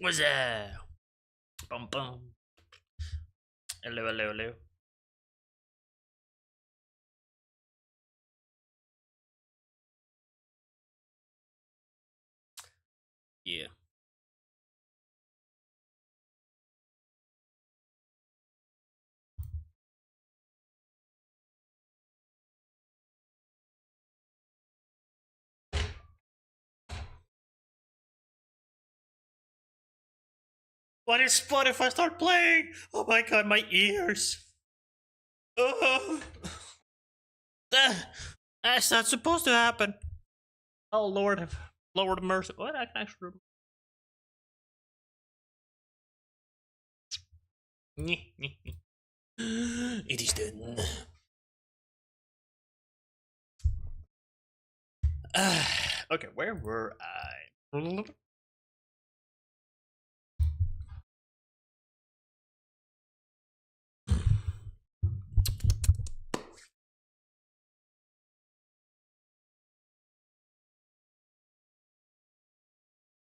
What's that? Bum bum. Hello, hello, hello. Yeah. What is Spotify start playing? Oh my god, my ears. Oh. That's not supposed to happen. Oh Lord, Lord of mercy. What? I can actually. It is done. Okay, where were I?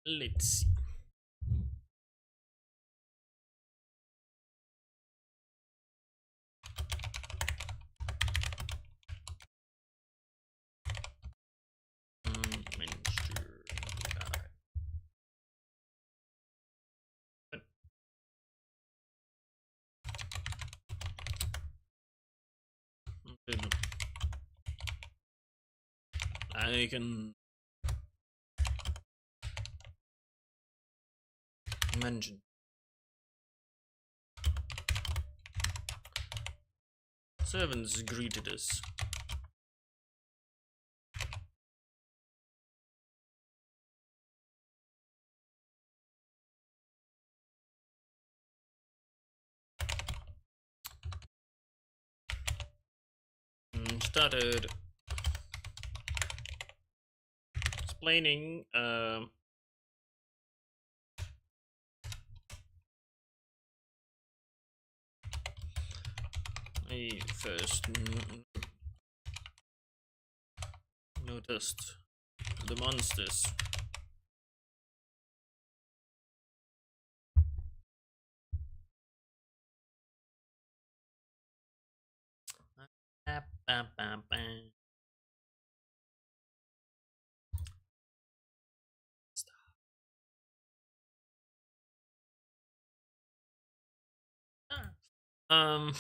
Let's see. I can mention. Servants greeted us. Started explaining I first noticed the monsters. Um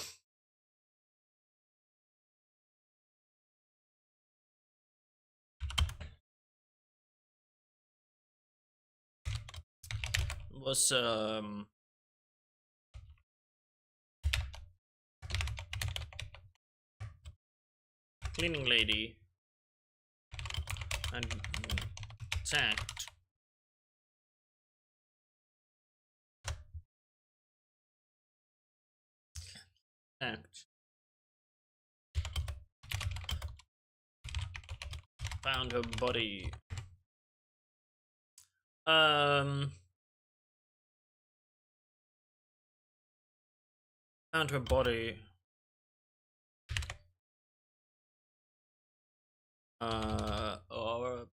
was cleaning lady and attacked. Attacked. Found her body. Um Found her body. Or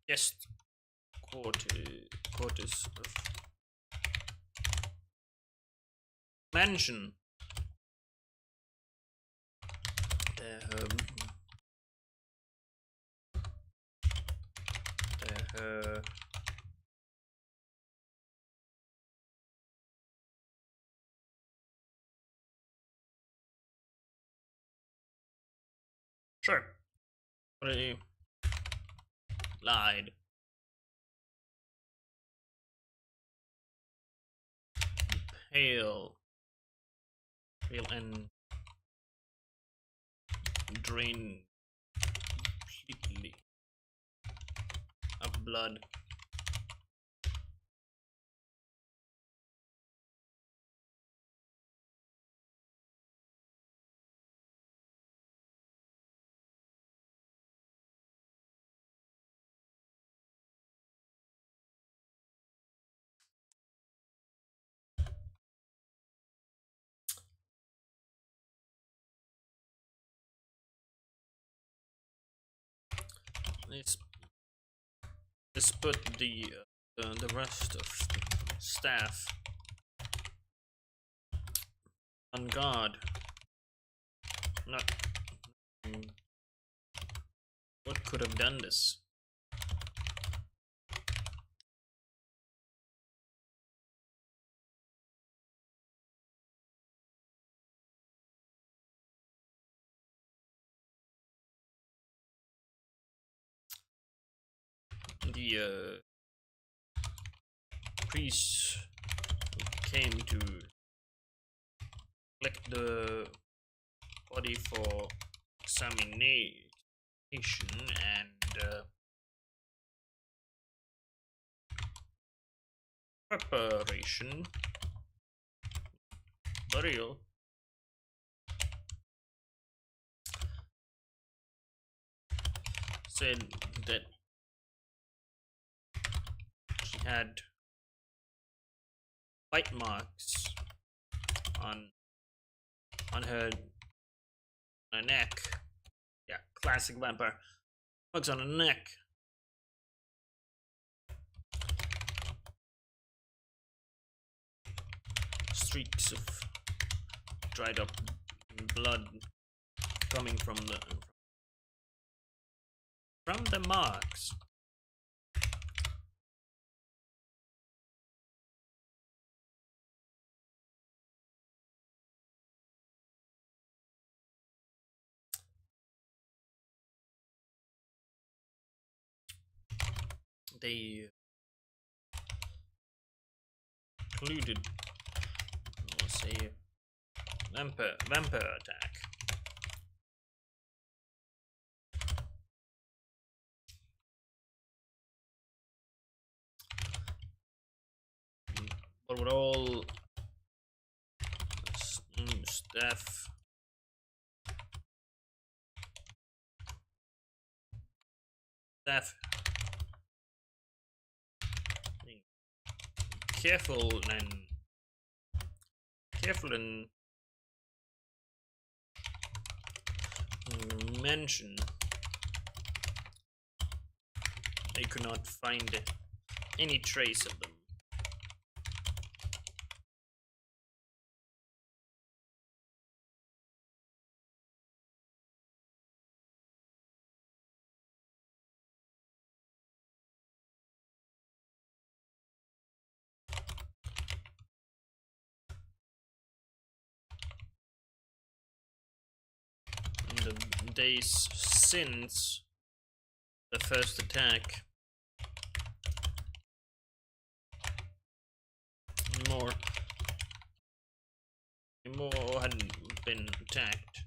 guest quarters of mansion. Her, her sure. Already lied. Pale. Pale and drain completely of blood. let's put the rest of the staff on guard. Not what could have done this. The priests came to collect the body for examination and preparation, burial. Said that she had bite marks on her neck. Yeah, classic vampire. Marks on her neck. Streaks of dried up blood coming from the marks. They included, let's say, vampire attack. But with all staff being careful and mention, they could not find any trace of them. In the days since the first attack, more hadn't been attacked.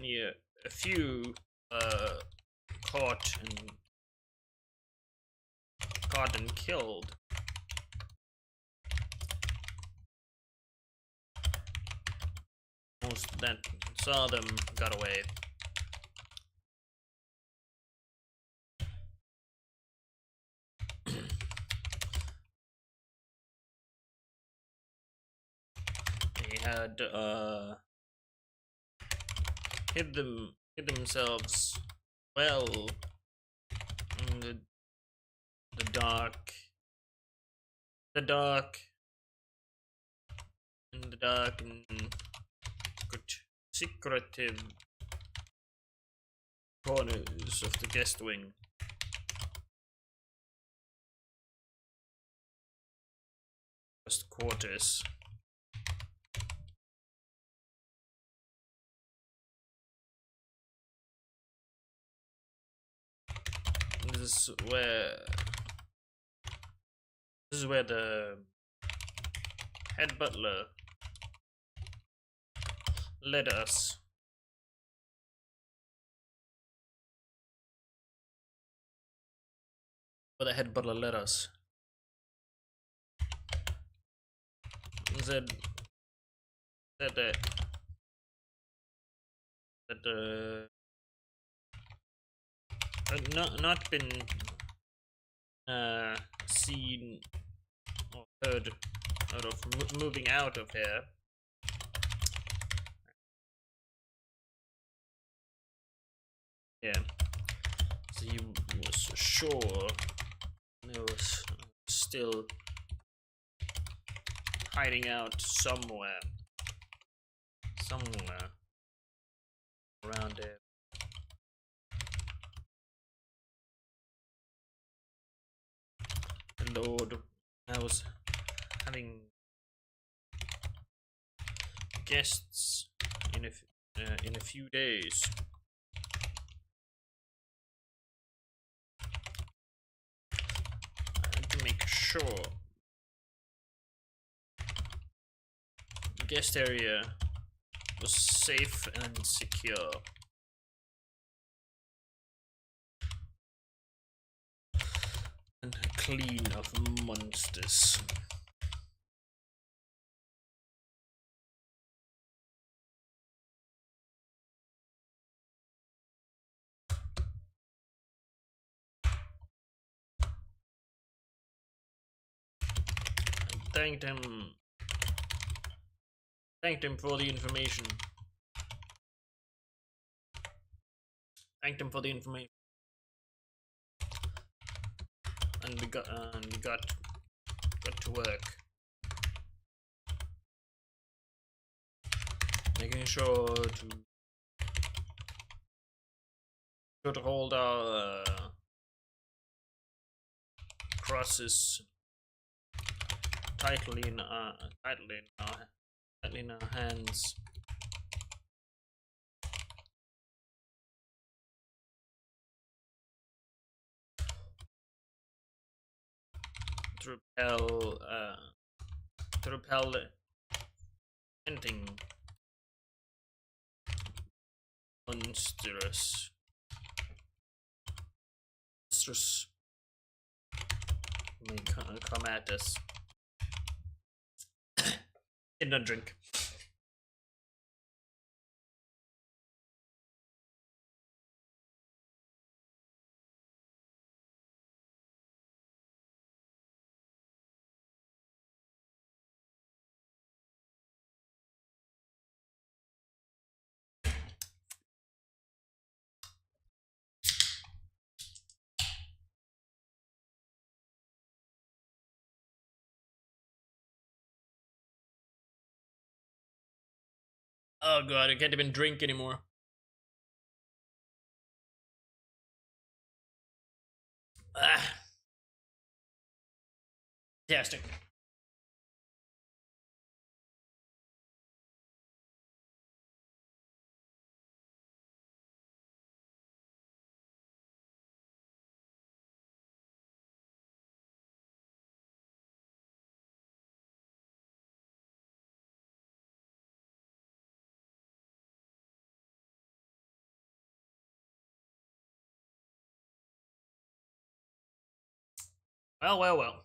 Yeah, a few caught and killed. Most that saw them got away. They had hid themselves well in the dark and secretive corners of the guest wing. First quarters. This is where the head butler led us. Where the head butler led us. Said that not been seen or heard of moving out of here. Yeah. So he was sure there was still hiding out somewhere around there. And Lord, I was having guests in a few days. I had to make sure the guest area was safe and secure. And clean of monsters. Thanked him for the information. Thanked him for the information. And we got to work. Making sure to hold our crosses tightly in our hands. To repel anything monstrous may come at us. Did not drink. Oh god, I can't even drink anymore. Ah. Fantastic. Well.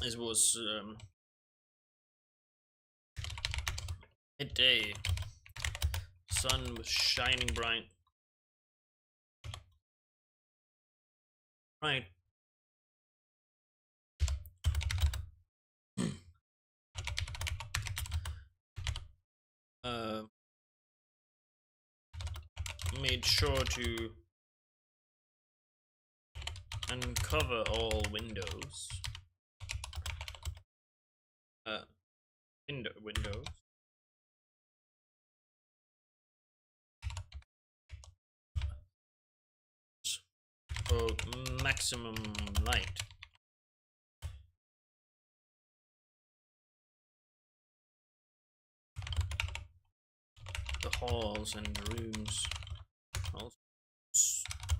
This was midday. Sun was shining bright. Right. Made sure to uncover all windows. Windows. For maximum light. The halls and the rooms.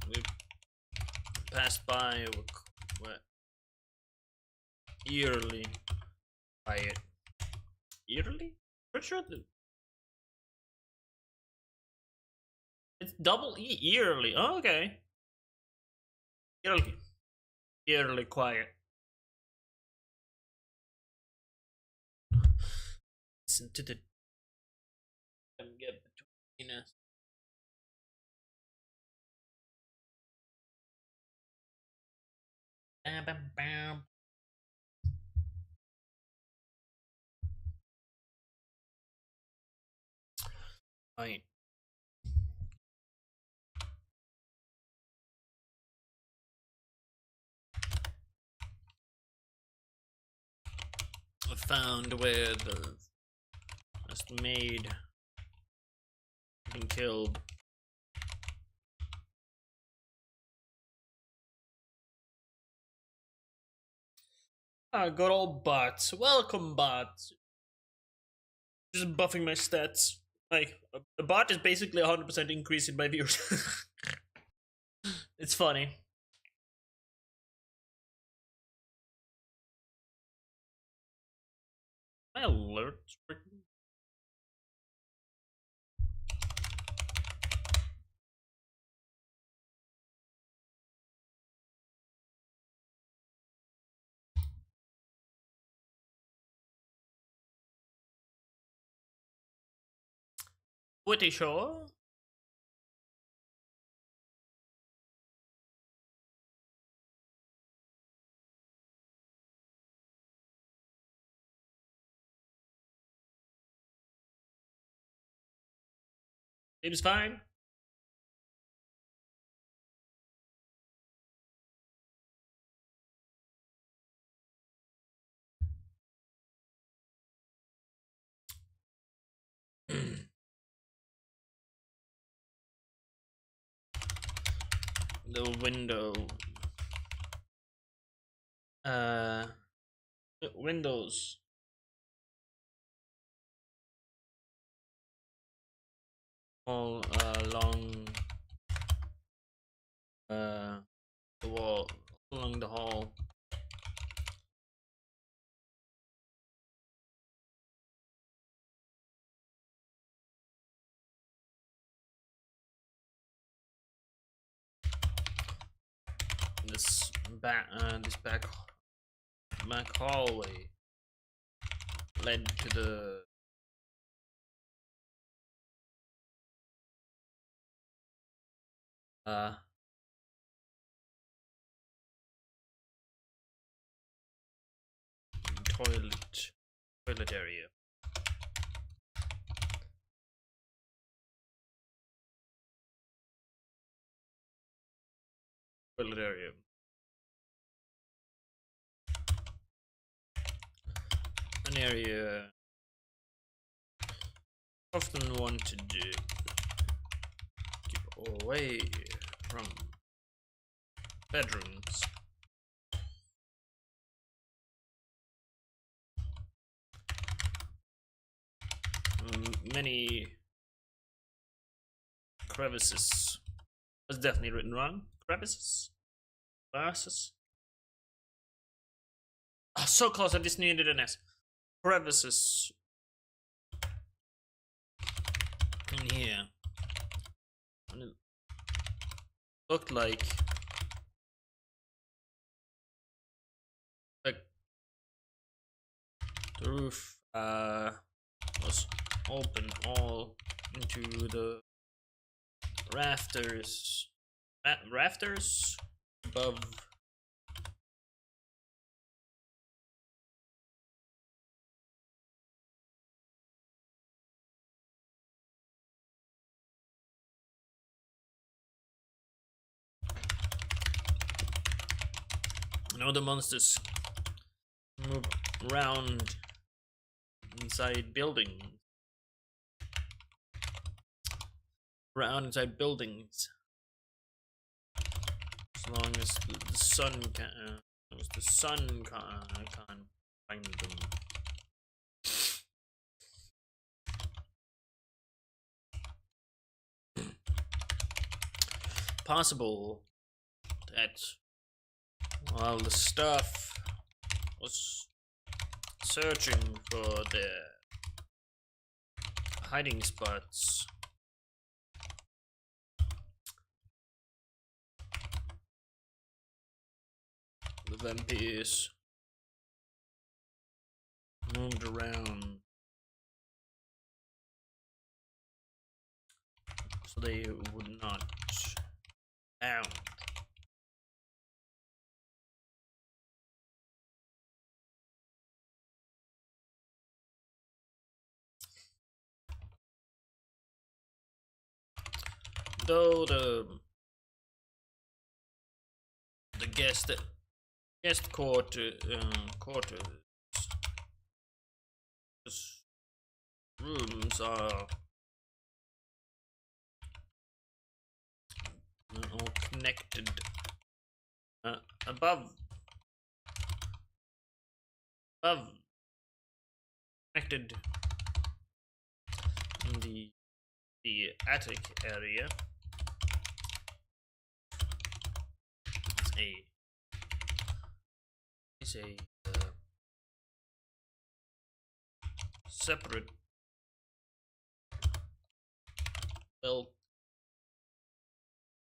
We passed by, were eerily quiet. Eerily? Pretty sure it's double E, eerily. Oh, okay. Eerily quiet. Listen to the get between us. Bam, bam, bam. Right. I found where the last maid been killed. Ah, good old bots. Welcome, bots. Just buffing my stats. Like, a bot is basically 100% increase in my viewers. It's funny. My alerts working? Pretty sure. Seems fine. The window. Uh, Windows. All along the wall, along the hall. This back hallway led to the uh toilet area. Toilet area. An area often wanted to keep away from bedrooms. Many crevices. That's definitely written wrong. Crevices? Crevices? Oh, so close, I just needed an S. Crevices. In here. And it looked like the roof was open all into the rafters. Rafters above. Now the monsters move around inside buildings. Around inside buildings. As long as the sun can, can't find them. Possible that while the stuff was searching for their hiding spots, the vampires moved around so they would not found. though the guest quarters rooms are all connected above connected in the attic area. It's a separate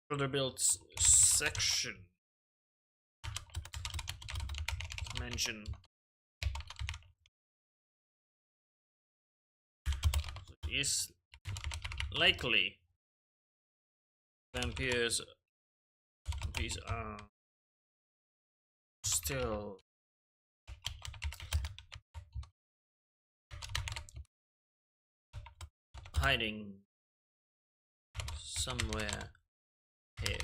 further built section mention. It is likely vampires are still hiding somewhere here.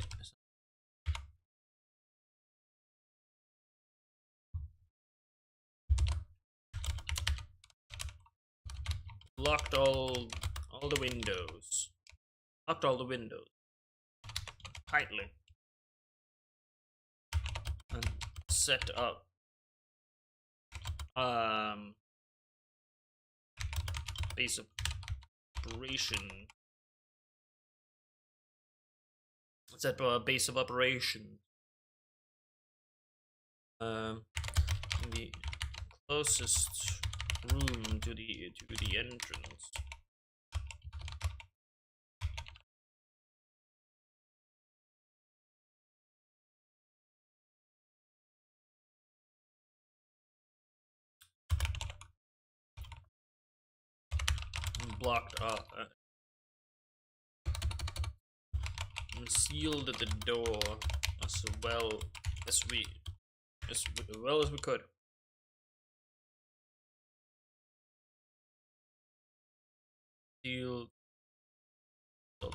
Locked all the windows. Locked all the windows tightly and set up base operation. Set up a base of operation. In the closest room to the entrance. Blocked up and sealed the door as well as we could. Sealed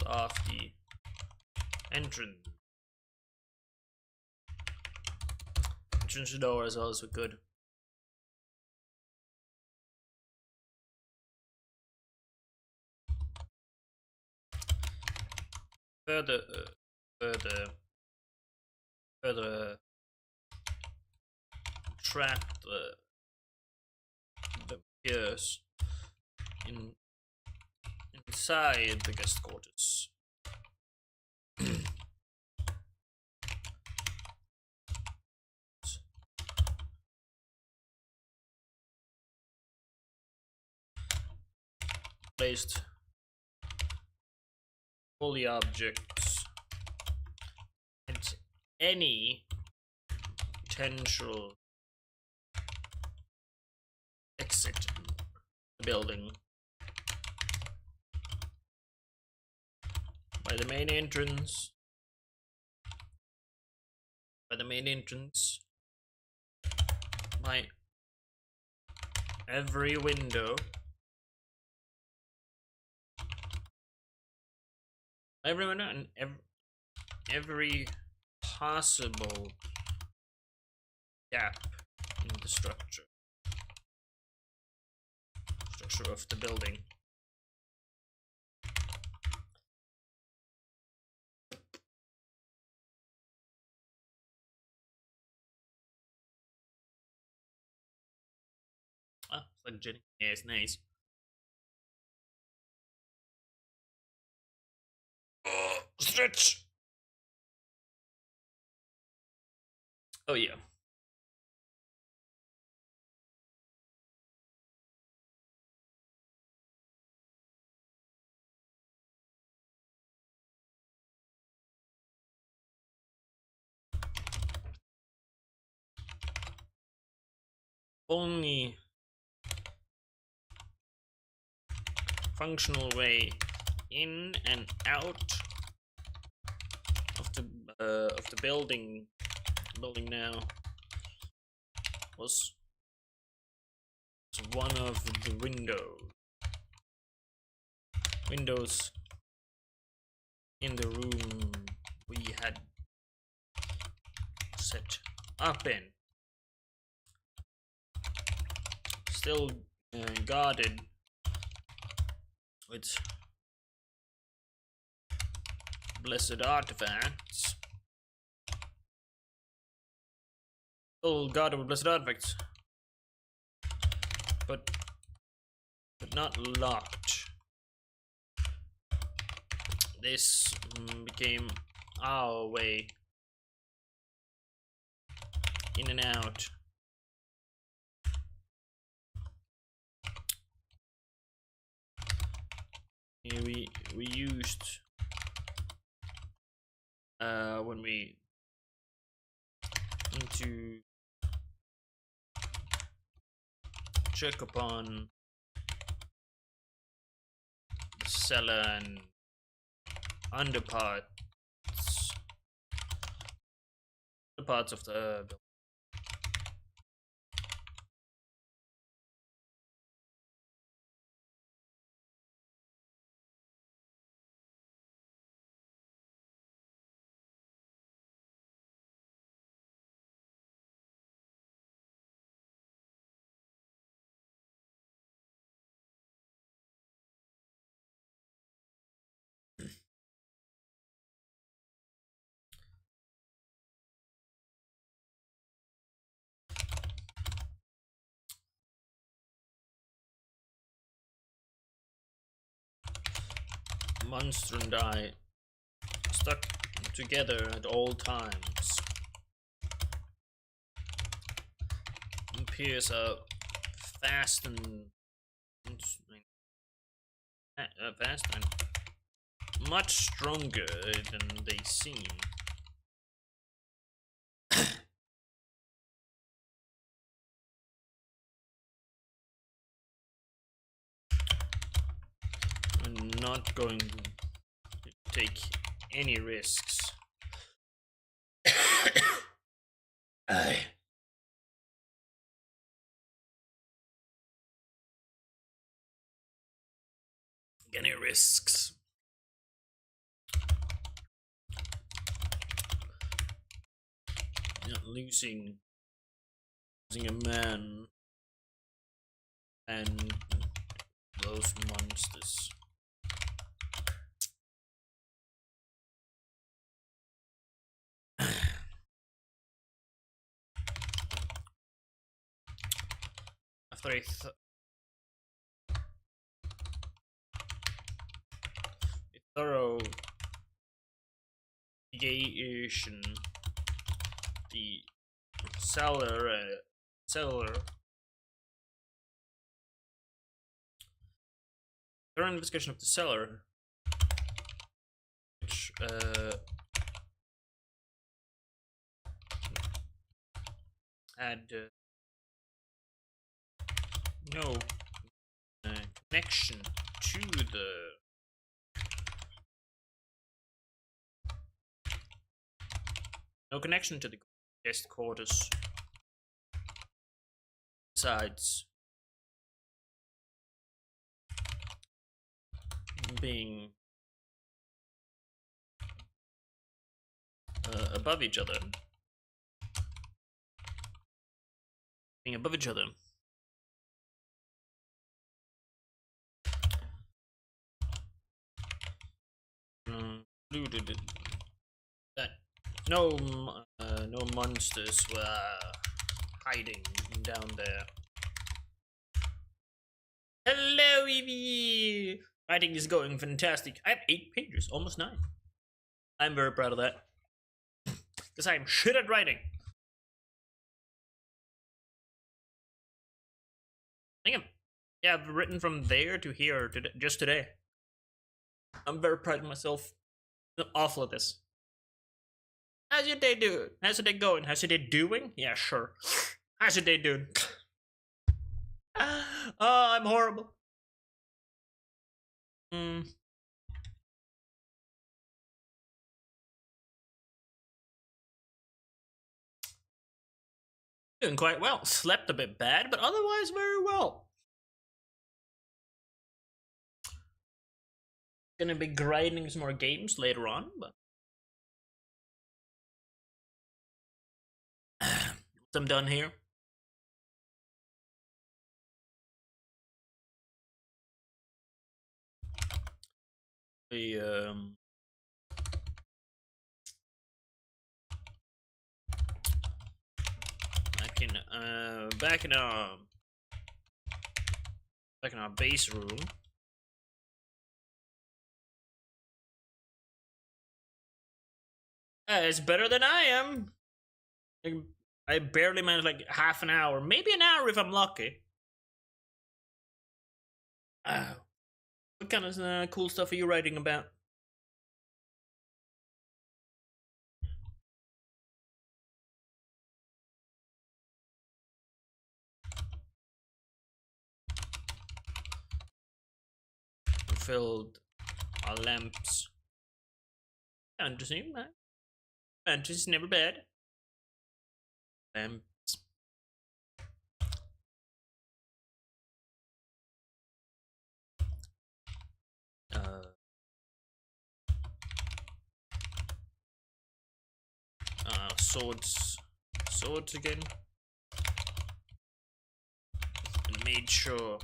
off the entrance door as well as we could. Further trap the vampires inside the guest quarters. Placed all the objects and any potential exit the building by the main entrance. By every window. Everyone and every possible gap in the structure of the building. Ah, it's like Jenny. Yeah, it's nice. Stretch. Oh yeah. Only functional way in and out of the building now was one of the windows in the room we had set up in. Still guarded with blessed artifacts. Still guarded with blessed artifacts. But not locked. This became our way in and out. Here we used when we need to check upon the cellar and underparts of the building. Monster and I stuck together at all times. Appears fast and much stronger than they seem. I'm not going to take any risks. Any risks. Not losing a man and those monsters. After a thorough investigation, the cellar thorough investigation of the cellar, which had no connection to the guest quarters. Besides being above each other. Included that no monsters were hiding down there. Hello, Evie! Writing is going fantastic. I have 8 pages, almost 9. I'm very proud of that. Because I'm shit at writing. I've written from there to here just today. I'm very proud of myself. I'm awful at this. How's your day doing? How's your day going? How's your day doing? Yeah, sure. How's your day doing? Oh, I'm horrible. Doing quite well. Slept a bit bad, but otherwise very well. Gonna be grinding some more games later on, but I'm done here. We back in our base room. It's better than I am. I barely managed like half an hour, maybe an hour if I'm lucky. What kind of cool stuff are you writing about? Filled our lamps. Fantasy, man. Fantasy's never bad. Lamps. Swords again. And made sure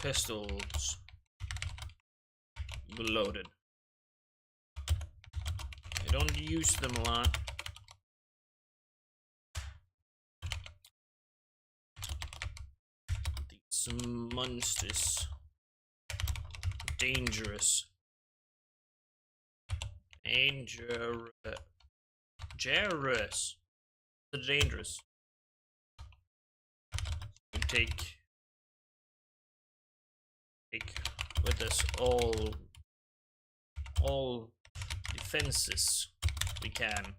pistols were loaded. I don't use them a lot. These monsters. Dangerous. Dangerous. The dangerous. We take with us all defenses we can.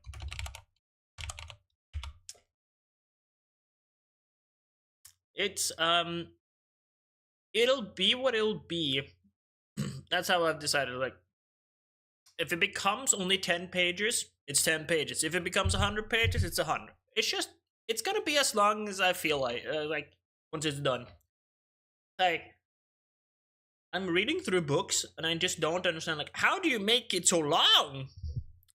It's it'll be what it'll be. That's how I've decided. Like, if it becomes only 10 pages, it's 10 pages. If it becomes 100 pages, it's 100. It's gonna be as long as I feel like once it's done. Like, I'm reading through books and I just don't understand, like, how do you make it so long?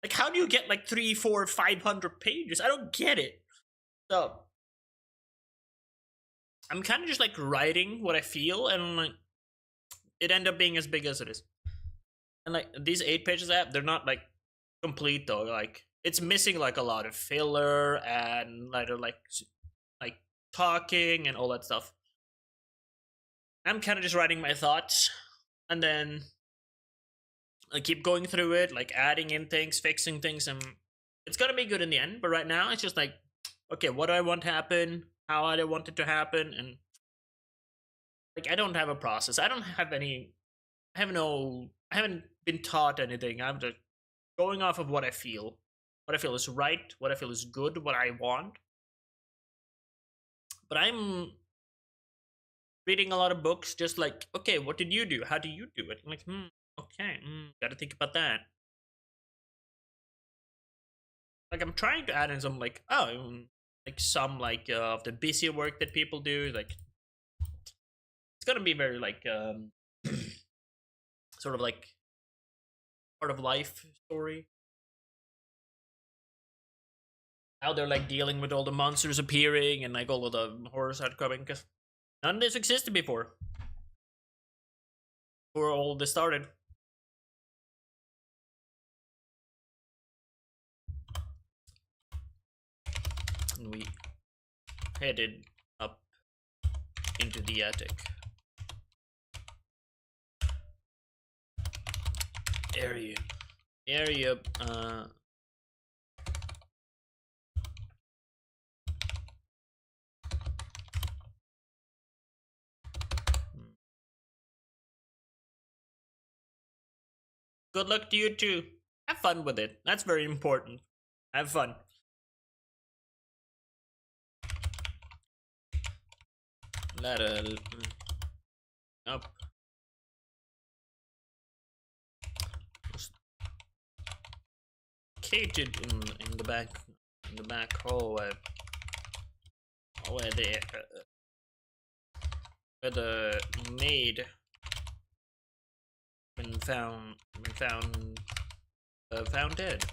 Like, how do you get like 300, 400, 500 pages? I don't get it. So I'm kind of just like writing what I feel, and like it end up being as big as it is. And like these 8 pages I have, they're not like complete though. Like, it's missing like a lot of filler and like talking and all that stuff. I'm kind of just writing my thoughts, and then I keep going through it, like adding in things, fixing things, and it's gonna be good in the end. But right now, it's just like, okay, what do I want to happen? How I want it to happen? And like, I don't have a process. I don't have any. I haven't been taught anything. I'm just going off of what I feel. What I feel is right. What I feel is good. What I want. But I'm reading a lot of books, just like, okay, what did you do? How do you do it? I'm like, okay, gotta think about that. Like, I'm trying to add in some like, like some like of the busy work that people do. Like, it's gonna be very like sort of like part of life story. How they're like dealing with all the monsters appearing and like all of the horrors that are coming, because none of this existed before all this started. And we headed up into the attic. Area. Good luck to you too. Have fun with it. That's very important. Have fun. Ladder up. Located in the back hallway. Hallway there. where the maid been found dead.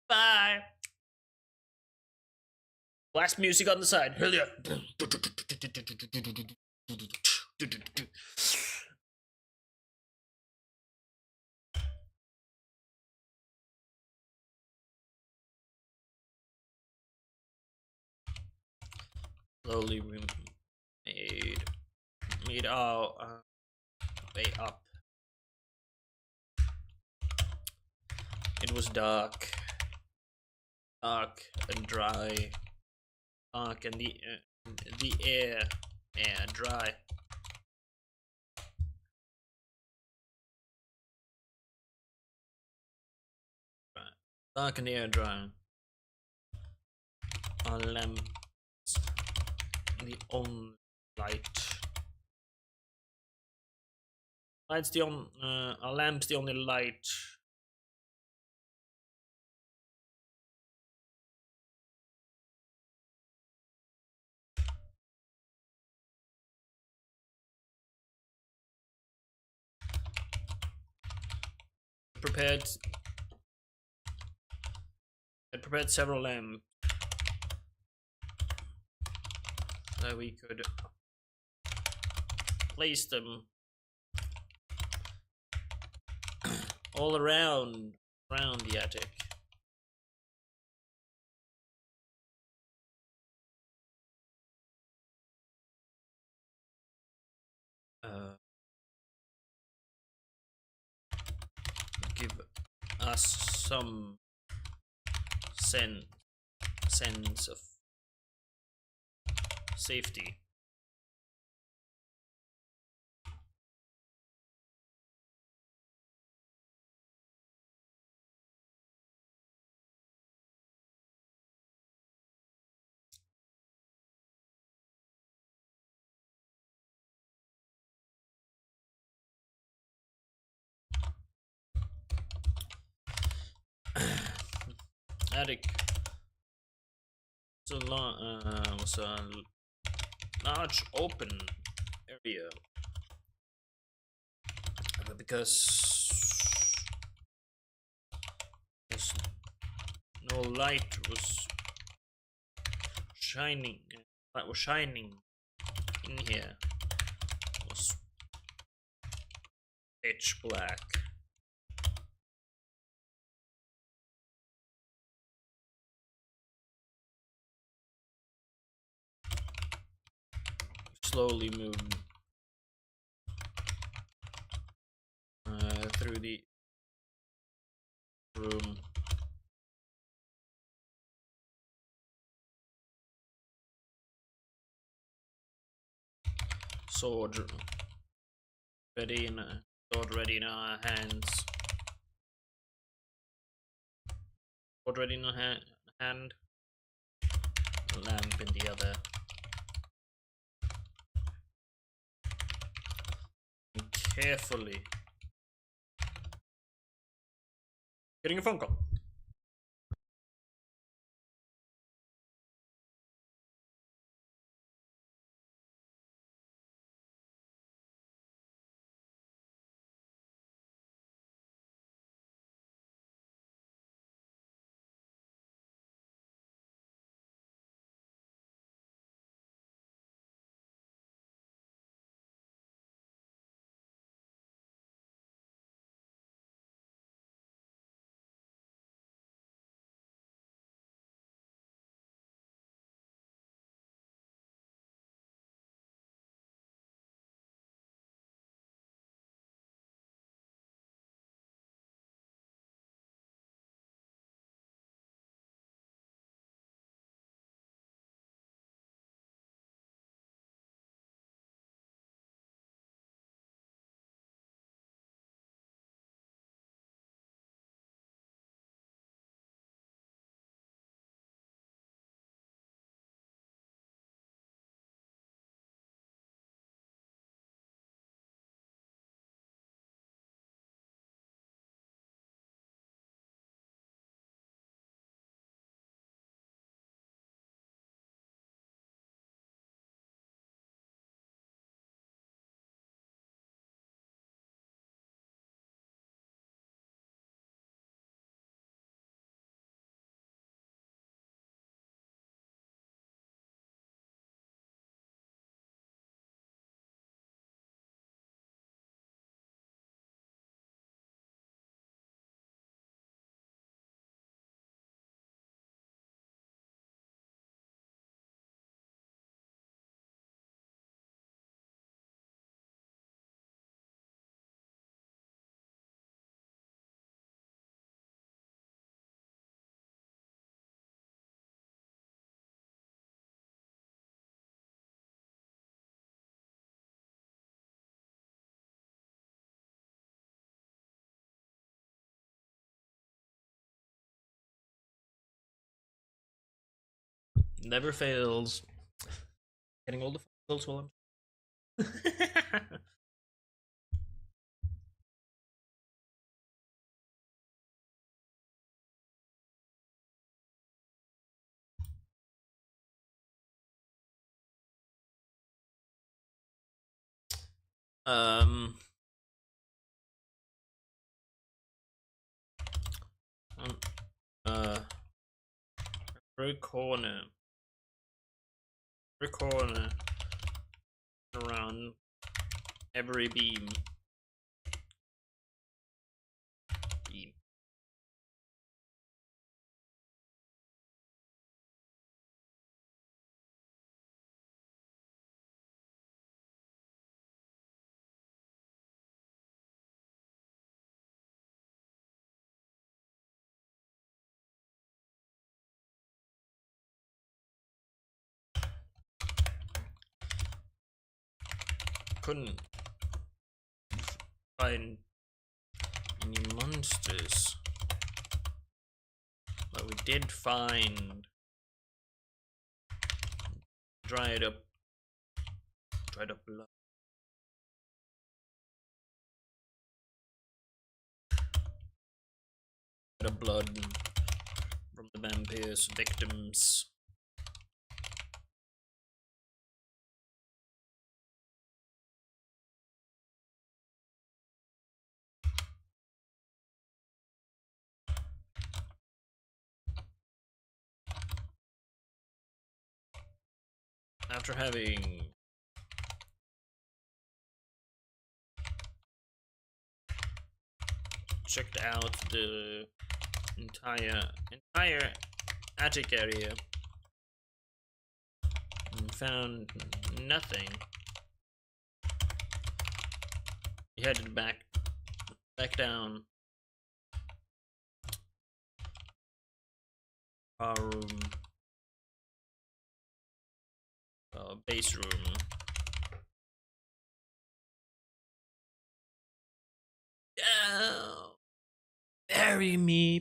Bye. Blast music on the side. Hell yeah. Slowly we made our way up. It was dark and dry. Dark and the air dry. Dark and the air dry. Our lamps, the only light. Light's the on. Our lamp's the only light. I prepared several lamps that we could place them all around the attic. Give us some sense of safety. Attic was a large open area, because no light was shining. Light was shining in here. It was pitch black. Slowly moving through the room. Sword ready in our hands. Sword ready in our hand. Lamp in the other. And carefully getting a phone call. Never fails. Getting all the fails while I'm. um. um, Uh. Every corner. Every corner. Around every beam. Beam. Couldn't find any monsters, but we did find dried up blood. The blood from the vampire's victims. After having checked out the entire attic area and found nothing, we headed back down our room, base room. Oh, bury me,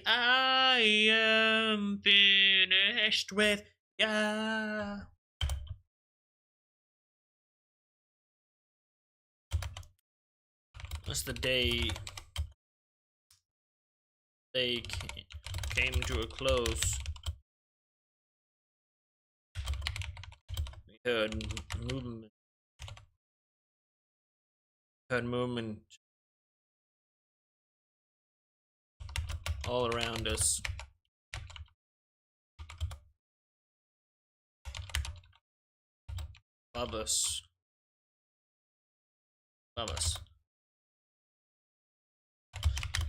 I am finished with ya. As the day came to a close, we heard movement. All around us. Above us.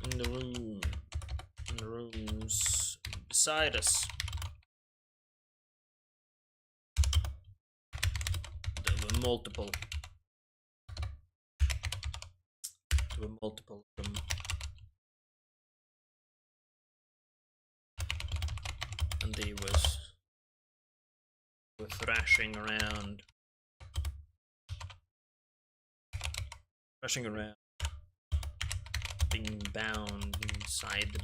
In the rooms beside us. There were multiple of them. And they were thrashing around. Being bound inside the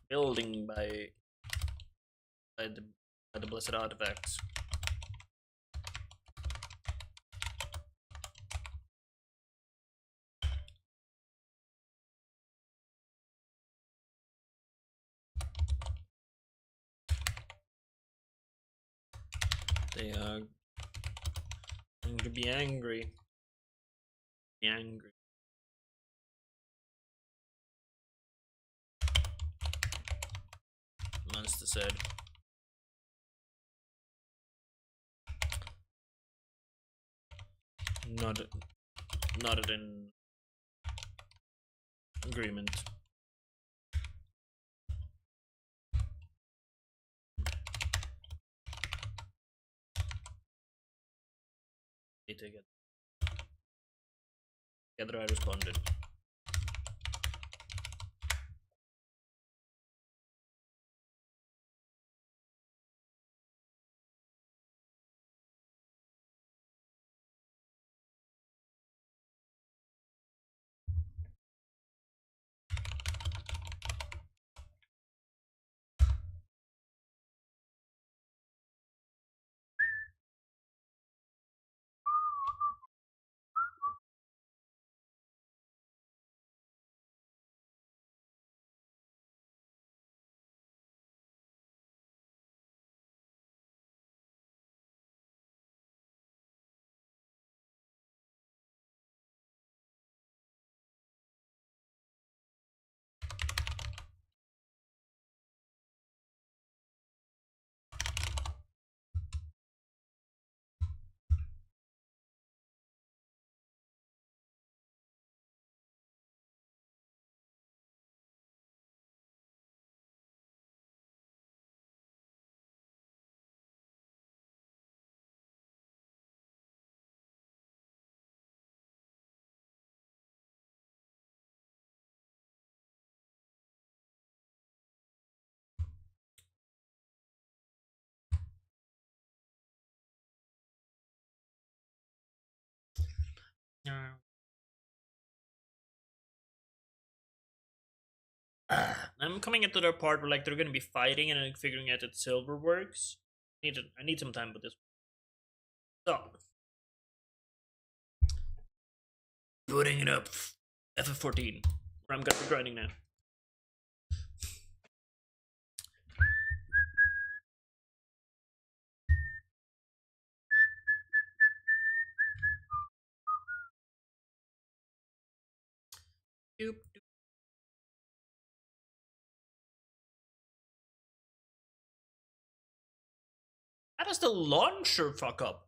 building by the blessed artifacts. They are going to be angry. Monster said. Nodded in agreement. Together I responded. I'm coming into the part where like they're gonna be fighting and like, figuring out that silver works. I need some time with this. So putting it up FF14, where I'm gonna be grinding now. Doop, doop. How does the launcher fuck up?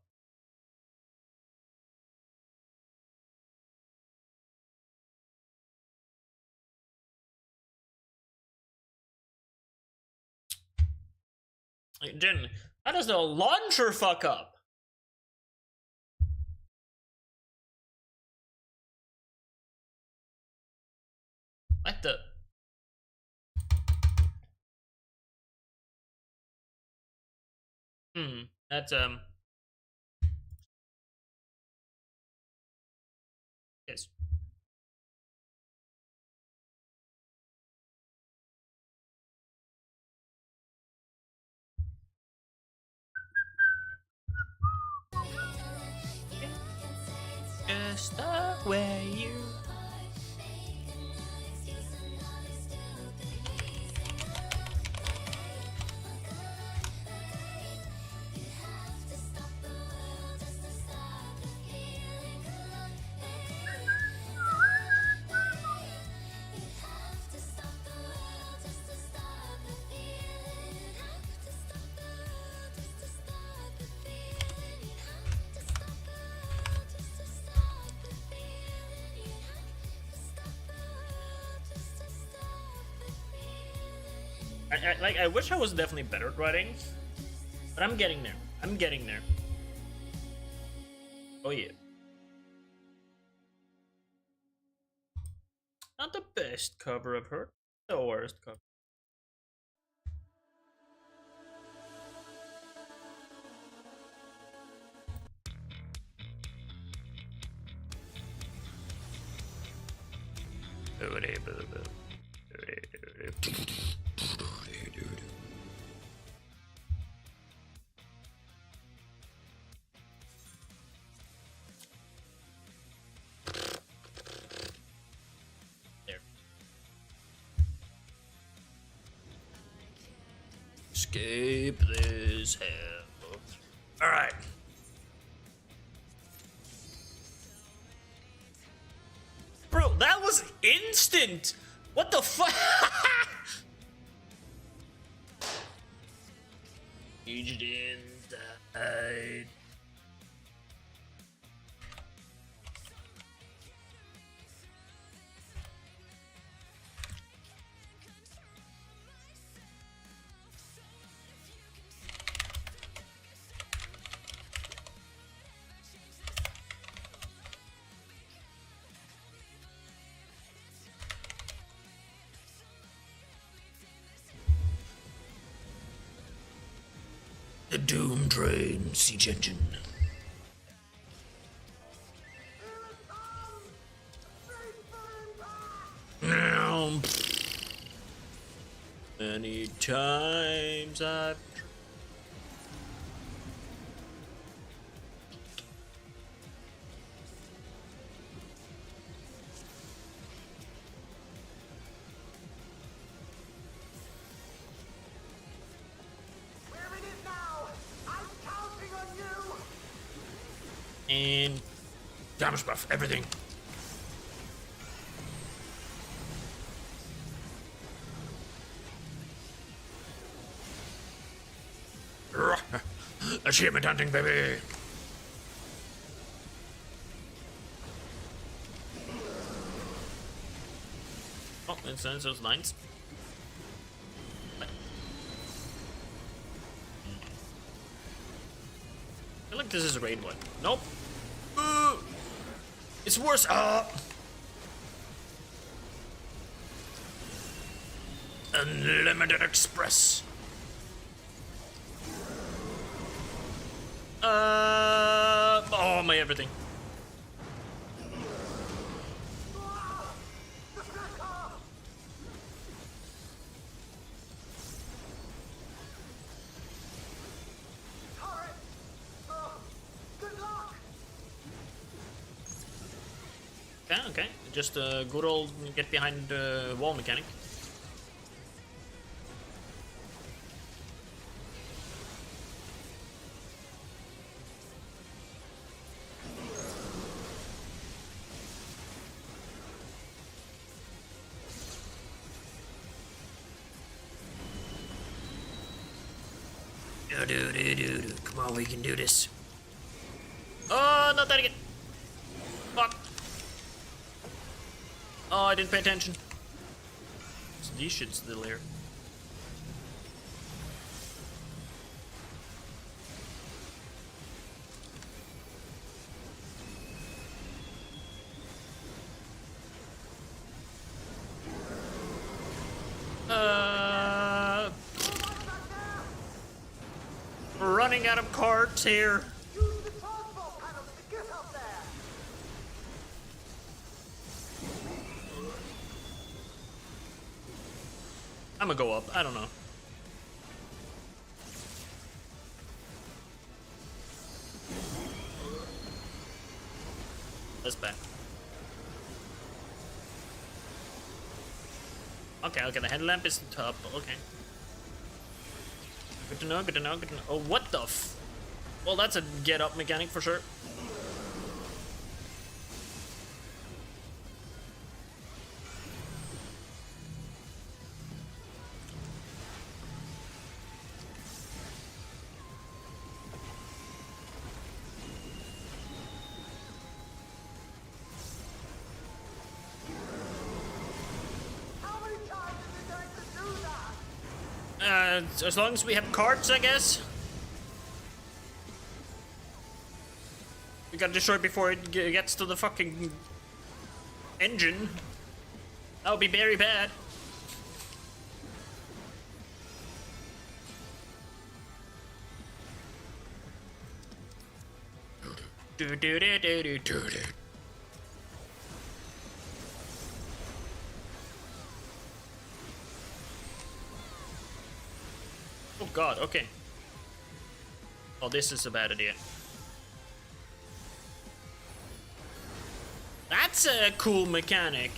Like, Jen, how does the launcher fuck up? What the? That's yes. Just the way you. I wish I was definitely better at writing, but I'm getting there. I'm getting there. Oh yeah. Not the best cover I've heard. The worst cover. Escape this hell. Alright. Bro, that was instant! What the fuck? Aged in, died. The Doom Train siege engine. Now, many times I've. And damage buff, everything. Achievement hunting, baby. Oh, it sends those lines. I feel like this is a raid one. Nope. It's worse. Unlimited Express. Oh, my everything. Yeah, okay. Just a good old get behind the wall mechanic. Come on, we can do this. Oh, not that again. Fuck. Oh, I didn't pay attention. So these shit's still here. We're running out of cards here. I'm gonna go up. I don't know. That's bad. Okay, okay, the headlamp is the top. Okay. Good to know, good to know, good to know. Oh, what the f... Well, that's a get-up mechanic for sure. As long as we have cards, I guess. We gotta destroy it before it gets to the fucking engine. That would be very bad. Do do do do do do do. Oh god, okay. Oh, this is a bad idea. That's a cool mechanic.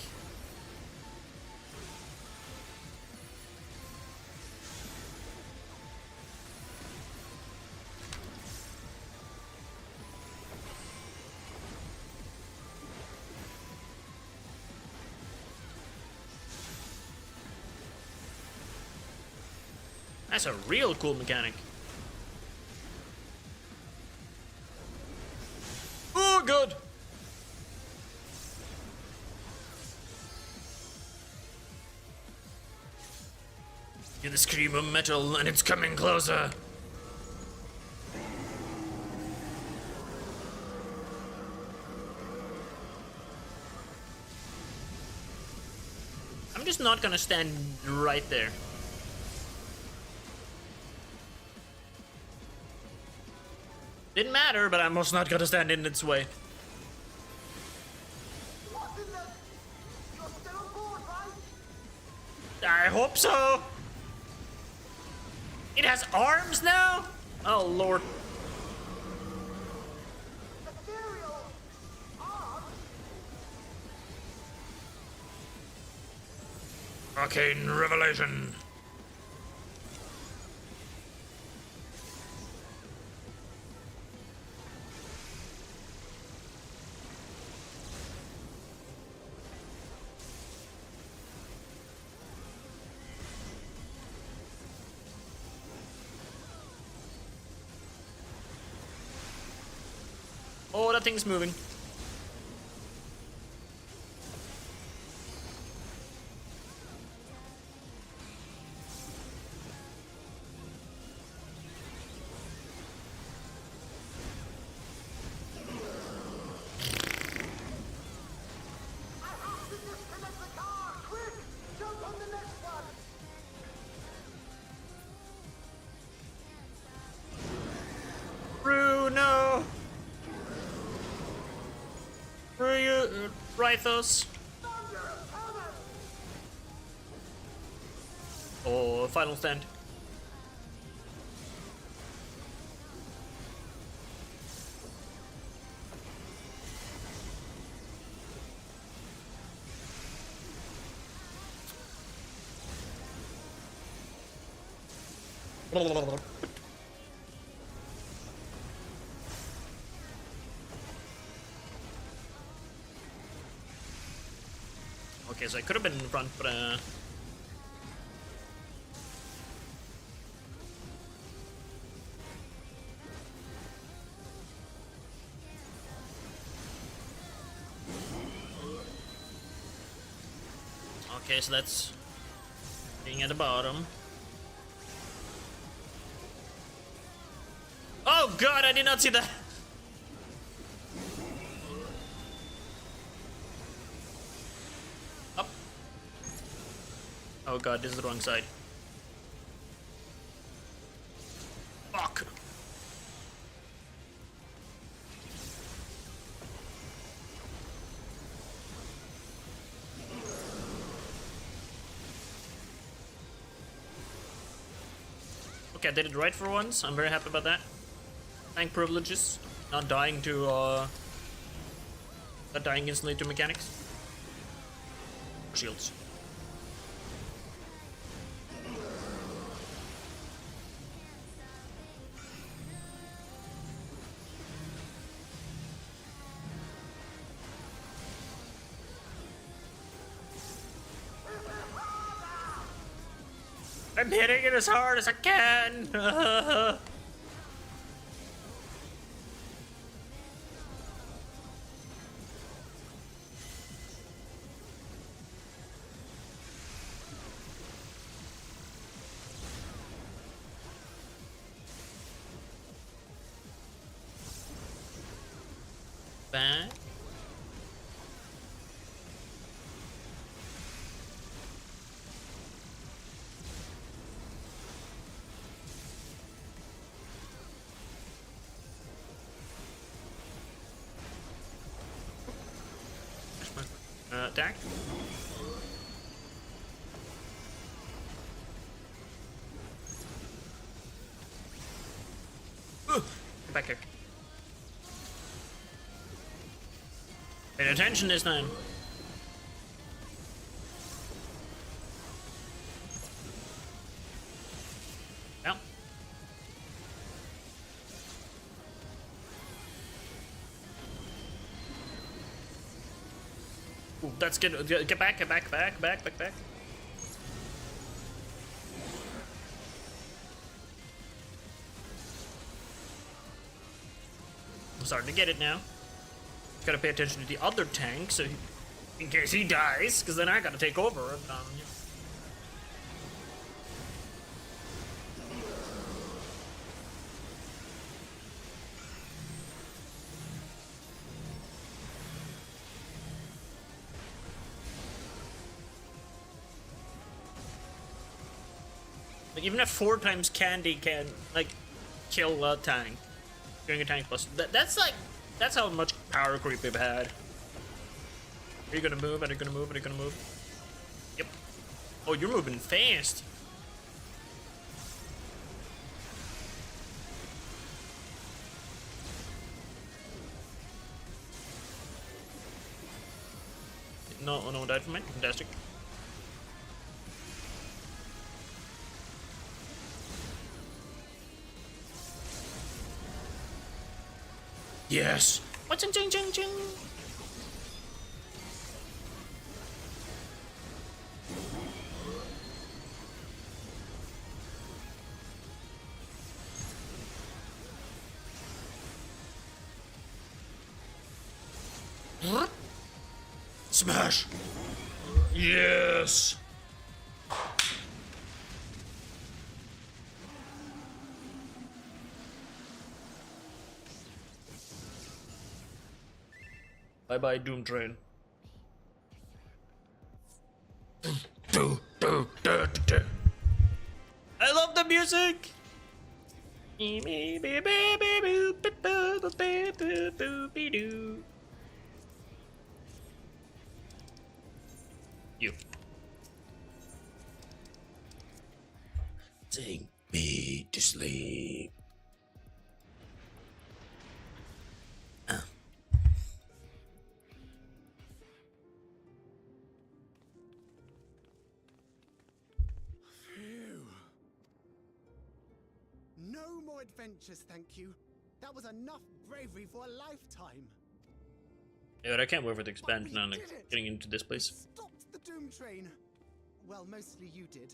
That's a real cool mechanic. Oh, good. Hear the scream of metal, and it's coming closer. I'm just not gonna stand right there. Didn't matter, but I'm also not gonna stand in its way. I hope so. It has arms now? Oh lord. Arcane revelation. Oh, that thing's moving. Bruno! Rythos. Oh, final stand. Okay, so I could have been in front, but okay, so that's being at the bottom. Oh god, I did not see that! Up. Oh god, this is the wrong side. Fuck! Okay, I did it right for once. I'm very happy about that. Tank privileges. Not dying to, not dying instantly to mechanics. Shields. I'm hitting it as hard as I can! Back. Attack. Get back here. Pay attention this time. Well. Ooh, that's good. Get back, get back, back. I'm starting to get it now. Gotta pay attention to the other tank, so in case he dies, because then I gotta take over. Like, even at 4 times candy can, like, kill a tank during a tank plus. That's how much power creep we've had. Are you gonna move? Are you gonna move? Are you gonna move? Yep. Oh, you're moving fast. No, no one died from it. Fantastic. Yes. What's in ching ching ching? Smash. Yes. Bye bye, Doom Train. I love the music. You. Take me to sleep. No more adventures, thank you. That was enough bravery for a lifetime. Yeah, but I can't wait for the expansion on did like, it! getting into this place. Stopped the Doom Train. Well, mostly you did.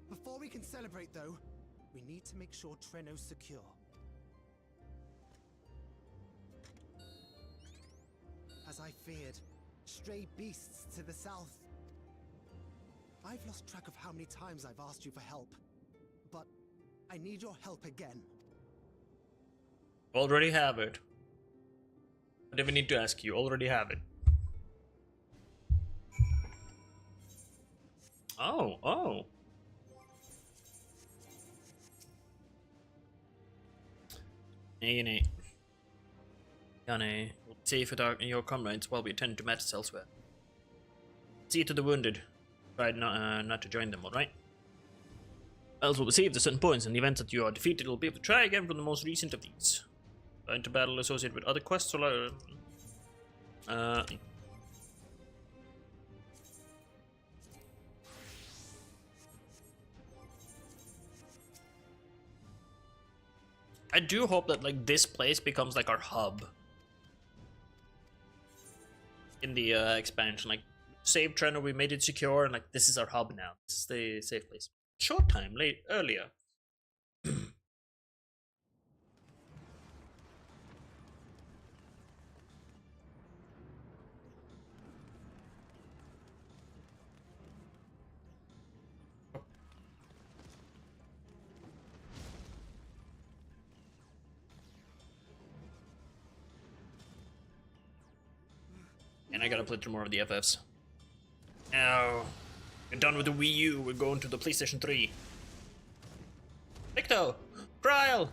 Before we can celebrate, though, we need to make sure Treno's secure. As I feared, stray beasts to the south. I've lost track of how many times I've asked you for help, but I need your help again. Already have it. I don't even need to ask you. Already have it. Oh. A&A. Yane will save your comrades while we attend to matters elsewhere. See to the wounded. Try not to join them, alright? Else will receive the certain points in the event that you are defeated. Will be able to try again from the most recent of these. Enter battle associated with other quests or I do hope that like this place becomes like our hub in the expansion. Like, save Treno, we made it secure, and like this is our hub now. This is the safe place. Short time earlier. And I gotta play through more of the FFs. Now, we're done with the Wii U, we're going to the PlayStation 3. Victo! Krile!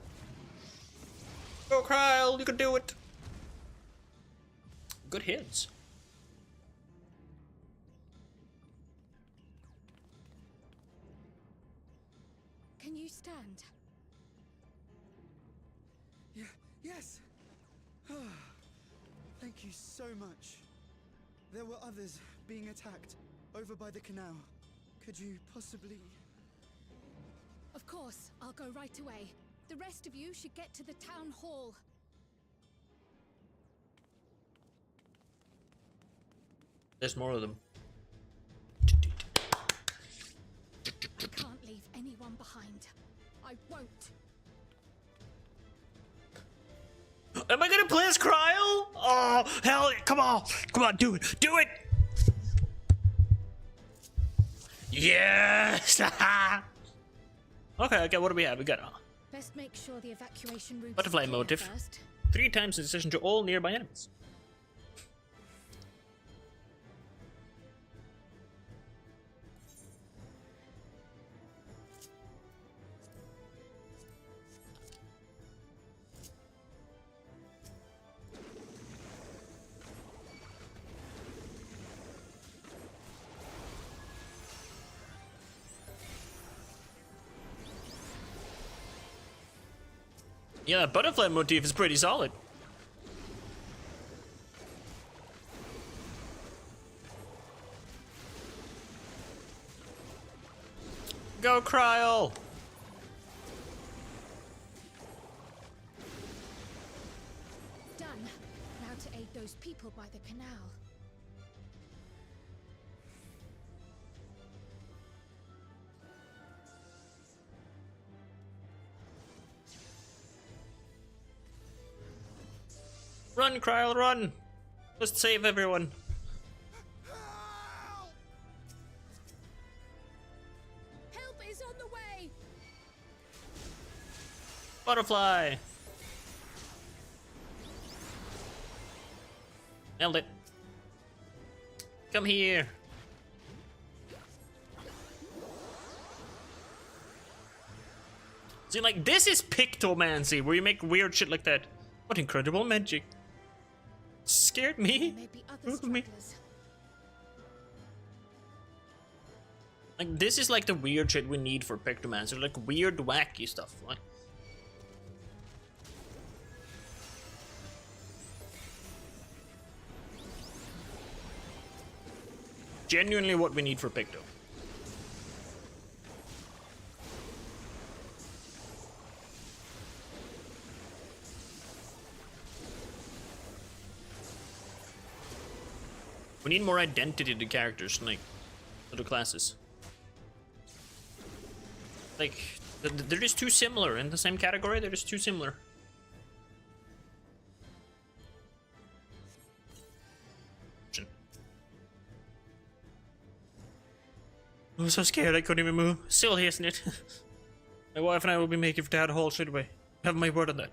Go Krile, you can do it! Good hits. Can you stand? Yes! Thank you so much. There were others being attacked over by the canal. Could you possibly... Of course, I'll go right away. The rest of you should get to the town hall. There's more of them. I can't leave anyone behind. I won't. Am I gonna play as Krile? Oh, hell, come on, do it! Yes! Okay, what do we have? We got Best make sure the evacuation route butterfly is clear motive. first. 3 times in addition to all nearby enemies. Yeah, that butterfly motif is pretty solid. Go Krile! Done. Now to aid those people by the canal. Run, Krile, run! Let's save everyone. Help is on the way! Butterfly! Nailed it. Come here. See, like, this is Pictomancy, where you make weird shit like that. What incredible magic. Scared me. There may be other stragglers. Like, this is like the weird shit we need for Pictomancer, like weird, wacky stuff. Like, genuinely what we need for Picto. We need more identity to characters, like other classes. Like, they're just too similar in the same category. They're just too similar. I was so scared I couldn't even move. Silly, isn't it? My wife and I will be making for Dad Hall straight away. Have my word on that.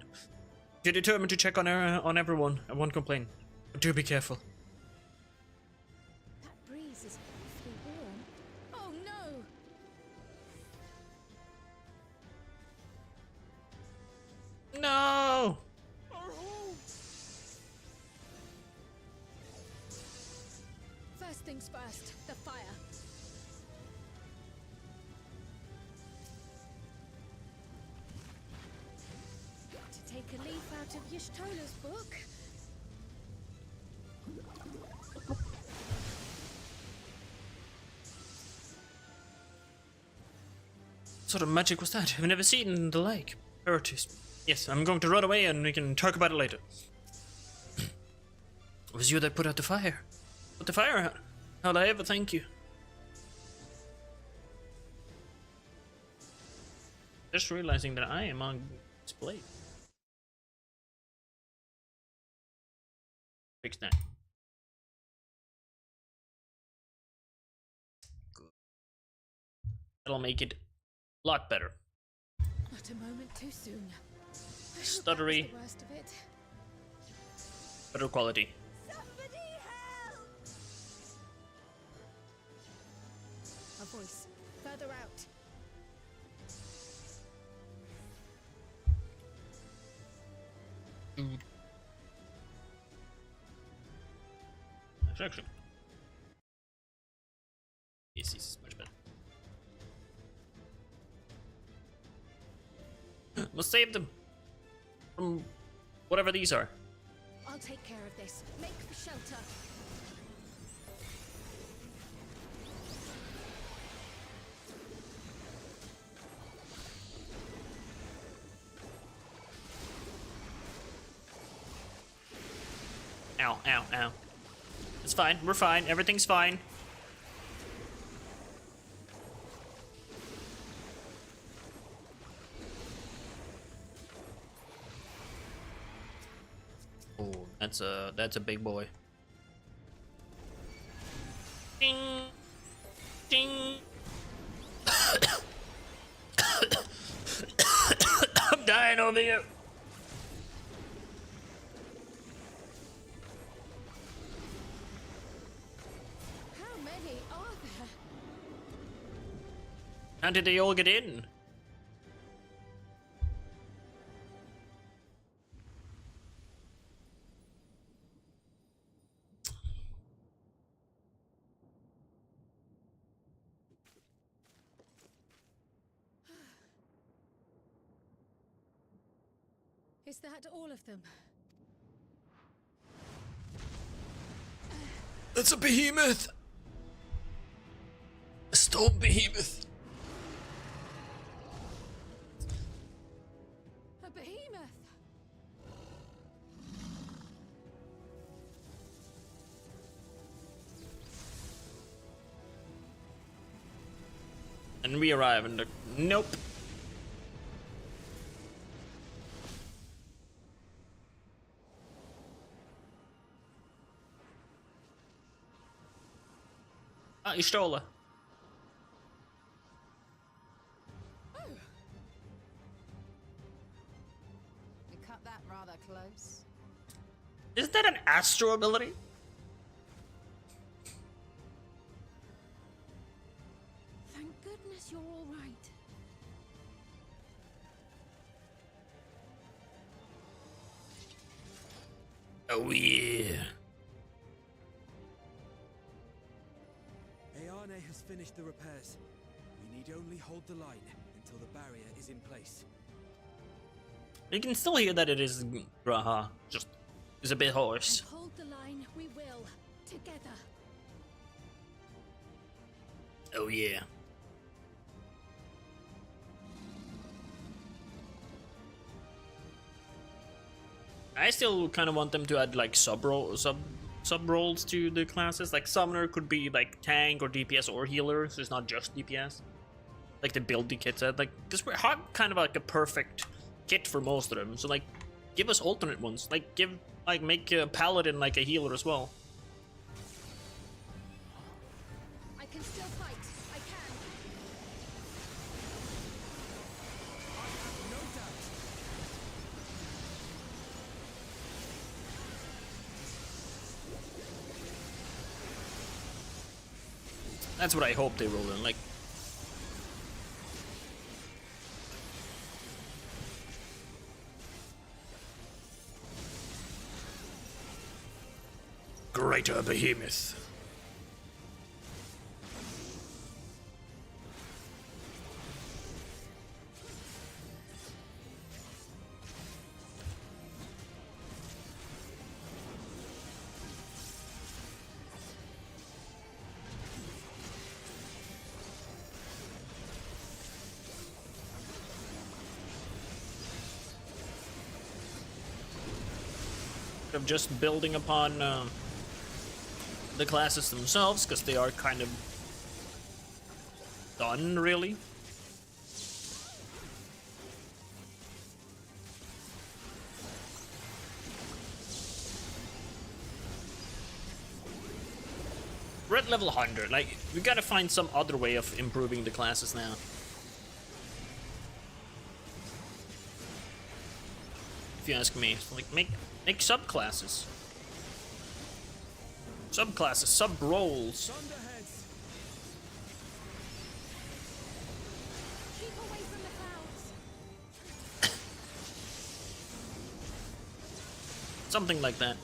You're determined to check on everyone. I won't complain. But do be careful. That breeze is awfully warm. Oh no! No! First things first, the fire. To take a leaf out of Y'shtola's book. What sort of magic was that? I've never seen the like. Artis. Yes, I'm going to run away and we can talk about it later. It was you that put out the fire. Put the fire out. How'd I ever thank you? Just realizing that I am on display. Fix that. Good. That'll make it a lot better. Not a moment too soon. I hope Stuttery. that was the worst of it. Better quality. Somebody help! A voice further out. Dude. Actually. Yes, this is much better. Must save them from whatever these are. I'll take care of this. Make for shelter. Ow, ow, ow. It's fine. We're fine. Everything's fine. Oh, that's a big boy. Ding, ding. I'm dying over here. How many are there? How did they all get in? Is that all of them? That's a behemoth! A stone behemoth! A behemoth! And we arrive in the... Nope. Ah, Y'shtola. We cut that rather close. Isn't that an astro ability? Thank goodness you're all right. Oh yeah. Ayane has finished the repairs. We need only hold the line until the barrier is in place. You can still hear that it is G'raha. Just is a bit And hoarse. hold the line, we will. Together. Oh yeah. I still kind of want them to add like sub sub roles to the classes. Like summoner could be like tank or DPS or healer, so it's not just DPS. Like the build the kit said, like because we have kind of like a perfect kit for most of them. So like, give us alternate ones. Like make a paladin like a healer as well. I can still fight. I can. No doubt. That's what I hope they roll in. Like, Greater Behemoth. Of just building upon the classes themselves, because they are kind of done, really. We're at level 100. Like, we gotta find some other way of improving the classes now. If you ask me, like make subclasses. Subclasses, sub-roles. Thunderheads. Keep away from the clouds. Something like that.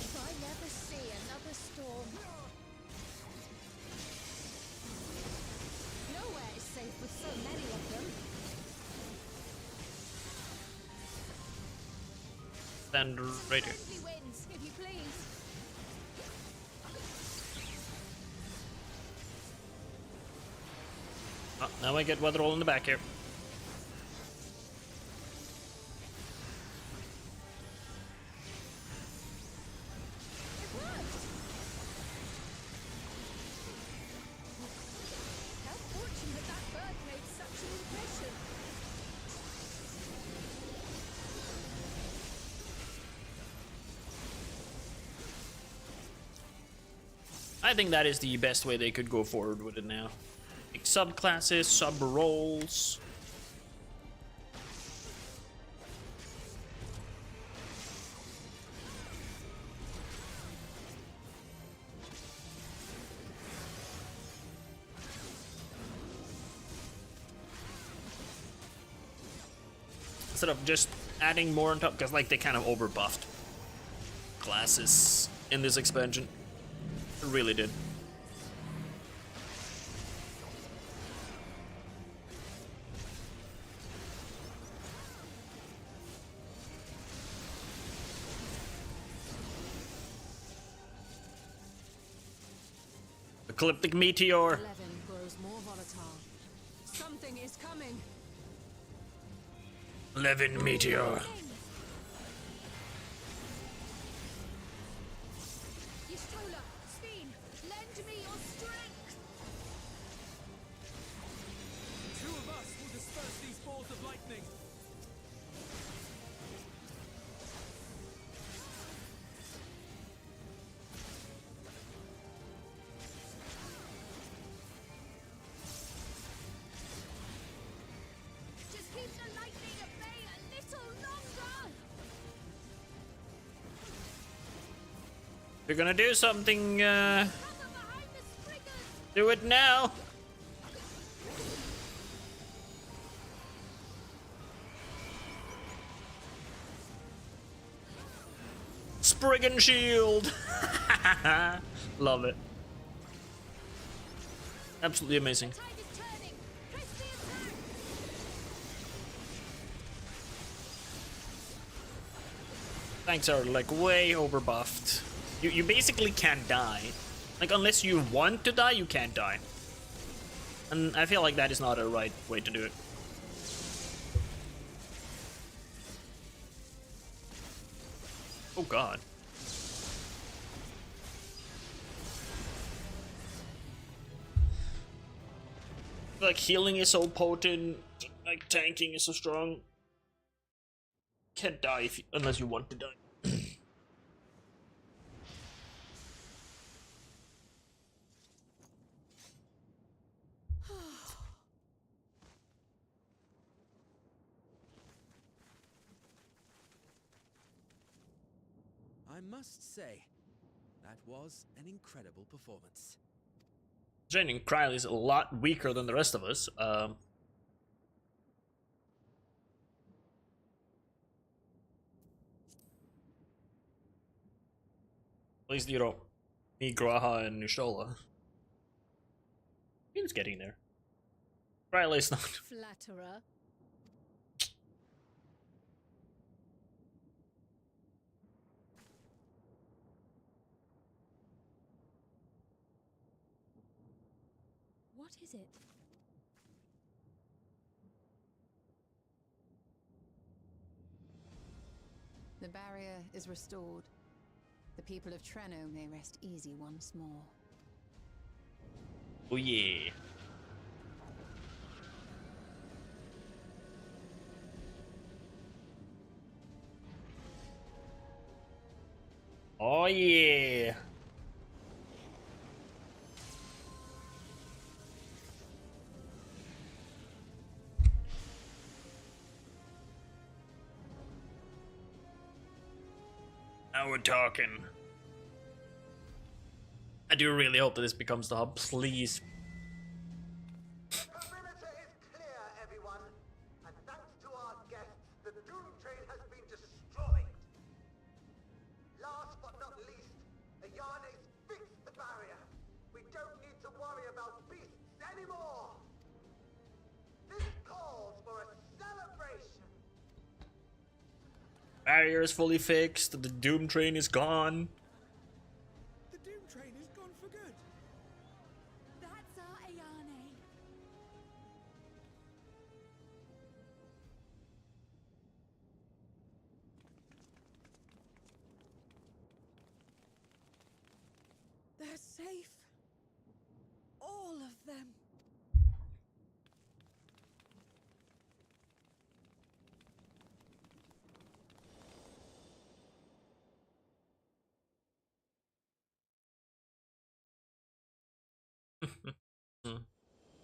If I never see another storm. Nowhere is safe with so many of them. Stand right here. Friendly winds, if you please. Oh, now I get weather all in the back here. It worked. How fortunate that bird made such an impression. I think that is the best way they could go forward with it now. Like subclasses, sub-roles. Instead of just adding more on top, because like they kind of overbuffed classes in this expansion. It really did. Ecliptic Meteor. 11 grows more volatile. Something is coming. 11 Meteor. Y'shtola, Steen, lend me your strength. Two of us will disperse these balls of lightning. Just keep the lightning at bay a little longer. If you're gonna do something, Cover behind the Spriggers. do it now. Spriggan Shield. Love it. Absolutely amazing. Tide is turning. Press the attack. Tanks are like way overbuffed. You basically can't die. Like unless you want to die, you can't die. And I feel like that is not a right way to do it. Oh god. Like healing is so potent, like tanking is so strong. Can't die if unless you want to die. I must say, that was an incredible performance. Jane Kryl is a lot weaker than the rest of us. At least, you know, me, Graha, and Nishola. It's getting there. Kryl is not. Flatterer. What is it? The barrier is restored. The people of Treno may rest easy once more. Oh yeah. Oh yeah. Now we're talking. I do really hope that this becomes the hub, please. The perimeter is clear, everyone. And thanks to our guests, the Doom Train has been destroyed. Last but not least, Ayane's fixed the barrier. We don't need to worry about beasts anymore. This calls for a celebration. Barrier is fully fixed, the Doom Train is gone. The Doom Train is gone for good. That's our Ayane. They're safe. All of them.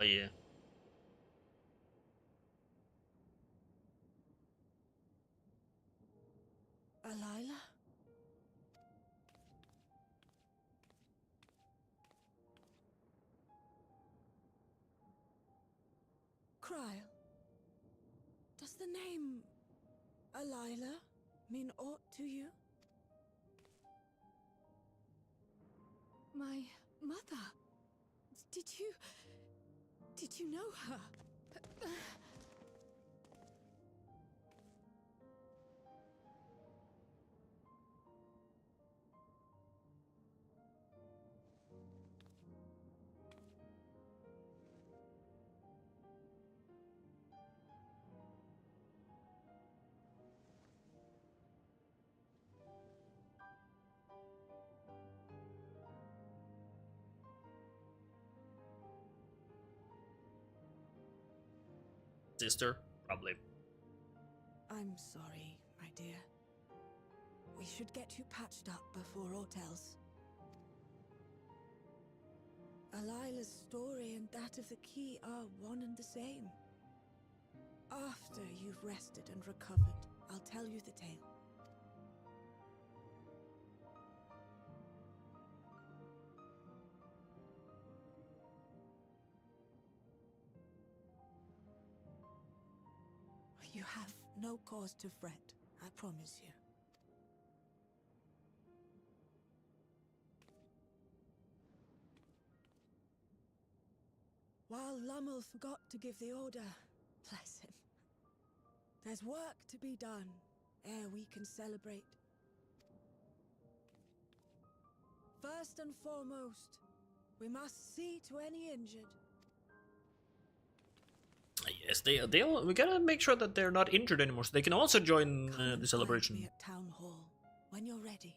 Oh yeah. Alayla? Kryl. Does the name Alayla mean aught to you? My mother. Did you know her? Sister, probably. I'm sorry, my dear. We should get you patched up before aught else. Alayla's story and that of the key are one and the same. After you've rested and recovered, I'll tell you the tale. You have no cause to fret, I promise you. While Lummel forgot to give the order, bless him, there's work to be done ere we can celebrate. First and foremost, we must see to any injured. Yes, we gotta make sure that they're not injured anymore, so they can also join the Come and find celebration. me at Town Hall when you're ready.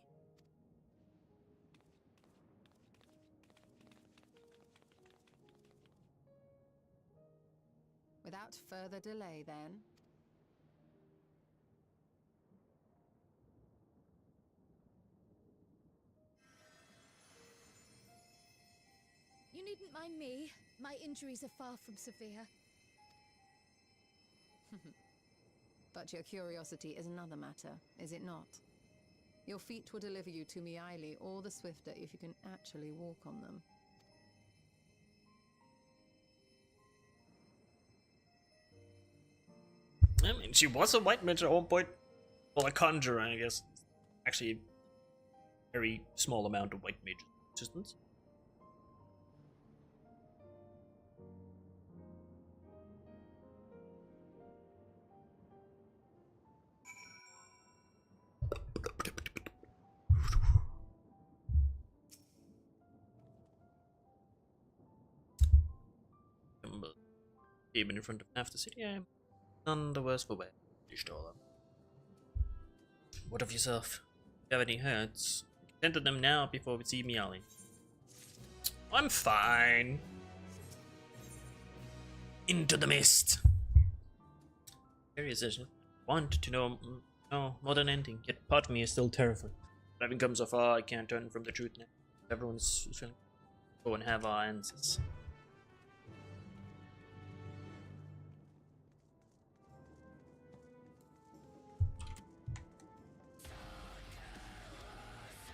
Without further delay, then. You needn't mind me. My injuries are far from severe. But your curiosity is another matter, is it not? Your feet will deliver you to Miaili all the swifter if you can actually walk on them. I mean, she was a white mage at one point. Well, a conjurer, I guess. Actually, a very small amount of white mage existence. Even in front of half the city, I'm none the worse for wear. What of yourself? Do you have any hurts? Tend to them now before we see Miaili. I'm fine. Into the mist. Curious, isn't it? Want to know more than anything, yet part of me is still terrified. But having come so far, I can't turn from the truth now. Everyone's feeling. Go and have our answers.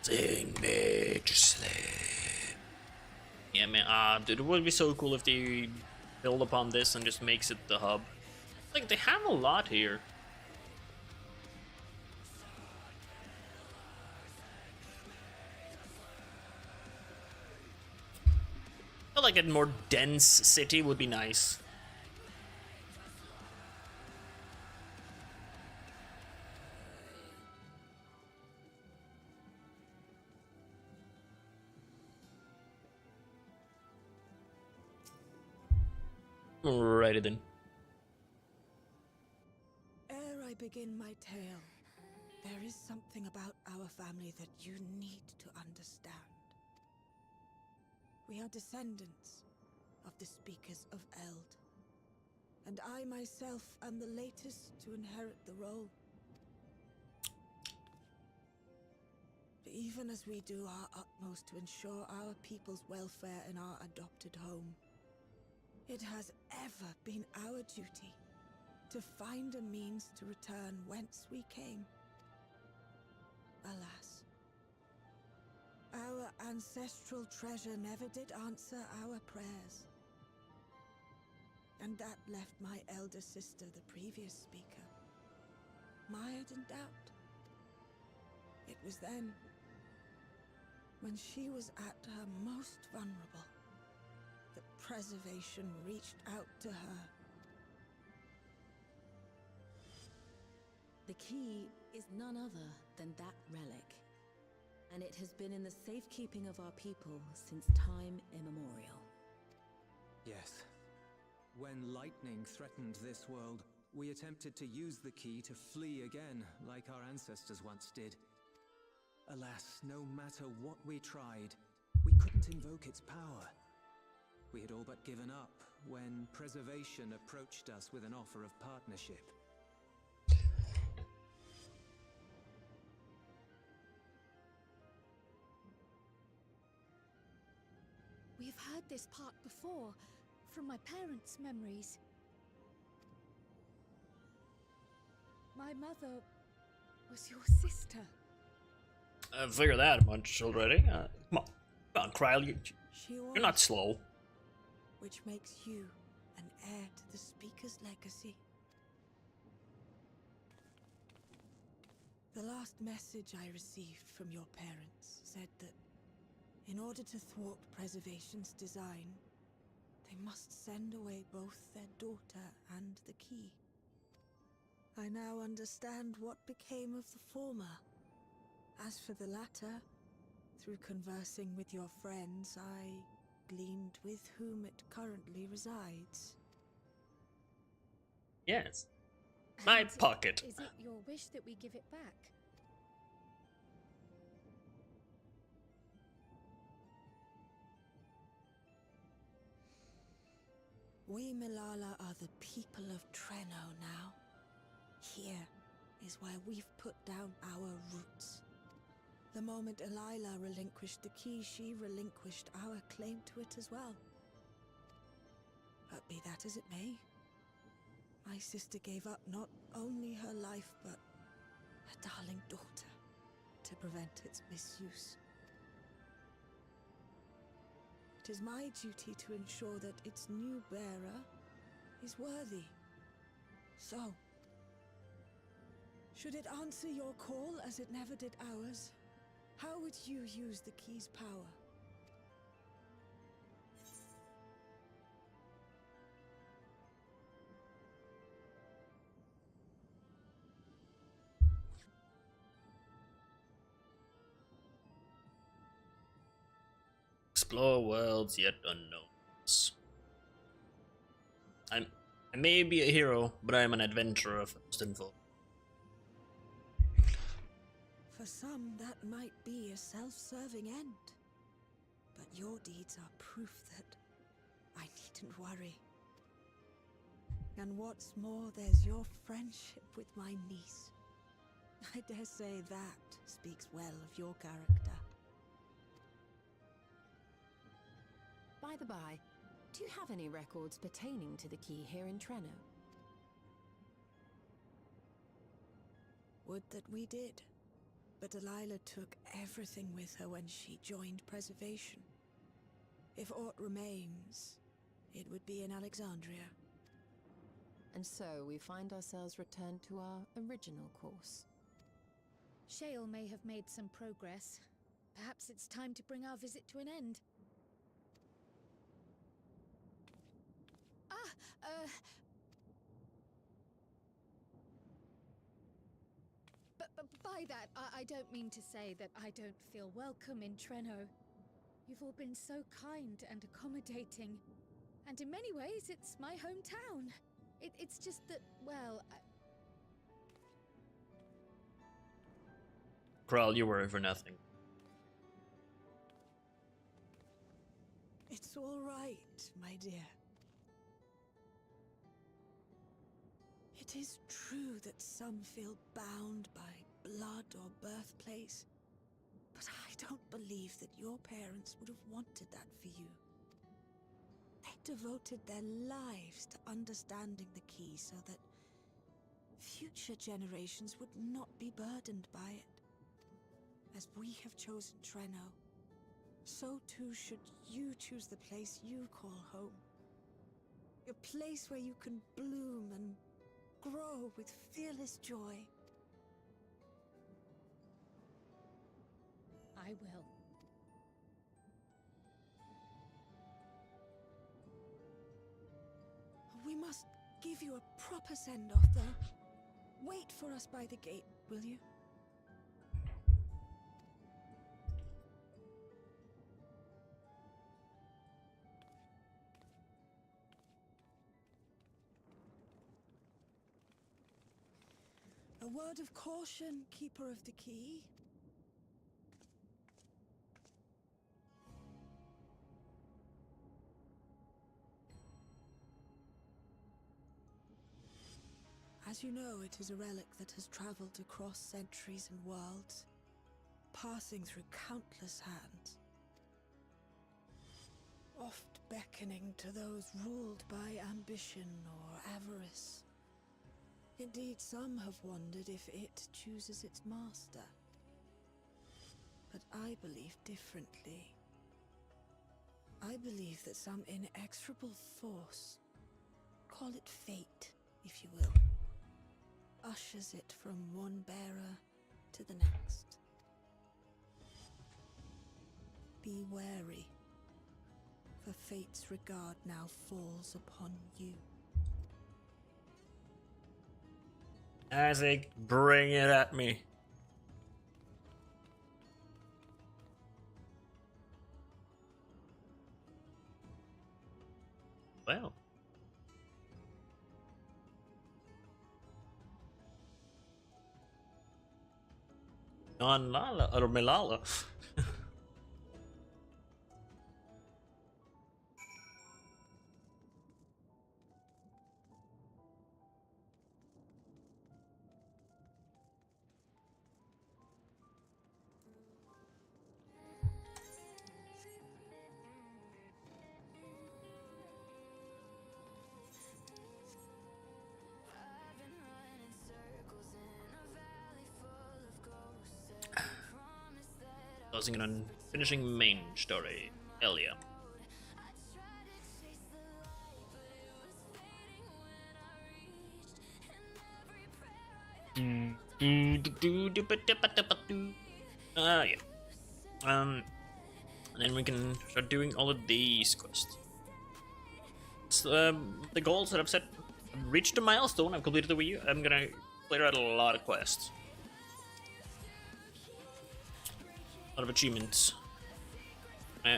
Sing majesty. Yeah, man. Dude, it would be so cool if they build upon this and just makes it the hub. Like, they have a lot here. I feel like a more dense city would be nice. Alrighty then. Ere I begin my tale, there is something about our family that you need to understand. We are descendants of the Speakers of Eld, and I myself am the latest to inherit the role. Even as we do our utmost to ensure our people's welfare in our adopted home, it has ever been our duty to find a means to return whence we came. Alas, our ancestral treasure never did answer our prayers. And that left my elder sister, the previous speaker, mired in doubt. It was then, when she was at her most vulnerable, that preservation reached out to her. The key is none other than that relic, and it has been in the safekeeping of our people since time immemorial. Yes. When lightning threatened this world, we attempted to use the key to flee again, like our ancestors once did. Alas, no matter what we tried, we couldn't invoke its power. We had all but given up when Preservation approached us with an offer of partnership. We've heard this part before, from my parents' memories. My mother was your sister. I figured that much already. Come on, Krile, you're not slow. Which makes you an heir to the Speaker's legacy. The last message I received from your parents said that in order to thwart Preservation's design, they must send away both their daughter and the key. I now understand what became of the former. As for the latter, through conversing with your friends, I gleaned with whom it currently resides. Yes. My And pocket. Is it your wish that we give it back? We Milala are the people of Treno now. Here is where we've put down our roots. The moment Elila relinquished the key, she relinquished our claim to it as well. But be that as it may, my sister gave up not only her life, but her darling daughter, to prevent its misuse. It is my duty to ensure that its new bearer is worthy. So, should it answer your call as it never did ours, how would you use the key's power? Explore worlds yet unknowns. I may be a hero, but I am an adventurer first and foremost. For some, that might be a self-serving end. But your deeds are proof that I needn't worry. And what's more, there's your friendship with my niece. I dare say that speaks well of your character. By the by, do you have any records pertaining to the key here in Treno? Would that we did. But Delilah took everything with her when she joined Preservation. If aught remains, it would be in Alexandria. And so we find ourselves returned to our original course. Shale may have made some progress. Perhaps it's time to bring our visit to an end. But by that, I don't mean to say that I don't feel welcome in Treno. You've all been so kind and accommodating. And in many ways, it's my hometown. It's just that, well... Kral, you worry for nothing. It's all right, my dear. It is true that some feel bound by blood or birthplace, but I don't believe that your parents would have wanted that for you. They devoted their lives to understanding the key so that future generations would not be burdened by it. As we have chosen Treno, so too should you choose the place you call home. A place where you can bloom and grow with fearless joy. I will. We must give you a proper send-off, though. Wait for us by the gate, will you? A word of caution, Keeper of the Key. As you know, it is a relic that has traveled across centuries and worlds, passing through countless hands, oft beckoning to those ruled by ambition or avarice. Indeed, some have wondered if it chooses its master. But I believe differently. I believe that some inexorable force, call it fate, if you will, ushers it from one bearer to the next. Be wary, for fate's regard now falls upon you. Isaac, bring it at me. Well. On Lala or Milala. focusing on finishing main story. Hell yeah. Yeah. And then we can start doing all of these quests. So, the goals that I've set, I've reached a milestone. I've completed the Wii U. I'm gonna clear out a lot of quests, a lot of achievements.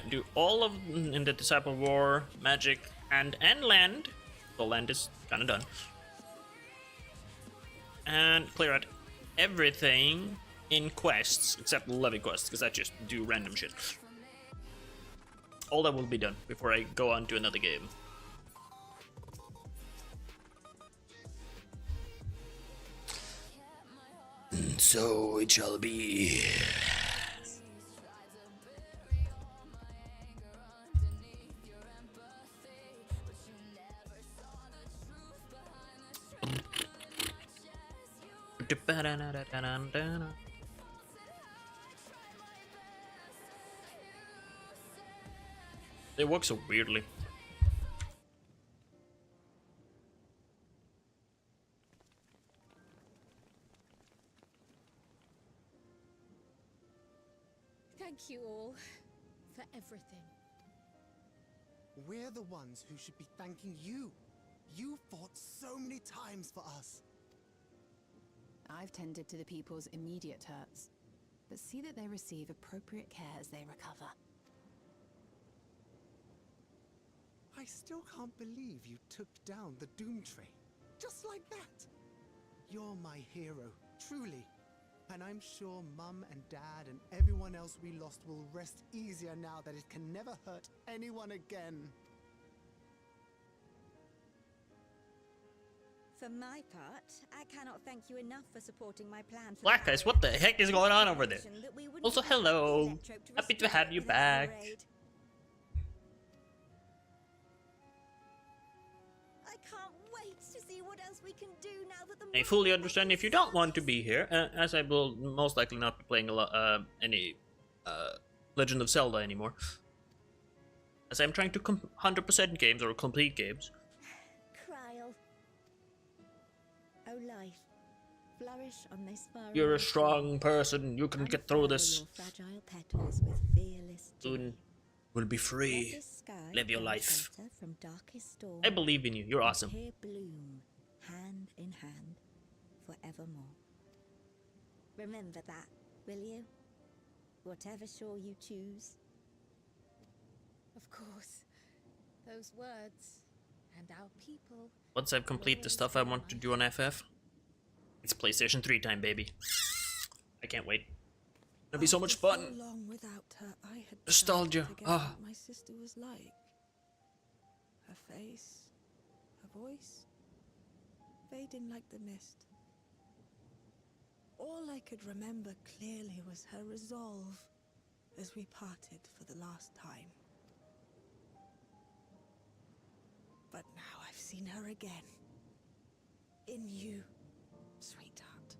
Do all of in the Disciple War, Magic, and Land. The Land is kind of done. And clear out everything in quests except levy quests, because I just do random shit. All that will be done before I go on to another game. So it shall be. They work so weirdly. Thank you all for everything. We're the ones who should be thanking you. You fought so many times for us. I've tended to the people's immediate hurts, but see that they receive appropriate care as they recover. I still can't believe you took down the Doom Train. Just like that. You're my hero, truly. And I'm sure Mum and Dad and everyone else we lost will rest easier now that it can never hurt anyone again. For my part, I cannot thank you enough for supporting my plan. Black Eyes, what the heck is going on over there? Also, hello. Happy to have you back. I can't wait to see what else we can do now that the I fully understand if you don't want to be here, as I will most likely not be playing a lot, any Legend of Zelda anymore, as I'm trying to 100% games or complete games. Krile. Oh life, flourish on this far. You're a strong person. You can get through this. Your fragile petals with fearless joy. Soon, we'll be free. Live your life. From darkest storm, I believe in you. You're awesome. here bloom, hand in hand, forevermore. Remember that, will you? Whatever shore you choose. Of course. Those words and our people. Once I've completed the stuff I want to do on FF, it's PlayStation 3 time, baby. I can't wait. It'll be so much After fun. So long without her, I had Nostalgia. forget Ah. what my sister was like. Her face, her voice, fading like the mist. All I could remember clearly was her resolve as we parted for the last time. But now I've seen her again. In you, sweetheart.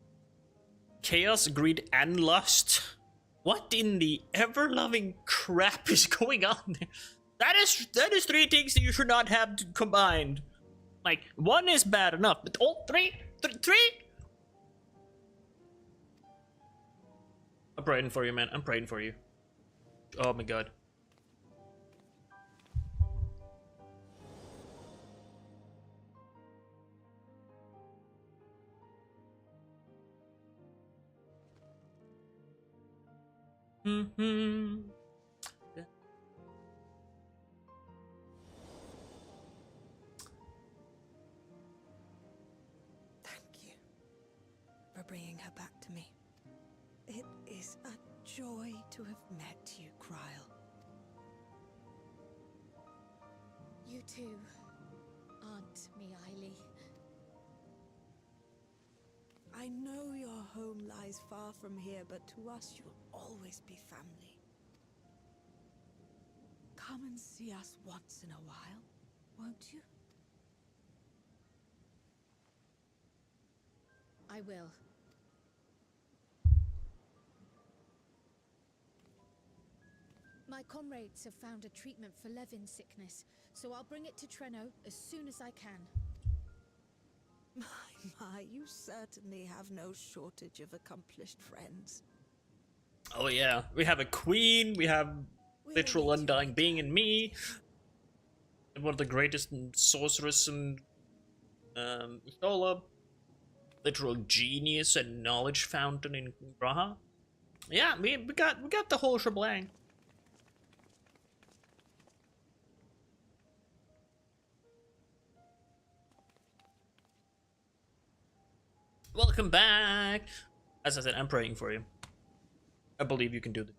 Chaos, greed, and lust. What in the ever-loving crap is going on there? That is three things that you should not have combined. Like, one is bad enough, but all three? I'm praying for you, man. I'm praying for you. Oh my god. Mm-hmm. Yeah. Thank you for bringing her back to me. It is a joy to have met you, Krile. You too, Aunt Mealy. I know your home lies far from here, but to us you'll always be family. Come and see us once in a while, won't you? I will. My comrades have found a treatment for Levin's sickness, so I'll bring it to Treno as soon as I can. My, you certainly have no shortage of accomplished friends. Oh yeah, we have a queen, we have literal undying being in me, and one of the greatest sorceress in Stola, literal genius and knowledge fountain in G'raha. Yeah, we got the whole shebang. Welcome back! As I said, I'm praying for you. I believe you can do this.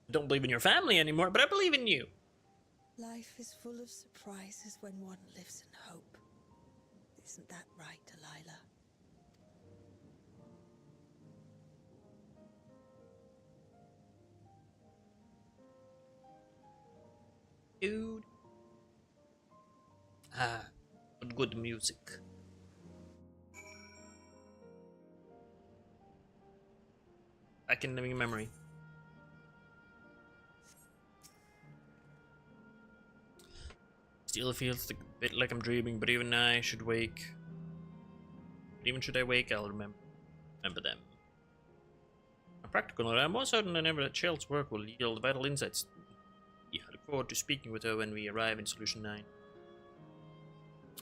I don't believe in your family anymore, but I believe in you. Life is full of surprises when one lives in hope. Isn't that right, Delilah? Dude. Ah, but good music. Back in living memory. Still feels a bit like I'm dreaming, but even I should wake. But even should I wake, I'll remember them. On a practical note, I'm more certain than ever that Shell's work will yield vital insights. Yeah, I look forward to speaking with her when we arrive in Solution 9.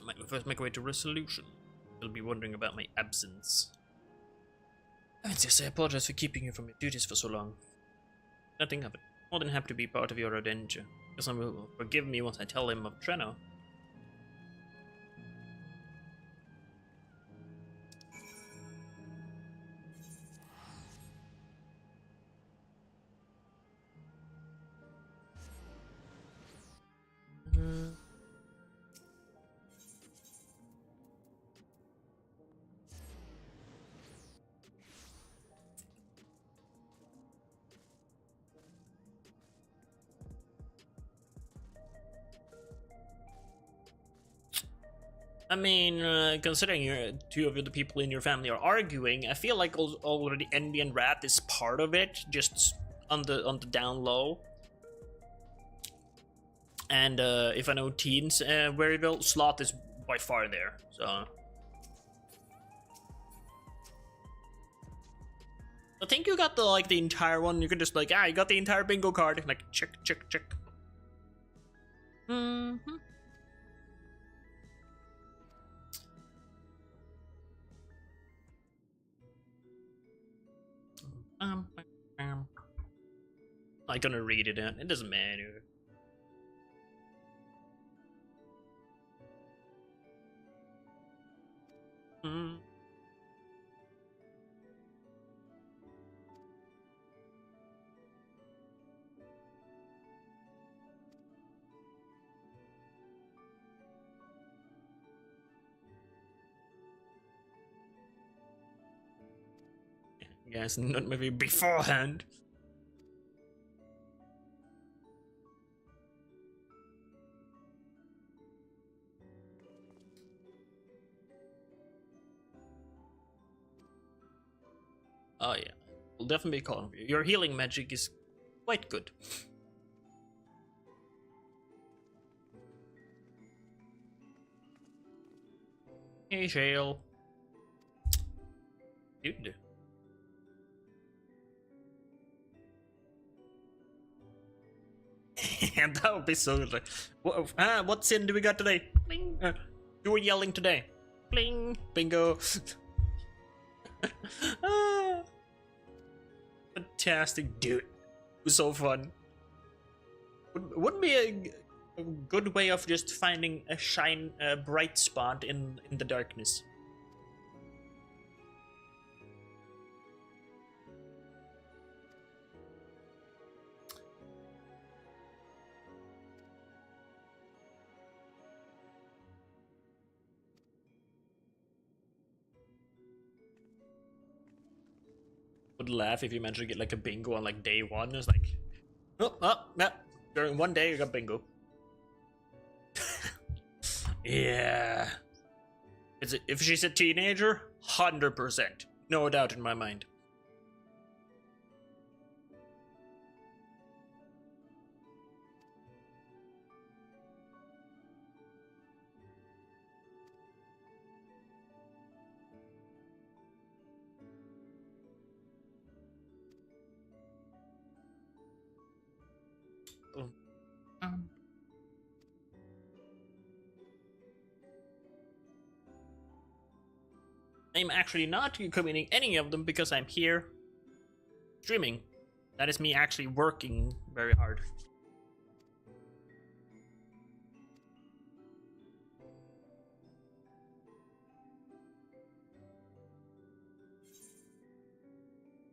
I might first make our way to Resolution. You'll be wondering about my absence. Yes, I apologize for keeping you from your duties for so long. Nothing of it. More than happy to be part of your adventure. Someone will forgive me once I tell him of Treno. I mean, considering two of the people in your family are arguing, I feel like already Envy and Wrath is part of it, just on the down low. And if I know teens very well, Sloth is by far there. So I think you got the entire one. You can just you got the entire bingo card. Like check. Mm-hmm. I'm gonna read it out. It doesn't matter. Mm. Yes, not maybe beforehand. Oh yeah, we'll definitely be calling for you. Your healing magic is quite good. Hey, Shale. Dude. And that would be so like, what sin do we got today? Bling. You were yelling today. Bling. Bingo. Fantastic, dude. It was so fun. Wouldn't be a good way of just finding a bright spot in the darkness. Would laugh if you managed to get like a bingo on like day one. It's like, yeah, during one day you got bingo. Yeah. If she's a teenager, 100%, no doubt in my mind. I'm actually not committing any of them because I'm here streaming. That is me actually working very hard.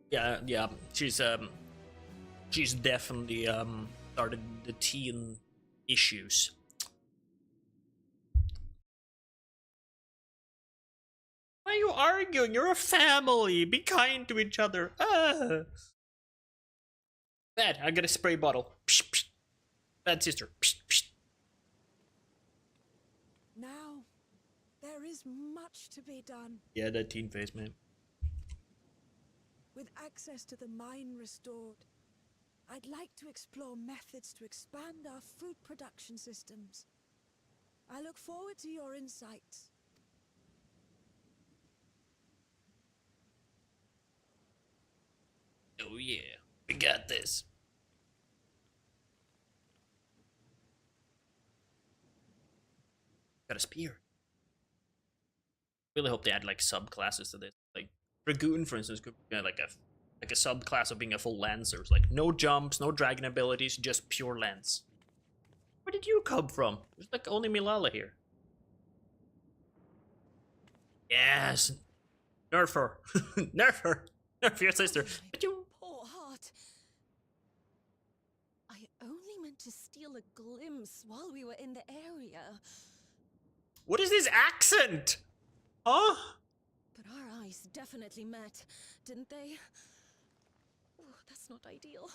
Yeah, she's definitely started the teen issues. Why are you arguing? You're a family. Be kind to each other. Bad, I got a spray bottle. Psh, psh. Bad sister. Psh, psh. Now, there is much to be done. Yeah, that teen face, man. With access to the mine restored, I'd like to explore methods to expand our food production systems. I look forward to your insights. Oh yeah, we got this. Got a spear. Really hope they add like subclasses to this. Like Dragoon, for instance, could be like a subclass of being a full lancer. It's like no jumps, no dragon abilities, just pure lance. Where did you come from? There's like only Milala here. Yes, nerf her, nerf her, nerf your sister. But you. Poor heart. I only meant to steal a glimpse while we were in the area. What is this accent? Huh? But our eyes definitely met, didn't they? Oh, that's not ideal.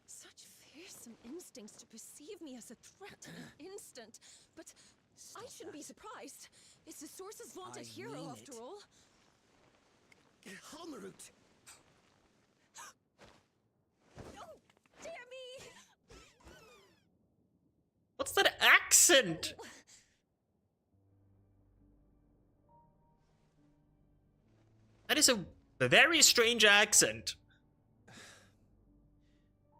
Such fearsome instincts to perceive me as a threat in an instant. But I shouldn't be surprised. It's the Source's vaunted hero, after all. Halmarut! Oh, dear me! What's that accent? That is a very strange accent.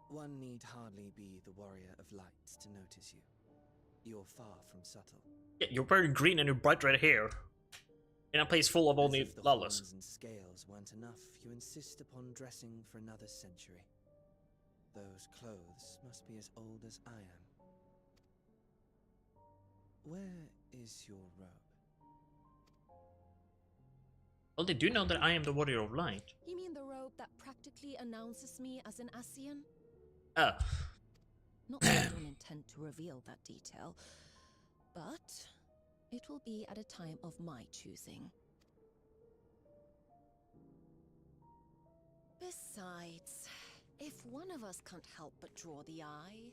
One need hardly be the warrior of light to notice you. You're far from subtle. Yeah, you're wearing green and your bright red hair. In a place full of only As if the Lalas. horns and scales weren't enough, you insist upon dressing for another century. Those clothes must be as old as I am. Where is your robe? Well, they do know that I am the warrior of light. You mean the robe that practically announces me as an Ascian? Oh. Not that I don't intend to reveal that detail, but it will be at a time of my choosing. Besides, if one of us can't help but draw the eye,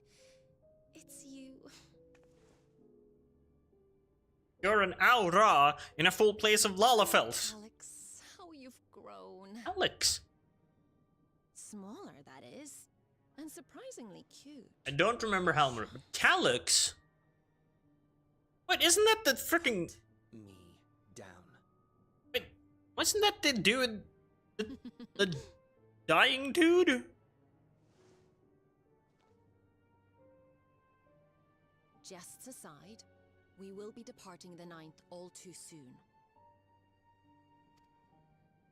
it's you. You're an Aura in a full place of Lalafels. Alex, how you've grown. Alex. Smaller, that is. And surprisingly cute. I don't remember Halmer, but Calyx? Wait, isn't that the freaking... Me down. Wait, wasn't that the dude... the dying dude? Jests aside, we will be departing the Ninth all too soon.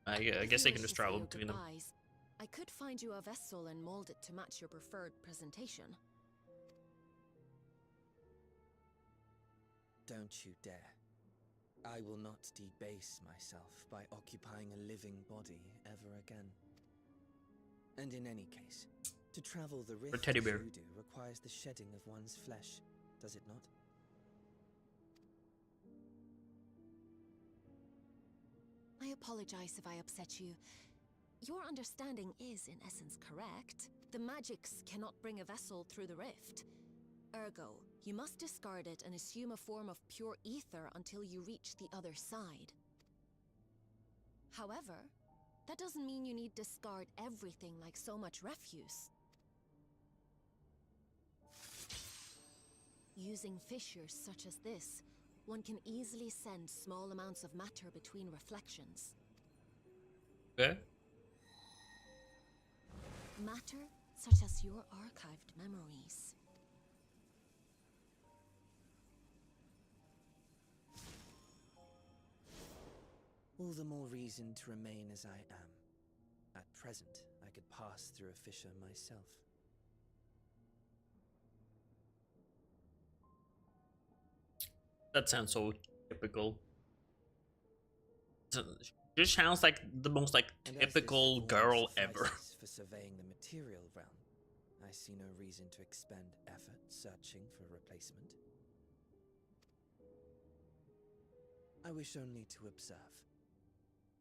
I guess they can just travel between them. I could find you a vessel and mold it to match your preferred presentation. Don't you dare. I will not debase myself by occupying a living body ever again. And in any case, to travel the rift teddy bear. as you do requires the shedding of one's flesh, does it not? I apologize if I upset you. Your understanding is, in essence, correct. The magics cannot bring a vessel through the rift. Ergo, you must discard it and assume a form of pure ether until you reach the other side. However, that doesn't mean you need discard everything like so much refuse. Using fissures such as this, one can easily send small amounts of matter between reflections. Okay. Matter such as your archived memories. All the more reason to remain as I am. At present, I could pass through a fissure myself. That sounds so typical. Just sounds like the most like typical girl ever. For surveying the material realm, I see no reason to expend effort searching for a replacement. I wish only to observe.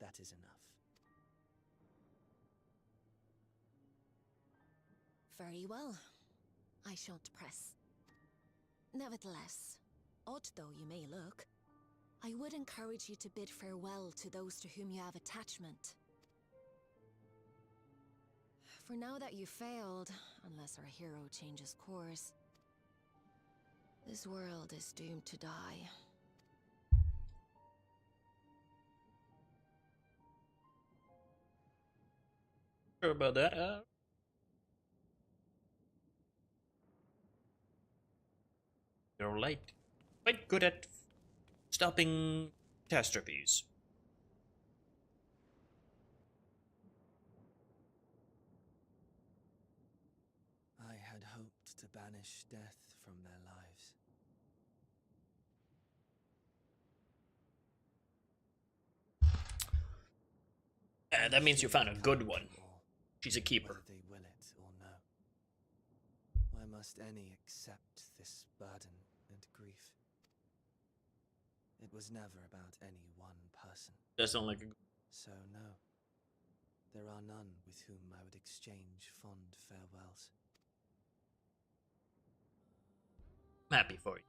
That is enough. Very well. I shan't press. Nevertheless, odd though you may look, I would encourage you to bid farewell to those to whom you have attachment. For now that you failed, unless our hero changes course, this world is doomed to die. Sure about that. You're late. Quite good at stopping catastrophes. I had hoped to banish death from their lives. That means you found a good one. She's a keeper. Whether they will it or no. Why must any accept this burden and grief? It was never about any one person. That sounds like a... So no, there are none with whom I would exchange fond farewells. I'm happy for you.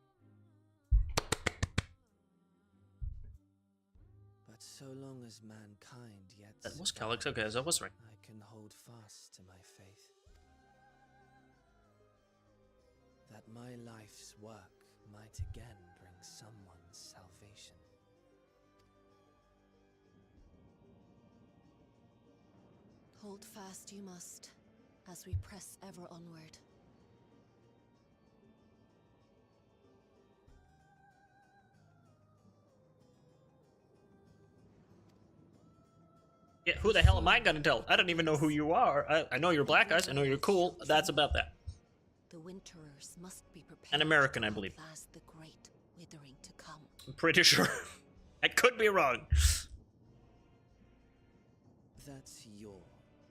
But so long as mankind yet That was Calyx, okay, as I was right. I can hold fast to my faith. That my life's work might again bring someone's salvation. Hold fast you must, as we press ever onward. Yeah, who the hell am I gonna tell? I don't even know who you are. I know you're black eyes, I know you're cool. That's about that. The Winterers must be prepared. An American, I believe. Last the great withering to come. I'm pretty sure. I could be wrong. That's your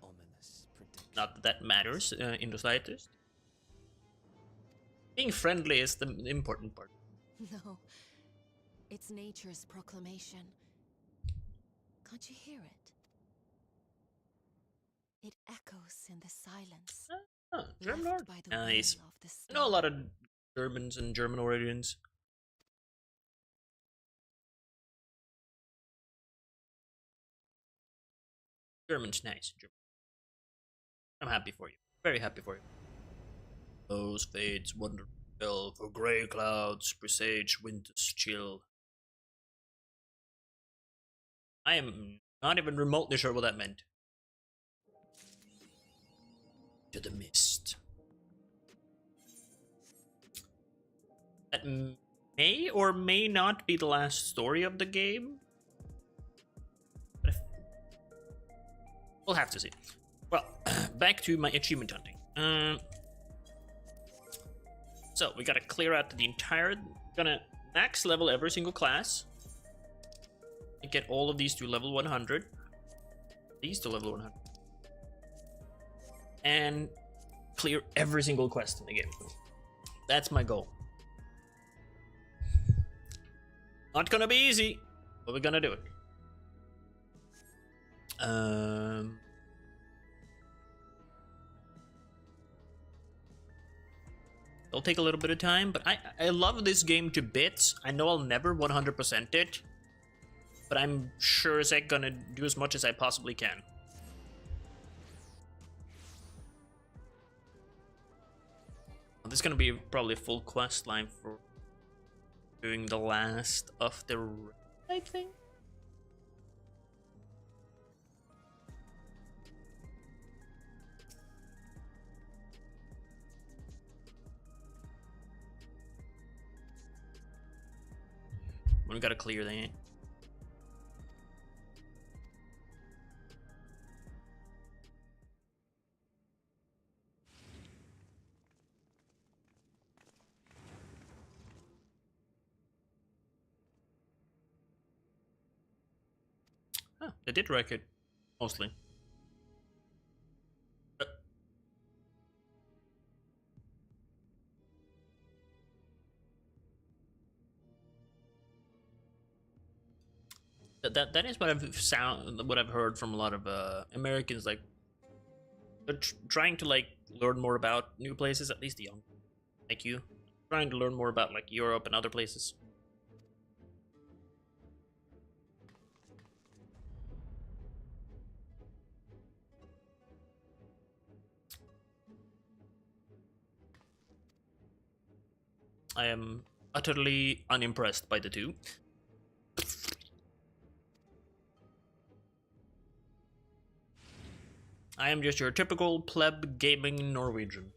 ominous prediction. Not that that matters in the slightest. Being friendly is the important part. No, it's nature's proclamation. Can't you hear it? It echoes in the silence. Oh, German left art. by the Nice. will of the I know a lot star. of Germans and German origins. German's nice. I'm happy for you. Very happy for you. Those fades wander well, for grey clouds presage winter's chill. I am not even remotely sure what that meant. To the mist. That may or may not be the last story of the game. But we'll have to see. Well, back to my achievement hunting. So we gotta clear out the entire. Gonna max level every single class. And get all of these to level 100. These to level 100. And clear every single quest in the game. That's my goal. Not gonna be easy, but we're gonna do it. It'll take a little bit of time, but I love this game to bits. I know I'll never 100% it, but I'm sure as heck gonna do as much as I possibly can. This is gonna be probably a full quest line for doing the last of the I think. We gotta clear that. they did wreck it, mostly. That is what I've heard from a lot of Americans. Like, they're trying to like learn more about new places. At least the young, like you, trying to learn more about like Europe and other places. I am utterly unimpressed by the two. I am just your typical pleb gaming Norwegian.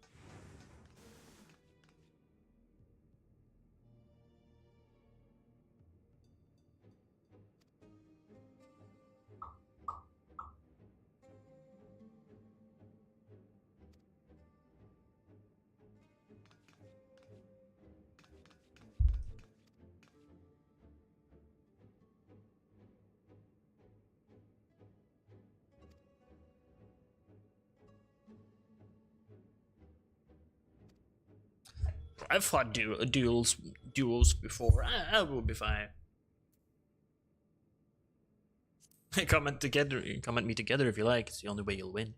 I've fought duels before. I will be fine. Comment me together if you like. It's the only way you'll win.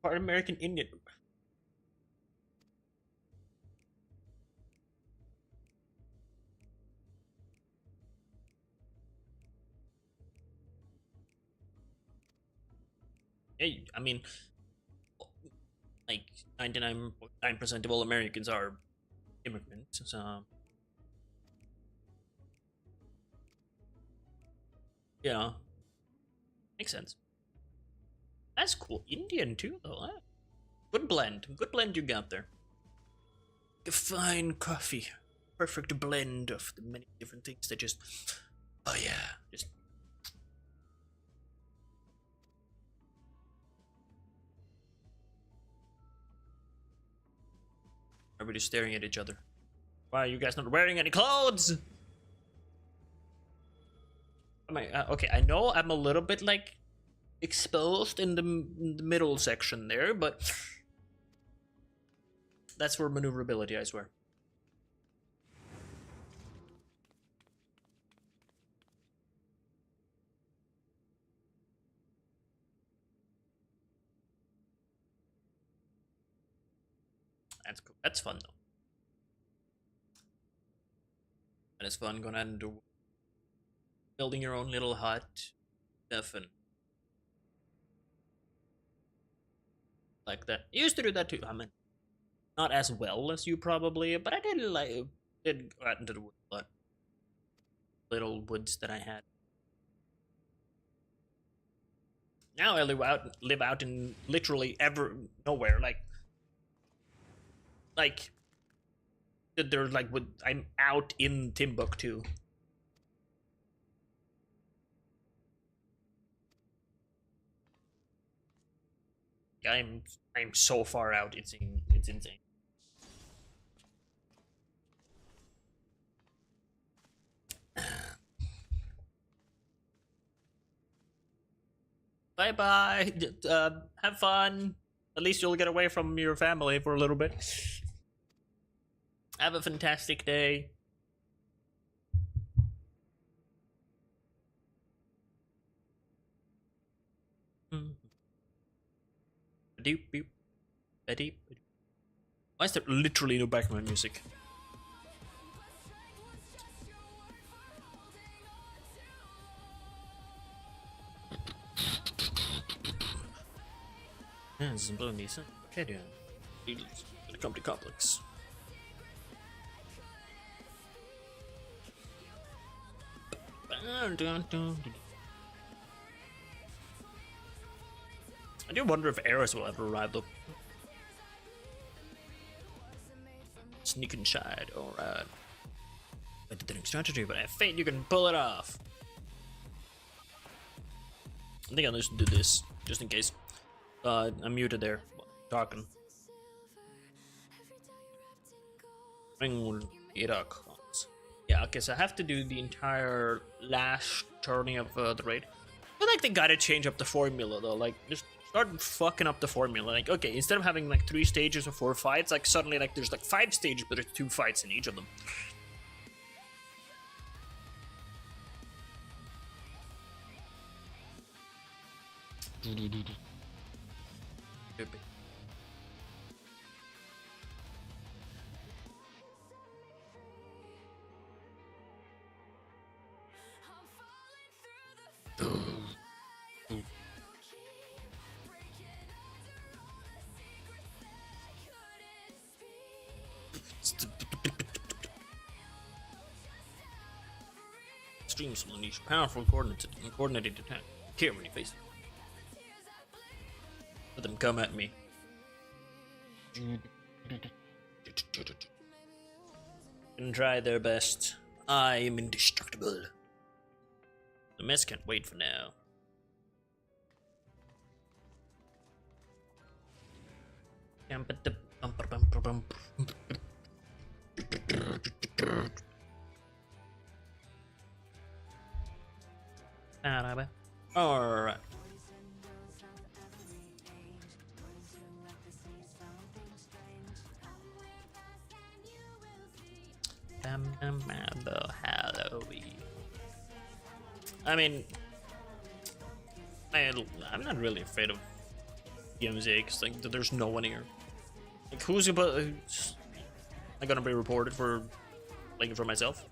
Part American Indian. Hey, I mean, like 99.9% of all Americans are immigrants, so yeah, makes sense. That's cool. Indian too, though. Huh? Good blend you got there. A fine coffee, perfect blend of the many different things that just, oh yeah, just. Everybody's staring at each other. Why are you guys not wearing any clothes? Okay, I know I'm a little bit like exposed in the middle section there, but that's for maneuverability, I swear. That's cool. That's fun though. And it's fun going out and building your own little hut stuff and like that. I used to do that too. I mean, not as well as you probably, but I did go out into the woods a lot. Little woods that I had. Now I live out in literally nowhere. Like there's like I'm out in Timbuktu. I'm so far out. It's insane. Bye bye. Have fun. At least you'll get away from your family for a little bit. Have a fantastic day. Why is there literally no background music? Yeah, this is blue decent. Okay, dude. Gonna come to complex. I do wonder if Eris will ever arrive though. Sneak inside, alright. I did the next strategy, but I have faith you can pull it off. I think I'll just do this, just in case. I'm muted there. Talking. Yeah, okay, so I have to do the entire last turning of the raid. I feel like they gotta change up the formula though. Like, just start fucking up the formula. Like, okay, instead of having like 3 stages or 4 fights, like suddenly like there's like 5 stages, but there's 2 fights in each of them. Stupid. Streams will unleash powerful coordinated attack. Care when you face it. Let them come at me. And try their best. I am indestructible. The mess can't wait for now. Alright. Halloween. I mean, I'm not really afraid of DMZ because like there's no one here. Like who's gonna be reported for playing it for myself?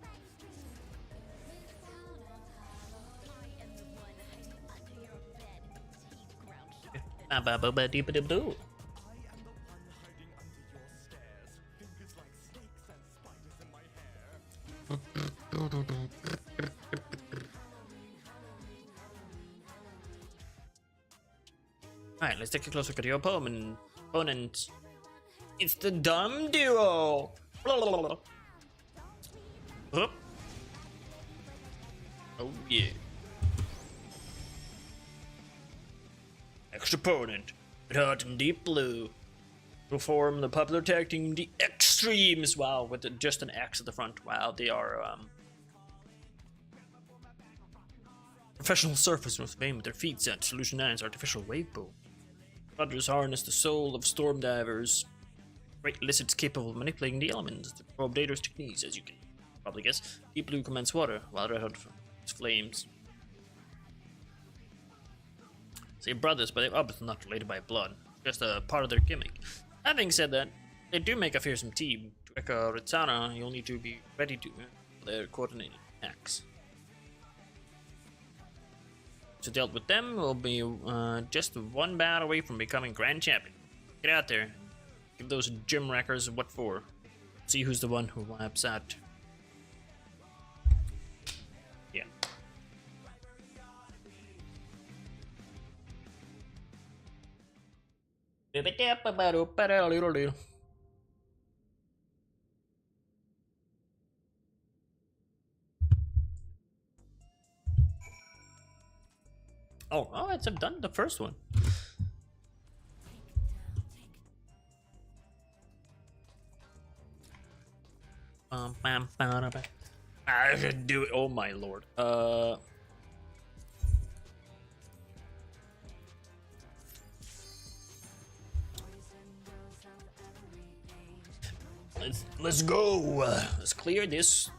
Alright, let's take a closer look at your opponent. It's the dumb duo. Oh yeah. Next opponent, Red Hot and Deep Blue, will form the popular tag team, the Extremes. Wow, with just an X at the front. Wow, they are professional surfers with fame with their feet set Solution 9's artificial wave pool. Brothers harness the soul of storm divers. Great lizards capable of manipulating the elements through Dangerous techniques, as you can probably guess. Deep Blue commands water, while Red Hot flames. Say brothers, but they're obviously not related by blood. Just a part of their gimmick. Having said that, they do make a fearsome team. To echo Ritsana, you'll need to be ready to their coordinated attacks. To deal with them, we'll be just one battle away from becoming Grand Champion. Get out there. Give those gym wreckers what for. See who's the one who wipes out. Yeah. Oh, I've done the first one. I should do it. Oh my lord. Let's go. Let's clear this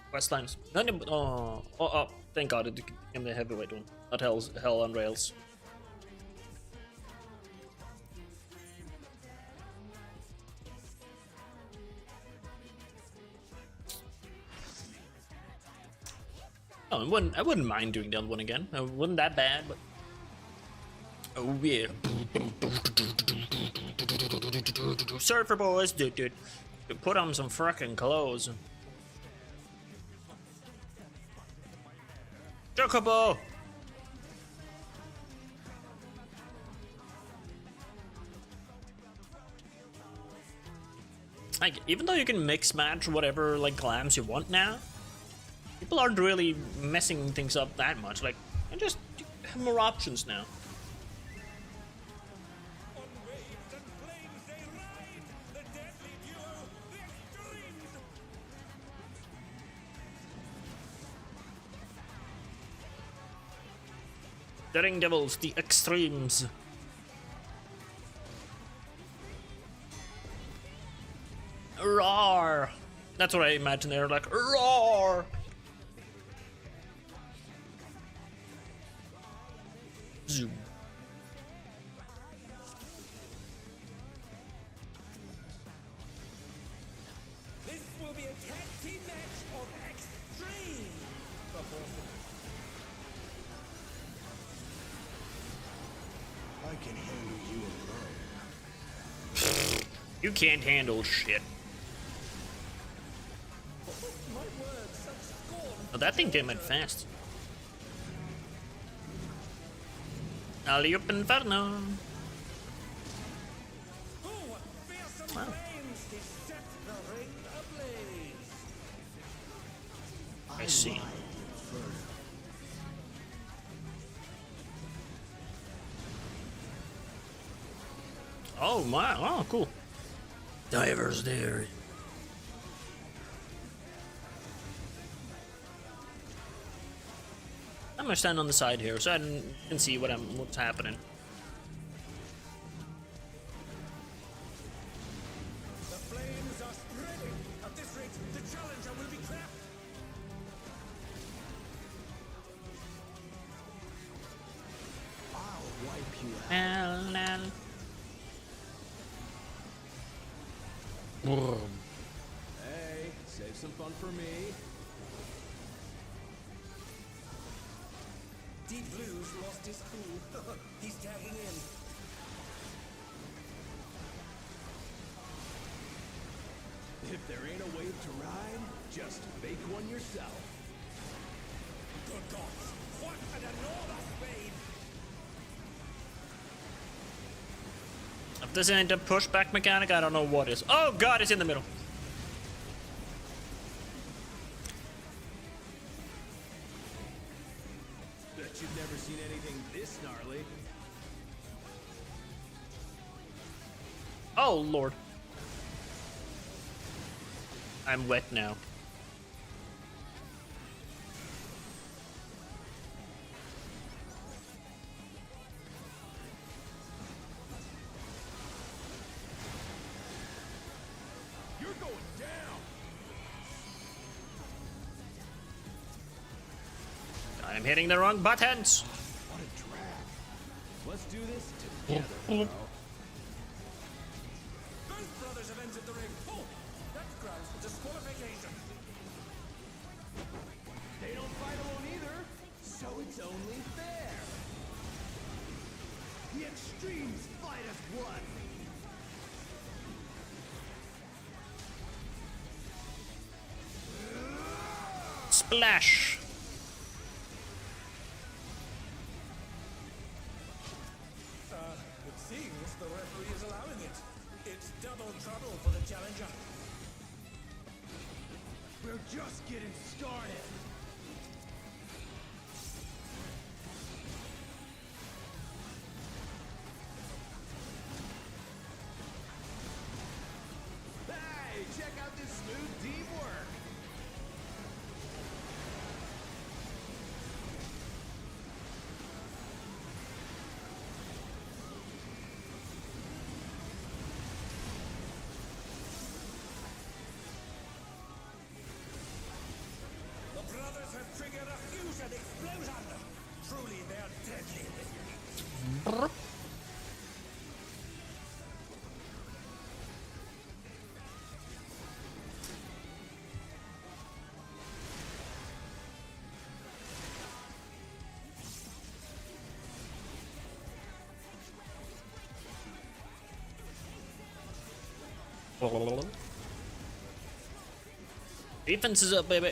quest lines. Oh, thank God it became the heavyweight one, not Hell on Rails. Oh, I wouldn't mind doing the other one again. It wasn't that bad, but oh yeah. Surfer boys, dude. Put on some frickin' clothes. Chocobo! Like, even though you can mix match whatever like glams you want now, people aren't really messing things up that much. Like, I just have more options now. The Ring Devils, the extremes. Roar! That's what I imagine they're like. Roar! Zoom. This will be a tag team match of extreme proportions. I can handle you alone. You can't handle shit. Oh, that thing came out fast. Alley-oop Inferno. Wow. I see. Oh my! Oh, cool. Divers there. I'm gonna stand on the side here so I can see what's happening. The flames are spreading. At this rate, the challenger will be trapped. I'll wipe you out. Hey, save some fun for me. Deep Blue's lost his cool. He's tagging in. If there ain't a wave to ride, just make one yourself. Good gods, what an enormous wave! If this ain't a pushback mechanic, I don't know what is. Oh god, it's in the middle. Bet you've never seen anything this gnarly. Oh lord. I'm wet now. You're going down! I'm hitting the wrong buttons. What a drag. Let's do this together, bro. Both brothers have entered the ring. Oh, that's grounds for disqualification. They don't fight alone either, so it's only fair. The extremes fight as one. Splash. It seems the referee is allowing it. It's double trouble for the challenger. We're just getting started. Hey, check out this smooth teamwork. The brothers have triggered a fusion explosion. Truly, they're deadly. Defense is up, baby.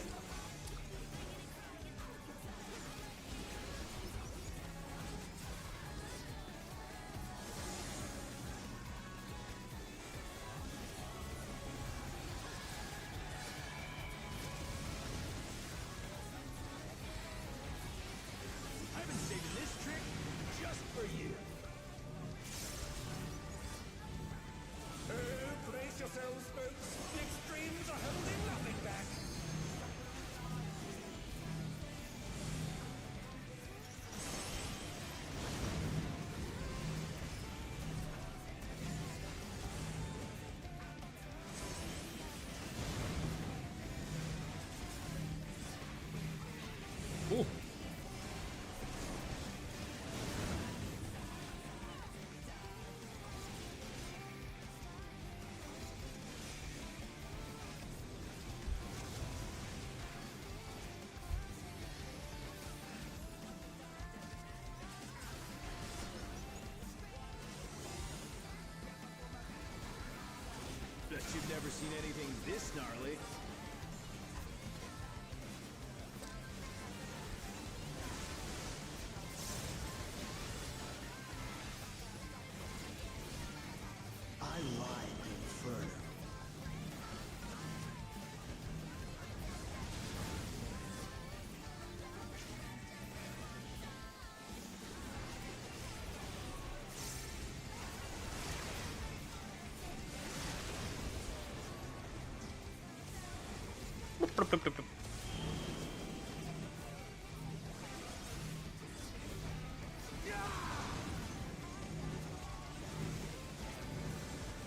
I've been saving this trick just for you. Brace yourselves, folks. The extremes are holding nothing back. Ooh. Bet you've never seen anything this gnarly. I like Inferno.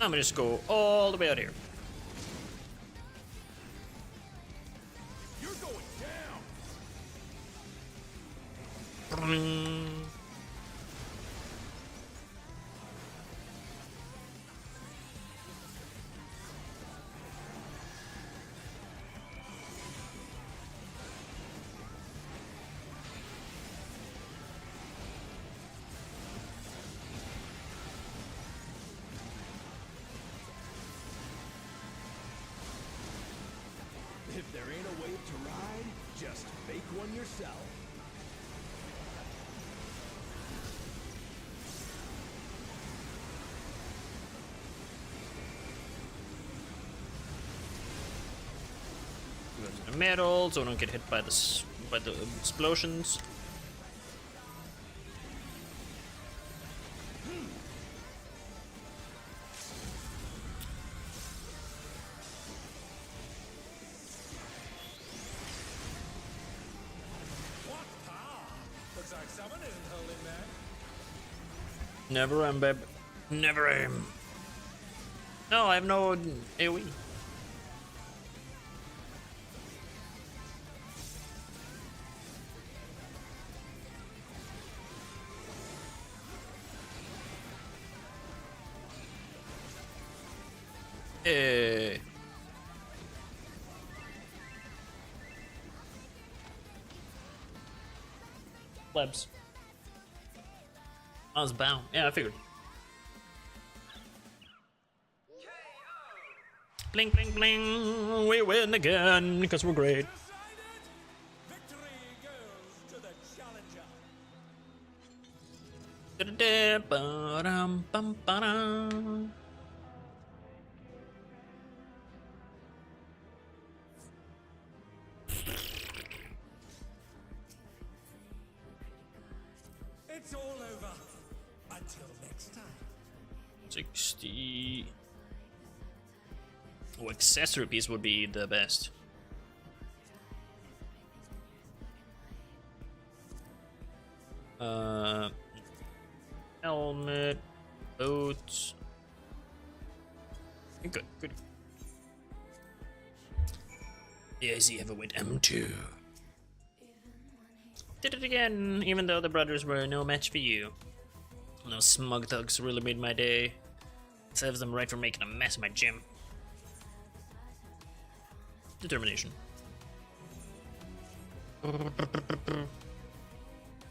I'm gonna just go all the way out here. You're going down. If there ain't a wave to ride, just make one yourself. Go to the middle, so I don't get hit by the explosions. What power? Looks like someone isn't holding back. Never aim, babe. Never aim. No, I have no AoE. Hey. Plebs. I was bound. Yeah, I figured. Bling, bling, bling. We win again because we're great. Victory goes to the challenger. Da-da-da-ba-dum-bum-ba-dum. It's all over. Until next time. 60. Oh, accessory piece would be the best. Helmet, boots. Good, good. The AZ Heavyweight M2. Did it again, even though the brothers were no match for you. Those smug thugs really made my day. Serves them right for making a mess of my gym. Determination.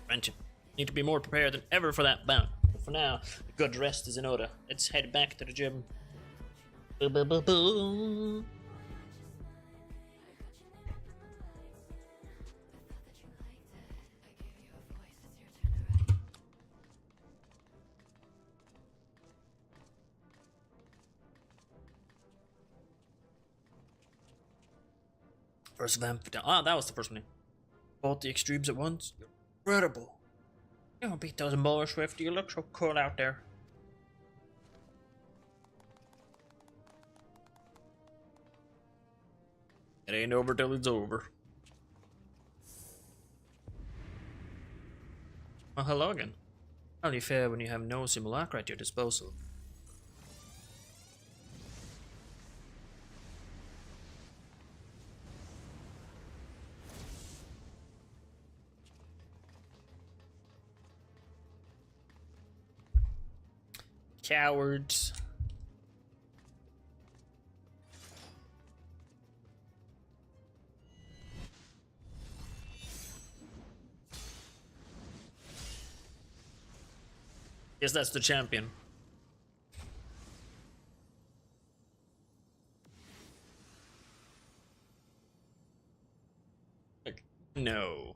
Friendship. Need to be more prepared than ever for that bout. But for now, a good rest is in order. Let's head back to the gym. Boo-boo-boo-boo. First vamp. Ah, that was the first one. Both the extremes at once. Incredible. You don't beat those bowlers, Swift. You look so cool out there. It ain't over till it's over. Well, hello again. Hardly fair when you have no simulacra at your disposal. Cowards. Guess that's the champion. Like, no.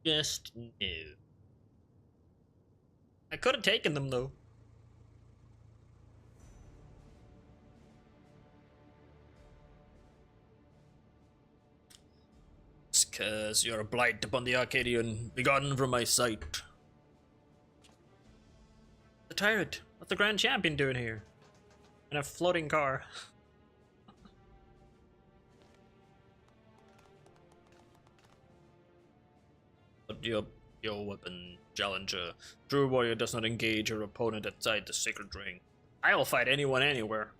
Just no. I could have taken them though. It's 'cause you're a blight upon the Arcadian, begone from my sight. The tyrant, what's the Grand Champion doing here? In a floating car. But your weapon, challenger. True warrior does not engage her opponent outside the sacred ring. I will fight anyone anywhere.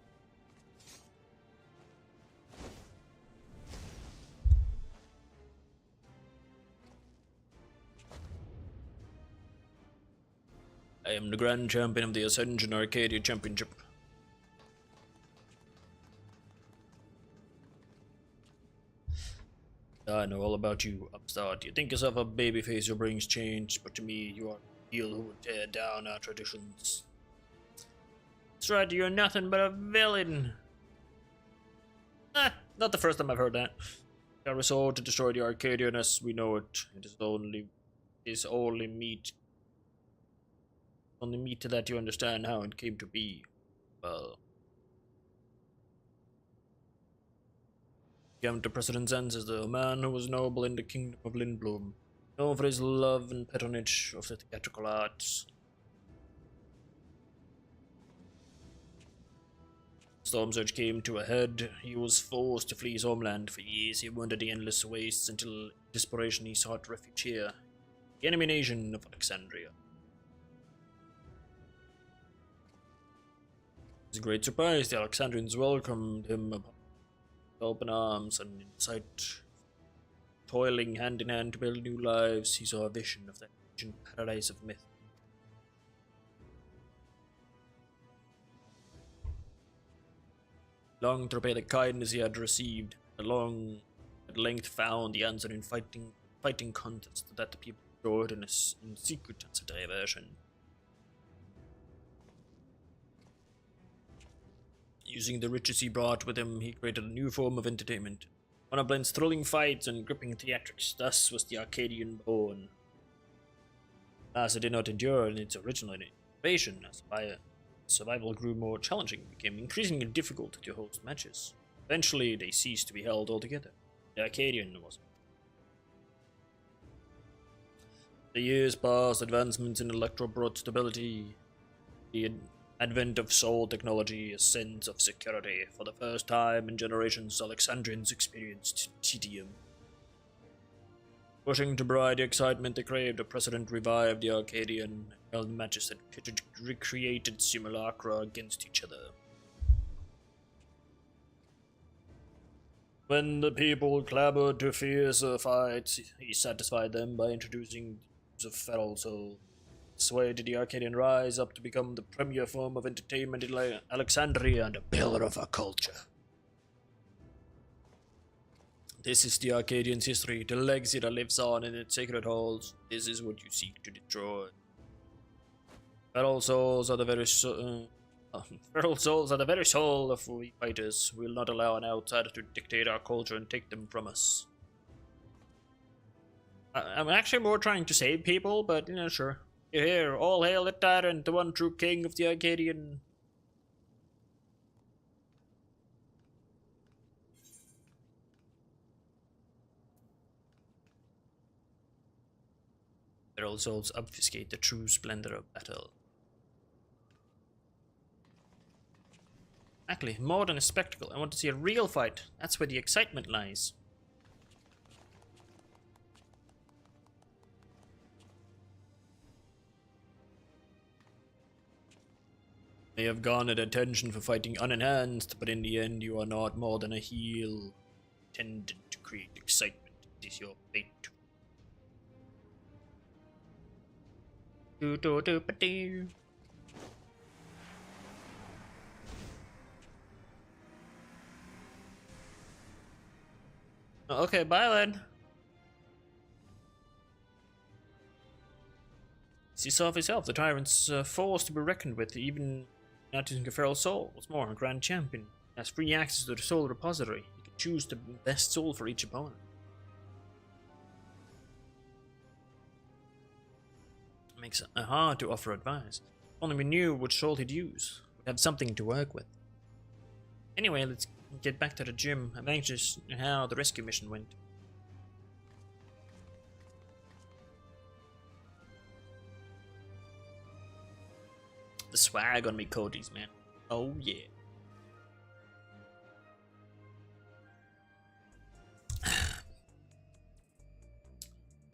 I am the Grand Champion of the Ascension Arcadia Championship. I know all about you, upstart. You think yourself a babyface who brings change, but to me, you are a heel who would tear down our traditions. That's right, you're nothing but a villain. Not the first time I've heard that. I resolved to destroy the Arcadian as we know it. It is only meet to that you understand how it came to be. Well, came to President Zenz as the man who was noble in the kingdom of Lindblom, known for his love and patronage of the theatrical arts. Stormsurge came to a head. He was forced to flee his homeland. For years he wandered the endless wastes until in desperation he sought refuge here, the enemy nation of Alexandria. To his great surprise, the Alexandrians welcomed him with open arms, and in sight, toiling hand in hand to build new lives, he saw a vision of that ancient paradise of myth. Longed to repay the kindness he had received, and at length found the answer in fighting contest that the people enjoyed in secret as a diversion. Using the riches he brought with him, he created a new form of entertainment. One that blends thrilling fights and gripping theatrics. Thus was the Arcadian born. As it did not endure in its original innovation, as survival grew more challenging, it became increasingly difficult to host matches. Eventually, they ceased to be held altogether. The Arcadian was. The years passed, advancements in electro brought stability. The advent of soul technology, a sense of security. For the first time in generations, Alexandrians experienced tedium. Wishing to provide the excitement they craved, the President revived the Arcadian, held matches that pitted recreated simulacra against each other. When the people clamored to fiercer fights, he satisfied them by introducing the use of feral soul. This way did the Arcadian rise up to become the premier form of entertainment in Alexandria and a pillar of our culture. This is the Arcadian's history, the legacy that lives on in its sacred halls. This is what you seek to destroy. Feral souls are the very soul of we fighters. We will not allow an outsider to dictate our culture and take them from us. I'm actually more trying to save people, but sure. You're here, all hail the tyrant, the one true king of the Arcadian. Feral souls obfuscate the true splendor of battle. Exactly, more than a spectacle. I want to see a real fight. That's where the excitement lies. May have garnered attention for fighting unenhanced, but in the end you are not more than a heel intended to create excitement. It is your fate. Okay, bye then. As you saw for yourself, the tyrant's force to be reckoned with, even not using a feral soul. What's more, a grand champion has free access to the soul repository. You can choose the best soul for each opponent. It makes it hard to offer advice. If only we knew which soul he'd use. We'd have something to work with. Anyway, let's get back to the gym. I'm anxious how the rescue mission went. The swag on me Cody's, man. Oh yeah.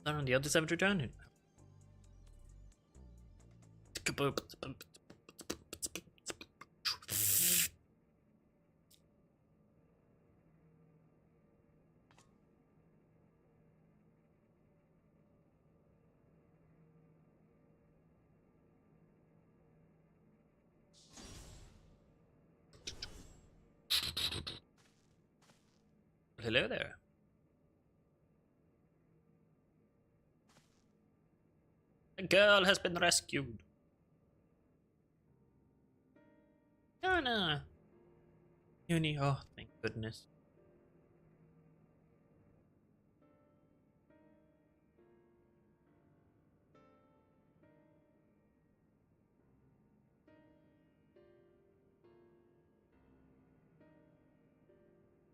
None on the others haven't returned. Hello there. A girl has been rescued. Donna. Uni, oh, thank goodness.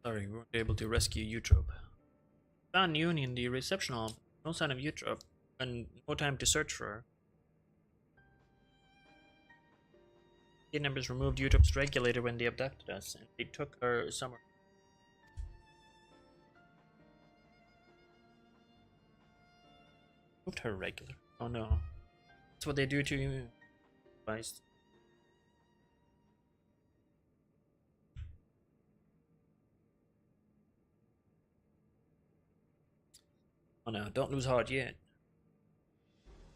Sorry, we weren't able to rescue Eutrope. Found Uni in the reception hall. No sign of Eutrope, and no time to search for her. Kidnappers removed Eutrope's regulator when they abducted us, and they took her somewhere. Moved her regular? Oh no. That's what they do to you. Christ. Oh no, don't lose heart yet.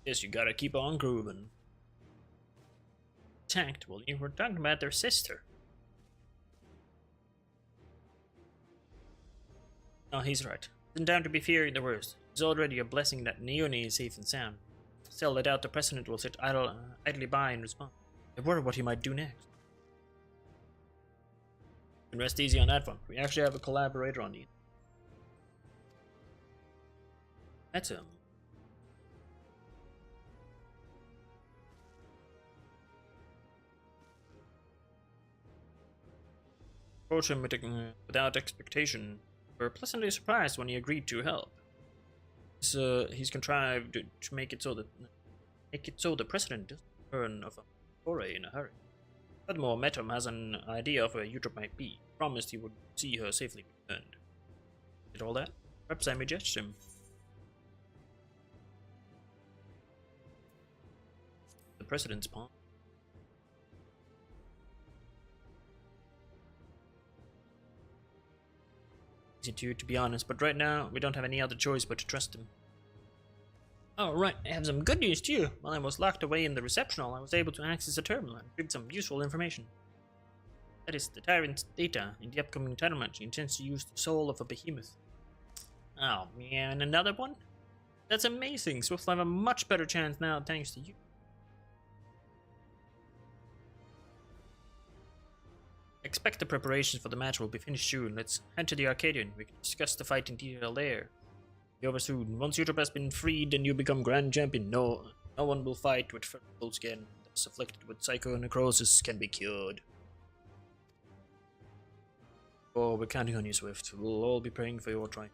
Yes, you gotta keep on grooving. Attacked? Well, you were talking about their sister. No, he's right. Isn't time to be fearing the worst. It's already a blessing that Neone is safe and sound. Still, I doubt the President will sit idly by in response. I worry what he might do next. You can rest easy on that one. We actually have a collaborator on the. That's him. Approach him without expectation. We were pleasantly surprised when he agreed to help. He's contrived to make it so the President doesn't learn of a foray in a hurry. Furthermore, Metum has an idea of where Eutrope might be. He promised he would see her safely returned. Did all that? Perhaps I may judge him. The President's pawn. Easy to be honest, but right now we don't have any other choice but to trust him. Oh right, I have some good news too. While I was locked away in the reception hall, I was able to access a terminal and retrieve some useful information. That is the Tyrant's data. In the upcoming title match, he intends to use the soul of a behemoth. Oh man, another one? That's amazing. Swift will have a much better chance now thanks to you. Expect the preparations for the match will be finished soon. Let's head to the Arcadian. We can discuss the fight in detail there. Be over soon. Once Eutrope has been freed and you become Grand Champion, no one will fight with feral skin that's afflicted with psychonecrosis can be cured. Oh, we're counting on you, Swift. We'll all be praying for your triumph.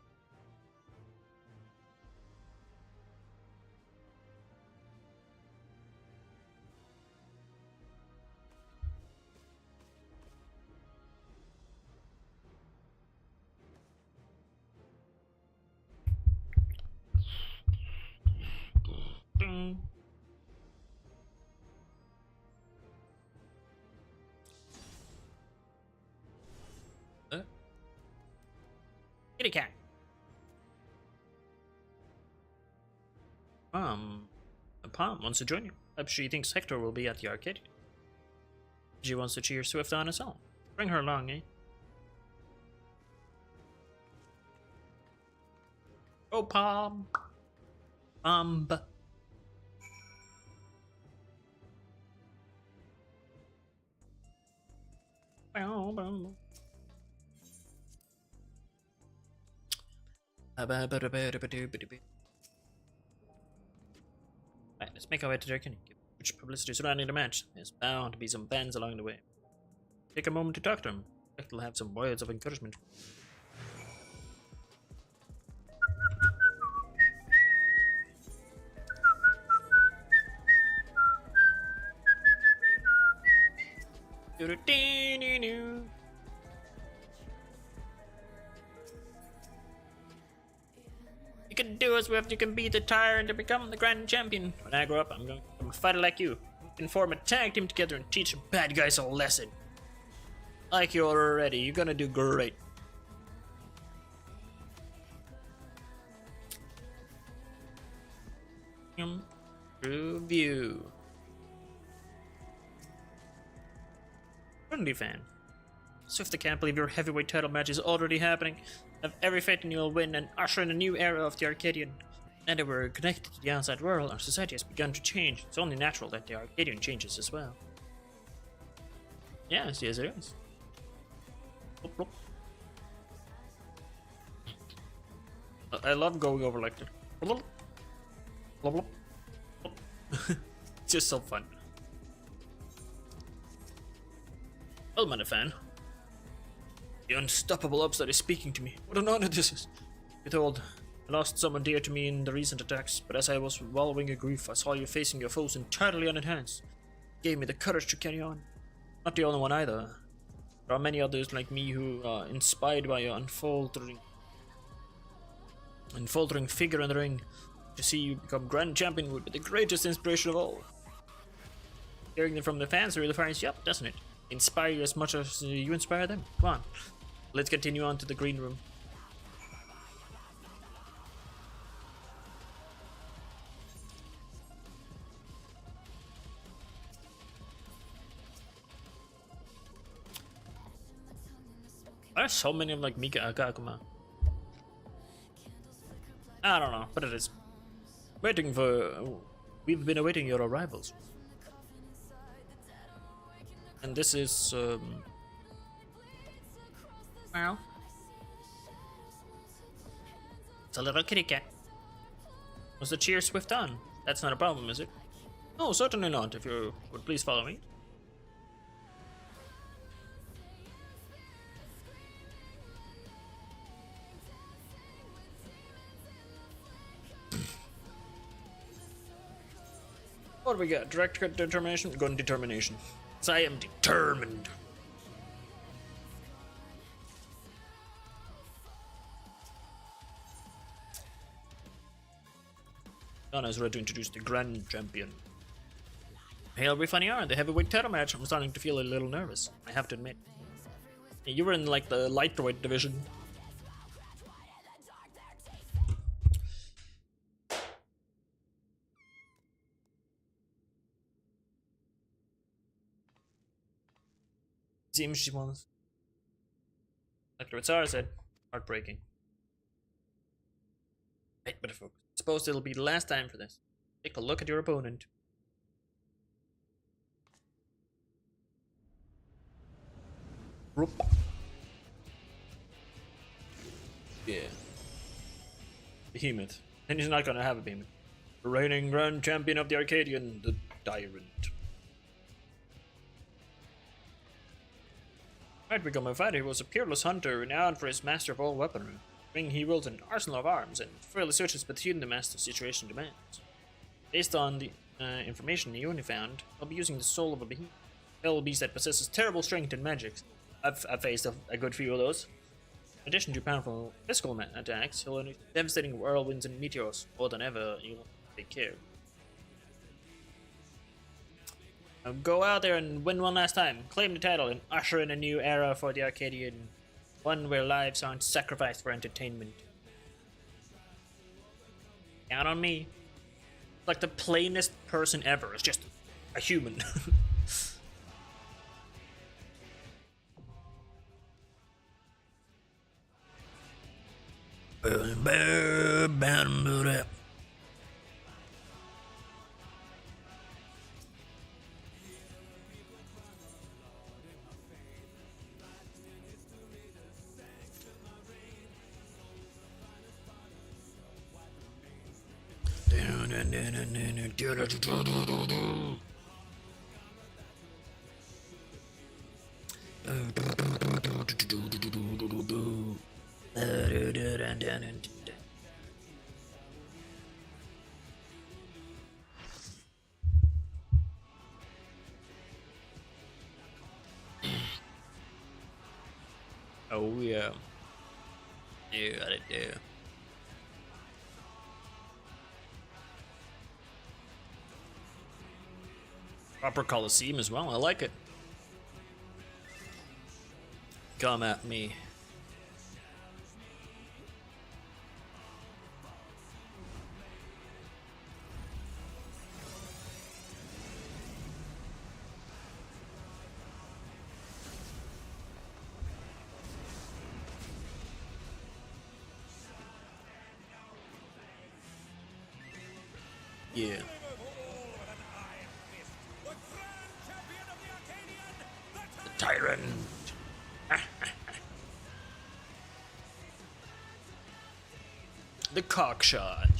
Kitty cat. Palm wants to join you. Perhaps she thinks Hector will be at the arcade. She wants to cheer Swift on us all. Bring her along, eh? Go Palm. Bomb. Right, let's make our way to Durkin. Give much publicity surrounding the match. There's bound to be some fans along the way. Take a moment to talk to them. They'll have some words of encouragement. You can do as well. You can beat the tyrant and become the grand champion. When I grow up, I'm going to become a fighter like you. We can form a tag team together and teach the bad guys a lesson. Like you already. You're gonna do great. Review. Friendly fan. Swift, I can't believe your heavyweight title match is already happening. I have every faith in you will win and usher in a new era of the Arcadian. Now that we're connected to the outside world, our society has begun to change. It's only natural that the Arcadian changes as well. Yes, yes it is. Blop, blop. I love going over like that. Blop, blop, blop. It's just so fun. Well, man, a fan. The unstoppable upside is speaking to me. What an honor this is. Be told, I lost someone dear to me in the recent attacks, but as I was wallowing in grief, I saw you facing your foes entirely unenhanced. It gave me the courage to carry on. Not the only one either. There are many others like me who are inspired by your unfolding figure in the ring. To see you become grand champion would be the greatest inspiration of all. Hearing them from the fans really fires you up, doesn't it? Inspire you as much as you inspire them. Come on, let's continue on to the green room. There's so many of like Mika Akakuma. I don't know, but it is. Waiting for... We've been awaiting your arrivals. And this is... Wow. It's a little kitty cat. Was the cheer swift on? That's not a problem, is it? Oh, certainly not, if you would please follow me. What do we got? Direct determination? Gun determination. So I am determined. Donna is ready to introduce the Grand Champion. Hail Rifaniar, the heavyweight title match. I'm starting to feel a little nervous, I have to admit. You were in like the lightweight division. Seems she wants. Like Ritzara said, heartbreaking. Right, but folks, suppose it'll be the last time for this. Take a look at your opponent. Roop. Yeah. Behemoth. And he's not gonna have a behemoth. The reigning grand champion of the Arcadian, the Tyrant. Might become a fighter. He was a peerless hunter, renowned for his master of all weaponry. Ring he wields an arsenal of arms, and fairly searches between them as the situation demands. Based on the information Ioni found, I'll be using the soul of a behemoth. Hell beast that possesses terrible strength and magic. I've faced a good few of those. In addition to powerful physical attacks, he'll unleash devastating whirlwinds and meteors. More than ever, you'll take care. Now go out there and win one last time. Claim the title and usher in a new era for the Arcadian. One where lives aren't sacrificed for entertainment. Count on me. Like the plainest person ever. It's just a human. Boom, boom, boom. Oh yeah. Yeah, I do. Proper Coliseum as well. I like it. Come at me. Yeah. The tyrant. The cockshot.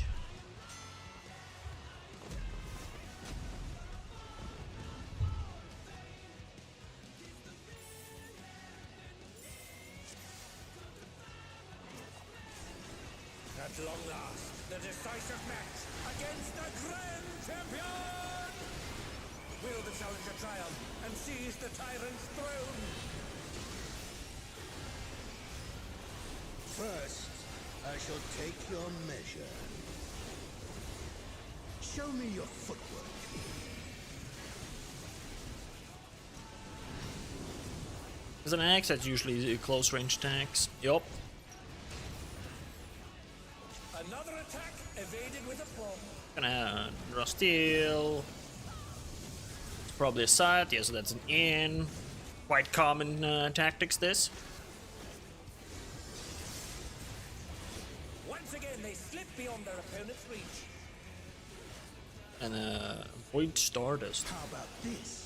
At long last, the decisive match against the Grand Champion! Will the challenger triumph and seize the tyrant's throne? First, I shall take your measure. Show me your footwork. As an axe, that's usually close range attacks. Yup. Another attack evaded with a bomb. Gonna draw steel. It's probably a side. Yeah, so that's an in. Quite common tactics, this. Once again, they slip beyond their opponent's reach. And Void Stardust. How about this?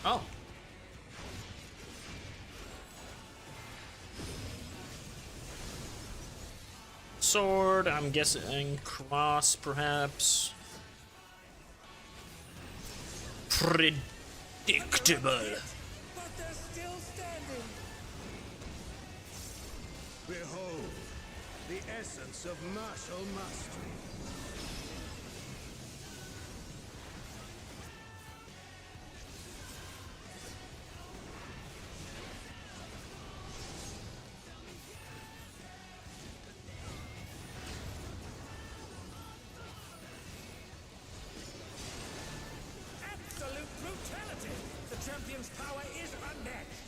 Oh. Sword, I'm guessing cross, perhaps. Predictable. But they're still standing. Behold, the essence of martial mastery. Absolute brutality! The champion's power is unmatched.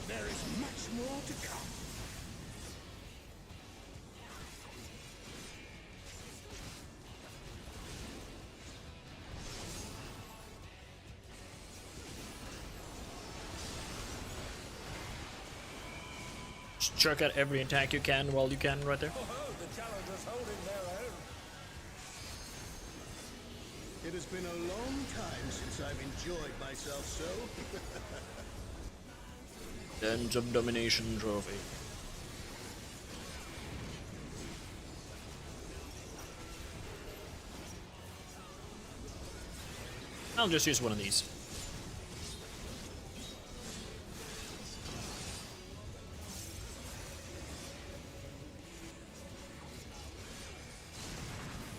There is much more to come. Just check out every attack you can while you can right there. Oh, the challenger's holding their own. It has been a long time since I've enjoyed myself so. Dens of Domination Trophy. I'll just use one of these.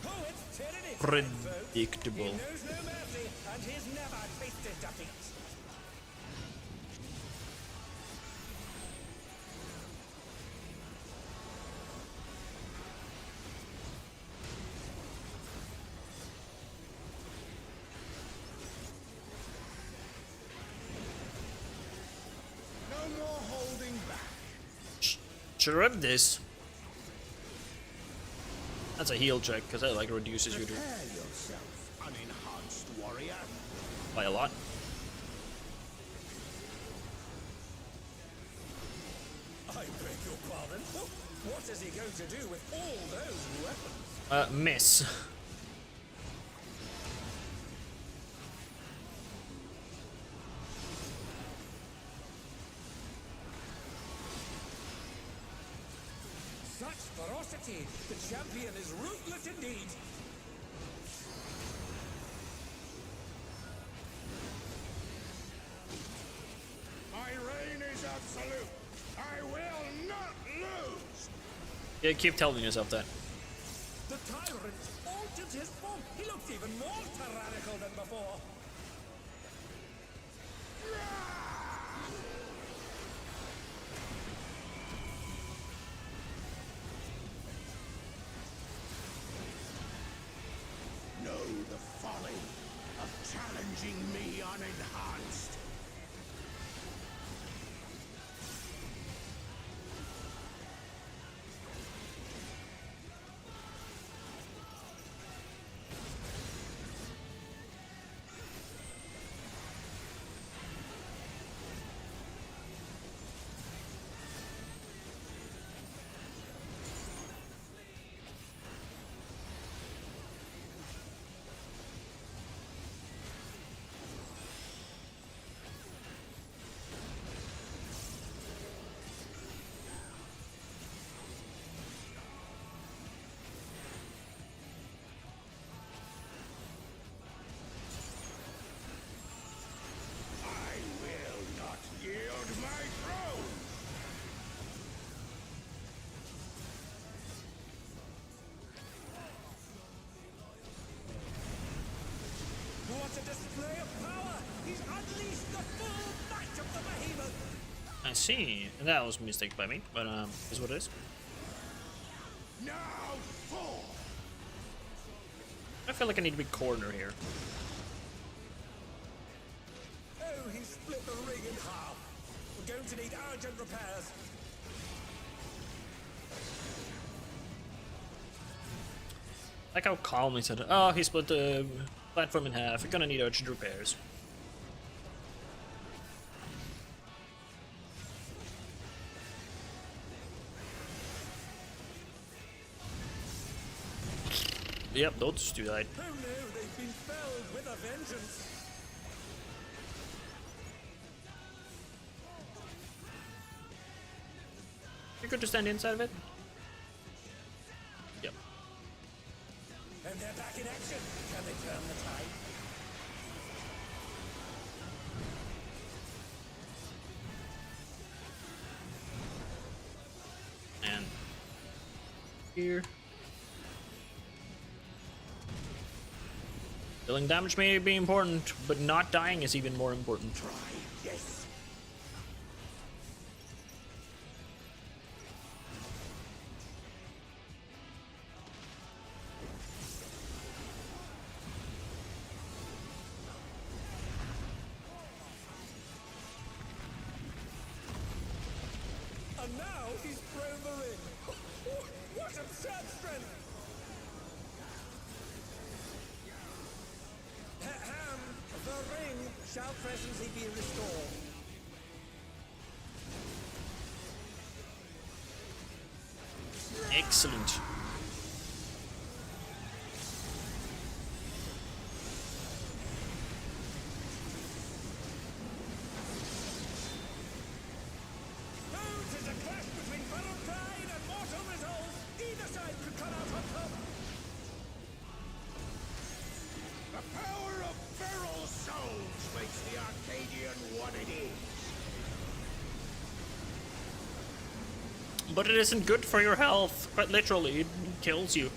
Oh, it's tyranny! Predictable. He knows no mercy, and he's never tasted defeat. No more holding back. Sure of this. That's a heal check, because that like reduces you to Prepare yourself, unenhanced warrior. by a lot. I beg your pardon? What is he going to do with all those weapons? Miss. ferocity. The champion is ruthless indeed. My reign is absolute. I will not lose. Yeah, keep telling yourself that. The tyrant altered his form. He looks even more tyrannical than before. Know the folly of challenging me unenhanced. I will not yield my throne. What a display of power! He's unleashed the full might of the behemoth! I see. That was a mistake by me, but is what it is. Now fall. I feel like I need to be corner here. Oh, he split the ring in half. We're going to need urgent repairs. Like how calm he said, oh, he split the platform in half. You're gonna need urgent repairs. Yep, those two died. Who knew they've been felled with a vengeance? You're good to stand inside of it? Yep. And they're back in action. Can they turn the tide? And here. Dealing damage may be important, but not dying is even more important. Yes. And now he's thrown the ring. What absurd strength! Ham, the ring shall presently be restored. Excellent. Oh, 'tis a clash between feral pride and mortal resolve. Either side could come out on top. The power of feral souls makes the Arcadian what it is. But it isn't good for your health. Quite literally, it kills you.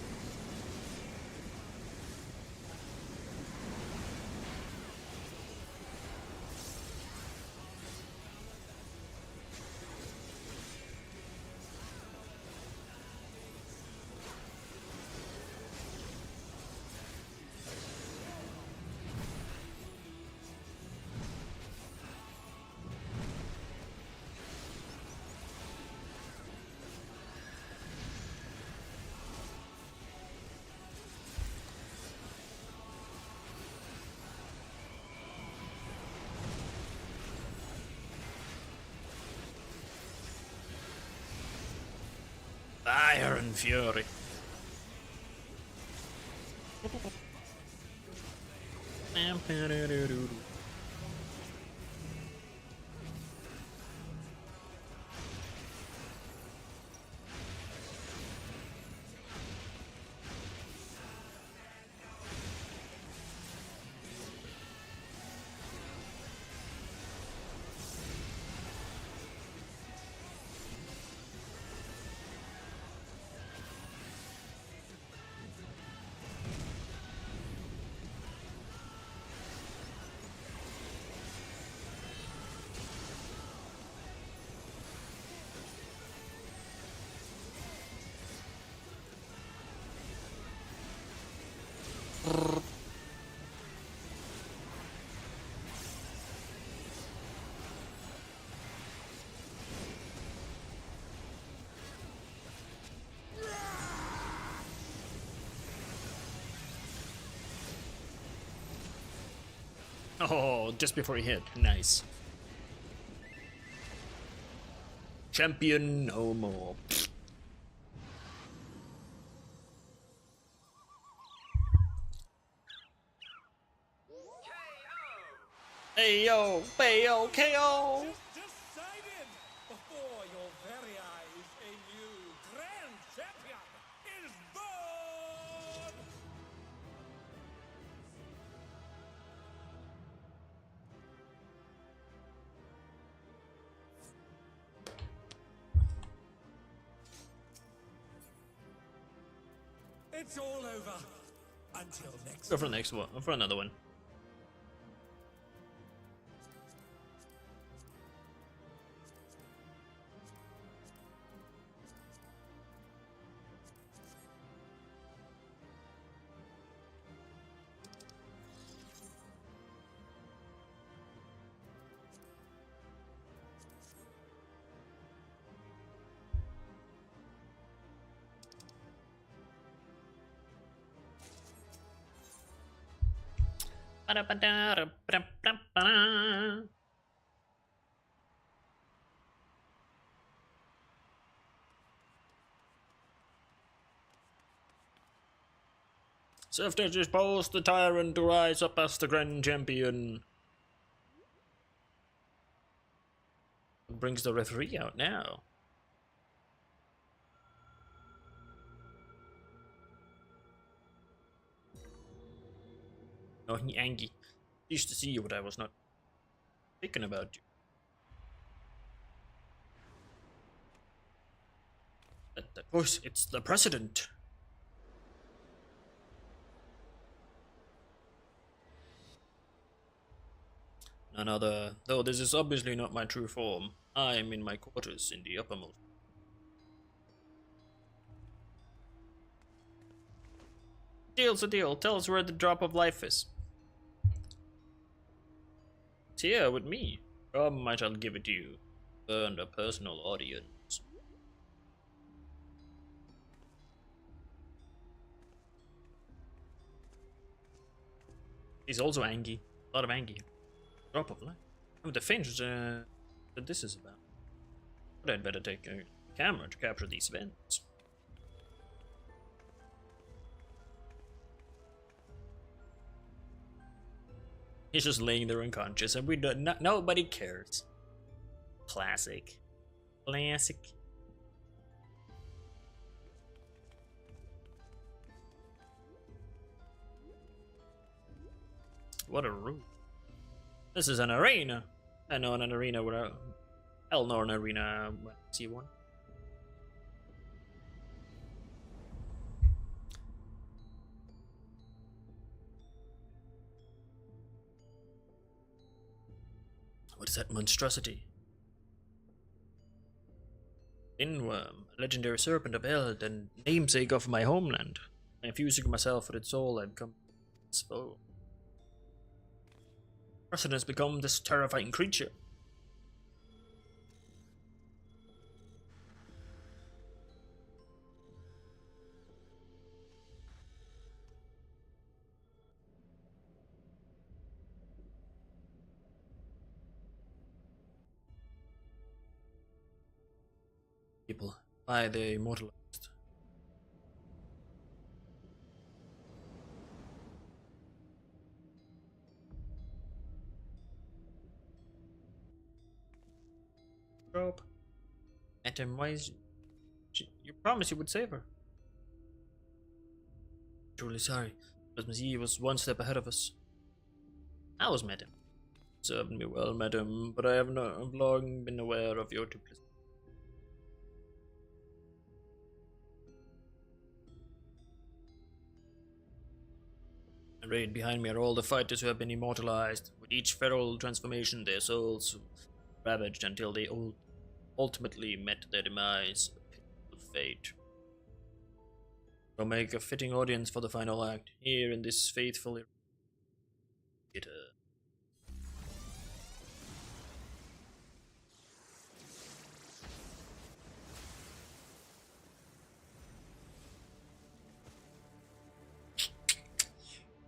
Iron Fury. Oh, just before he hit. Nice. Champion no more. Hey yo, Bayo, KO! Decided before your very eyes, a new grand champion is born! It's all over. Until next Go for the next one. For another one. Swifters expose the tyrant to rise up as the grand champion. Brings the referee out now. Oh, he angry. Used to see you, but I was not thinking about you. That voice, it's the president. None other, though this is obviously not my true form. I am in my quarters in the uppermost. Deal's a deal. Tell us where the drop of life is. It's here with me. Come, I shall give it to you. Earned a personal audience. He's also angry. A lot of angry. Drop of life. I have the faint that this is about. But I'd better take a camera to capture these events. He's just laying there unconscious, and we don't. Nobody cares. Classic. Classic. What a room. This is an arena. I know an arena where I'll know an arena when I see one. What is that monstrosity? Inworm, a legendary serpent of Eld and namesake of my homeland. By infusing myself with its soul, I become its foe. Person has become this terrifying creature. People by the immortalized. Rope. Atom, why is you promised you would save her? Truly sorry, but Monsieur was one step ahead of us. I was Madam. Served me well, Madam, but I have long been aware of your duplicity. Arrayed behind me are all the fighters who have been immortalized. With each feral transformation, their souls ravaged until they ultimately met their demise, a pitiful fate. So make a fitting audience for the final act, here in this faithful theater.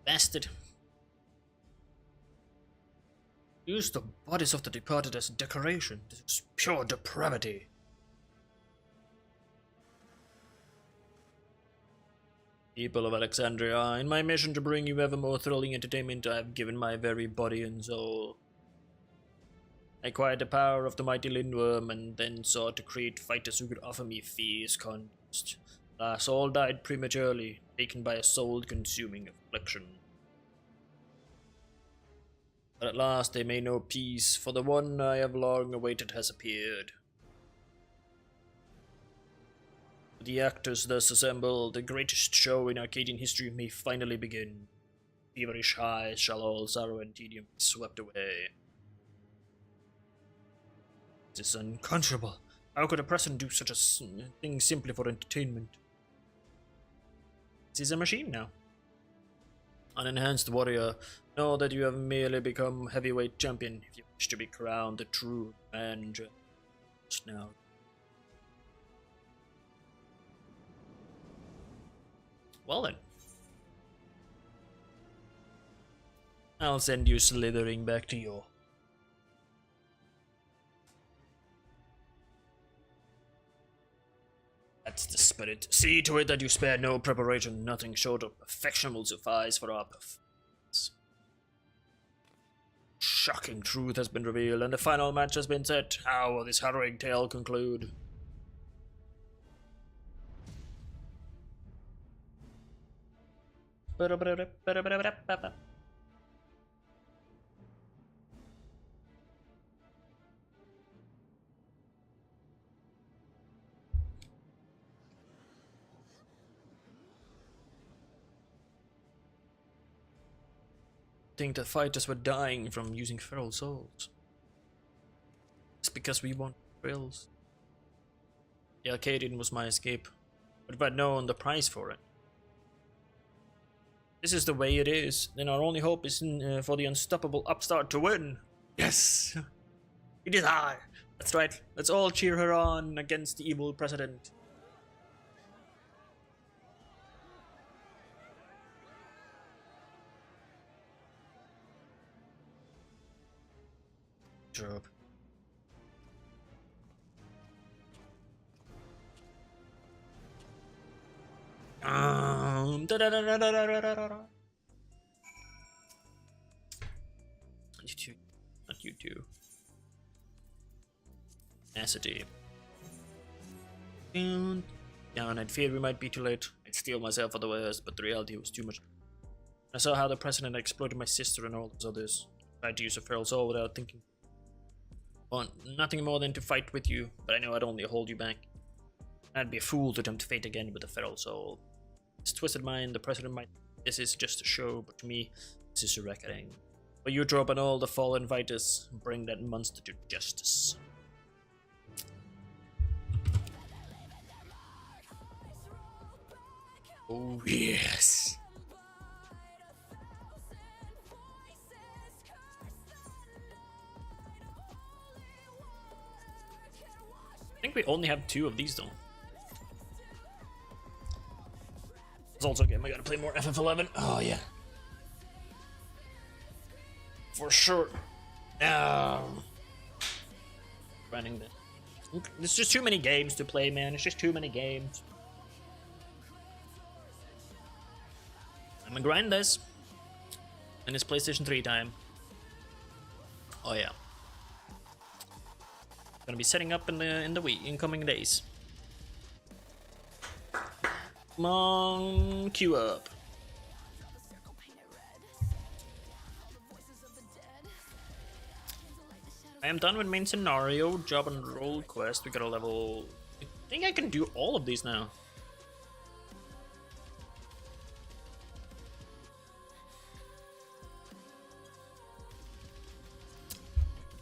Bastard. Use the bodies of the departed as decoration. This is pure depravity. People of Alexandria, in my mission to bring you ever more thrilling entertainment, I have given my very body and soul. I acquired the power of the mighty Lindworm and then sought to create fighters who could offer me fierce contest. Alas, all died prematurely, taken by a soul-consuming affliction. But at last they may know peace, for the one I have long awaited has appeared. The actors thus assembled, the greatest show in Arcadian history may finally begin. Feverish highs shall all sorrow and tedium be swept away. It is unconscionable. How could a person do such a thing simply for entertainment? This is a machine now. Unenhanced warrior, know that you have merely become heavyweight champion if you wish to be crowned the true manager. Now. Well then. I'll send you slithering back to your... That's the spirit. See to it that you spare no preparation. Nothing short of perfection will suffice for our performance. Shocking truth has been revealed, and the final match has been set. How will this harrowing tale conclude? Think the fighters were dying from using feral souls. It's because we want thrills. The Arcadian was my escape, but if I'd known the price for it. This is the way it is, then our only hope is for the unstoppable upstart to win. Yes! It is I! That's right, let's all cheer her on against the evil president. Drop. You two, not you two. Tenacity. Down. I'd feared we might be too late. I'd steel myself for the worst, but the reality was too much. I saw how the president exploited my sister and all those others. Tried to use a feral soul without thinking. Want nothing more than to fight with you, but I know I'd only hold you back. I'd be a fool to tempt fate again with a feral soul. This twisted mind, the president might. This is just a show, but to me, this is a reckoning. For you drop on all the fallen fighters, bring that monster to justice. Oh yes. I think we only have 2 of these though. It's also a game I gotta play more FF11. Oh yeah. For sure. Running the... There's just too many games to play, man. It's just too many games. I'm gonna grind this. And it's PlayStation 3 time. Oh yeah. Gonna be setting up in the week, in coming days. Come on, queue up. I am done with main scenario, job and role quest. We got a level. I think I can do all of these now.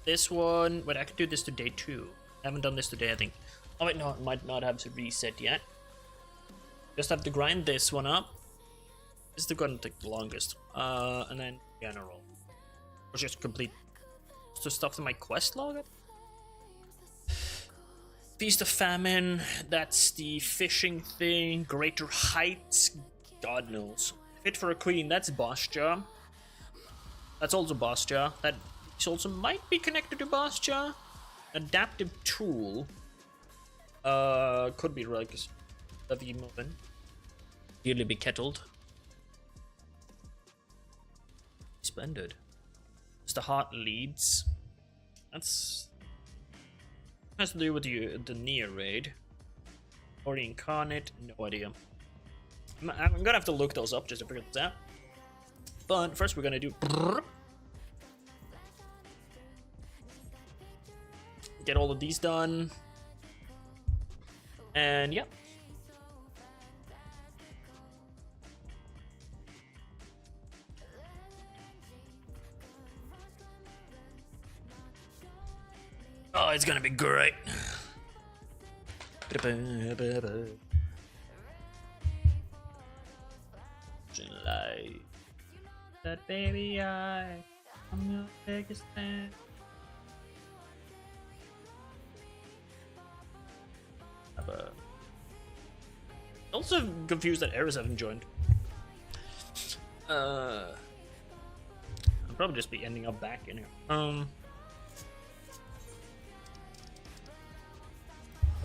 This one, wait, I could do this today too. I haven't done this today, I think. Oh wait, no, it might not have to reset yet. Just have to grind this one up. This is gonna take the longest. And then general. Or just complete the stuff in my quest log. Feast of Famine, that's the fishing thing. Greater Heights, God knows. Fit for a Queen, that's boss job. That's also boss job. That This also might be connected to Bastia. Adaptive tool. Could be Relics of Emoven. Yearly be kettled. Splendid. It's the heart leads. That's has to do with the near raid. Or the incarnate, no idea. I'm gonna have to look those up just to figure this out. But first we're gonna do get all of these done. And yeah. Oh, it's gonna be great. July. That baby I'm gonna take a stand. Also confused that Eris haven't joined. I'll probably just be ending up back in here.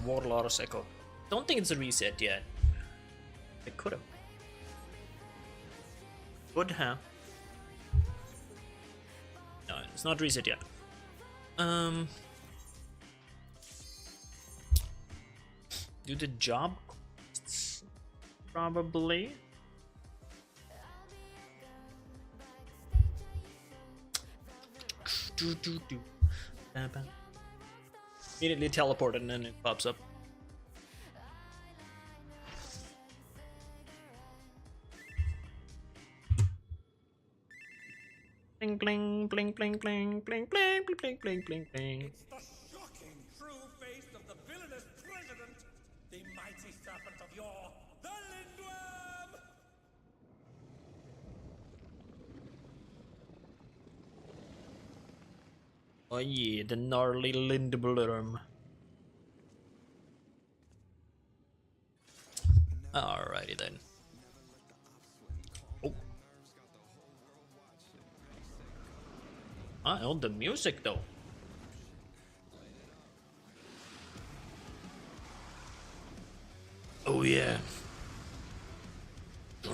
Warlord's Echo. Don't think it's a reset yet. It could have. Would have. No, it's not reset yet. Do the job quests? Probably. Immediately teleported and then it pops up. Bling bling bling bling bling bling bling bling bling bling bling. It's the shocking true face of the villainous president, the mighty serpent of yore, the Lindworm! Oh yeah, the gnarly Lindblom. Alrighty then. Oh. I own the music though. Oh yeah. The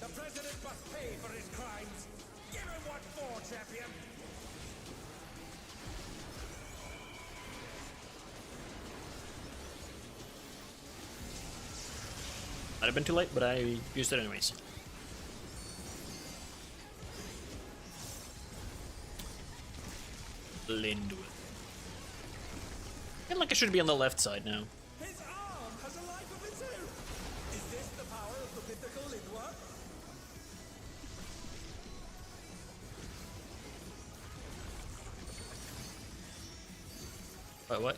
president must pay for his crimes. Give him what for, champion. Might have been too late, but I used it anyways. Lindwood. I feel like I should be on the left side now. His arm has a life of its own. Is this the power of the mythical Lindworm? Wait, what?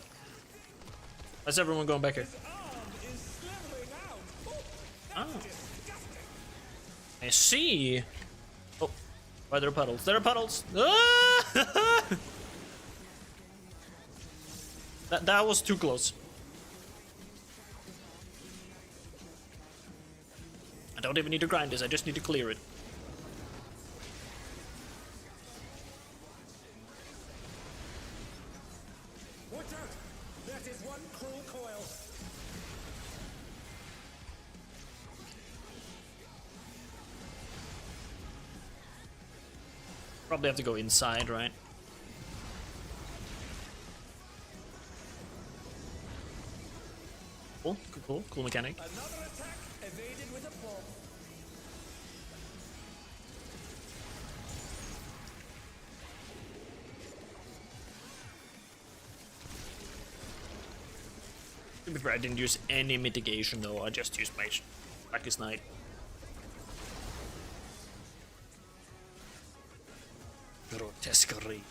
How's everyone going back here? His arm is slithering out. Oh, that's disgusting. I see. Oh, why there are puddles? There are puddles. Ah! that was too close. I don't even need to grind this. I just need to clear it. Watch out! That is one cruel coil. Probably have to go inside, right? Cool mechanic. Another attack evaded with a bomb. To be fair, I didn't use any mitigation though. I just used my Blackest Night. Grotesquerie.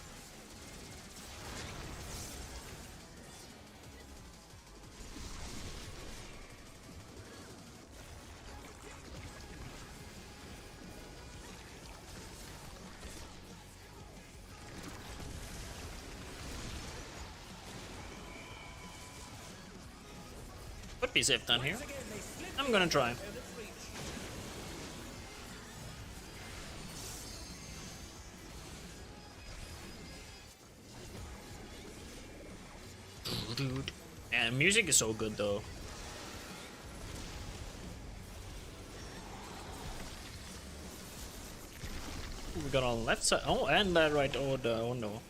Could be safe down here. I'm gonna try. Dude. And music is so good though. We got on the left side. Oh, and that right order. Oh no.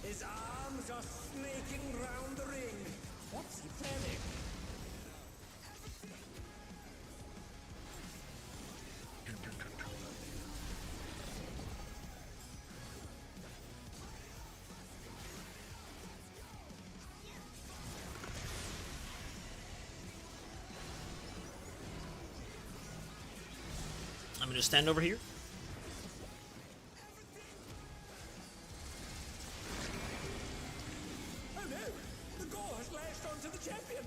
His arms are snaking round the ring. What's he planning? I'm gonna stand over here. Oh no! The gore has lashed onto the champion!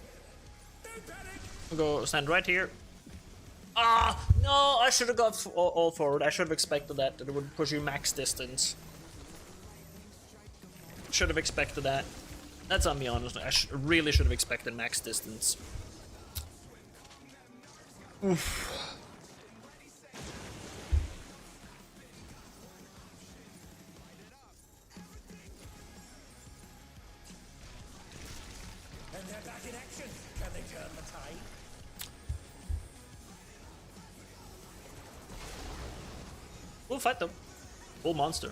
Don't panic! I'll go stand right here. Ah, no, I should have got all forward. I should have expected that. It would push you max distance. Should have expected that. That's on me, honestly. I really should have expected max distance. Oof. And they're back in action! Can they turn the tide? We'll fight them. Full monster.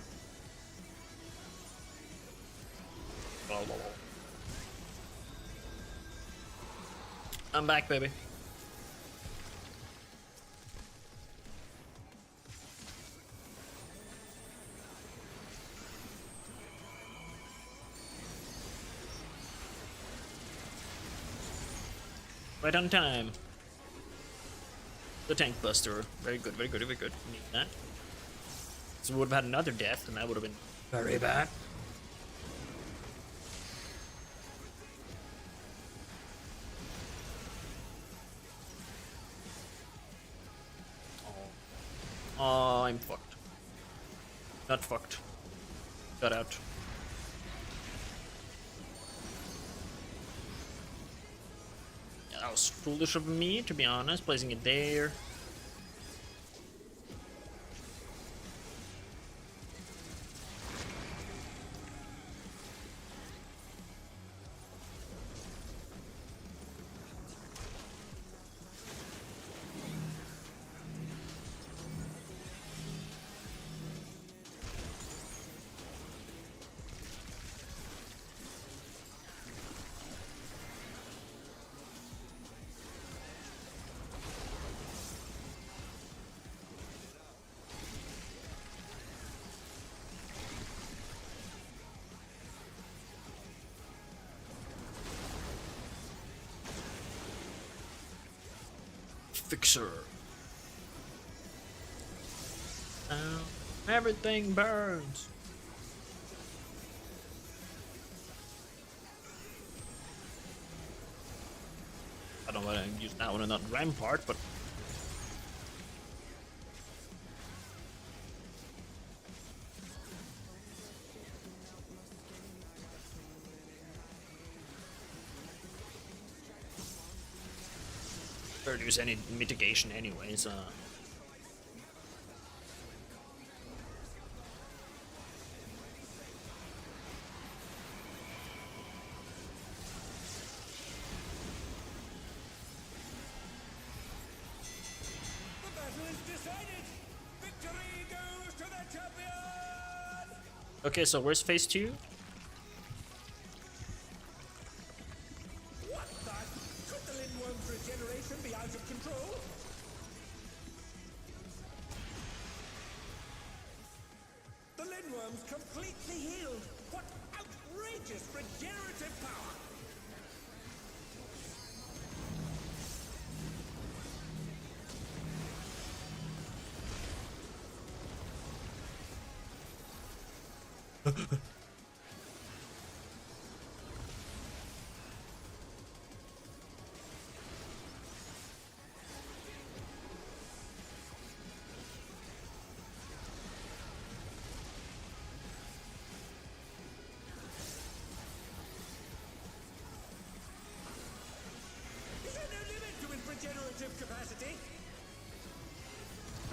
I'm back, baby. Right on time. The tank buster. Very good, very good, very good. Need that. So we would have had another death, and that would have been very bad. Oh, I'm fucked. Not fucked. Got out. Yeah, that was foolish of me, to be honest, placing it there. Fixer. Everything burns. I don't want to use that one and not Rampart, but or use any mitigation anyways. The battle is decided! Victory goes to the champion! Okay, so where's phase 2? What the? Could the Lindworm's regeneration be out of control? The Lindworm's completely healed! What outrageous regenerative power!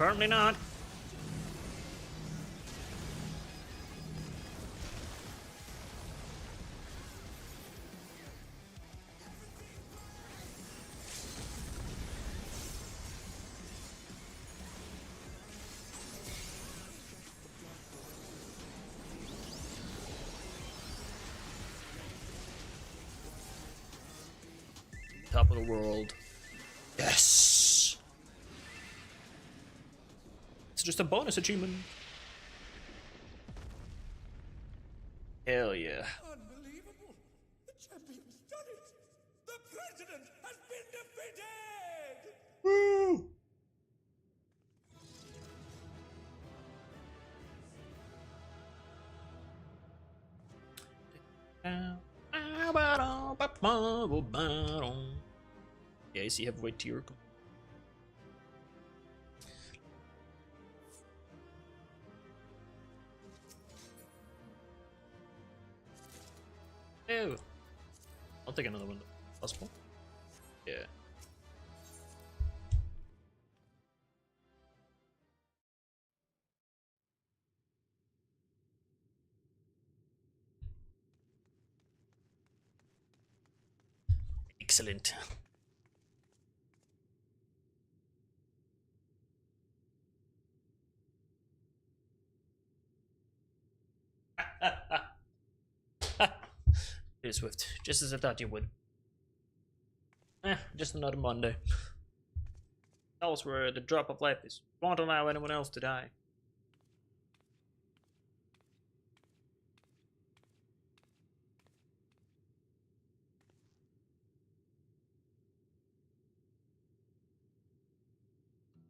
Apparently not. Top of the world. Yes! It's just a bonus achievement. Hell yeah. Unbelievable! The champion's done it! The president has been defeated! Woo! Yeah, I see heavyweight tier. Oh, I'll take another one. Possible. Yeah. Excellent. Hey, Swift, just as I thought you would. Just another Monday. Tell us where the drop of life is. Won't allow anyone else to die.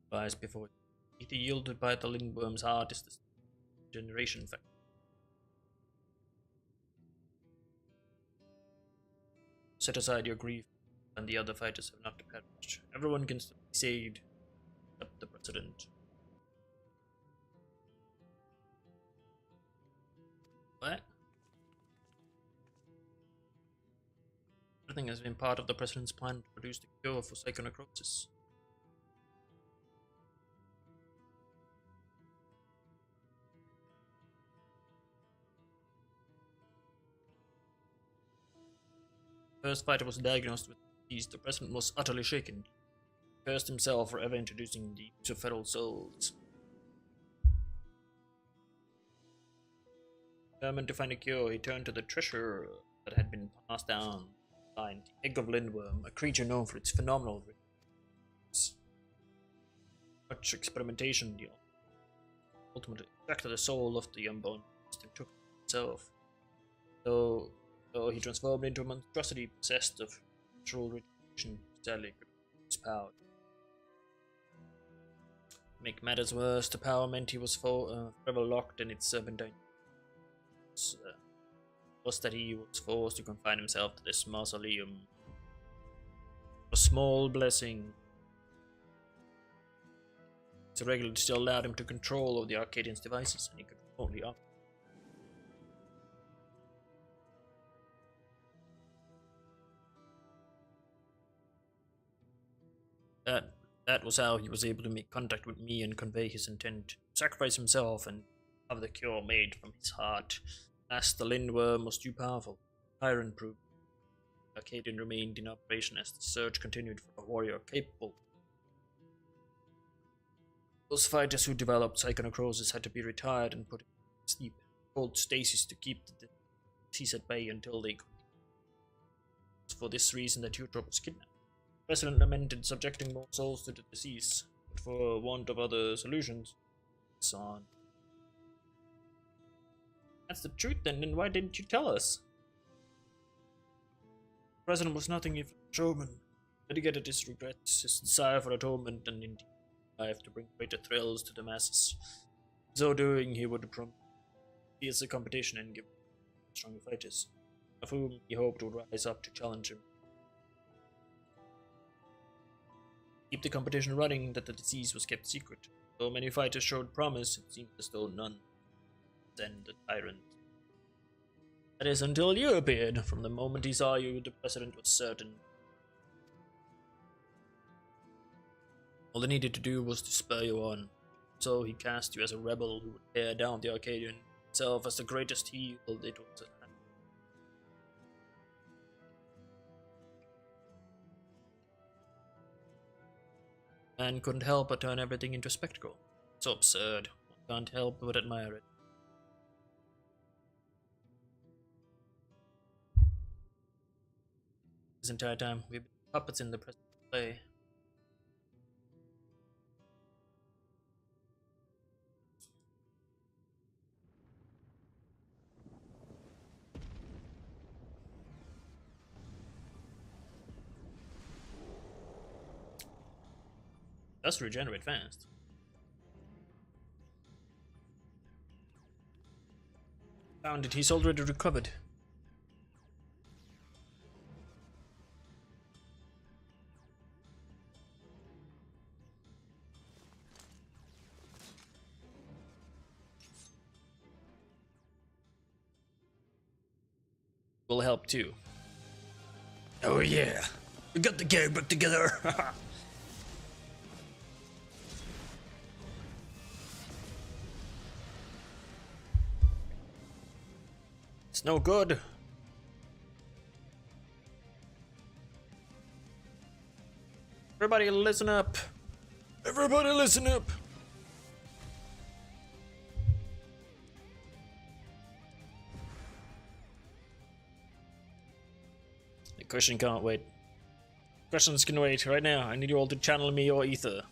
Rise before it yielded by the lindworm's heart is the generation factor. Set aside your grief, and the other fighters have not perished. Everyone can still be saved, except the president. What? Everything has been part of the president's plan to produce the cure for psychonecrosis. First fighter was diagnosed with disease. The president was utterly shaken. He cursed himself for ever introducing the use of feral souls. Determined to find a cure, he turned to the treasure that had been passed down. The egg of Lindworm, a creature known for its phenomenal results. Much experimentation, the ultimately extracted the soul of the unborn beast and took it himself. Though he transformed into a monstrosity possessed of natural retribution, sadly his power. To make matters worse, the power meant he was forever locked in its serpentine. Was that he was forced to confine himself to this mausoleum. A small blessing. His regularly still allowed him to control over the Arcadian's devices, and he could only opt. That was how he was able to make contact with me and convey his intent to sacrifice himself and have the cure made from his heart. As the Lindworm was too powerful, Tyrant proved. Arcadian remained in operation as the search continued for a warrior capable. Those fighters who developed psychonecrosis had to be retired and put in sleep, cold stasis to keep the disease at bay until they could. It was for this reason that Eutrop was kidnapped. The president lamented subjecting more souls to the disease, but for want of other solutions, so on. That's the truth then why didn't you tell us? The president was nothing if a showman. Dedicated his regrets, his desire for atonement, and indeed life to bring greater thrills to the masses. In so doing, he would fierce the competition and give stronger fighters, of whom he hoped would rise up to challenge him. Keep the competition running, that the disease was kept secret. Though many fighters showed promise, it seemed as though none. Then the Tyrant. That is, until you appeared. From the moment he saw you, the president was certain. All they needed to do was to spur you on. So he cast you as a rebel who would tear down the Arcadian itself as the greatest evil it was. Man couldn't help but turn everything into a spectacle. So absurd. One can't help but admire it. This entire time, we've been puppets in the present play. Does regenerate fast. Found it, he's already recovered. Will help too. Oh yeah, we got the gang back together. It's no good. Everybody listen up. Everybody listen up. The question can't wait. Questions can wait right now. I need you all to channel me your ether.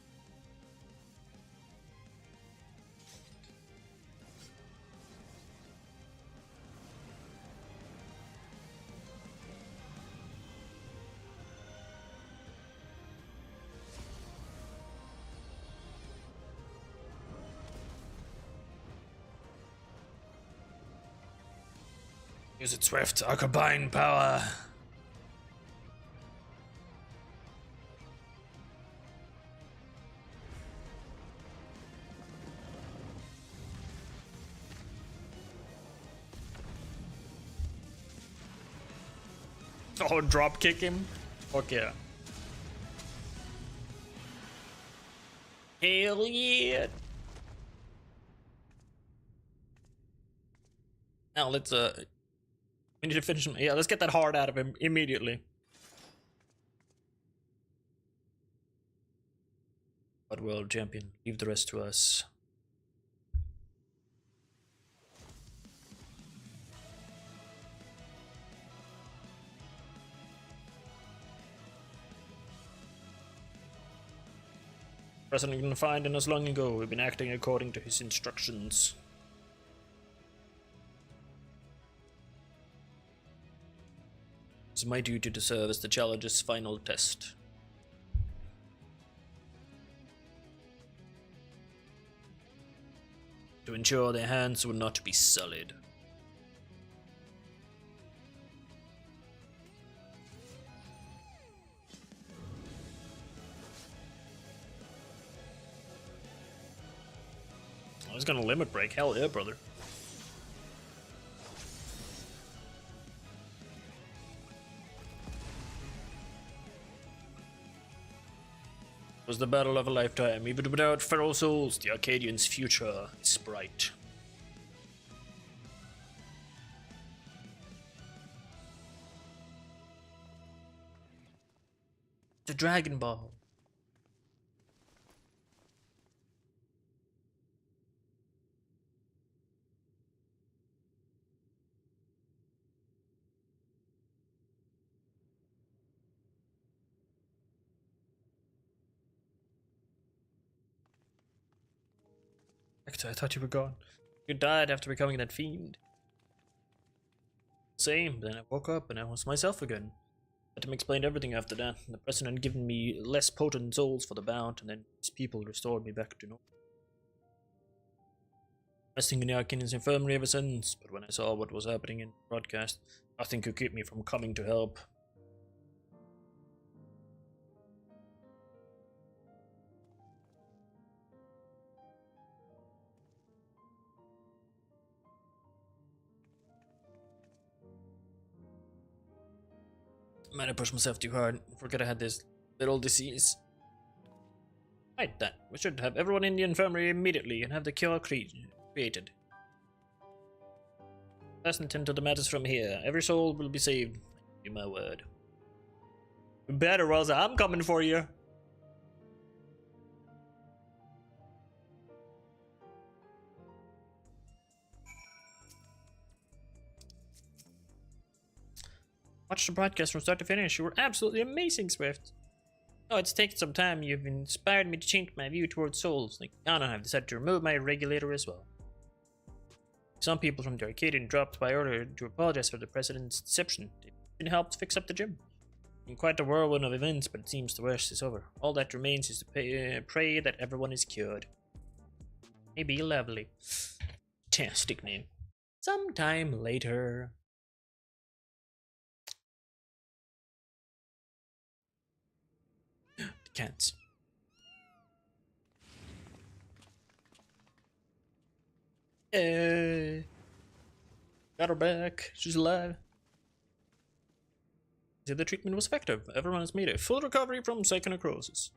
Use it swift, our combined power. Oh, drop kick him? Fuck yeah. Hell yeah. Now let's we need to finish him. Yeah, let's get that heart out of him immediately. But world champion, leave the rest to us. President confined in us long ago. We've been acting according to his instructions. It's my duty to serve as the challenge's final test. To ensure their hands would not be sullied. I was gonna limit break. Hell yeah, brother. It was the battle of a lifetime. Even without feral souls, the Arcadians' future is bright. The Dragon Ball. I thought you were gone. You died after becoming that fiend. Same, then I woke up and I was myself again. Adam explained everything after that. The president had given me less potent souls for the bout, and then his people restored me back to normal. Resting in the Arcanian's infirmary ever since, but when I saw what was happening in the broadcast, nothing could keep me from coming to help. Man, I pushed myself too hard. Forget I had this little disease. Right then, we should have everyone in the infirmary immediately and have the cure created. Let's attend to the matters from here. Every soul will be saved. Give my word. You better, Rosa. I'm coming for you. Watch the broadcast from start to finish. You were absolutely amazing, Swift. Oh, it's taken some time. You've inspired me to change my view towards souls. Like, I've decided to remove my regulator as well. Some people from the Arcadian dropped by order to apologize for the president's deception. It even helped fix up the gym. In quite a whirlwind of events, but it seems the worst is over. All that remains is to pray that everyone is cured. Maybe lovely. Fantastic name. Sometime later. The cats. Got her back. She's alive. The treatment was effective. Everyone has made a full recovery from psychonecrosis.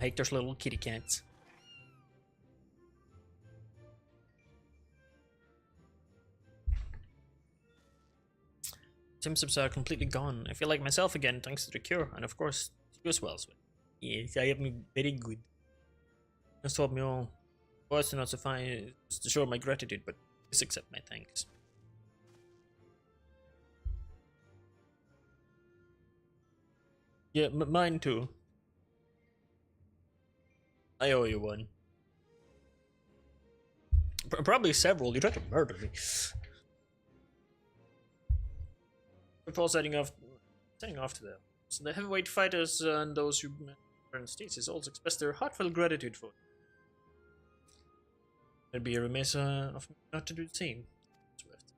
I hate those little kitty cats. Symptoms are completely gone. I feel like myself again thanks to the cure, and of course, you as well, Swift. Yes, I am very good. Just told me all. Words do not suffice to show my gratitude, but please accept my thanks. Yeah, mine too. I owe you one. Probably several. You tried to murder me. Before setting off to them. So the heavyweight fighters and those who are in stasis also express their heartfelt gratitude for it. It'd be a remiss of me not to do the same. Swift.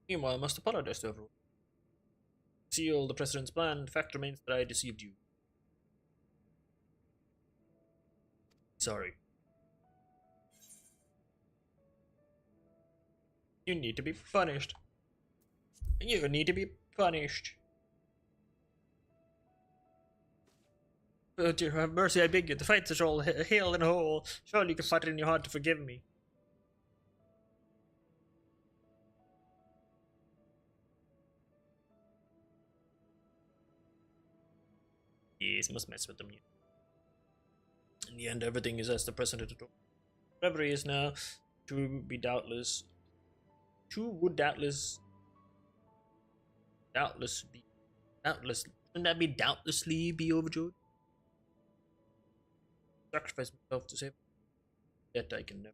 Meanwhile, I must apologize to everyone. Seal the president's plan. The fact remains that I deceived you. Sorry. You need to be punished. You need to be punished. Oh dear, have mercy, I beg you. The fights are all hell in a hole. Surely you can find it in your heart to forgive me. Yes, must mess with them. In the end, everything is as the president told. Whatever he is now, would doubtlessly be overjoyed. Sacrifice myself to save, yet I can never.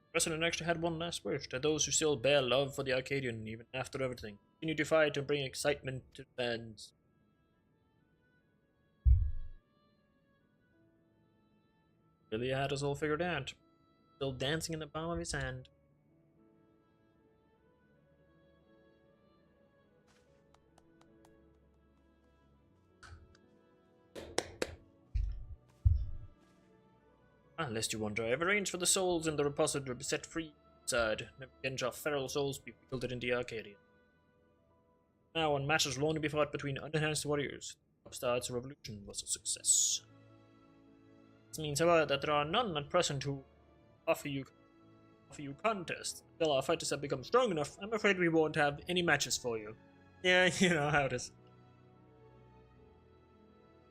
The president actually had one last wish to those who still bear love for the Arcadian even after everything. Continue to fight and bring excitement to the fans. Really had us all figured out. Still dancing in the palm of his hand. Lest you wonder, I have arranged for the souls in the repository to be set free inside. Never again shall feral souls be wielded in the Arcadia. Now, when matches will only be fought between unenhanced warriors, the upstart's revolution was a success. This means, however, that there are none at present who offer you contests. Until our fighters have become strong enough, I'm afraid we won't have any matches for you. Yeah, you know how it is.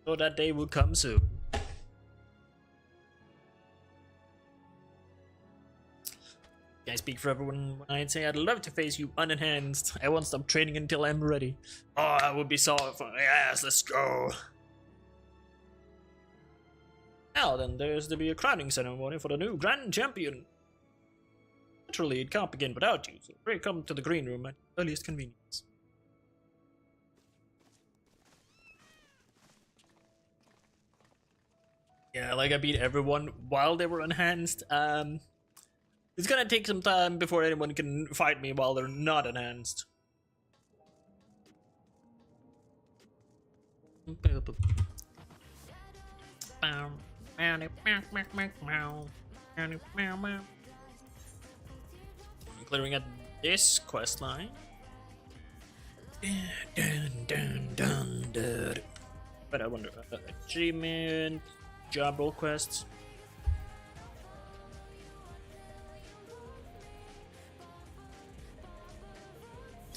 So that day will come soon. I speak for everyone when I'd say I'd love to face you unenhanced. I won't stop training until I'm ready. Oh, I would be so fun. Yes, let's go. Now then, there's to be a crowning ceremony for the new Grand Champion. Naturally, it can't begin without you, so pray come to the green room at the earliest convenience. Yeah, like I beat everyone while they were enhanced. It's gonna take some time before anyone can fight me while they're not enhanced. Clearing at this quest line. But I wonder, achievement, job role quests.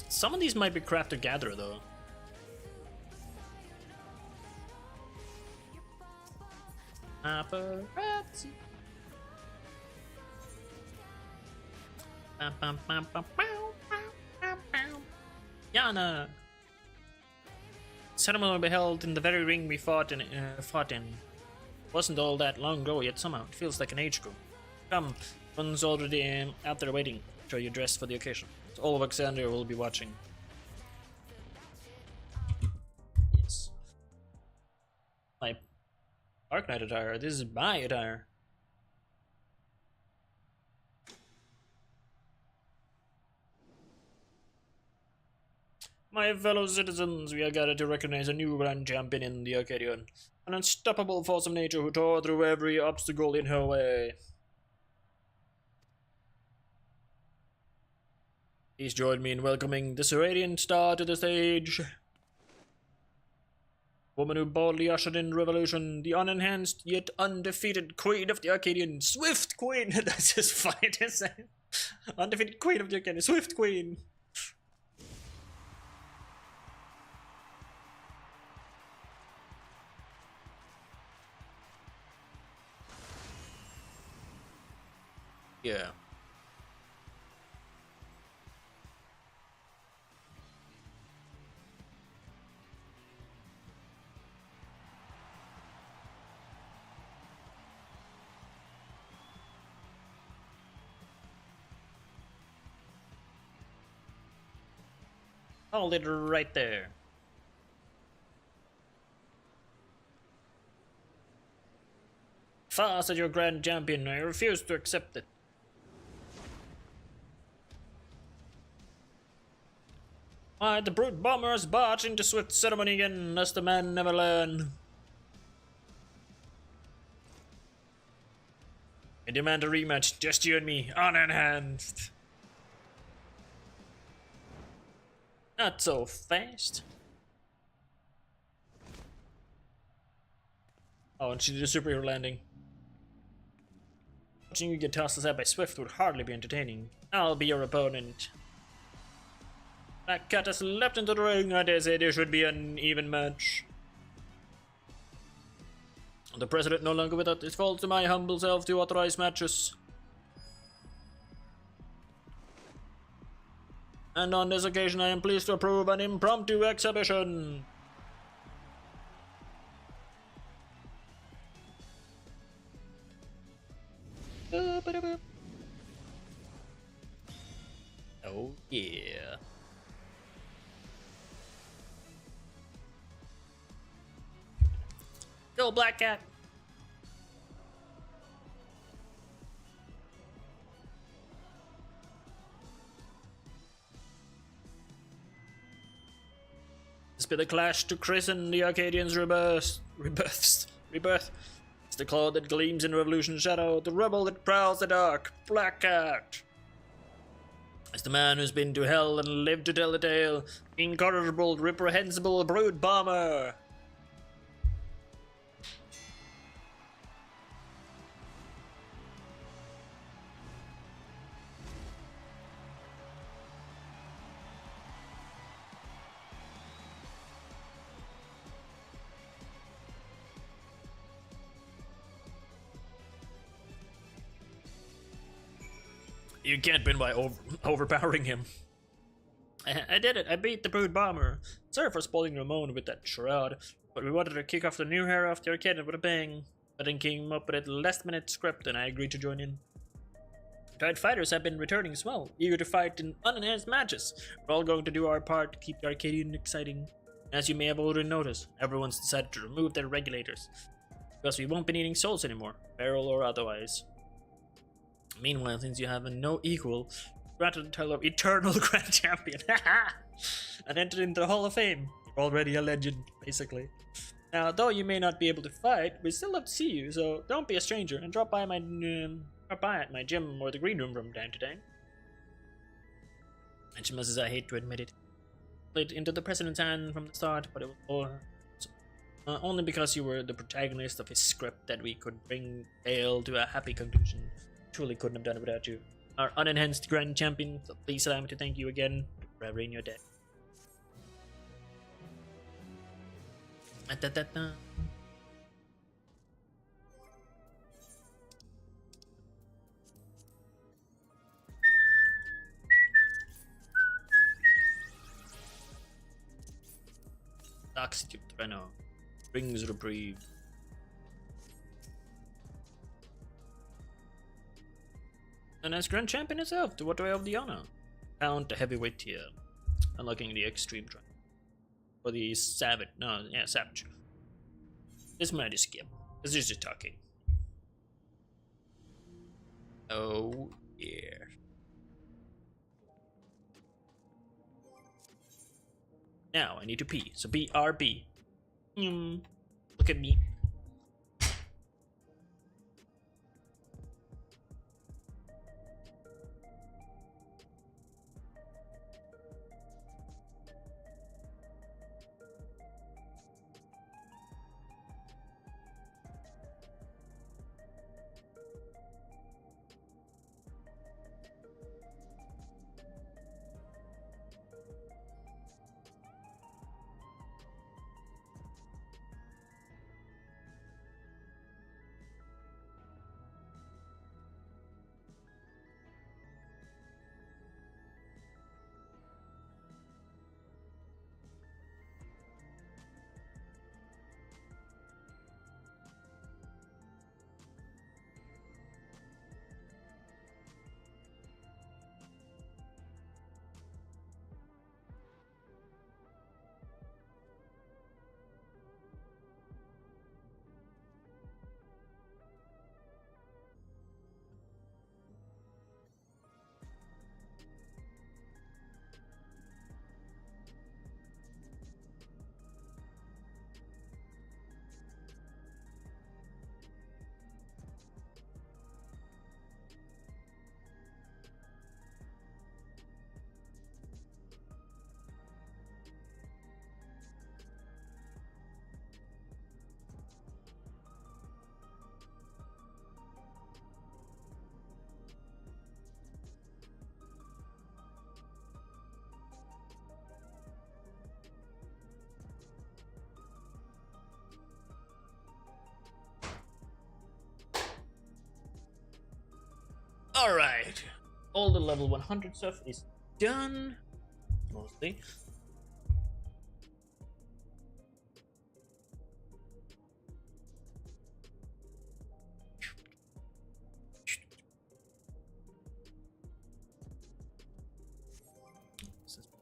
Some of these might be crafter gatherer though. Paparazzi. Yana. Ceremony will be held in the very ring we fought in. Wasn't all that long ago, yet somehow it feels like an age ago. Come, one's already out there waiting. Sure you're dressed for the occasion. So all of Alexandria will be watching. Yes. My Dark Knight attire. This is my attire. My fellow citizens, we are gathered to recognize a new grand champion in the Arcadion. An unstoppable force of nature who tore through every obstacle in her way. Please join me in welcoming this radiant star to the stage. Woman who boldly ushered in revolution, the unenhanced yet undefeated queen of the Arcadian, Swift Queen. That's just funny to say. Undefeated queen of the Arcadian, Swift Queen. Yeah. Hold it right there. Fast as your grand champion, I refuse to accept it. Why, the brute bombers barge into swift ceremony again, as the man never learn. I demand a rematch, just you and me, unenhanced. Not so fast. Oh, and she did a superhero landing. Watching you get tossed aside by Swift would hardly be entertaining. I'll be your opponent. Black Cat has leapt into the ring. I dare say there should be an even match. The president no longer with us. It falls to my humble self to authorize matches. And on this occasion I am pleased to approve an impromptu exhibition. Oh yeah. Go Black Cat. This be the clash to christen the Arcadians' rebirth. It's the cloud that gleams in revolution's shadow, the rebel that prowls the dark, Black Cat. It's the man who's been to hell and lived to tell the tale, incorrigible, reprehensible brood bomber. You can't win by overpowering him. I did it. I beat the brood bomber. Sorry for spoiling Ramon with that charade, but we wanted to kick off the new era of the Arcadian with a bang. I then came up with a last-minute script, and I agreed to join in. Tide fighters have been returning as well, eager to fight in unenhanced matches. We're all going to do our part to keep the Arcadian exciting. As you may have already noticed, everyone's decided to remove their regulators, because we won't be needing souls anymore, feral or otherwise. Meanwhile, since you have no equal, granted the title of Eternal Grand Champion, and entered into the Hall of Fame. You're already a legend, basically. Now, though you may not be able to fight, we still love to see you, so don't be a stranger and drop by at my gym or the green room from time to time. As much as I hate to admit it, played into the president's hand from the start, but it was only because you were the protagonist of his script that we could bring Dale to a happy conclusion. Truly couldn't have done it without you. Our unenhanced grand champion, so please allow me to thank you again for forever in your debt. Da-da-da-da. Oxytube Treno brings reprieve. And as Grand Champion itself, to what do I owe the honor? Found the heavyweight tier, unlocking the extreme track. For the savage, savage. This might just skip, because he's just talking. Oh, yeah. Now I need to pee, so BRB. Look at me. Alright, all the level 100 stuff is done, mostly.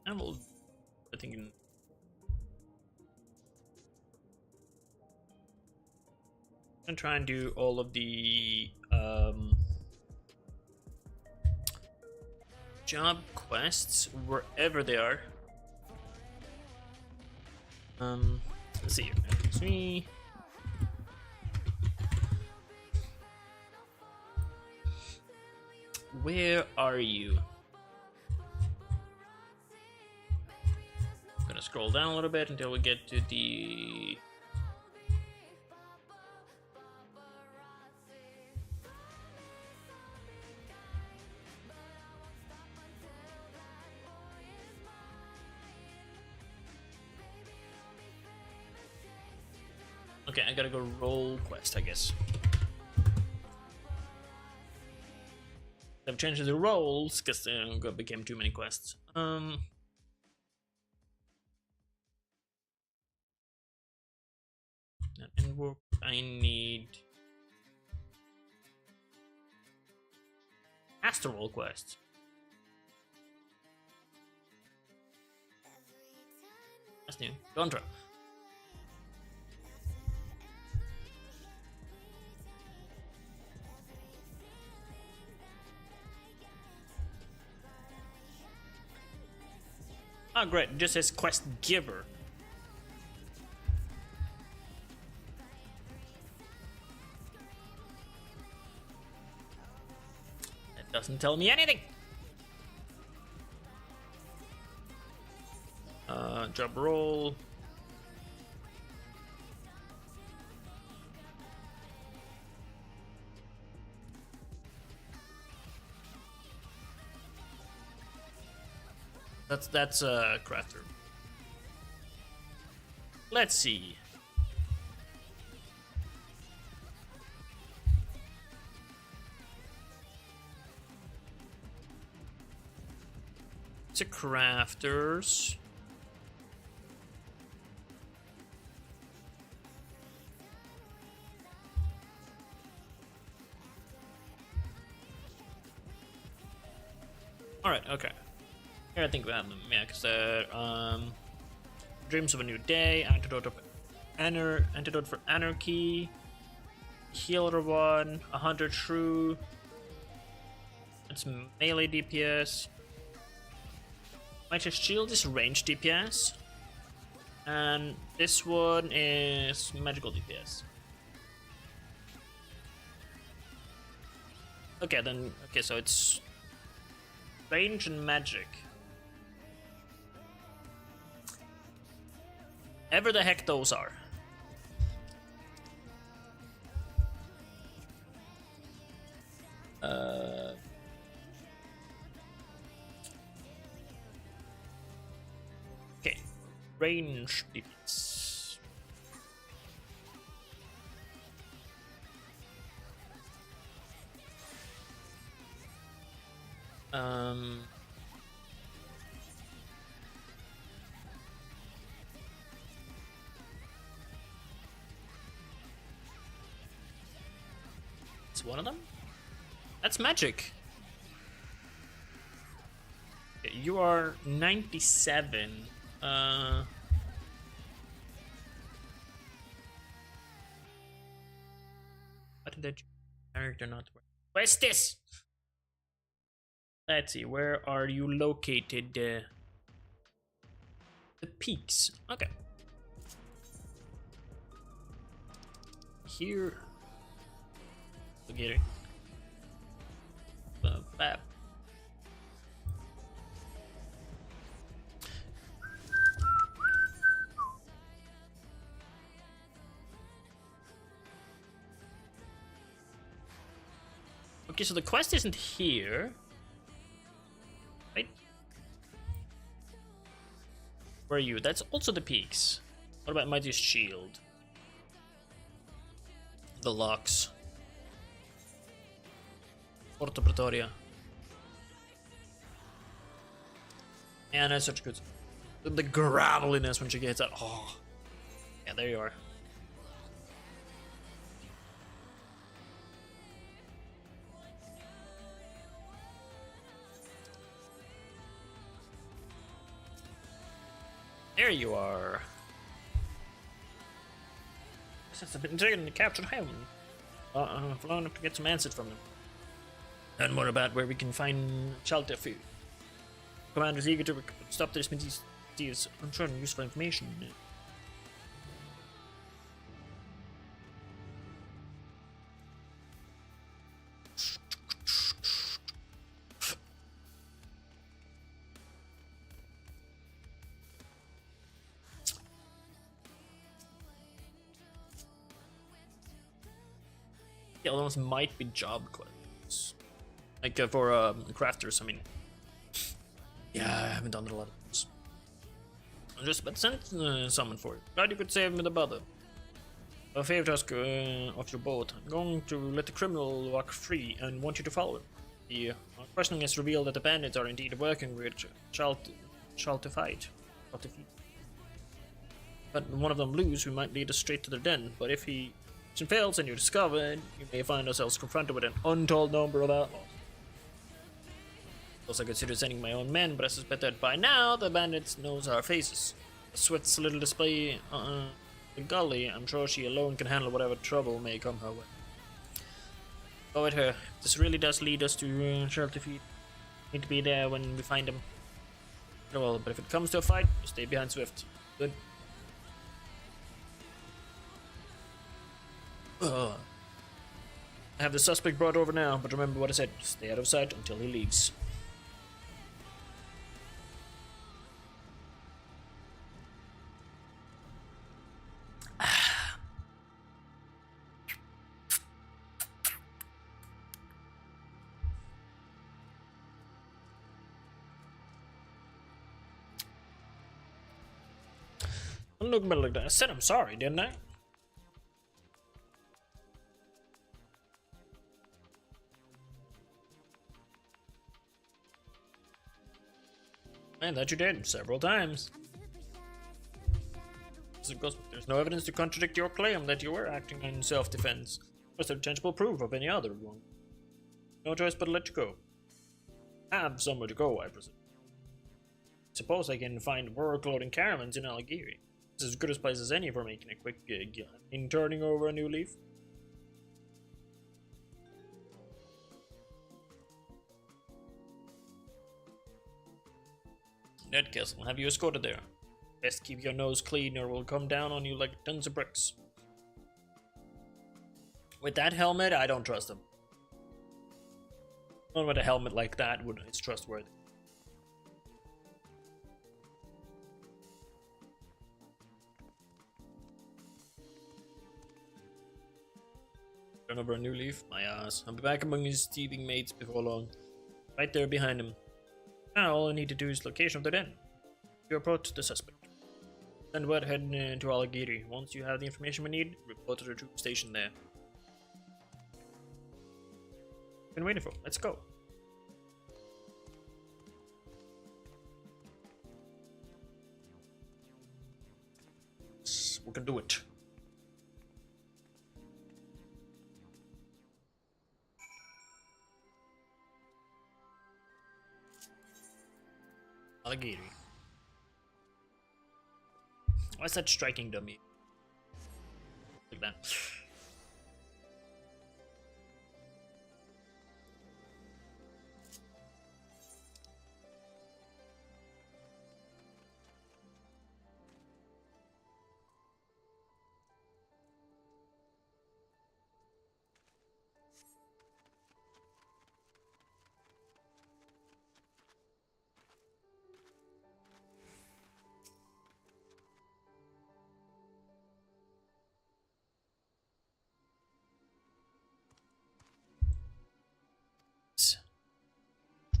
I think I'm try and do all of the job quests wherever they are. Let's see here. 3. Where are you? I'm gonna scroll down a little bit until we get to the okay, I gotta go roll quest, I guess. I've changed the roles because there became too many quests. And work. I need Astral quests. That's new. Gondra. Oh, great. It just says quest giver. Doesn't tell me anything. Job roll. That's a crafter. Let's see. It's a crafters. All right. Okay. Here I think we have them. Yeah, because Dreams of a New Day, Antidote for Anarchy, Healer 1, 100 Shrew. It's melee DPS. Mighty Shield is range DPS. And this one is magical DPS. Okay, then. Okay, so it's range and magic. Ever the heck those are. Okay, range defense. It's one of them? That's magic. Okay, you are 97. Why did that character not work? Where's this? Let's see, where are you located? The peaks. Okay. Here. Get it. Bap. Okay, so the quest isn't here. Right? Where are you? That's also the peaks. What about Mightiest Shield? The locks. Porto Pretoria. Man, that's such good. The graveliness when she gets out. Oh. Yeah, there you are. There you are. Since I've been taken to captured Highland, I've long enough to get some answers from them. And more about where we can find shelter food. Commander is eager to stop the Smithy's unsure and useful information. The other ones might be job quests. Like for crafters, I mean. Yeah, I haven't done a lot of those. I'm just about to send someone for it. Glad you could save me the bother. A favor to ask off your boat. I'm going to let the criminal walk free and want you to follow him. The questioning has revealed that the bandits are indeed working with Shaltified. But when one of them lose, we might lead us straight to their den. But if he fails and you discover it, you may find ourselves confronted with an untold number of outlaws. Also, I consider sending my own men, but I suspect that by now the bandits knows our faces. A Swift's little display the gully, I'm sure she alone can handle whatever trouble may come her way. Go with her. This really does lead us to Shelter Feet. Need to be there when we find them. Well, but if it comes to a fight, you stay behind Swift. Good. I have the suspect brought over now, but remember what I said. Stay out of sight until he leaves. Don't look at me like that. I said I'm sorry, didn't I? And that you did several times. There's no evidence to contradict your claim that you were acting in self-defense. Was there tangible proof of any other wrong? No choice but to let you go. Have somewhere to go, I presume. Suppose I can find work-loading caravans in Algieri. It's as good a place as any for making a quick gig in turning over a new leaf. Ned Kessel, have you escorted there? Best keep your nose clean or we'll come down on you like tons of bricks. With that helmet, I don't trust him. Not with a helmet like that would it's trustworthy. Turn over a new leaf? My ass. I'll be back among his thieving mates before long. Right there behind him. Now all I need to do is location of the den. You approach the suspect. Send word heading to Algieri. Once you have the information we need, report to the troop station there. Been waiting for. Let's go. We can do it. Algieri. Why's that striking dummy? Like that.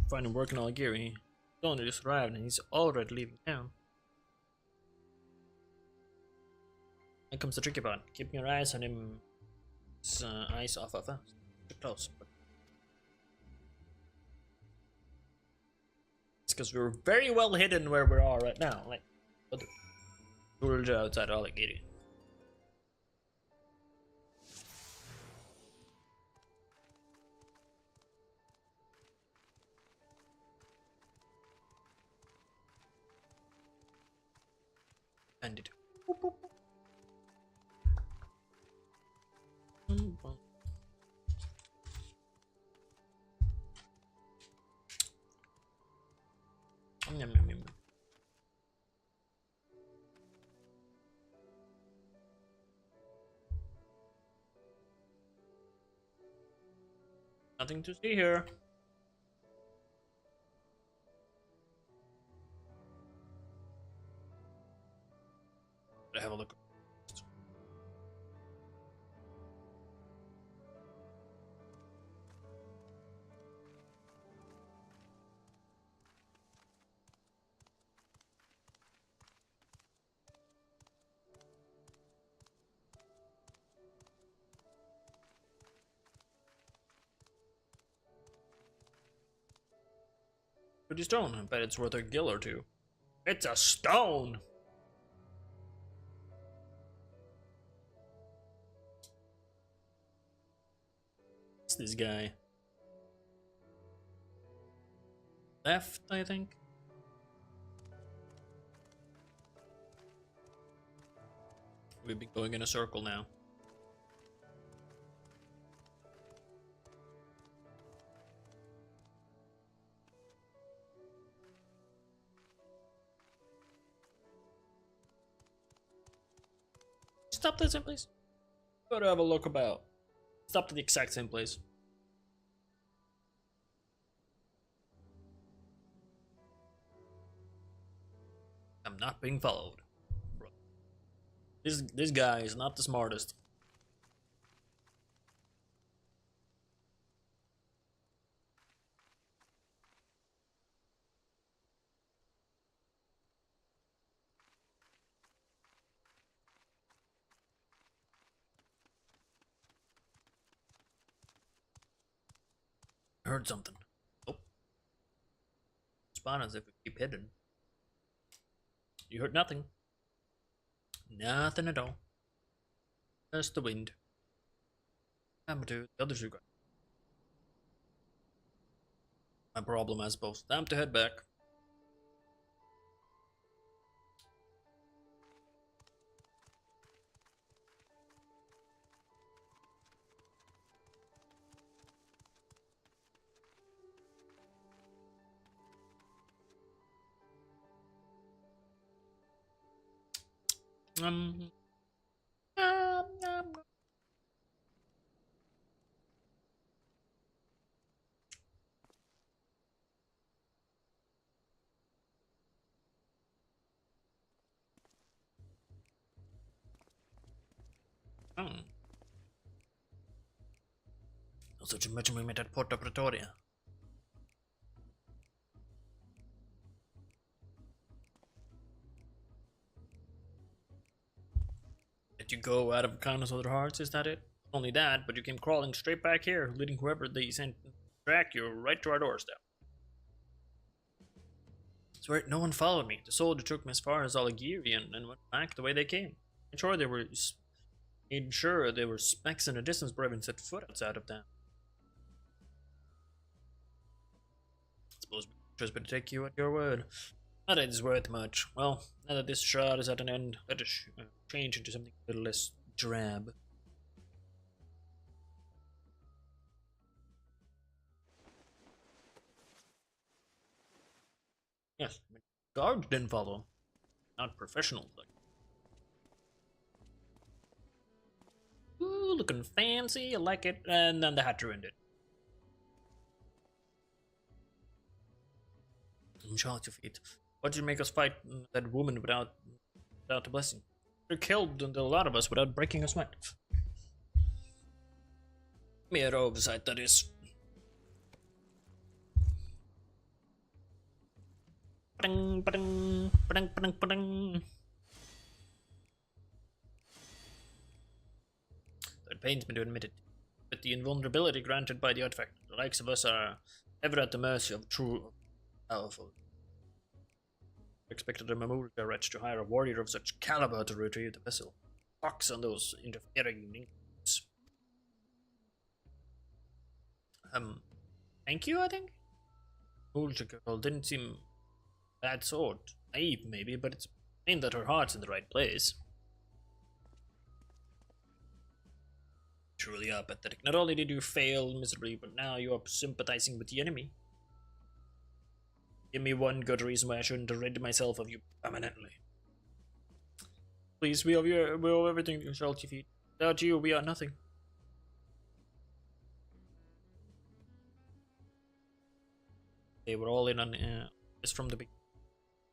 Find him working in Algieri. He's only just arrived and he's already leaving town. Here comes the tricky part. Keeping your eyes on him. His eyes off of us. Too close. But it's because we're very well hidden where we are right now. Like, we're outside Algieri. And it. Nothing to see here. Have a look. Pretty stone. I bet it's worth a gill or two. It's a stone! This guy left, I think. We've been going in a circle now. Stop this, please. Gotta have a look about. Stopped at the exact same place. I'm not being followed. Bro. This guy is not the smartest. I heard something. Oh. Spawn as if we keep hidden. You heard nothing. Nothing at all. Just the wind. I'm to the other two guys. My problem, I suppose. Time to head back. Um, Such a much we met at Porta Pretoria. Did you go out of kindness of their hearts, is that it? Not only that, but you came crawling straight back here, leading whoever they sent to track you right to our doorstep. Swear no one followed me. The soldier took me as far as Algieri and went back the way they came. I'm sure there were specks in the distance before I even set foot outside of town. I suppose we just better take you at your word. Not that it's worth much. Well, now that this shot is at an end, let us change into something a little less drab. Yes, guards didn't follow. Not professional, like. Ooh, looking fancy, I like it, and then the hat ruined it. Charles, your feet. Why did you make us fight that woman without a blessing? You killed a lot of us without breaking a sweat. Mere oversight, that is. Ba-ding, ba-ding, ba-ding, ba-ding, ba-ding. It pains me to admit it, but the invulnerability granted by the artifact, the likes of us are ever at the mercy of true powerful. I expected a Mamulka wretch to hire a warrior of such caliber to retrieve the vessel. Fox on those interfering ninjas. Thank you, I think? Mamulka girl didn't seem bad sort. Naive, maybe, but it's plain that her heart's in the right place. Truly are pathetic. Not only did you fail miserably, but now you are sympathizing with the enemy. Give me one good reason why I shouldn't rid myself of you permanently. Please, we owe everything to your salty feet. Without you, we are nothing. They were all in on this from the beginning.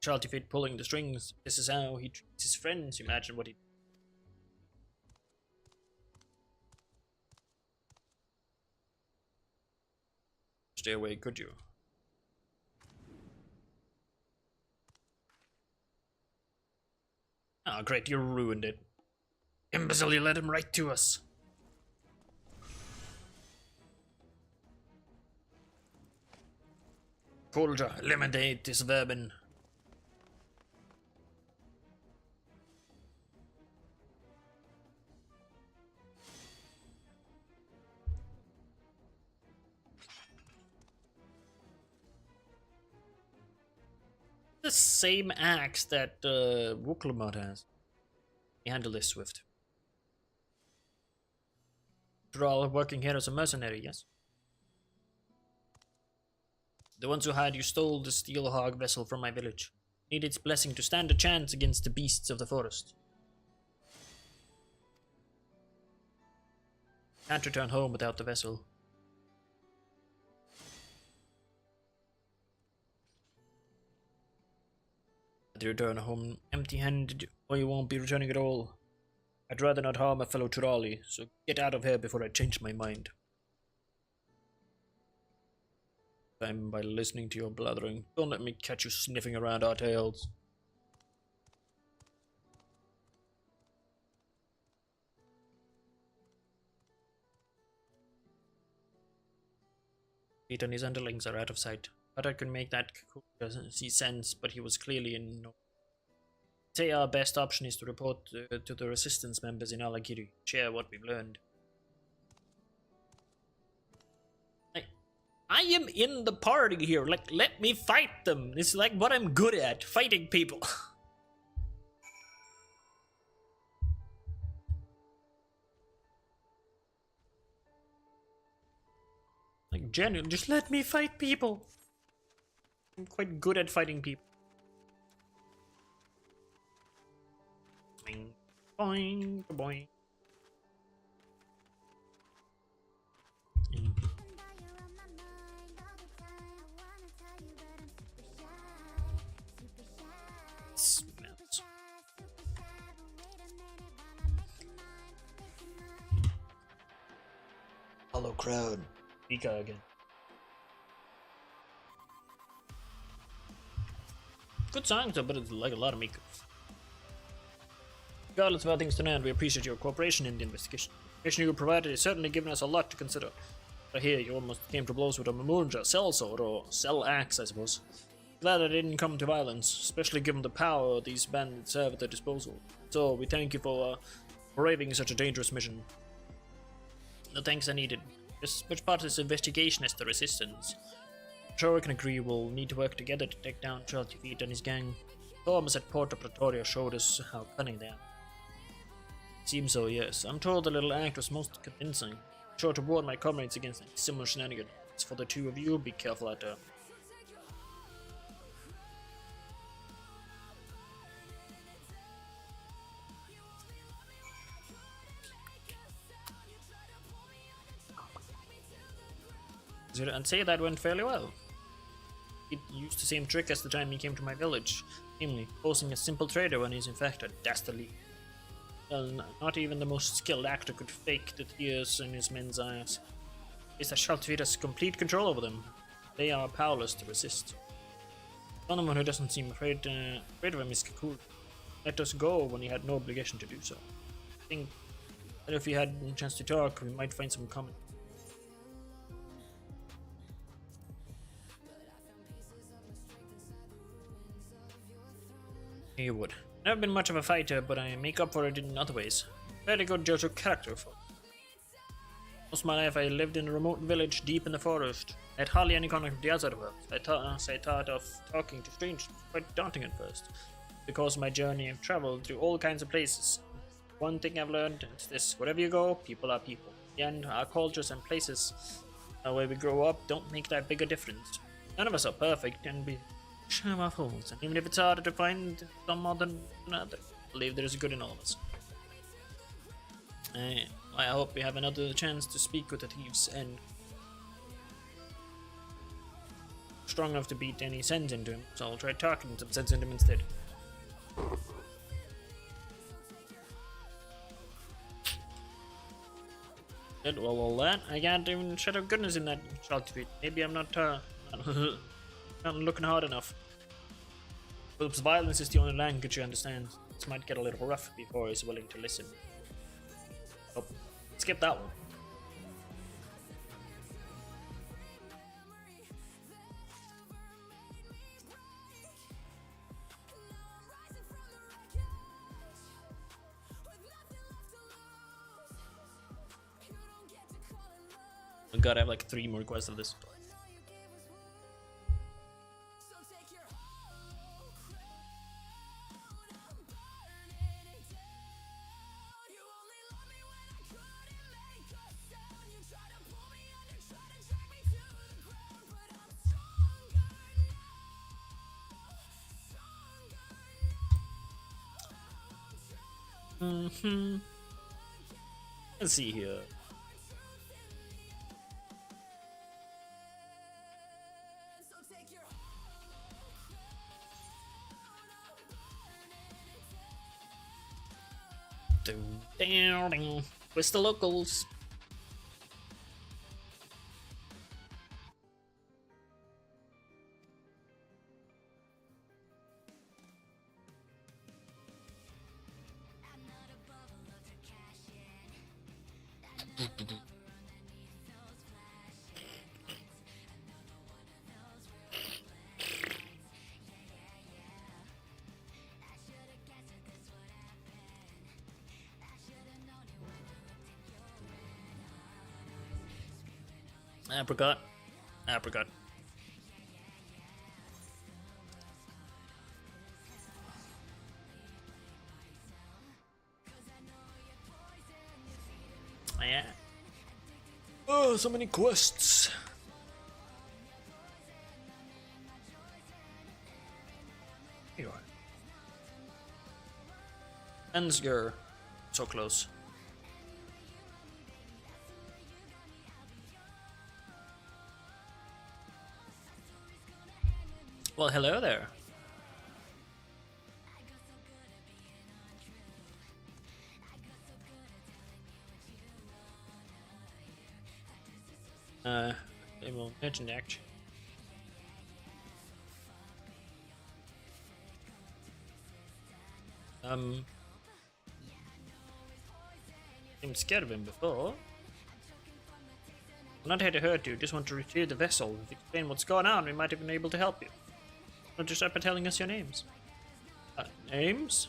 Salty feet pulling the strings. This is how he treats his friends. Imagine what he. Stay away, could you? Ah, great, you ruined it. Imbecile, you led him right to us. Coulter, eliminate this vermin. The same axe that Wuklamot has. He handled this swift. After all, working here as a mercenary, yes? The ones who had you stole the Steelhog vessel from my village. Need its blessing to stand a chance against the beasts of the forest. Can't return home without the vessel. Either return home empty-handed, or you won't be returning at all. I'd rather not harm a fellow Turali, so get out of here before I change my mind. Time by listening to your blathering. Don't let me catch you sniffing around our tails. Pete and his underlings are out of sight. But I could make that doesn't see sense, but he was clearly in no. Say our best option is to report to the resistance members in Alagiri, share what we've learned. I am in the party here, like, let me fight them. It's like what I'm good at, fighting people. Like, genuinely, just let me fight people. I'm quite good at fighting people. Boing, boing, boing. Smells. Hello, crowd. Pika again. Good songs, but it's like a lot of makeup. Regardless of how things turn out, we appreciate your cooperation in the investigation. The information you provided has certainly given us a lot to consider. I hear you almost came to blows with a Mamunja cell sword, or cell axe, I suppose. Glad I didn't come to violence, especially given the power these bandits have at their disposal. So, we thank you for braving such a dangerous mission. No thanks are needed. Just which part of this investigation is the resistance? I'm sure we can agree we'll need to work together to take down Chaltifeet and his gang. Storms at Porta Pretoria showed us how cunning they are. Seems so, yes. I'm told the little act was most convincing. I'm sure to warn my comrades against any similar shenanigans. As for the two of you, be careful out there. And say that went fairly well. He used the same trick as the time he came to my village, namely, posing a simple trader when he's in fact a dastardly. Well, not even the most skilled actor could fake the tears in his men's eyes. It's that Chaltifeet has complete control over them. They are powerless to resist. Someone who doesn't seem afraid of him is Kakul. Let us go when he had no obligation to do so. I think that if we had a chance to talk, we might find some common. You would. Never been much of a fighter, but I make up for it in other ways. Very good Jojo character for. Most of my life I lived in a remote village deep in the forest. I had hardly any contact with the outside world. I thought of talking to strangers quite daunting at first. Because of my journey, I've traveled through all kinds of places. One thing I've learned is this: wherever you go, people are people. In the end, our cultures and places, where we grow up, don't make that big a difference. None of us are perfect, and we have our faults, and even if it's harder to find some more than another, I believe there is good in all of us. I hope we have another chance to speak with the thieves and strong enough to beat any sense into him, so I'll try talking some sense into him instead. Well, all that, I can't even shut up goodness in that Chaltifeet. Maybe I'm not not looking hard enough. Perhaps violence is the only language he understands. This might get a little rough before he's willing to listen. Oh, skip that one. Oh god, I have like 3 more quests of this. Let's see here. Where's the locals? Apricot. Apricot. Yeah. Oh, so many quests. Here you are. Ansgar. So close. Well, hello there. They will mention act. I'm scared of him before. I'm not here to hurt you, just want to retrieve the vessel. If you explain what's going on, we might have been able to help you. Don't just start by telling us your names. Names?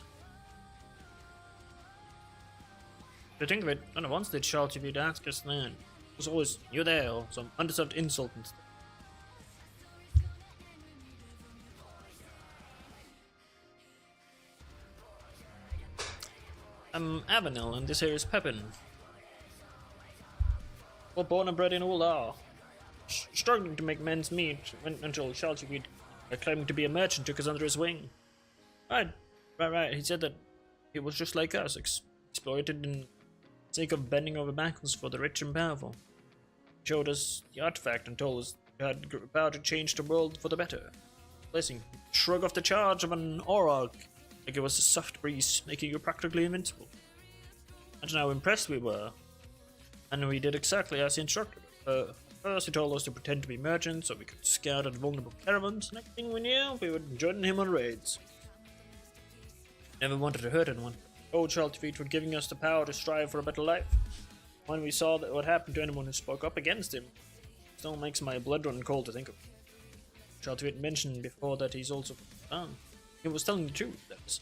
To think of it, not once did Shaltivide ask us then. It was always, you there, or some undeserved insult and stuff. I'm Avenel, and this here is Pepin. Well, born and bred in Ular. Struggling to make men's meat until Shaltivide, claiming to be a merchant, took us under his wing. Right. He said that he was just like us, exploited in the sake of bending over backwards for the rich and powerful. He showed us the artifact and told us he had the power to change the world for the better. Blessing, shrug off the charge of an Orog, like it was a soft breeze, making you practically invincible. Imagine how impressed we were. And we did exactly as he instructed. First he told us to pretend to be merchants so we could scout out vulnerable caravans. Next thing we knew, we were joining him on raids. Never wanted to hurt anyone. Old Shaltivide were giving us the power to strive for a better life. When we saw that what happened to anyone who spoke up against him, it still makes my blood run cold to think of. Shaltivide mentioned before that he's also he was telling the truth. That is.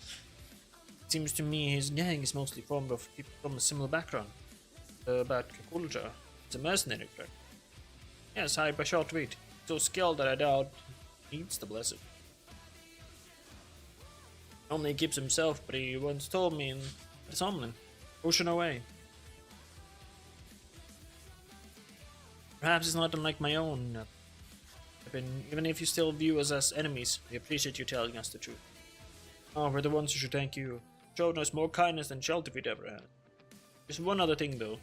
It seems to me his gang is mostly formed of people from a similar background. About Kakulja, it's a mercenary clerk. Yes, hired by Shaltivide. So skilled that I doubt he needs the blessing. Only he keeps himself, but he once told me in Somlin, ocean away. Perhaps it's not unlike my own. Even if you still view us as enemies, we appreciate you telling us the truth. Oh, we're the ones who should thank you. Showed us more kindness than Shaltivide ever had. Just one other thing, though.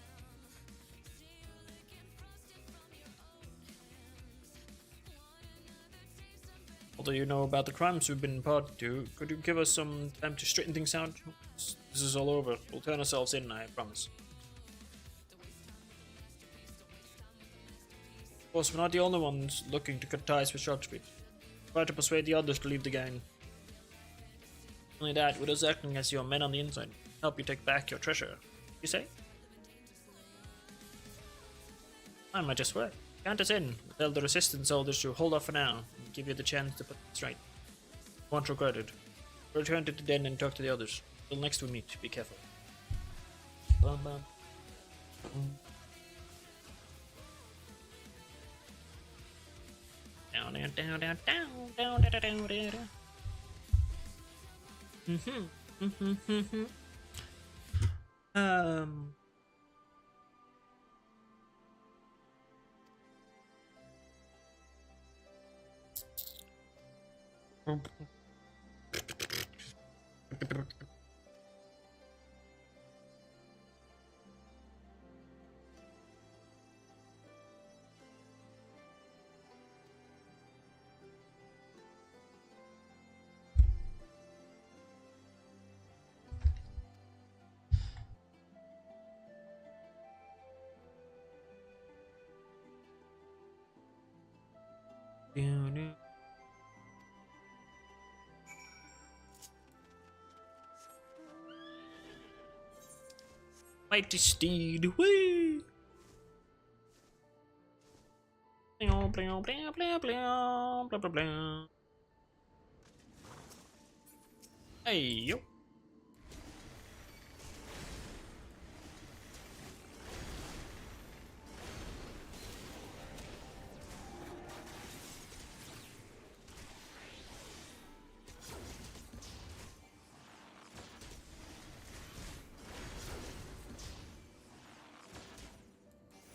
Although you know about the crimes we've been party to, could you give us some time to straighten things out? This is all over. We'll turn ourselves in, I promise. Of course, we're not the only ones looking to cut ties with Shaltivide. Try to persuade the others to leave the gang. Only that, with us acting as your men on the inside, help you take back your treasure. You say? I might just work. Count us in. Tell the resistance soldiers to hold off for now, and give you the chance to put things right. Won't regret it. Return to the den and talk to the others. Till next we meet, be careful. Bum, bum. Down, down, down, down, down, down, down, down, down. Mighty steed, whee! Blah, blah, blah, blah, blah, blah, blah, blah. Hey, yo.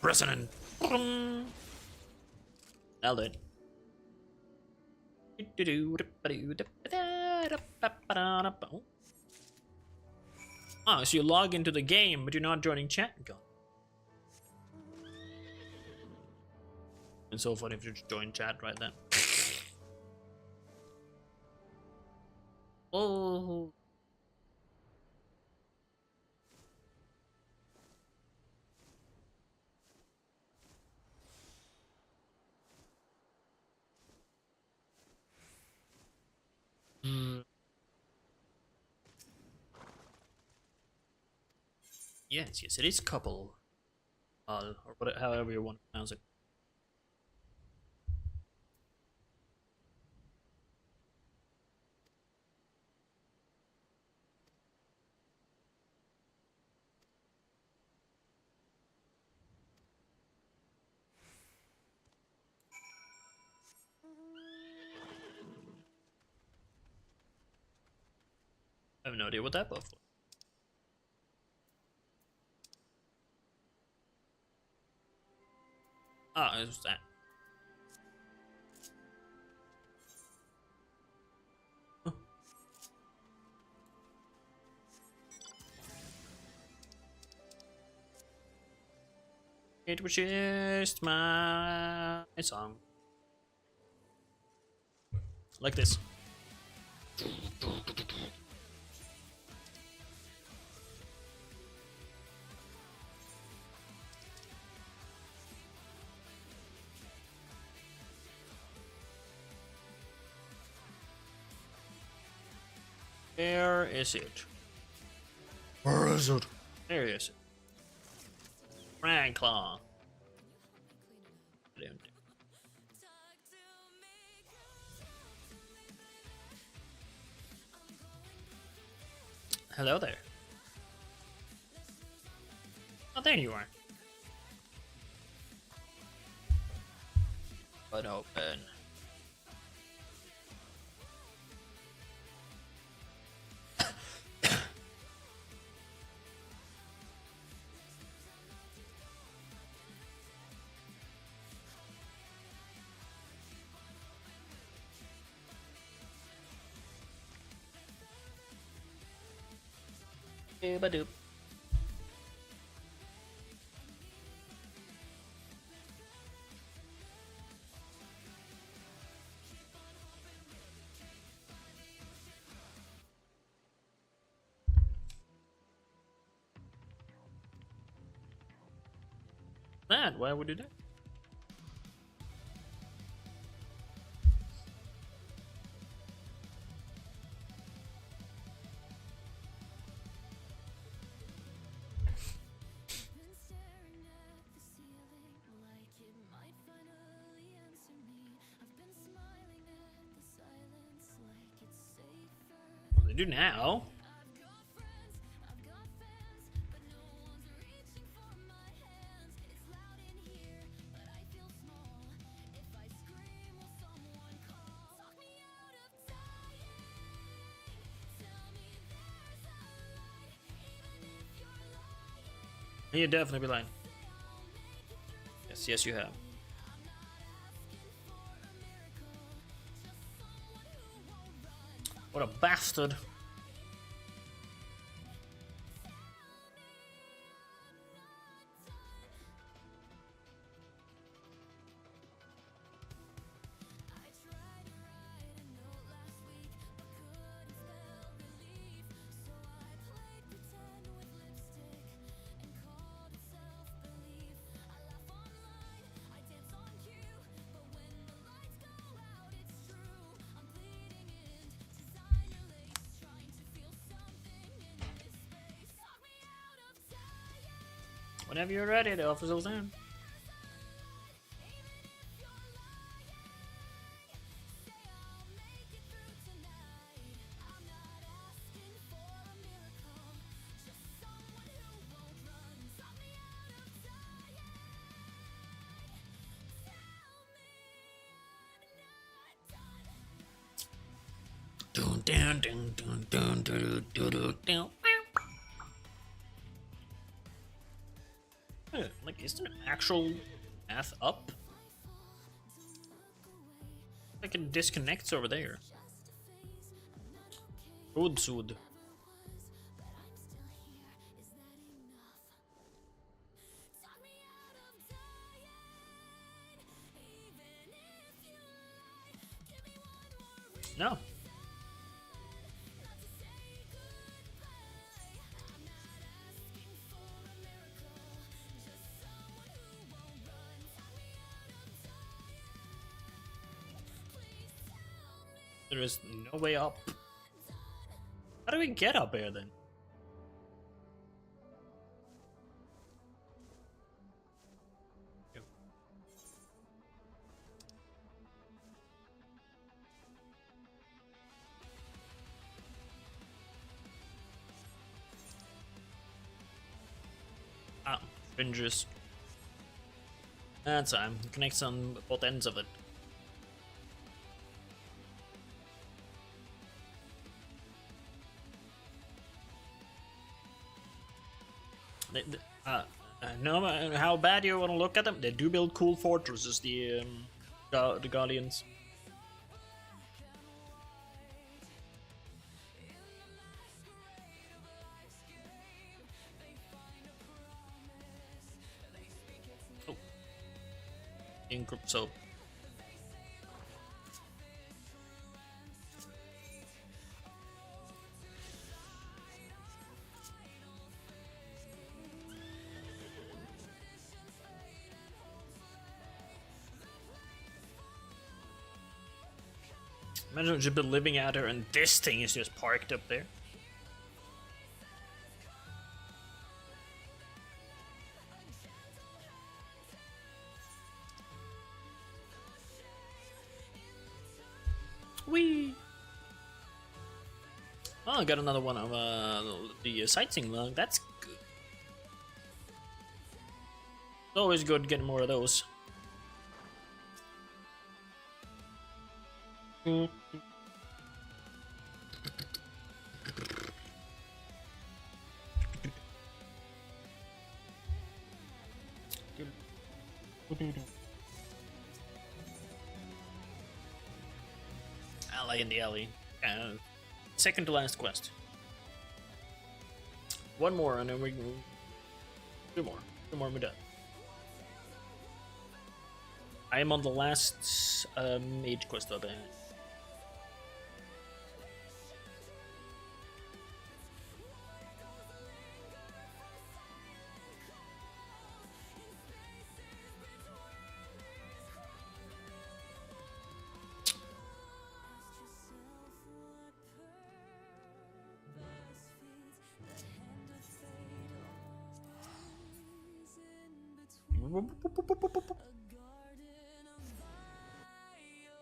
Resonant. Nailed it. Oh, so you log into the game, but you're not joining chat. Go. And so funny if you just join chat right then. Oh. Yes, yes, it is couple. Or whatever, however you want to pronounce it. I have no idea what that buff was. Ah, it was that. Huh. It was just my song. Like this. Where is it? Where is it? There it is. Franclaw. Hello there. Oh, there you are. But open. Doop-a-doop. That? Why would you do that? What do they do now? You definitely be lying. Yes, yes, you have. What a bastard. Whenever you're ready, the officer's in. Dun, dun, dun, dun, dun, dun, dun, dun, dun. Like, is there an actual path up? I can disconnect over there. Roadsud. No. There is no way up. How do we get up here then? Ah, fringes. That's time. Connects on both ends of it. No matter how bad you want to look at them, they do build cool fortresses, the Guardians. Oh. Encrypt soap. Imagine you've been living out here and this thing is just parked up there. Whee! Oh, I got another one of the sightseeing log. That's good. It's always good getting more of those. Alley in the alley. Second to last quest. One more and then we can... Two more and we're done. I am on the last mage quest of it.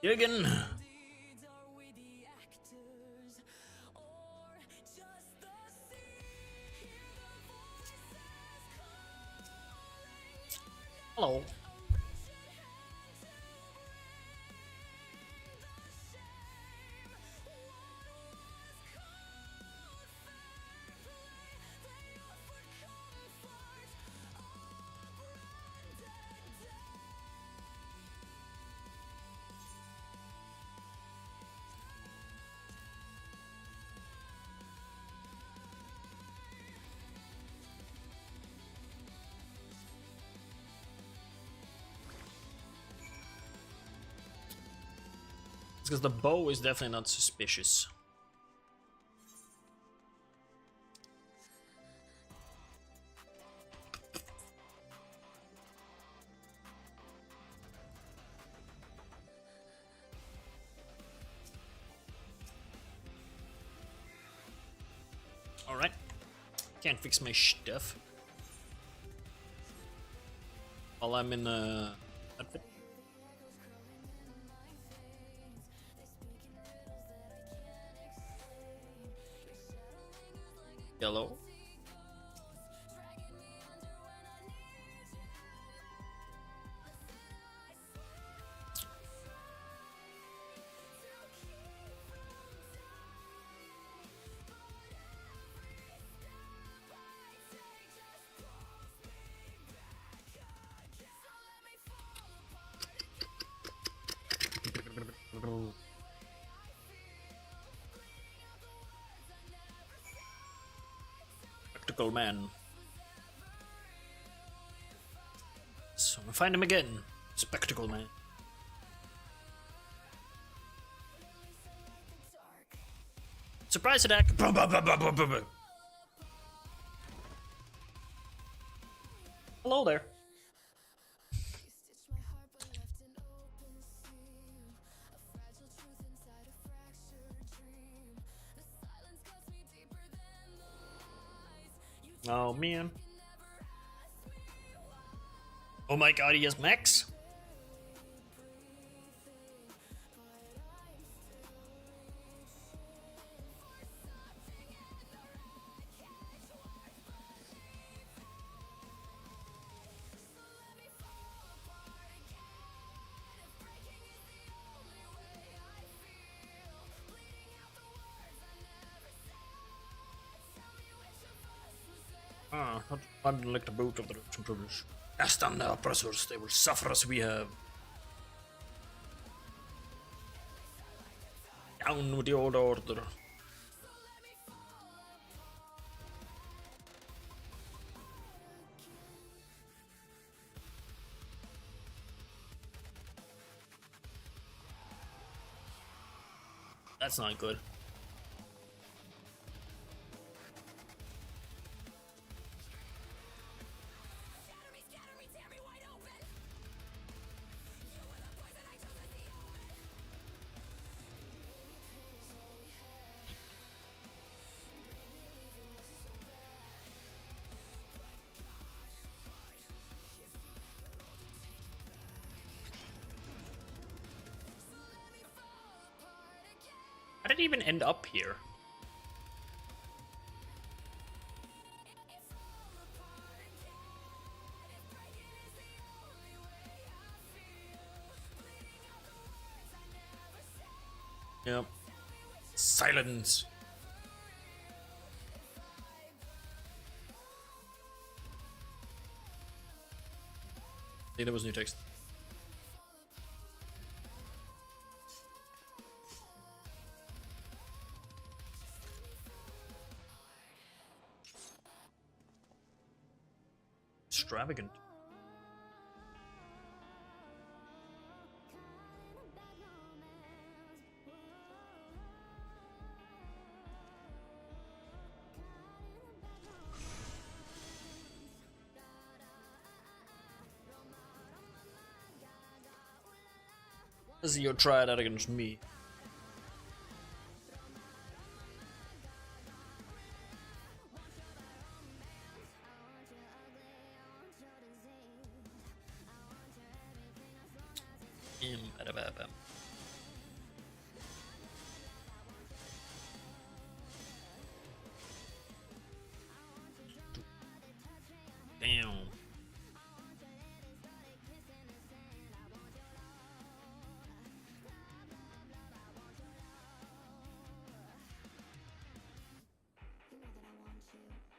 Jürgen! Hello. Because the bow is definitely not suspicious. Alright. Can't fix my stuff. while I'm in outfit. Yellow. Spectacle Man. So we find him again. Spectacle Man. Surprise attack! Hello there. Oh man. Oh my god, he has mechs? Not like the boot of the rich and privileged. Cast down the oppressors, they will suffer as we have. Down with the old order. That's not good. How did it even end up here? Yep. Silence. I think there was new text. Extravagant. This is your try that against me. Damn.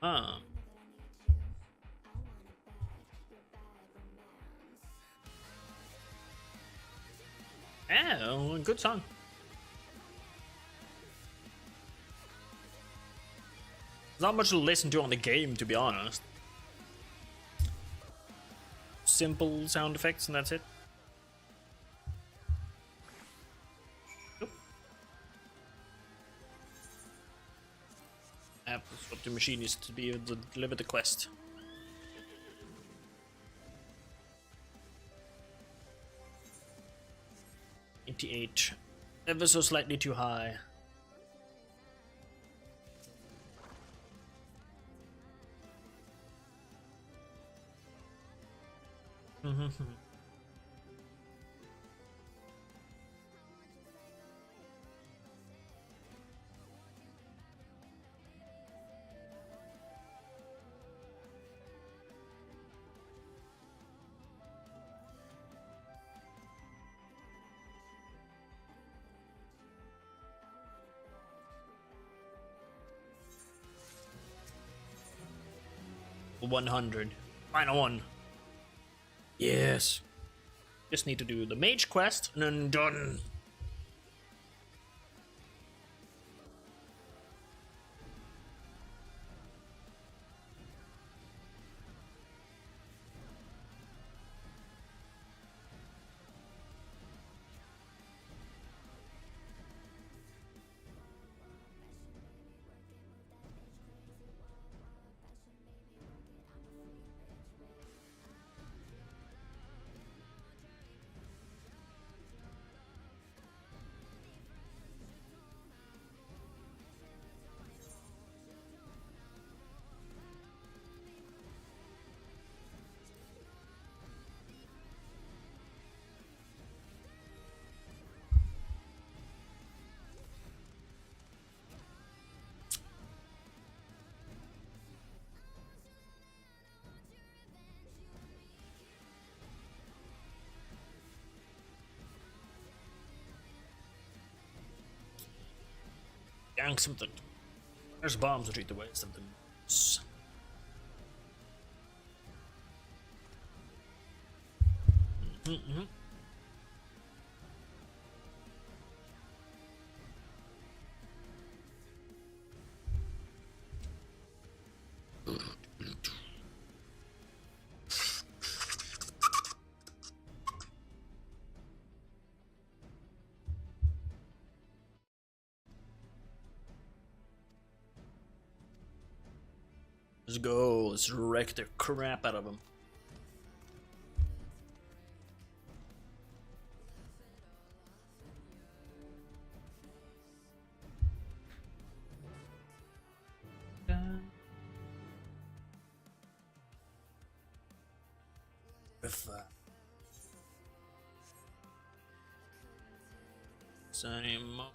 Ah. Yeah, good song. There's not much to listen to on the game, to be honest. Simple sound effects and that's it. Oop. That's what the machine is to be able to deliver the quest. $88. Ever so slightly too high. $100. Final one. Yes. Just need to do the mage quest and then done. Yank something. There's bombs that eat away something. Let's go. Let's wreck the crap out of him. Send him up.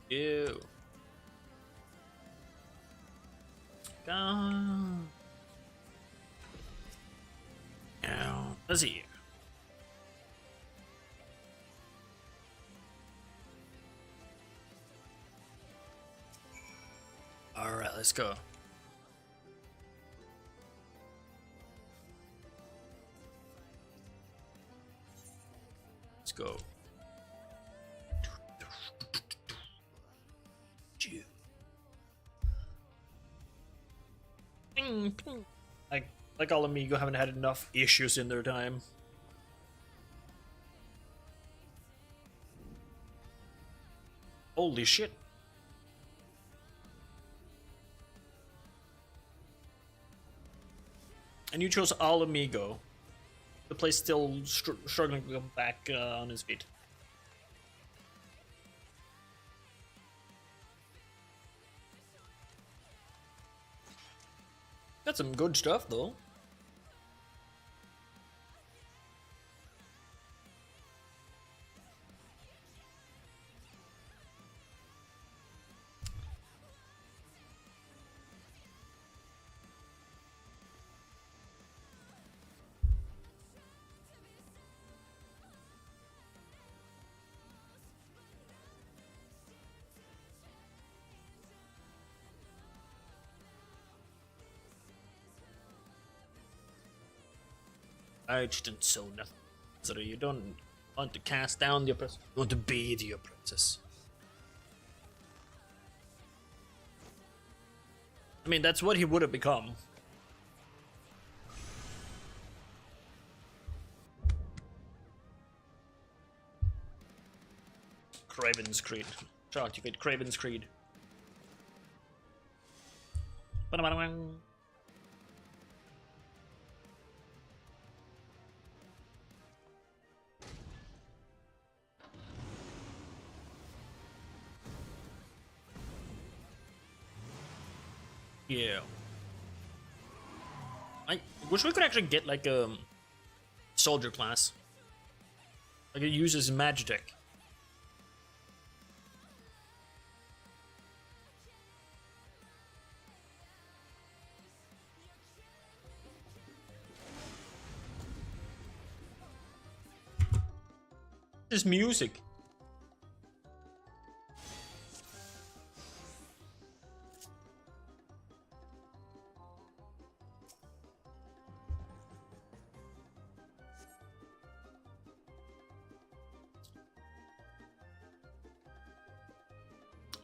Ew. Now, let's see. All right, let's go. Let's go. Like Ala Mhigo haven't had enough issues in their time. Holy shit. And you chose Ala Mhigo. The place still struggling to come back on his feet. Got some good stuff though. I just didn't sow nothing. So you don't want to cast down the oppressor, you want to be the apprentice. I mean, that's what he would have become. Craven's Creed. To activate Craven's Creed. Yeah. Wish we could actually get like a soldier class. Like it uses Magitech. This music.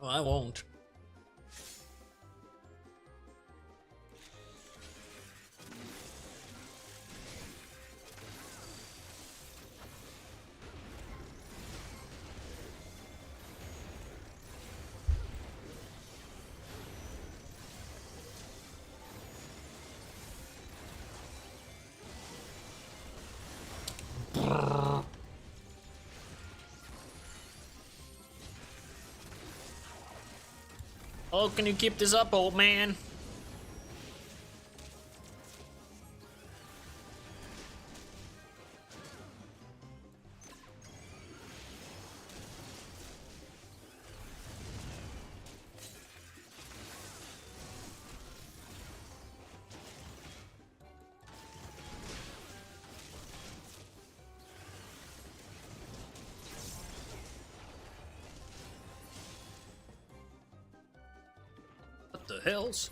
Oh, I won't. Oh, can you keep this up, old man? What the hells?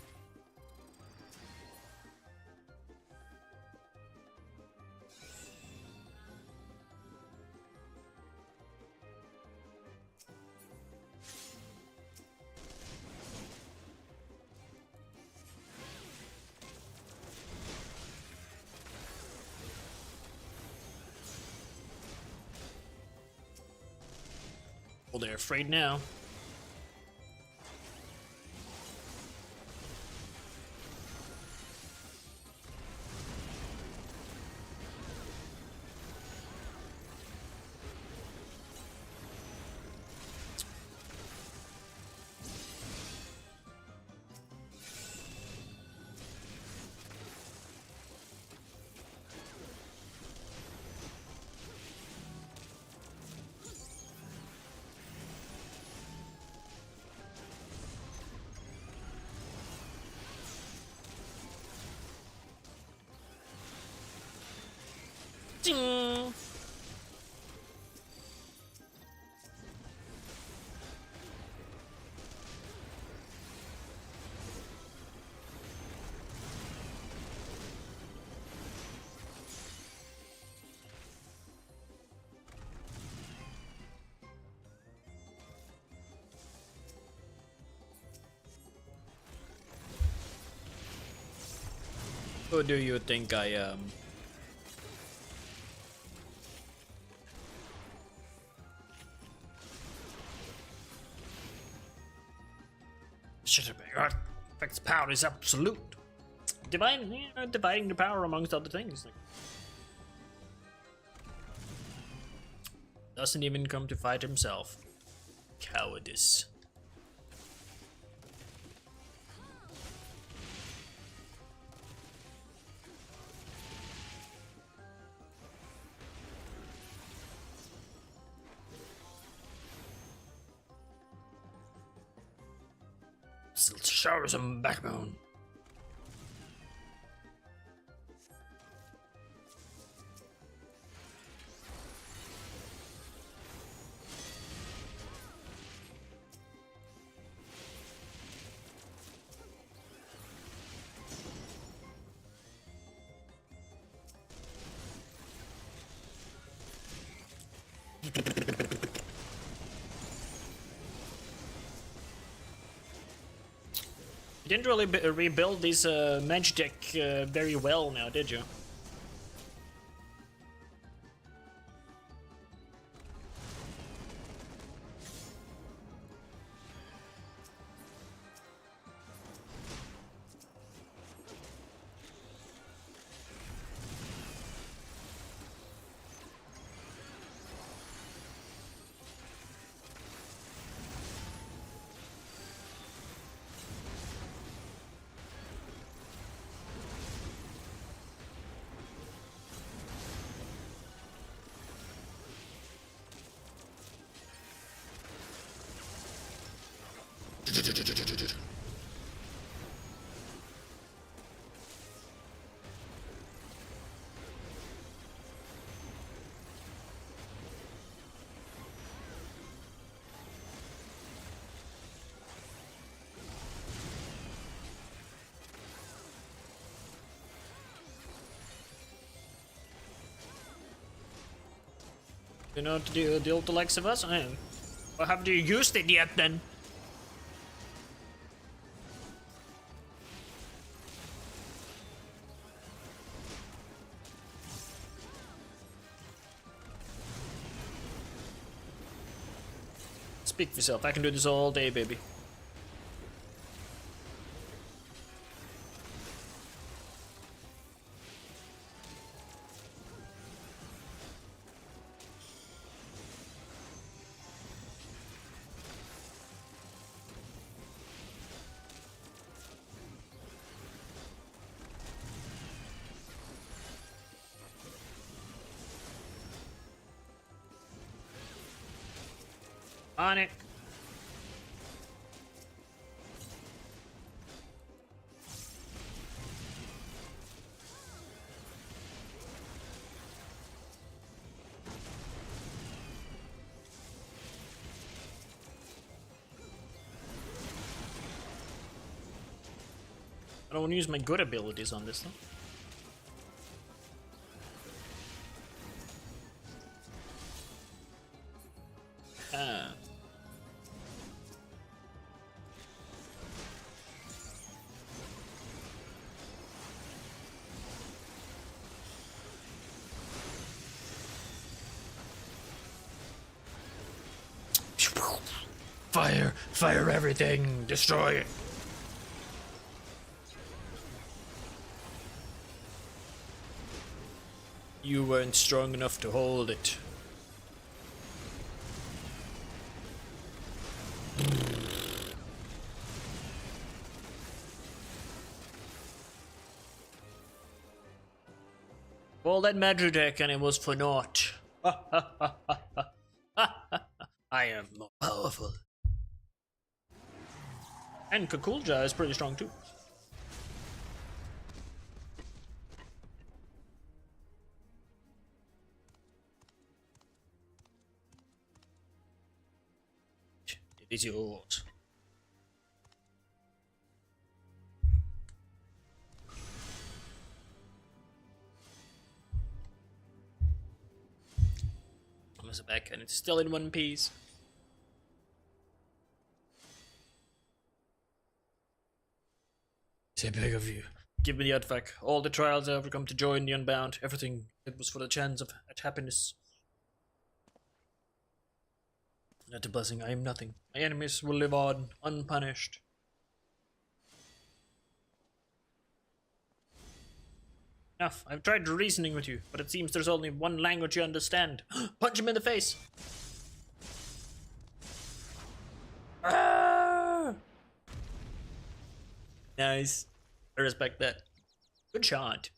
Well, they're afraid now. Ding. Who do you think I am? Effect's power is absolute. Dividing the power amongst other things. Doesn't even come to fight himself. Cowardice. Show some backbone. You didn't really rebuild these Magitech very well now, did you? You know to deal with the likes of us? Well, haven't you used it yet then? Speak for yourself. I can do this all day, baby. On it. I don't want to use my good abilities on this though. Fire! Fire everything! Destroy it! You weren't strong enough to hold it. All that magic and it was for naught. I am more powerful. And Kakulja is pretty strong too. It is yours. Thomas back and it's still in one piece. I beg of you, give me the artifact. All the trials I overcome to join the Unbound. Everything that was for the chance of happiness. Not a blessing, I am nothing. My enemies will live on, unpunished. Enough, I've tried reasoning with you, but it seems there's only one language you understand. Punch him in the face! Ah! Nice. I respect that. Good shot.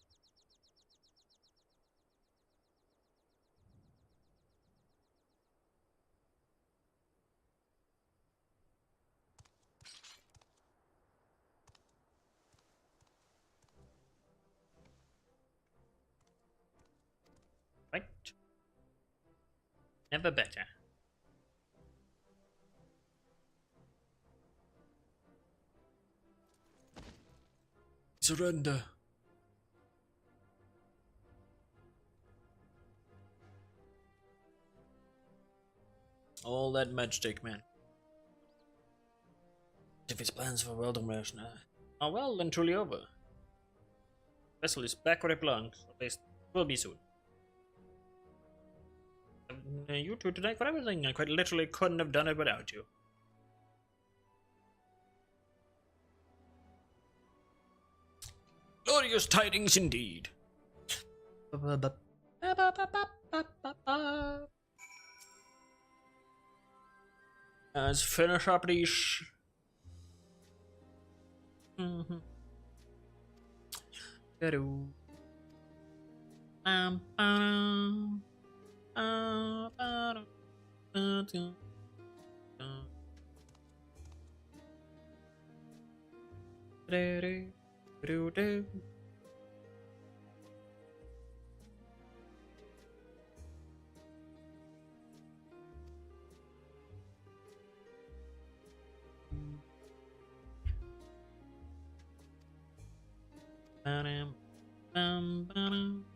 Right. Never better. Surrender. All that magic, man. If his plans for world domination are well and truly over. Vessel is back where it belongs. At least will be soon. You two tonight for everything. I quite literally couldn't have done it without you. Glorious tidings indeed. Let's finish up these. Do-do-do-do-do. Ba-dum, ba-dum,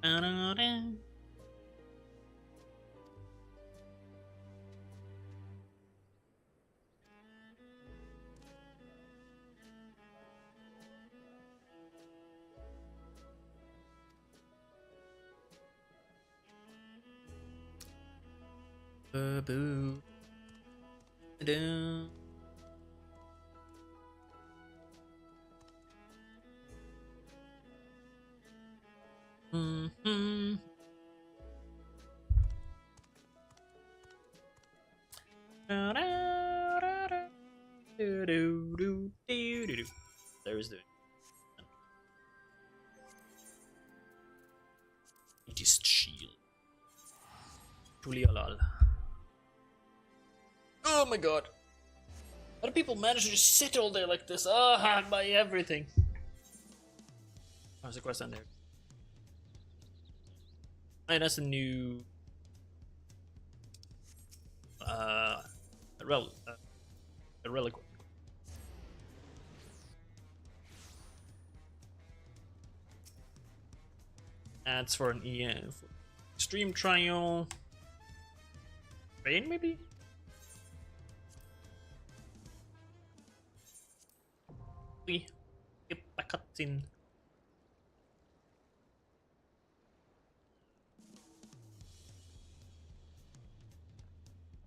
ba-da-dum. Boo. Da. Mm-hmm. There's the. It is shield. Julialal. Oh my god. How do people manage to just sit all day like this? Ah, buy everything. There's a quest on there. Hey, that's a new a relic. That's for an for extreme trial. Rain maybe? We get back up in.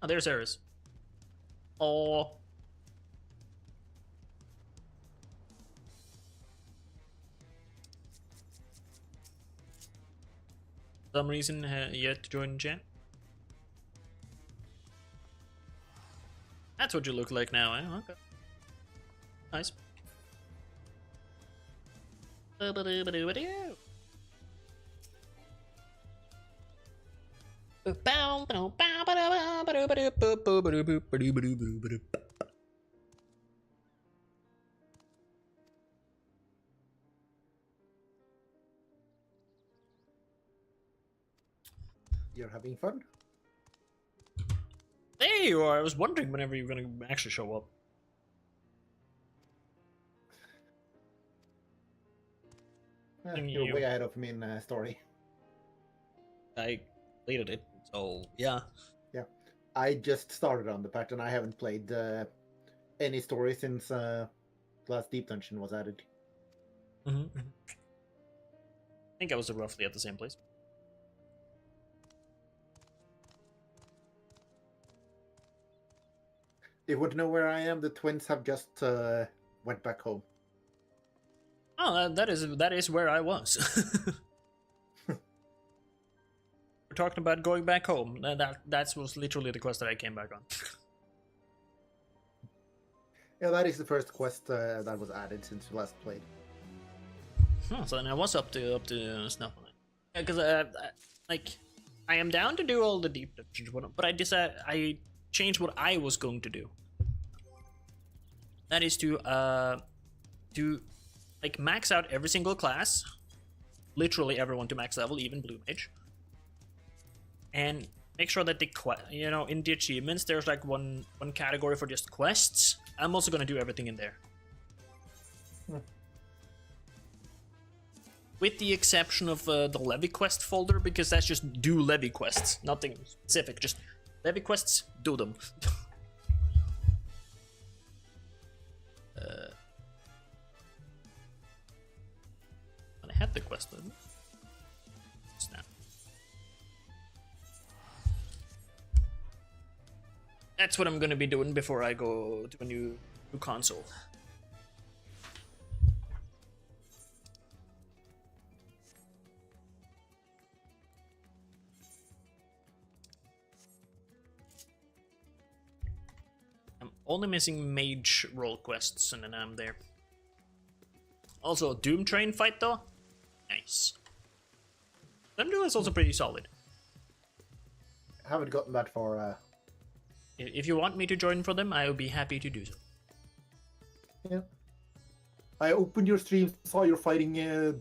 Oh, there's Eris. Oh. For some reason, yet to join chat. That's what you look like now, eh? Okay. Nice. You're having fun? There you are. I was wondering whenever you were going to actually show up. You're way ahead of me in story. I completed it, so yeah. Yeah, I just started on the pattern. I haven't played any story since last Deep Dungeon was added. I think I was roughly at the same place. You would know where I am. The twins have just went back home. Oh, that is where I was. We're talking about going back home. That was literally the quest that I came back on. Yeah, that is the first quest that was added since we last played. So then I was up to snuff on it. Yeah, because like I am down to do all the deep dungeons, but I changed what I was going to do. That is to like max out every single class, literally everyone to max level, even Blue Mage, and make sure that in the achievements there's like one category for just quests. I'm also gonna do everything in there. With the exception of the Levy quest folder, because that's just do Levy quests, nothing specific, just Levy quests, do them. I had the quest, didn't I? Snap. That's what I'm gonna be doing before I go to a new console. Only missing mage role quests, and then I'm there. Also, Doom Train fight though? Nice. Thunder is also pretty solid. Haven't gotten that far. If you want me to join for them, I'll be happy to do so. Yeah. I opened your stream, saw you're fighting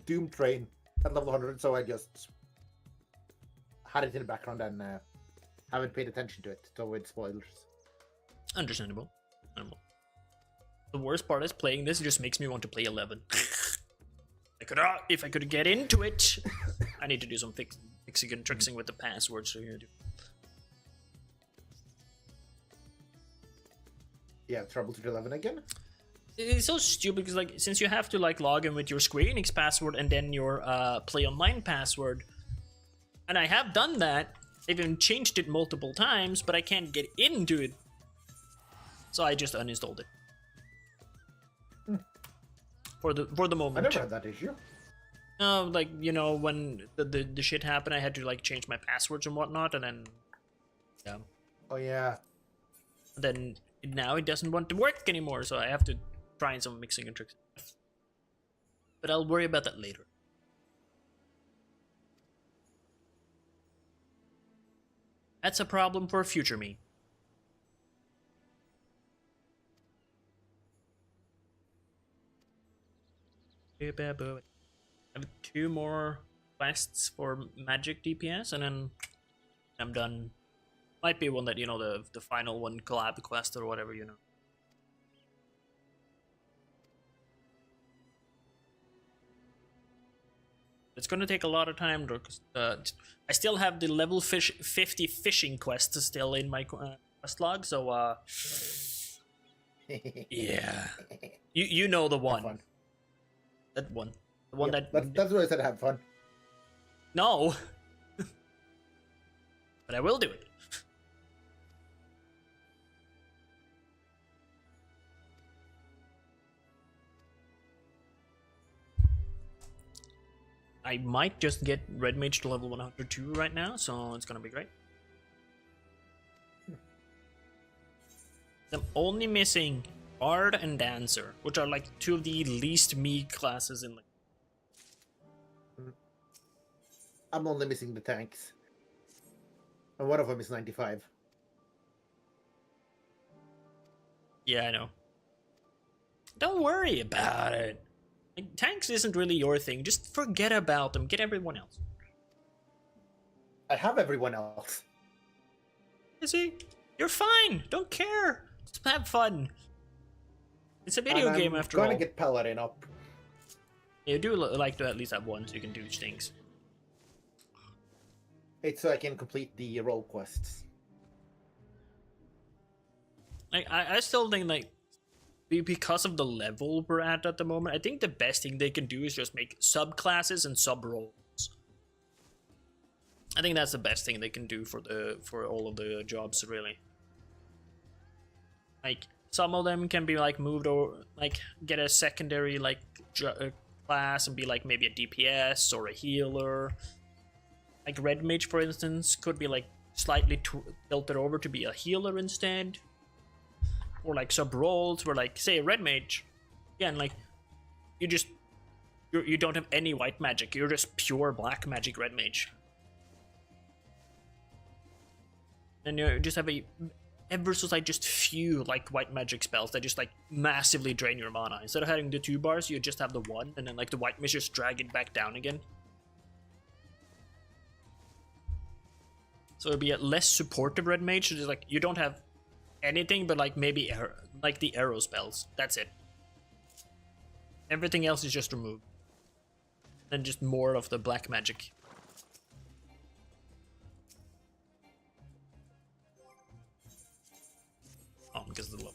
Doom Train at level 100, so I just had it in the background and haven't paid attention to it to avoid spoilers. Understandable. The worst part is playing this just makes me want to play 11. If I could get into it, I need to do some fixing and trixing with the passwords. So Yeah, troubleshoot 11 again. It's so stupid because like since you have to like log in with your Square Enix password and then your Play Online password, and I have done that. I've even changed it multiple times, but I can't get into it. So I just uninstalled it. For the moment. I never had that issue. Like, you know, when the shit happened, I had to like change my passwords and whatnot, and then yeah. Oh yeah. Then now it doesn't want to work anymore, so I have to try some mixing and tricks. But I'll worry about that later. That's a problem for future me. I have 2 more quests for magic DPS, and then I'm done. Might be one that, you know, the final one, collab quest or whatever, you know. It's gonna take a lot of time, because I still have the level 50 fishing quest still in my quest log, so yeah. You know the one. That one. The one yeah, that's what I said, have fun. No. But I will do it. I might just get Red Mage to level 102 right now, so it's gonna be great. I'm only missing Bard and Dancer, which are like 2 of the least me classes in like. I'm only missing the tanks. And one of them is 95. Yeah, I know. Don't worry about it. Like, tanks isn't really your thing. Just forget about them. Get everyone else. I have everyone else. You see? You're fine. Don't care. Just have fun. It's a video game after all. I'm gonna get Paladin up. You do like to at least have one so you can do things. It's so I can complete the role quests. Like, I still think, like, because of the level we're at the moment, I think the best thing they can do is just make subclasses and sub-roles. I think that's the best thing they can do for all of the jobs, really. Like, some of them can be, like, moved over, like, get a secondary, like, class and be, like, maybe a DPS or a healer. Like, Red Mage, for instance, could be, like, slightly tilted over to be a healer instead. Or, like, sub-roles where, like, say, Red Mage, again, like, you don't have any white magic. You're just pure black magic Red Mage. And you just have ever so like just few like white magic spells that just like massively drain your mana. Instead of having the 2 bars, you just have the 1, and then like the white mage just drag it back down again. So it'll be a less supportive Red Mage. So just like you don't have anything but like maybe like the arrow spells. That's it. Everything else is just removed. And just more of the black magic. Oh, because of the low.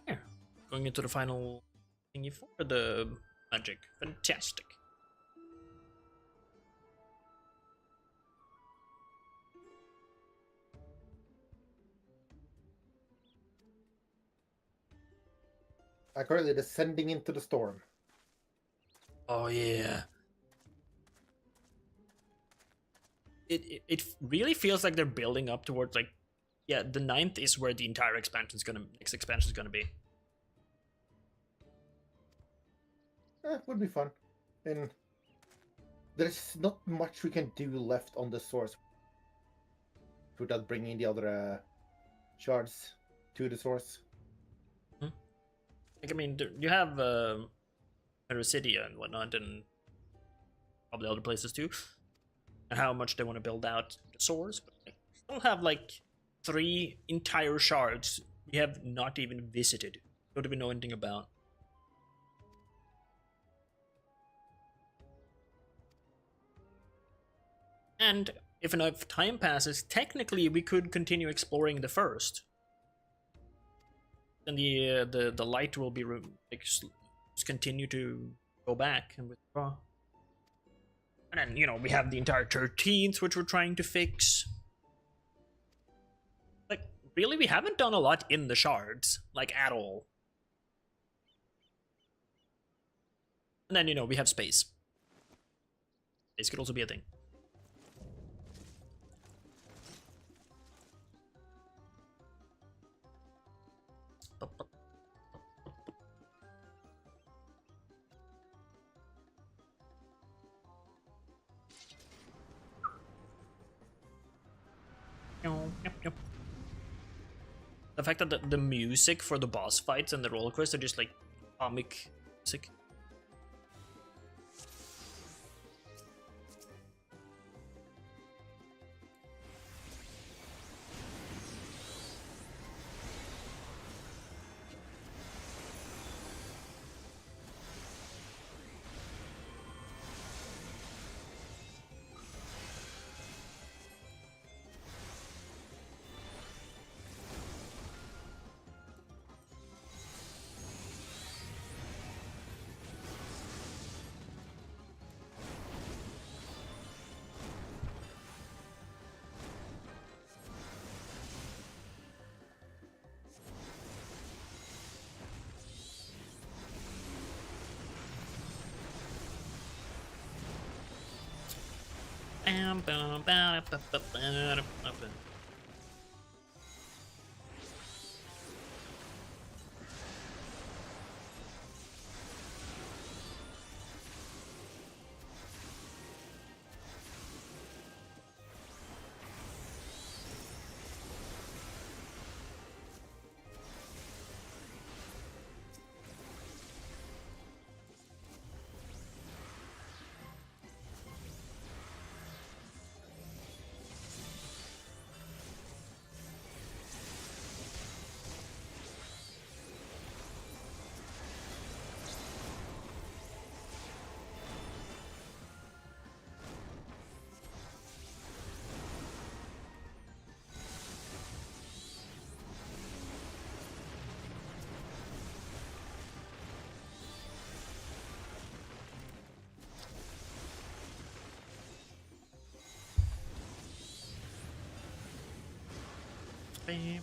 Yeah, going into the final thingy for the magic. Fantastic. I'm currently descending into the storm. Oh yeah. It really feels like they're building up towards like, yeah, the 9th is where the entire next expansion is gonna be. Would be fun. And there's not much we can do left on the source without bringing the other shards to the source. Like, I mean, you have Erisidia and whatnot, and probably other places too, and how much they want to build out the source. But they still have like 3 entire shards we have not even visited, don't even know anything about. And if enough time passes, technically we could continue exploring the first. And the light will be just continue to go back and withdraw. And then, you know, we have the entire 13th, which we're trying to fix. Like, really, we haven't done a lot in the shards, like, at all. And then, you know, we have space. Space could also be a thing. Yep. The fact that the music for the boss fights and the roller quest are just like comic music. Bam.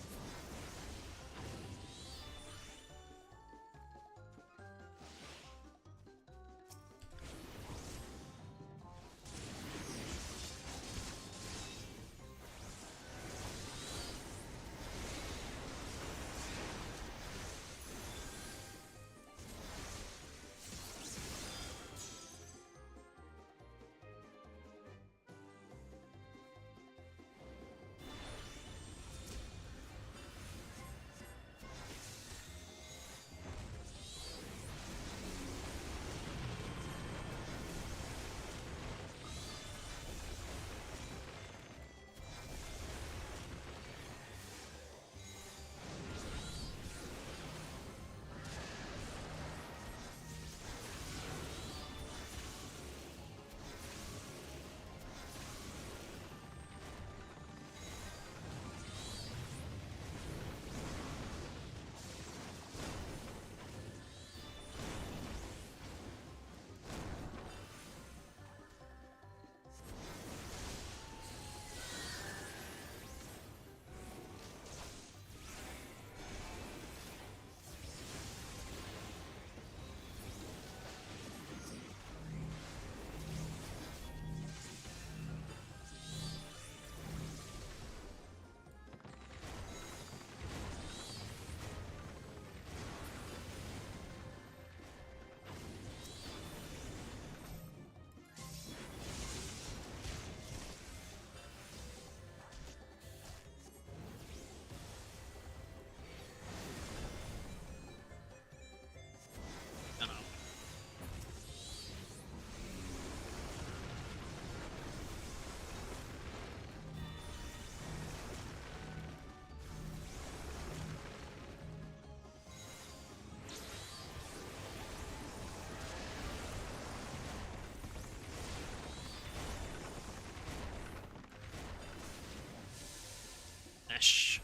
Smash.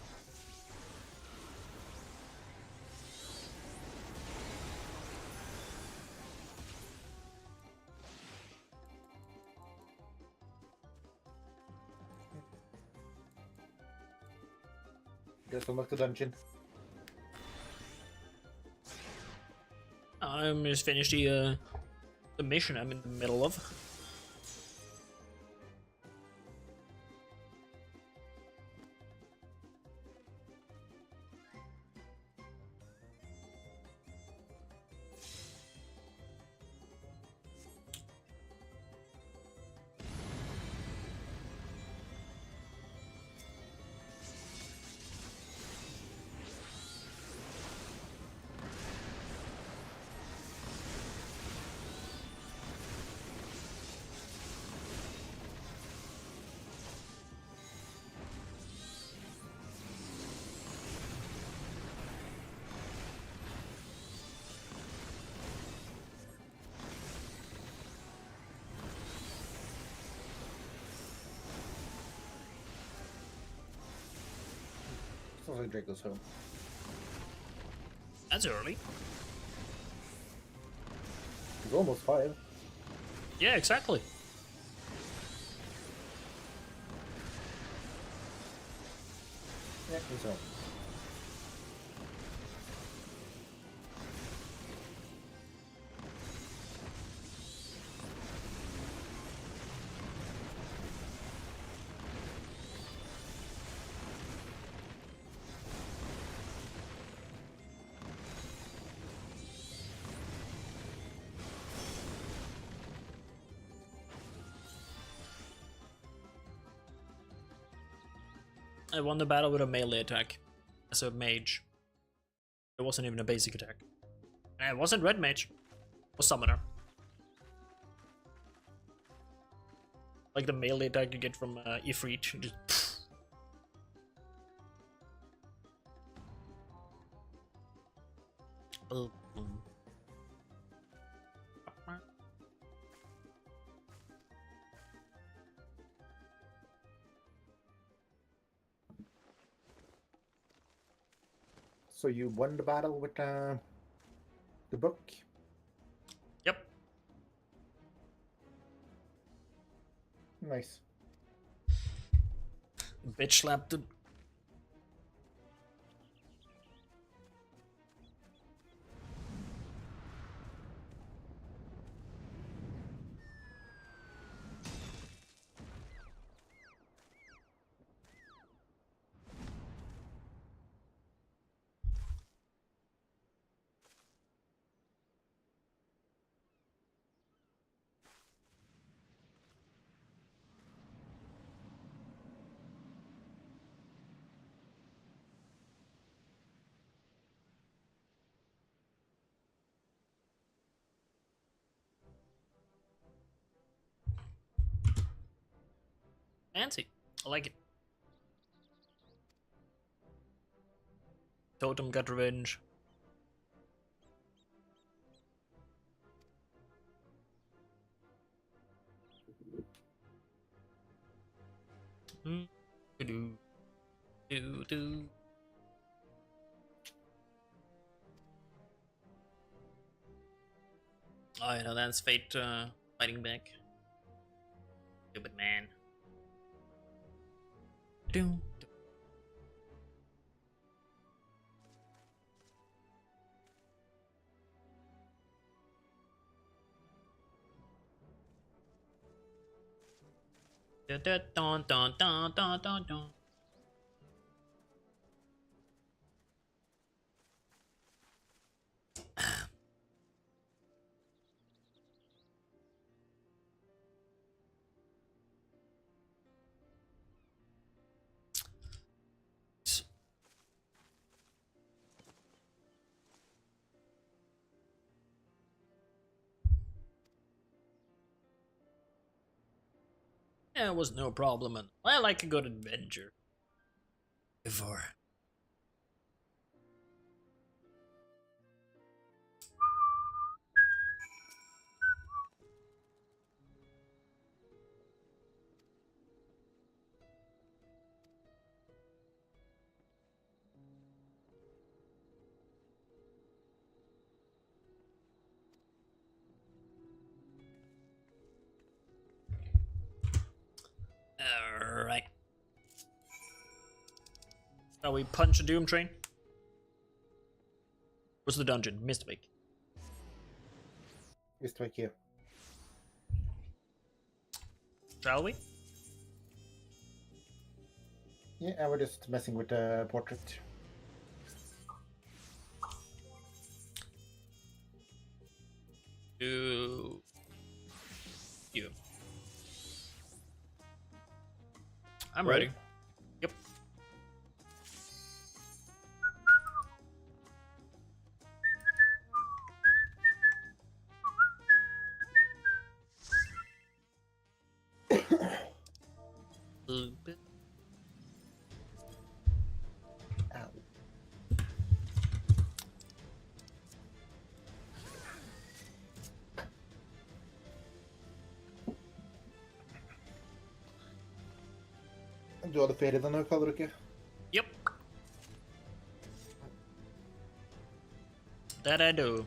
Guess unlock the dungeon. I'm just finished the mission I'm in the middle of. Sounds like Draco's home. That's early. He's almost 5. Yeah, exactly. Yeah, he's home. I won the battle with a melee attack as a mage. It wasn't even a basic attack. And it wasn't red mage. It was summoner. Like the melee attack you get from Ifrit. Just boom. So you won the battle with the book? Yep. Nice. Bitch slapped the... Fancy. I like it. Totem got revenge. Do. Oh, you know, that's Fate fighting back. Stupid man. Do. Da da dun dun dun dun dun dun. Yeah, it was no problem, and I like a good adventure. Before. Alright. Shall we punch a Doom Train? What's the dungeon? Mistwake. Mistwake here. Shall we? Yeah, we're just messing with the portrait. Do you? I'm ready. Yep. Little bit. Ow. Du hadde ferie denne uka, hadde du ikke? Yep. That I do.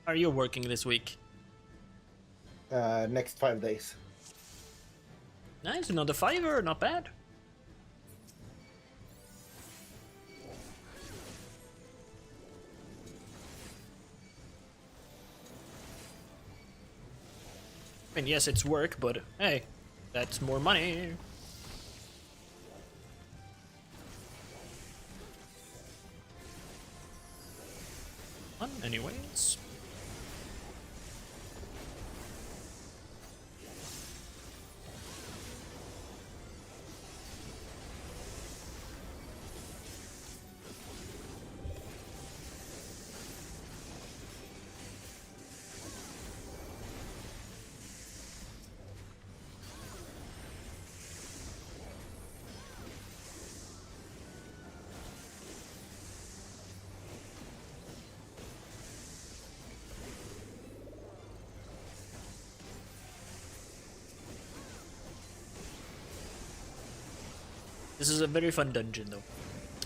Are you working this week? Next 5 days. Nice, another $5, not bad. I mean, yes, it's work, but hey, that's more money. Fun, anyways. This is a very fun dungeon, though.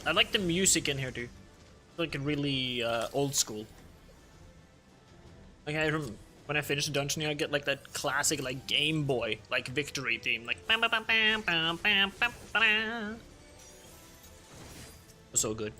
I like the music in here too. Like really old school. Like when I finish the dungeon, I get like that classic like Game Boy like victory theme, like bam bam bam bam bam bam bam bam. So good.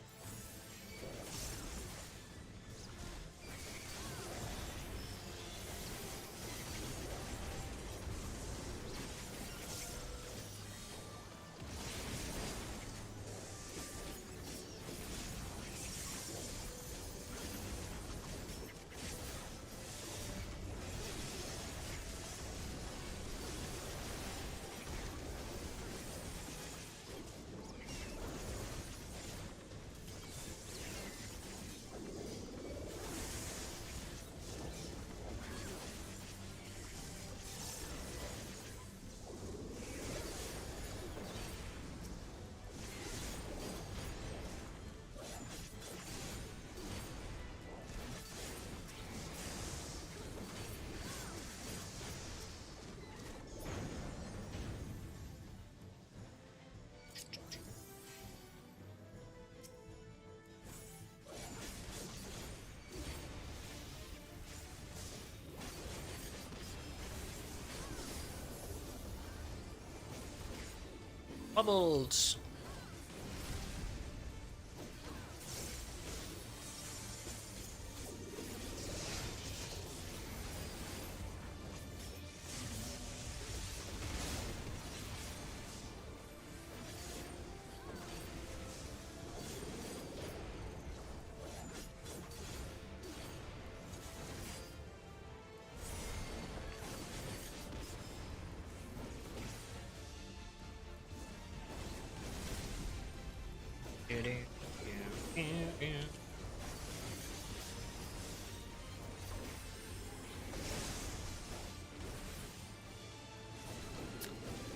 Bubbles.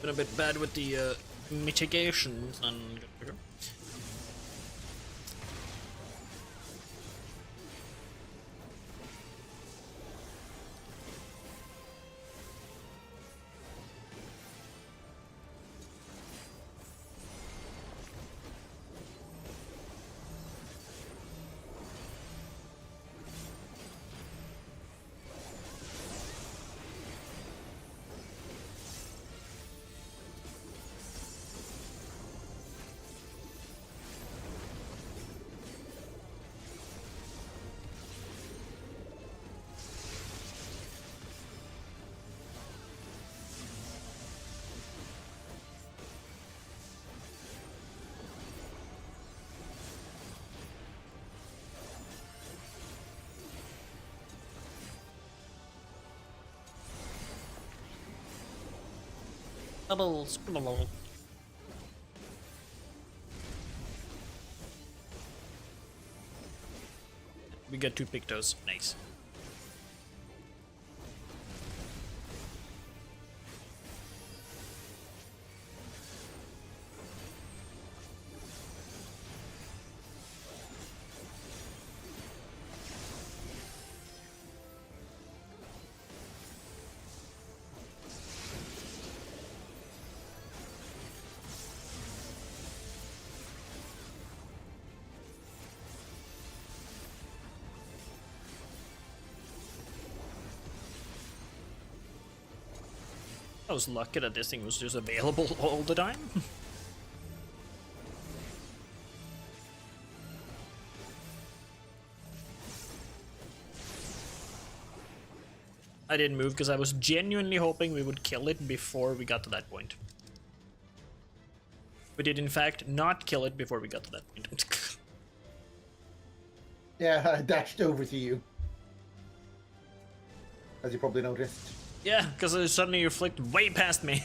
Been a bit bad with the mitigations and. Bubbles. We get 2 Pictos. Nice. I was lucky that this thing was just available all the time. I didn't move because I was genuinely hoping we would kill it before we got to that point. We did in fact not kill it before we got to that point. Yeah, I dashed over to you. As you probably noticed. Yeah, because suddenly you flicked way past me.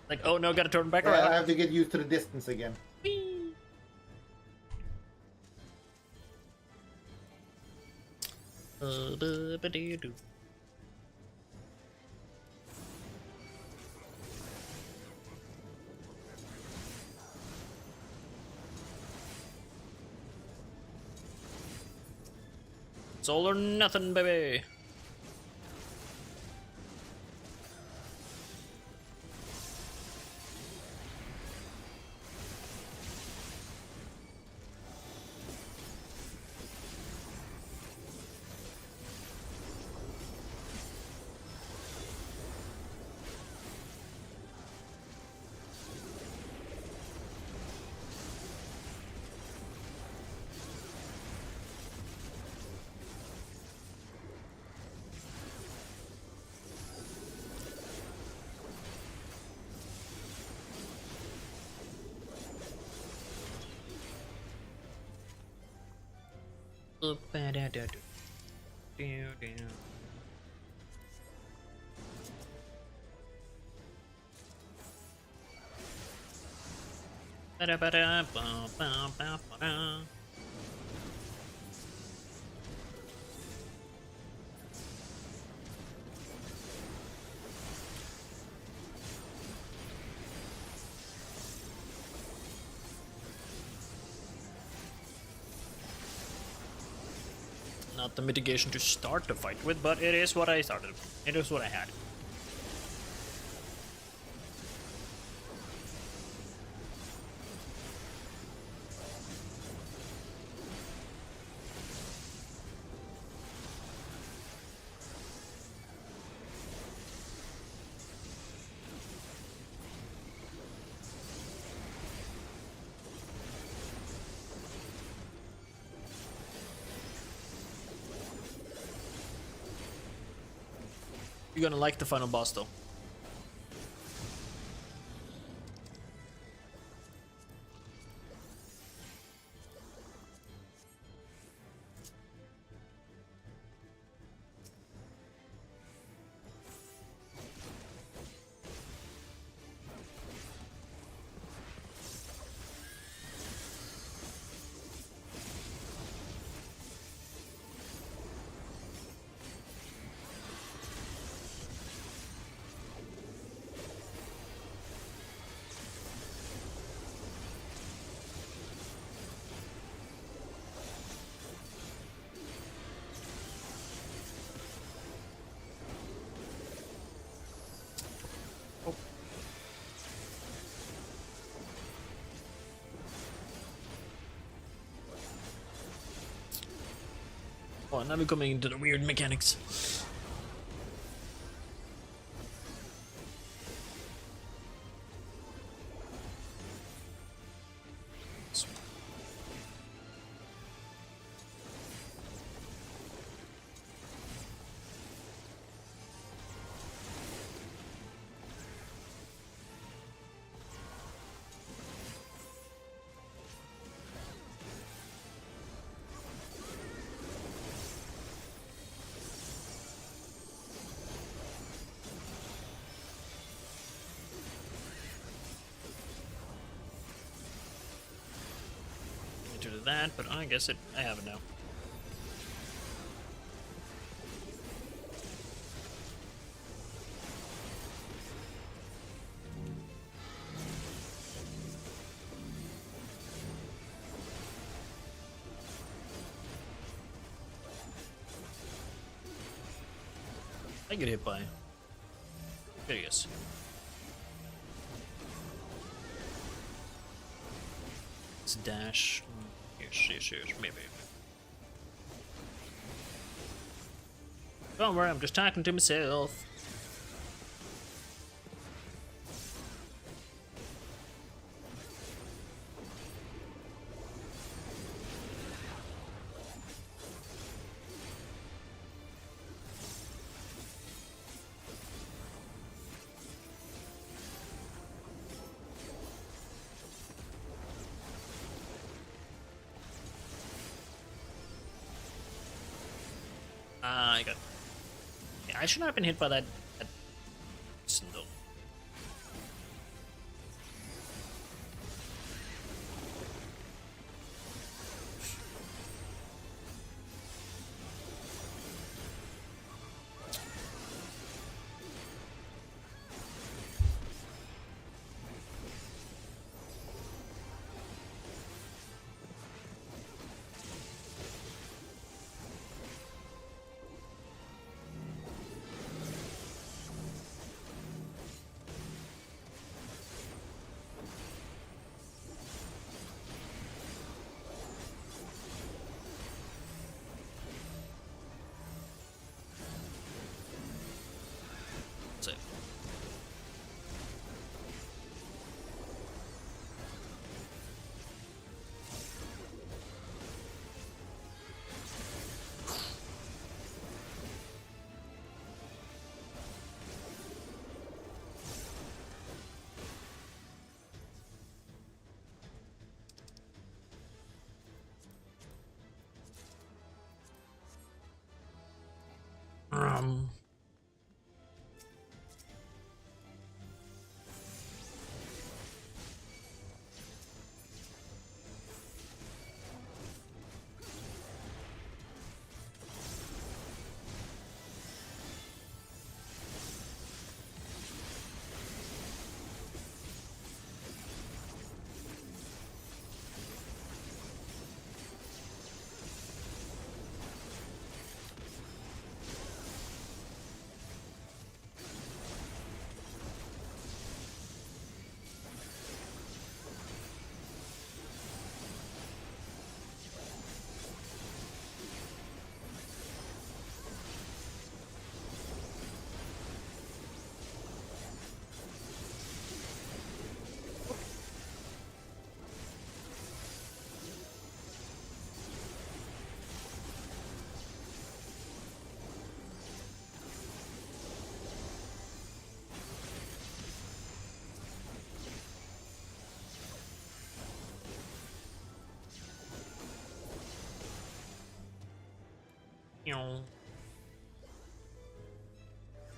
Like, oh no, gotta turn back Yeah, around. I have to get used to the distance again. It's all or nothing, baby. Not the mitigation to start the fight with, but it is what I started. It is what I had. You're gonna like the final boss though. Oh, now we're coming into the weird mechanics. that, but I guess I have it now. I get hit by. There he is. It's dash. Here's, maybe. Don't worry, I'm just talking to myself. I got. Yeah, I should not have been hit by that. Though. Save. Um.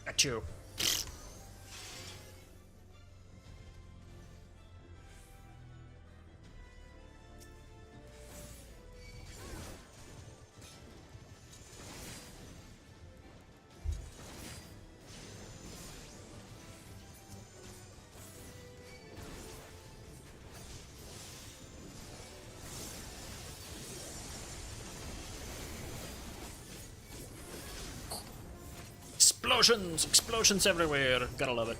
Got you. Explosions! Explosions everywhere! Gotta love it.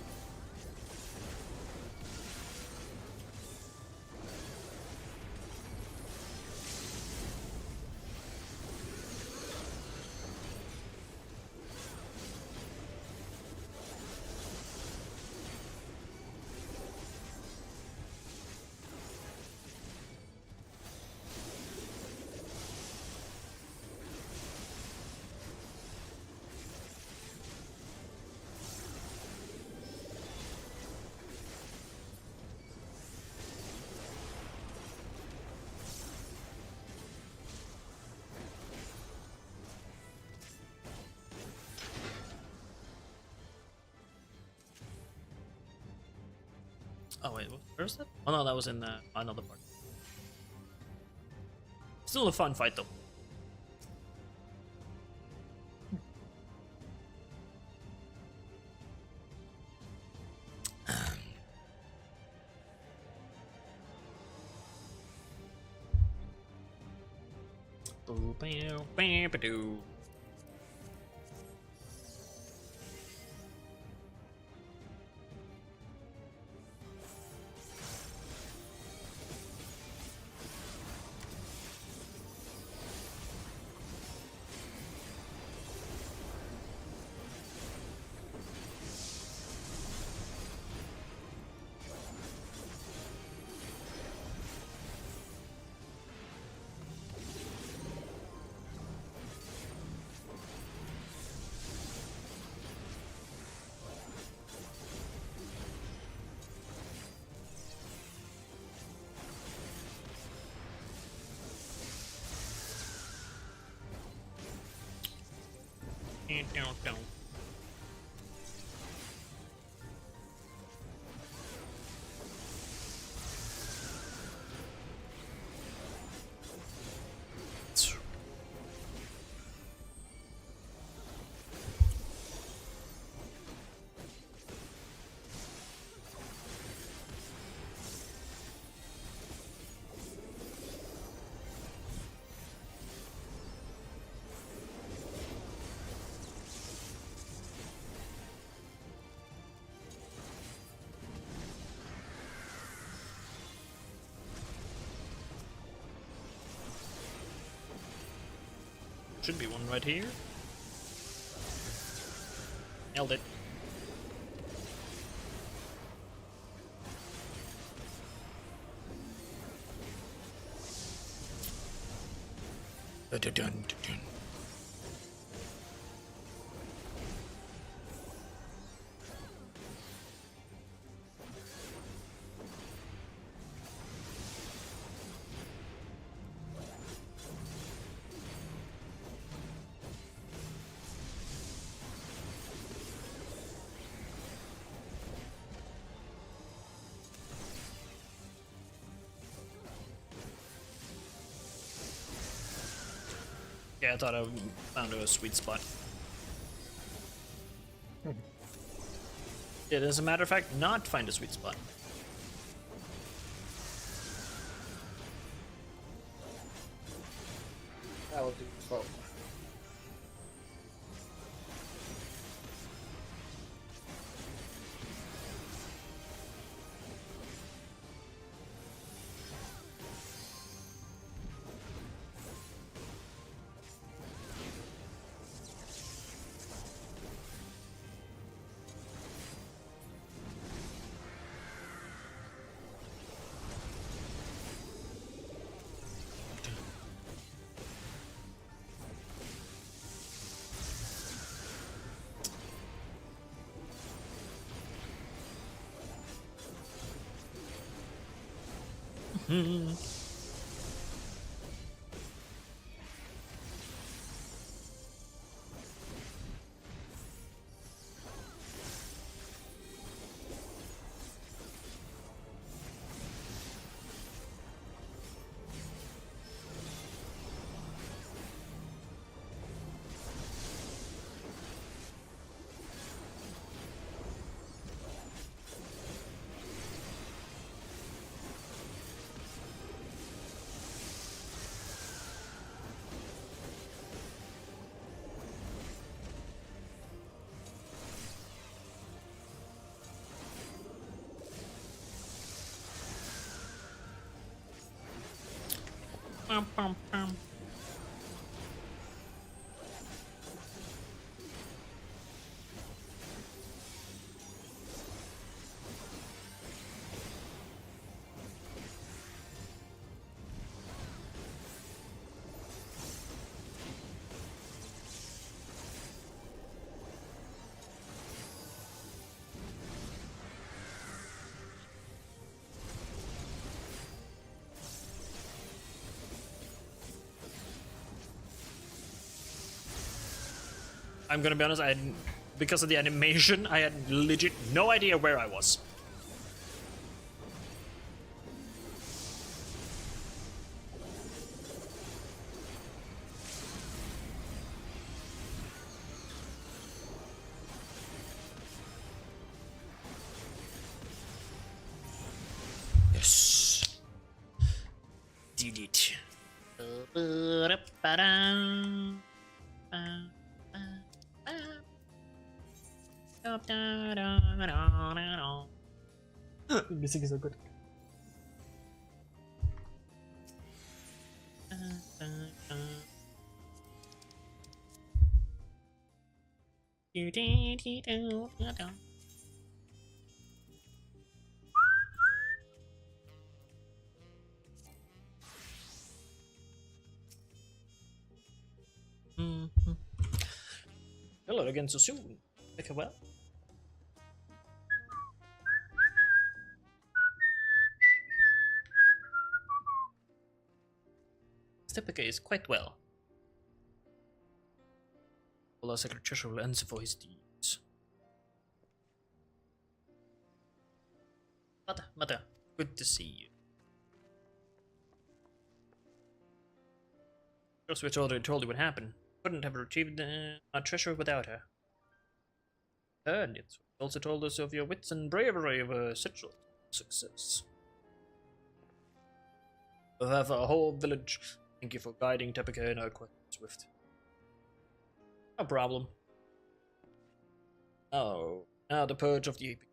Oh wait, where was that? Oh no, that was in another part. Still a fun fight though. Should be one right here. Nailed it. Dun. Yeah, I thought I found a sweet spot. Did, as a matter of fact, not find a sweet spot. I will do so. Bum. I'm gonna be honest, because of the animation, I had legit no idea where I was. did it. The music is so good. Hello again so soon. Okay, well. Stepika is quite well. Our Sacred Treasure will answer for his deeds. Mother, good to see you. Just we told you what happened. Couldn't have retrieved our treasure without her. And it also told us of your wits and bravery of such success. We have a whole village. Thank you for guiding Tepika in our quest swift. No problem. Oh, now the purge of the Apex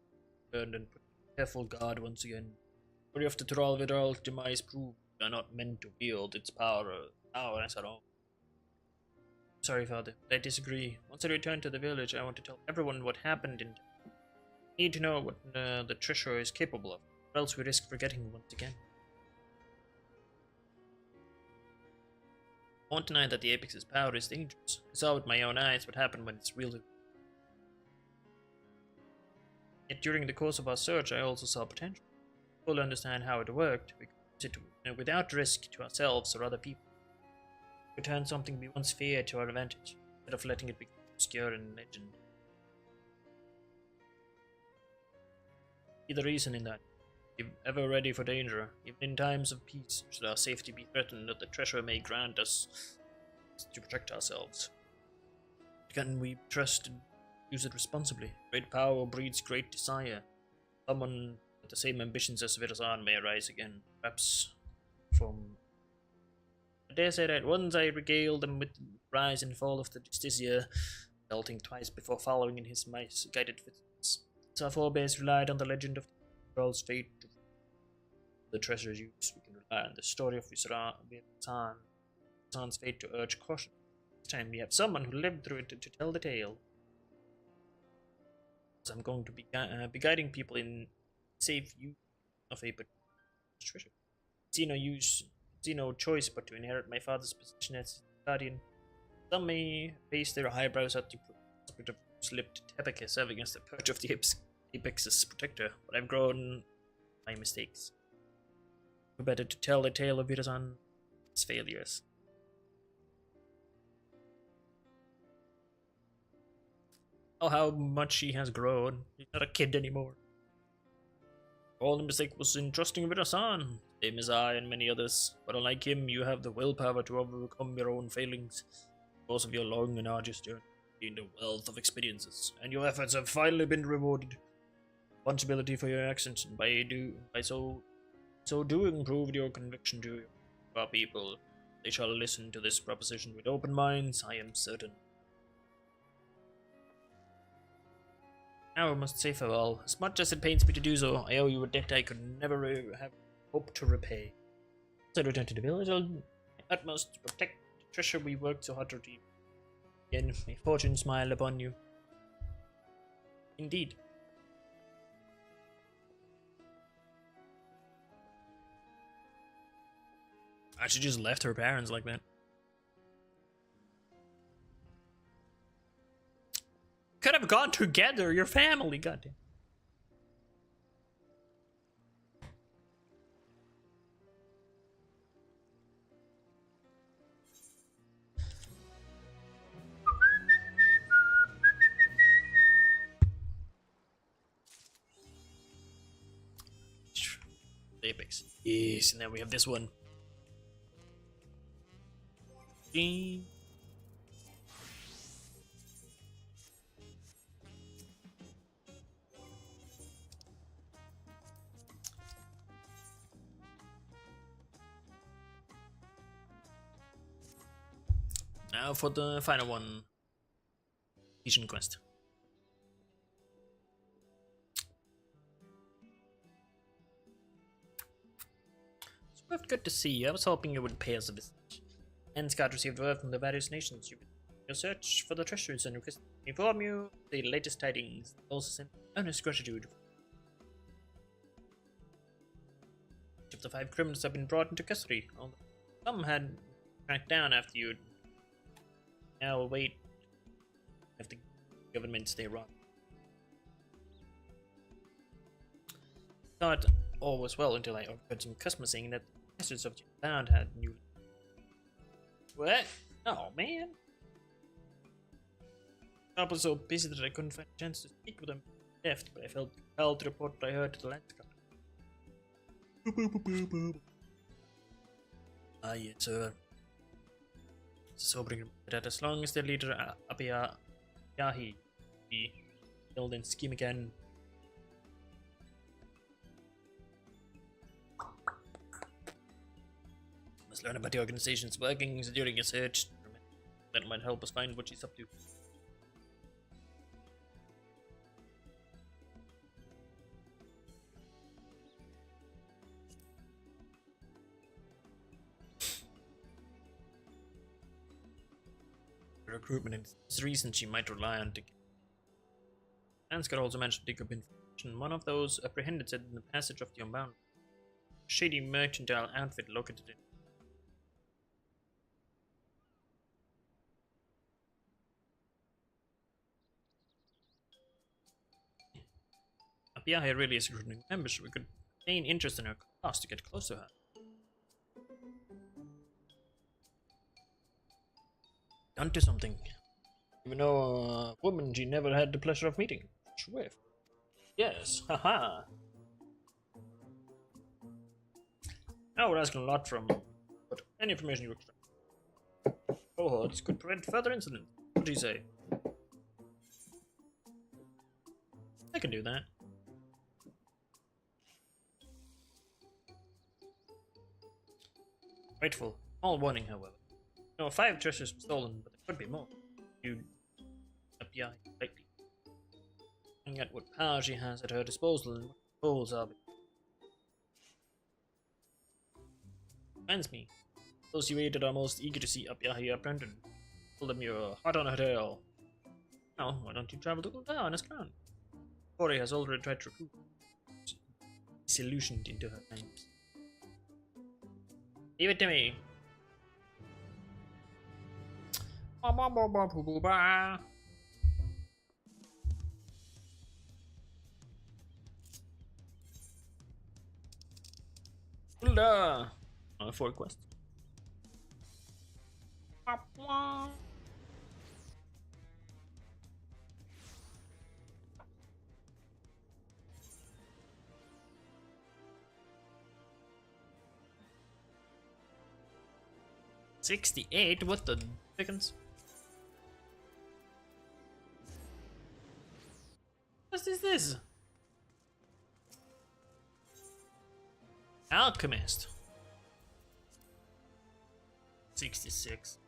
turned and put careful guard once again. For after Trollvidal's demise proved we are not meant to wield its power at all. Sorry, Father, but I disagree. Once I return to the village, I want to tell everyone what happened and need to know what the treasure is capable of, or else we risk forgetting once again. I won't deny that the Apex's power is dangerous. I saw with my own eyes what happened when it's wielded. Yet during the course of our search, I also saw potential. To fully understand how it worked, we could use it without risk to ourselves or other people. We turn something we once feared to our advantage, instead of letting it become obscure and legend. See the reason in that. If ever ready for danger, even in times of peace, should our safety be threatened, that the treasure may grant us to protect ourselves. Can we trust and use it responsibly? Great power breeds great desire. Someone with the same ambitions as Virazan may arise again, perhaps from... I dare say that once I regaled them with the rise and fall of the Justiciar, melting twice before following in his mice-guided footsteps. Our forebears relied on the legend of the world's fate. The treasure's use, we can rely on the story of Virazan's fate to urge caution. This time we have someone who lived through it to tell the tale. So I'm going to be guiding people in safe use of a treasure. See no choice but to inherit my father's position as guardian. Some may raise their eyebrows at the prospect of slipped Tepika serving as the purge of the Apex's protector, but I've grown my mistakes. Who better to tell the tale of Virazan's failures? Oh, how much he has grown. He's not a kid anymore. All the mistake was in trusting Virazan, same as I and many others. But unlike him, you have the willpower to overcome your own failings. Because of your long and arduous journey, gained a wealth of experiences, and your efforts have finally been rewarded. Responsibility for your actions, and by so doing, proved your conviction to our people. They shall listen to this proposition with open minds, I am certain. Now I must say farewell. As much as it pains me to do so, I owe you a debt I could never have hoped to repay. As I return to the village, I'll do my utmost to protect the treasure we worked so hard to retrieve. Again, may fortune smile upon you. Indeed. I should just left her parents like that. Could have gone together, your family, goddamn. Apex. Yes, and then we have this one. Ding. Now for the final one. Mission quest. Swift, good to see you. I was hoping you would pay us a visit. Enscott received word from the various nations. Your search for the treasures and request to inform you the latest tidings. Also sent earnest gratitude. Each of the 5 criminals have been brought into custody. Although some had tracked down after you. Now we'll wait if the government stay wrong. Thought all was well until I overheard some customers saying that the masters of Bound had new. What? Oh man! I was so busy that I couldn't find a chance to speak with them. Left, but I felt compelled to report what I heard to the Landscout. Ah, yes, sir. It's a sobering that as long as their leader Abia Yahi be killed and scheme again. Must learn about the organization's workings during a search. That might help us find what she's up to. Recruitment is the reason she might rely on Dick. Anscott also managed to dig up information. One of those apprehended said in the passage of the Unbound. A shady mercantile outfit located in. Abiyahi really is recruiting members. We could gain interest in her cause to get close to her. Onto something. Even though a woman she never had the pleasure of meeting. Swift. Yes, haha. I would ask a lot from but any information you extract. Cohorts could prevent further incidents. What do you say? I can do that. Grateful. All warning, however. No, 5 treasures were stolen, but there could be more. You FBI lately. Looking at what power she has at her disposal and what goals are. Reminds me, those you aided are most eager to see Abyahi Brandon. Tell them you're hot on her tail. Now, why don't you travel to Ul'dah as crown? Corey has already tried to recruit. Disillusioned into her times. Leave it to me. Ul'dah! On a 4 quest. $68? What the dickens? What is this? Alchemist. 66.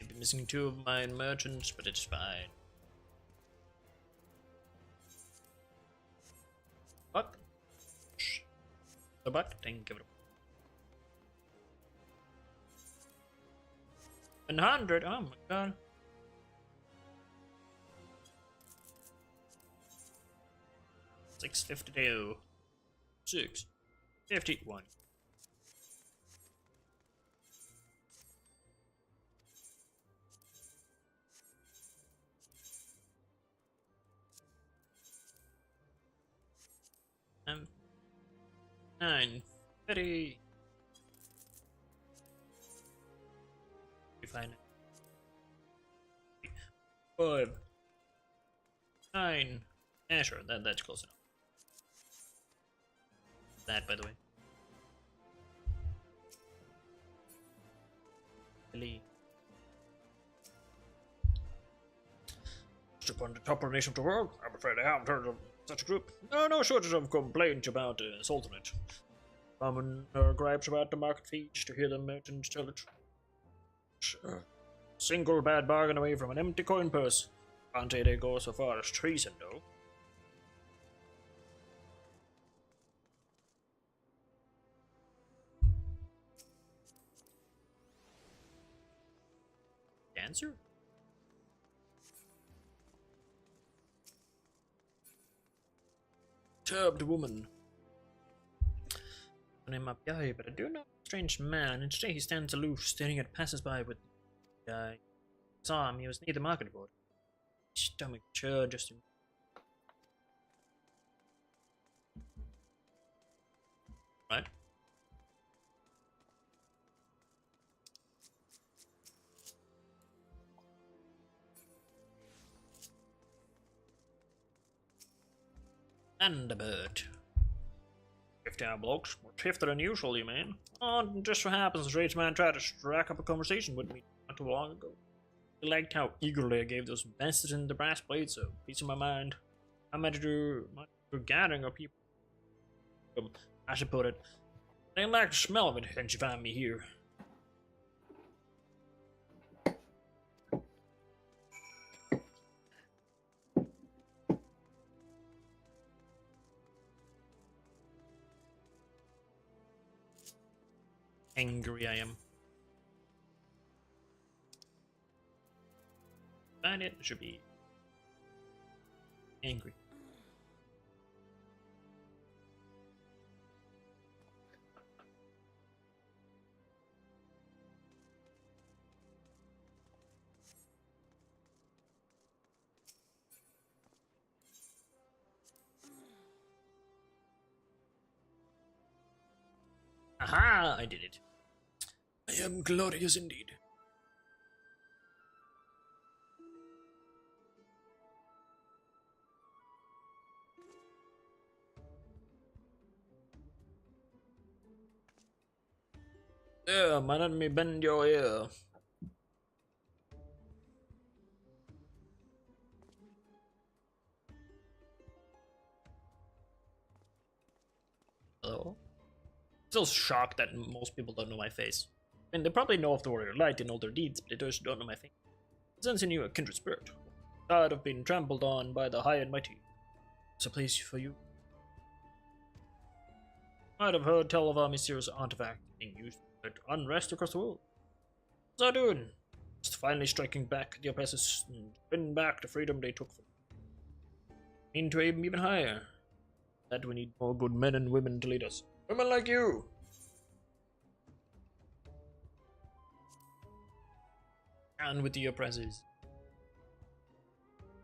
I've been missing 2 of my merchants, but it's fine. Buck? The buck? Thank you. 100? Oh my god. $652. 651. Um, 9:30. Fine. 5. 9. Yeah, sure. That's close enough. That, by the way. Lee. Upon the top nation of the world, I'm afraid I haven't heard of such a group. No shortage of complaints about Sultanate. Common gripes about the market fees to hear the merchants tell it. Single bad bargain away from an empty coin purse. Can't say they go so far as treason, though. Dancer? Turbed woman. Name up Yai, but I do know a strange man. Instead, he stands aloof, staring at passers-by with I saw him. He was near the market board. Stomach churn just. Right. And a bird. 50 blokes. More swifter than usual, you mean? Oh, it just so happens the rich man tried to strike up a conversation with me not too long ago. He liked how eagerly I gave those bastards in the brass plates a piece of my mind. I managed to do a gathering of people. I should put it. They like the smell of it, and she found me here. Angry I am. Find it should be angry. Aha! I did it. I am glorious indeed. Yeah, man, let me bend your ear. Hello? Still shocked that most people don't know my face. I mean, they probably know of the warrior light and all their deeds, but they just don't know my face. Since I knew a kindred spirit, tired of being trampled on by the high and mighty. It's a place for you. Might have heard tell of our mysterious artifact being used to unrest across the world. What's I doing? Just finally striking back at the oppressors and winning back the freedom they took from me. Mean to aim even higher. That we need more good men and women to lead us. Women like you! And with the oppressors.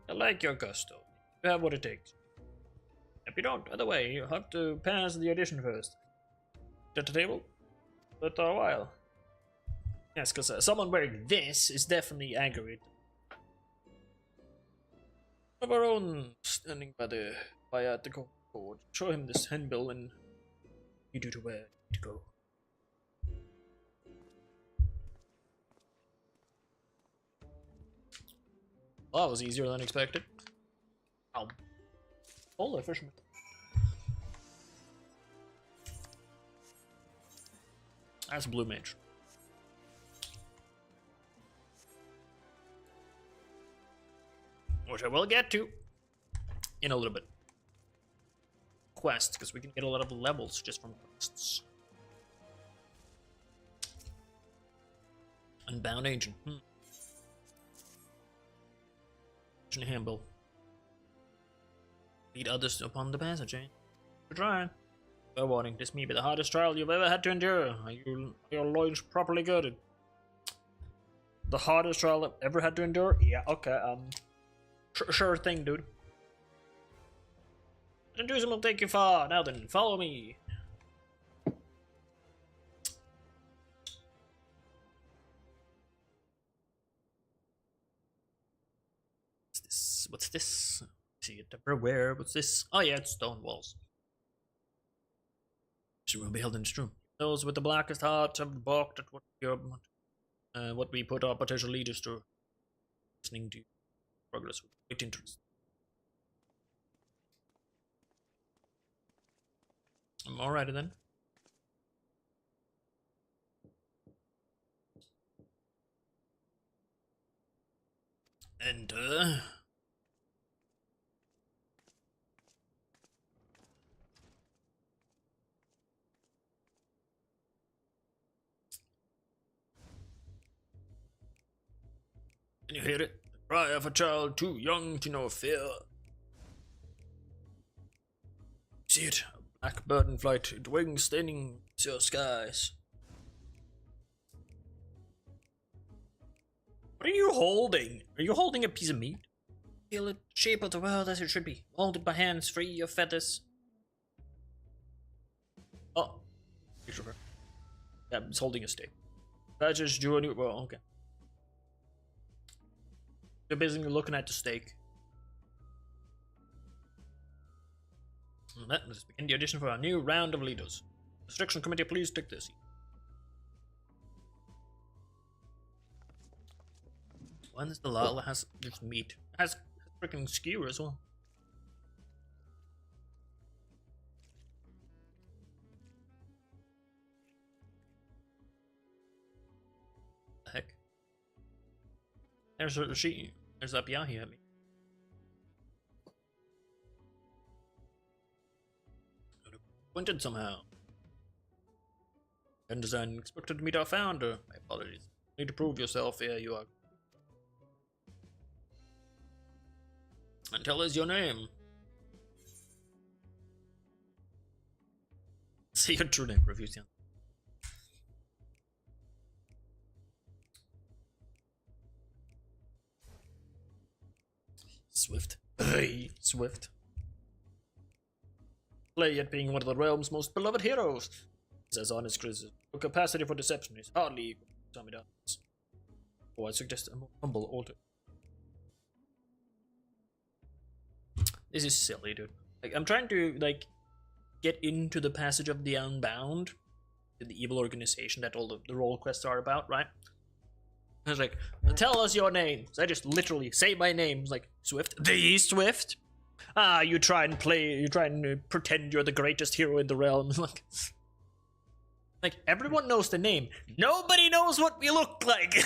I like your gusto. You have what it takes. If you don't, by the way, you have to pass the audition first. At the table? But a while. Yes, because someone wearing this is definitely aggravated. Of our own standing by the viatical board. Show him this handbill and you do to where to go. Well, that was easier than expected. Ow. Holy fisherman. That's a blue mage. Which I will get to in a little bit. Quests, because we can get a lot of levels just from quests. Unbound Agent. Handbill. Lead others upon the passage, eh? Good try. Fair warning, this may be the hardest trial you've ever had to endure. Are your loins properly girded? The hardest trial I've ever had to endure? Yeah, okay, sure thing, dude. Enthusiasm will take you far. Now then, follow me. What's this? See it everywhere. What's this? Oh yeah, it's stone walls. She will be held in this room. Those with the blackest hearts have balked at what you're what we put our potential leaders through. Listening to progress with great interest. Alrighty then. Enter. Can you hear it? The cry of a child too young to know fear. See it? A black bird in flight, its wings staining your skies. What are you holding? Are you holding a piece of meat? Feel it, shape of the world as it should be, molded by hands free of feathers. Oh, picture of her. Yeah, it's holding a stick. Badgers drew a new. Well, okay. They're basically looking at the stake. Let's begin the audition for our new round of leaders. The selection committee, please take this. When is the Lala has just meat? It has freaking skewer as well. The heck? There's Apiahi at me. Pointed somehow. And design expected to meet our founder. My apologies. Need to prove yourself. Here you are. And tell us your name. Say your true name, Refusion. Swift. Hey, Swift. Play at being one of the realm's most beloved heroes. Says honest criticism. Your capacity for deception is hardly equal to Tommy Darkness. Oh, I suggest a more humble altar. This is silly, dude. Like, I'm trying to, like, get into the Passage of the Unbound, the evil organization that all the role quests are about, right? I was like, tell us your name. So I just literally say my name. It's like, Swift. The Swift? Ah, you try and pretend you're the greatest hero in the realm. Like, everyone knows the name. Nobody knows what we look like.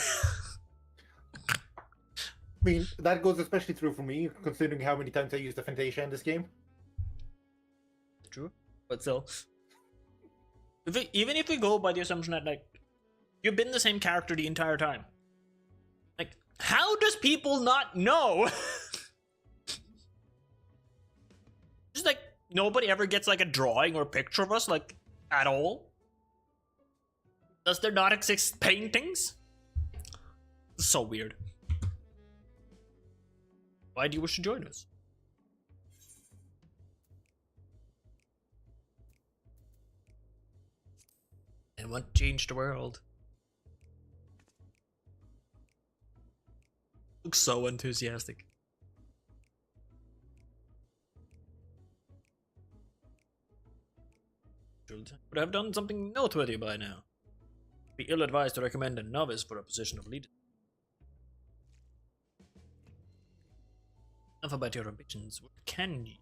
I mean, that goes especially true for me, considering how many times I used the Fantasia in this game. True, but still. Even if we go by the assumption that, like, you've been the same character the entire time. Like, how does people not know? Just like, nobody ever gets, like, a drawing or a picture of us, like, at all? Does there not exist paintings? It's so weird. Why do you wish to join us? And want to change the world? Looks so enthusiastic. Would have done something noteworthy by now. Be ill-advised to recommend a novice for a position of leader. Enough about your ambitions. What can you?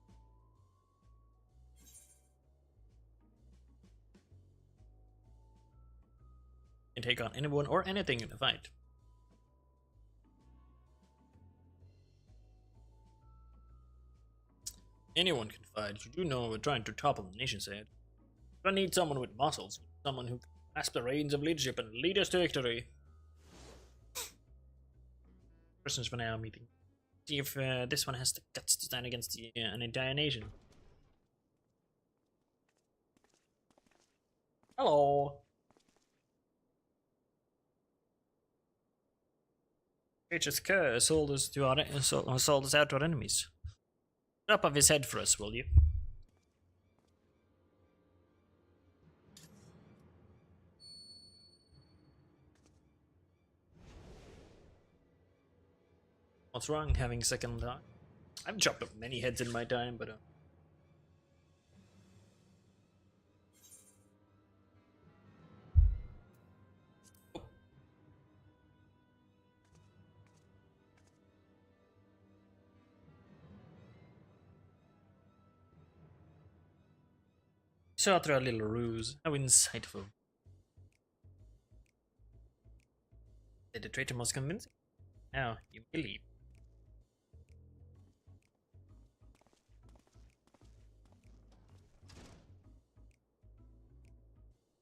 You can take on anyone or anything in a fight. Anyone can fight. You do know we're trying to topple the nation's head. I need someone with muscles, someone who can grasp the reins of leadership and lead us to victory. Questions for now meeting. See if this one has the guts to stand against an entire nation. Hello. Nature's curse sold us to sold us out to our enemies. Drop off his head for us, will you? What's wrong having second thought? I've chopped up many heads in my time, but Saw through a little ruse. How insightful. Did the traitor most convincing? Now, you may leave.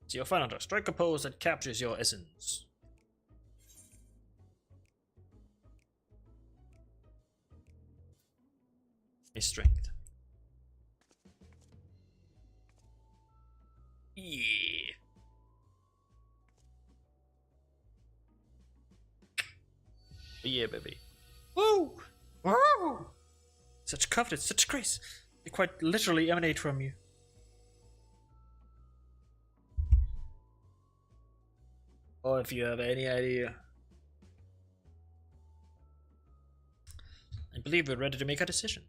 So you'll find out a strike a pose that captures your essence. A strength. Yeah. Yeah, baby. Woo! Woo! Such confidence, such grace. They quite literally emanate from you. Or if you have any idea. I believe we're ready to make a decision.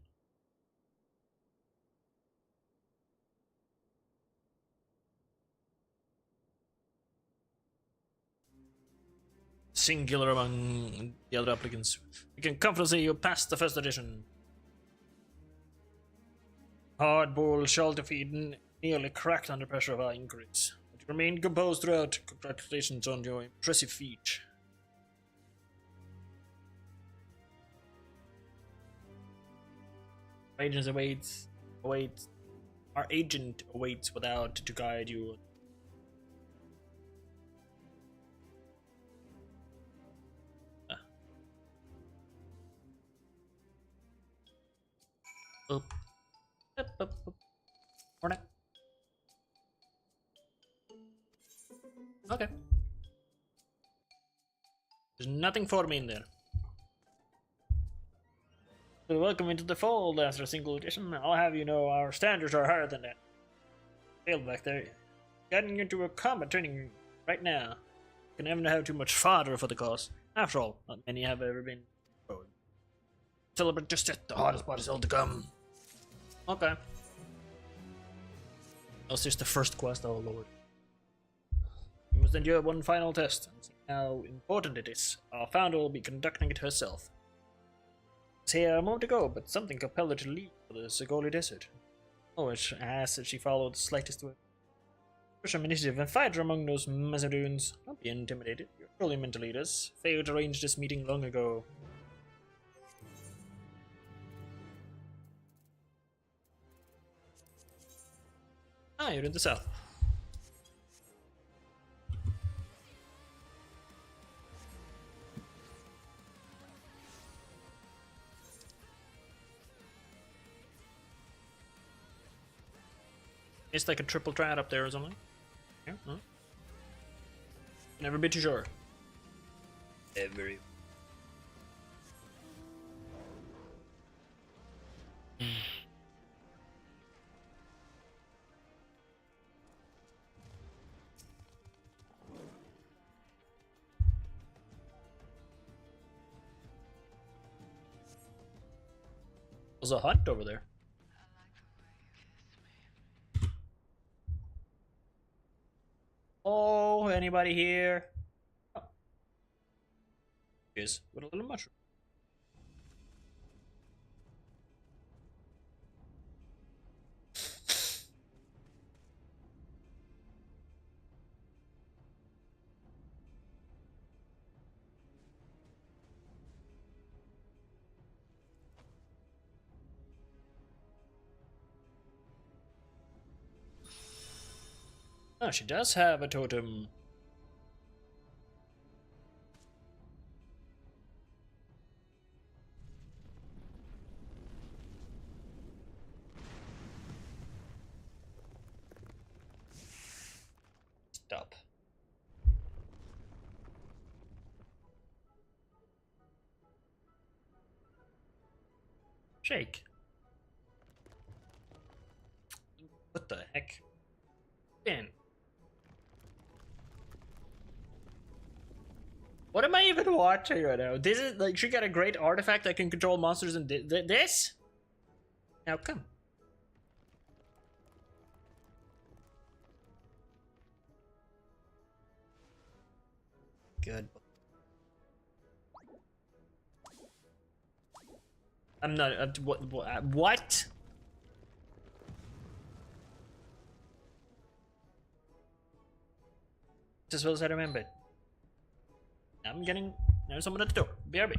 Singular among the other applicants. We can confidently say you passed the first audition. Hard bowl shell defeat nearly cracked under pressure of our inquiries. But you remained composed throughout. Congratulations on your impressive feat. Our agent awaits without to guide you. Up. Morning. Okay. There's nothing for me in there. So welcome into the fold after a single edition. I'll have you know our standards are higher than that. Failed back there. Getting into a combat training right now. Can never have too much fodder for the cause. After all, not many have ever been. Celebrate just yet. The hardest part is still to come. Okay. That's just the first quest, oh lord. You must endure one final test and see how important it is. Our founder will be conducting it herself. It's here a moment ago, but something compelled her to leave for the Zagoli Desert. Oh, it asks that she follow the slightest way. Push some initiative and fight among those Mazadoons. Don't be intimidated. You're surely meant to lead us. Failed to arrange this meeting long ago. Ah, you're in the south. It's like a triple triad up there or something. Yeah, huh? Never be too sure. Every. There's a hunt over there. Oh, anybody here? Oh. Yes, with a little mushroom. Oh, she does have a totem. Stop. Shake. What the heck? Ben. What am I even watching right now? This is like she got a great artifact that can control monsters and this? Now come. Good. I'm not. What? as well as I remembered. I'm getting... There's someone at the door. BRB.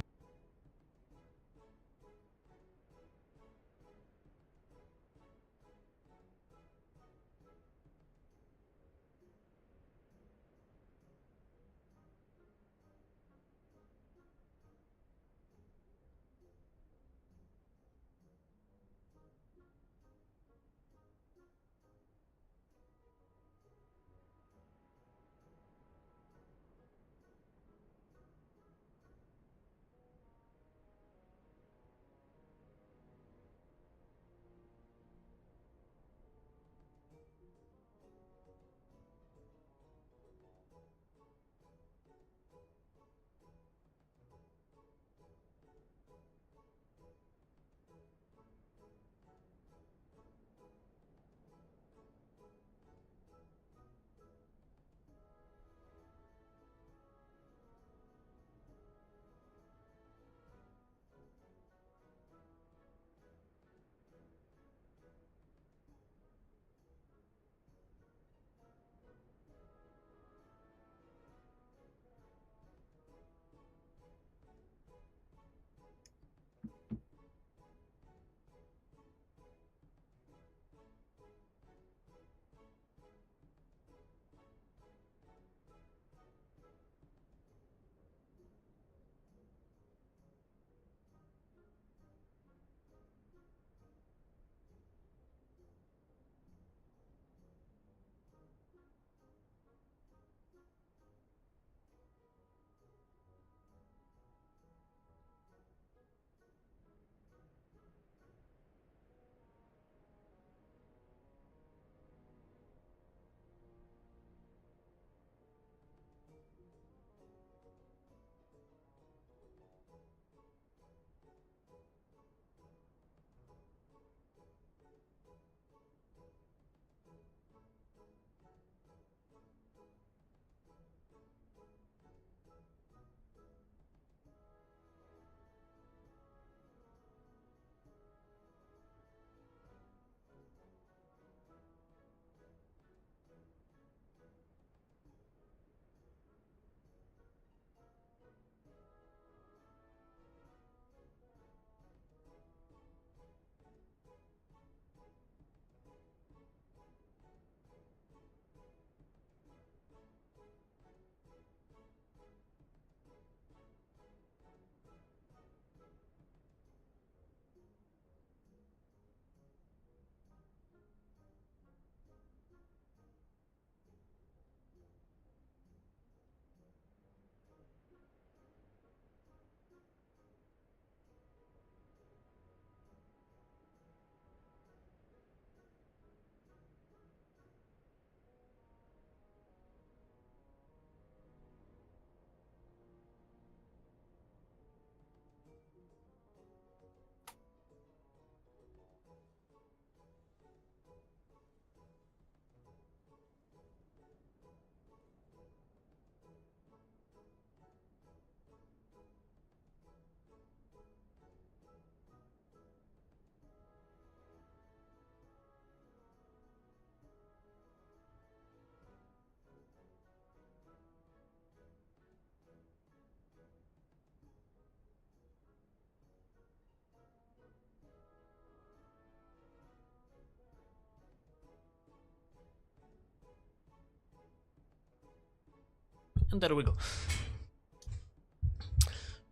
And there we go.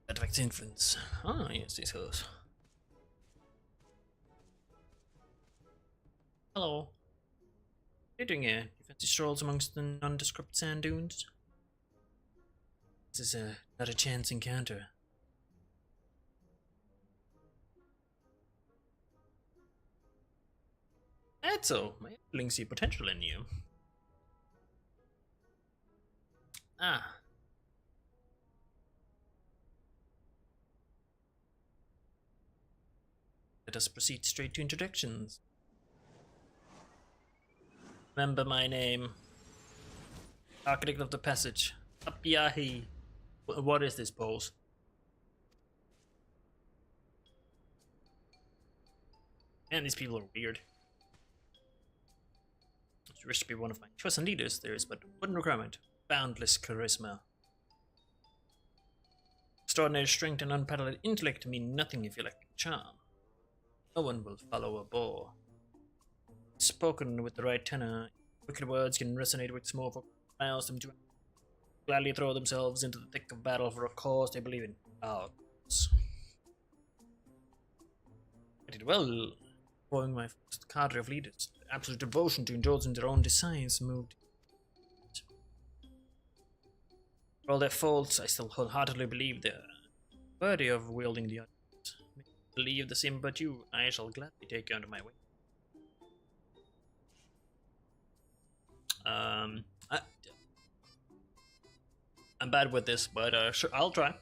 Artifact influence. Ah, yes, these fellows. Hello. What are you doing here? You fancy strolls amongst the nondescript sand dunes? This is not a chance encounter. That's so. My underlings see potential in you. Ah. Let us proceed straight to introductions. Remember my name. Architect of the Passage. Apiahi. What is this pose? Man, these people are weird. If you wish to be one of my chosen leaders, there is but one requirement. boundless charisma. Extraordinary strength and unparalleled intellect mean nothing if you lack charm. No one will follow a bore. Spoken with the right tenor, wicked words can resonate with small folk, allows them to gladly throw themselves into the thick of battle for a cause they believe in. Ours. I did well, growing my first cadre of leaders. Absolute devotion to indulging their own desires moved. For all their faults, I still wholeheartedly believe they're worthy of wielding the others. Believe the same but you, I shall gladly take you under my wing. I'm bad with this, but sure, I'll try.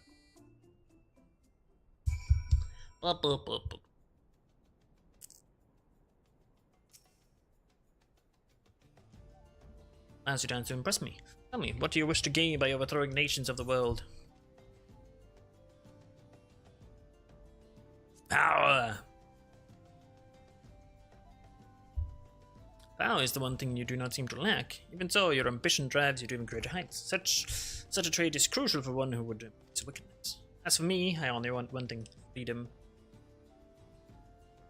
Now's your chance to impress me. Tell me, what do you wish to gain by overthrowing nations of the world? Power! Power is the one thing you do not seem to lack. Even so, your ambition drives you to even greater heights. Such a trait is crucial for one who would embrace wickedness. As for me, I only want one thing: freedom.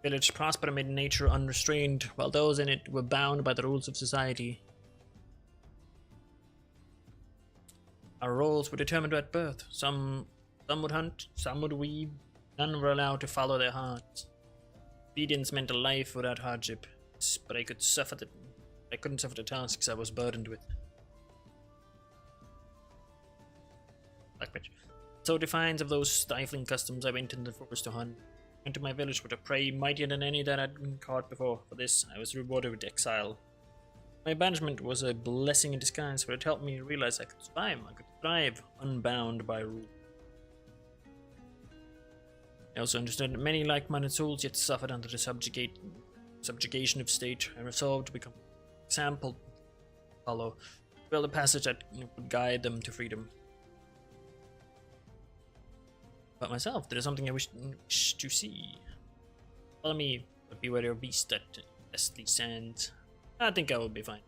Village prospered amid nature unrestrained, while those in it were bound by the rules of society. Our roles were determined at birth. Some would hunt, some would weave. None were allowed to follow their hearts. Obedience meant a life without hardship, but I couldn't suffer the tasks I was burdened with. Blackbitch. So defiant of those stifling customs, I went into the forest to hunt. Went to my village with a prey mightier than any that I'd been caught before. For this, I was rewarded with exile. My banishment was a blessing in disguise, for it helped me realize I could thrive unbound by rule. I also understood that many like-minded souls yet suffered under the subjugation of state. I resolved to become an example to follow, build a passage that would guide them to freedom. About myself, there is something I wish to see. Follow me, but beware your beast that infests these sands. I think I will be fine.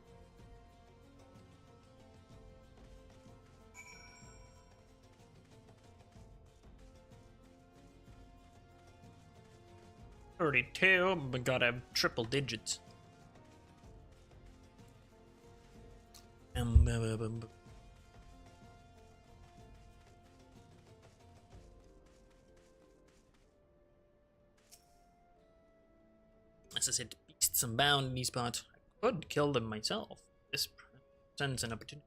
$32, but gotta have triple digits. As I said, beasts unbound in these parts. I could kill them myself. This presents an opportunity.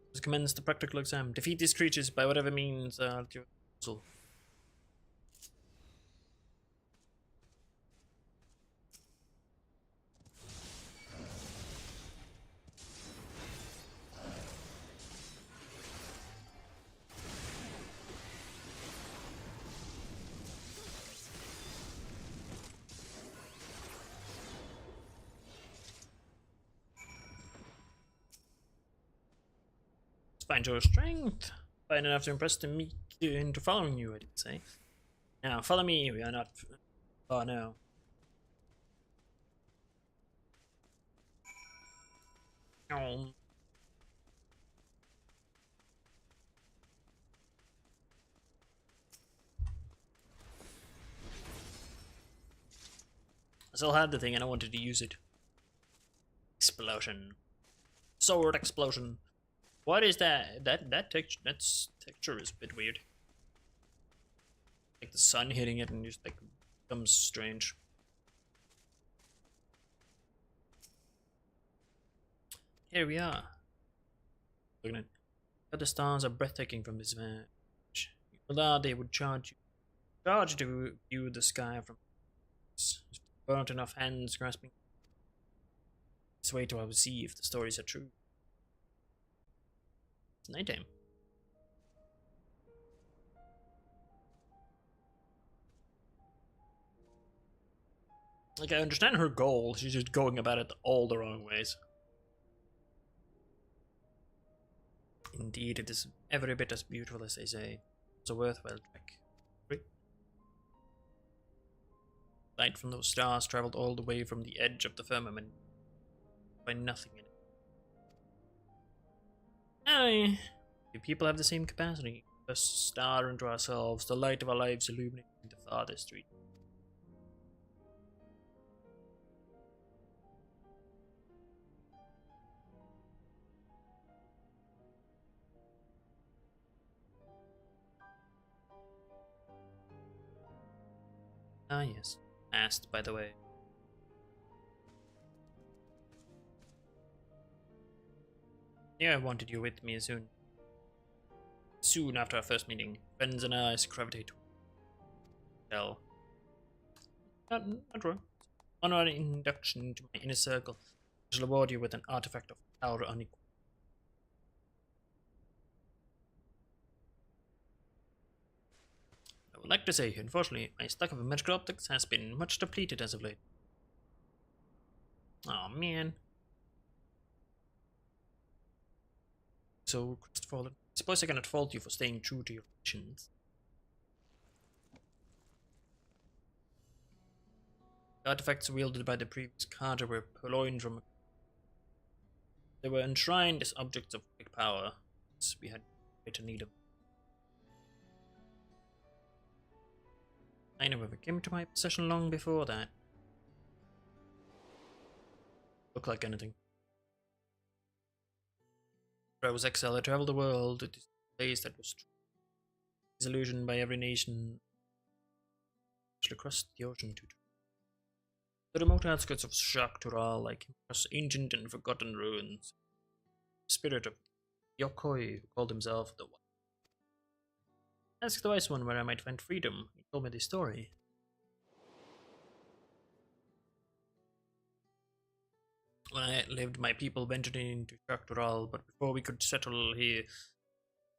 Let's commence the practical exam. Defeat these creatures by whatever means at your disposal. Find your strength. Find enough to impress me into following you, I did say. Now, follow me. We are not far now. I still had the thing and I wanted to use it. Explosion. Sword explosion. What is that? That texture is a bit weird. Like the sun hitting it and just like becomes strange. Here we are. Look at it. The stars are breathtaking from this vantage. Without they would charge to view the sky from burnt enough hands grasping this way to see if the stories are true. It's nighttime. Like, I understand her goal, she's just going about it all the wrong ways. Indeed, it is every bit as beautiful as they say. It's a worthwhile trek. Light from those stars traveled all the way from the edge of the firmament. Find nothing in it. Aye. Do people have the same capacity? A star into ourselves, the light of our lives illuminating the farthest street. Ah, yes. Asked, by the way. Yeah, I wanted you with me soon. Soon after our first meeting, friends and I gravitate to hell. Not wrong. On our induction to my inner circle, I shall award you with an artifact of power unequal. I would like to say, unfortunately, my stock of magical optics has been much depleted as of late. Oh man. So, crestfallen. I suppose I cannot fault you for staying true to your missions. The artifacts wielded by the previous Carter were purloined from. They were enshrined as objects of great power, as we had greater need of. I never came to my possession long before that. Look like anything. After I was exiled, I traveled the world to this place that was disillusioned by every nation, across the ocean to the remote outskirts of Shak Tural, like across ancient and forgotten ruins. The spirit of Yokoi, who called himself the One. Asked the Wise One where I might find freedom. He told me this story. When I lived, my people ventured into Shak Tural, but before we could settle here,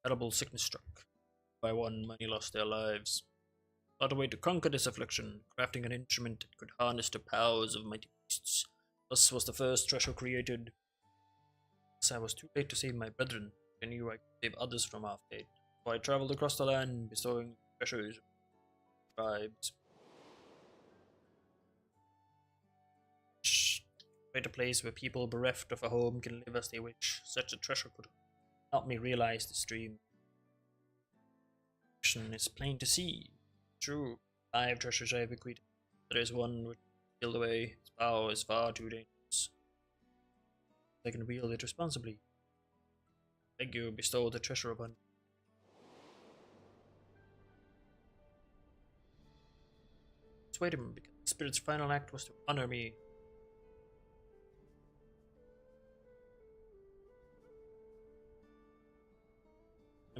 terrible sickness struck. By one, many lost their lives. Sought a way to conquer this affliction, crafting an instrument that could harness the powers of mighty beasts. Thus was the first treasure created. As I was too late to save my brethren, I knew I could save others from our fate. So I traveled across the land, bestowing treasures on tribes. Create a place where people bereft of a home can live as they wish. Such a treasure could help me realize this dream. The mission is plain to see. True, 5 treasures I have bequeathed. There is one which is sealed away. Its power is far too dangerous. I can wield it responsibly. Beg you, bestow the treasure upon me. Persuade him, because the spirit's final act was to honor me.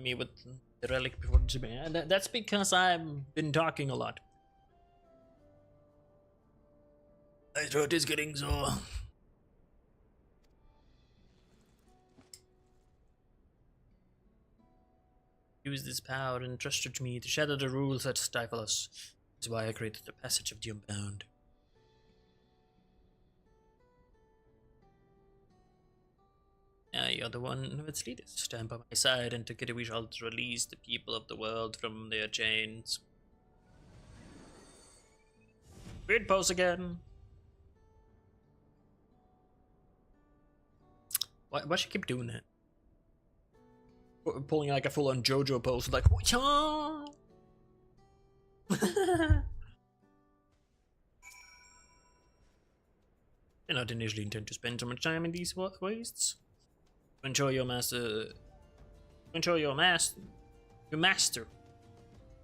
Me with the relic before the that's because I've been talking a lot. My throat is getting sore. Use this power entrusted to me to shatter the rules that stifle us. That's why I created the Passage of the Unbound. You're the one who its leaders. Stand by my side, and together we shall release the people of the world from their chains. Weird pose again. Why she keep doing that? Pulling like a full-on JoJo pose, like whatcha? I not initially intend to spend so much time in these wastes. Ensure your master. Your master.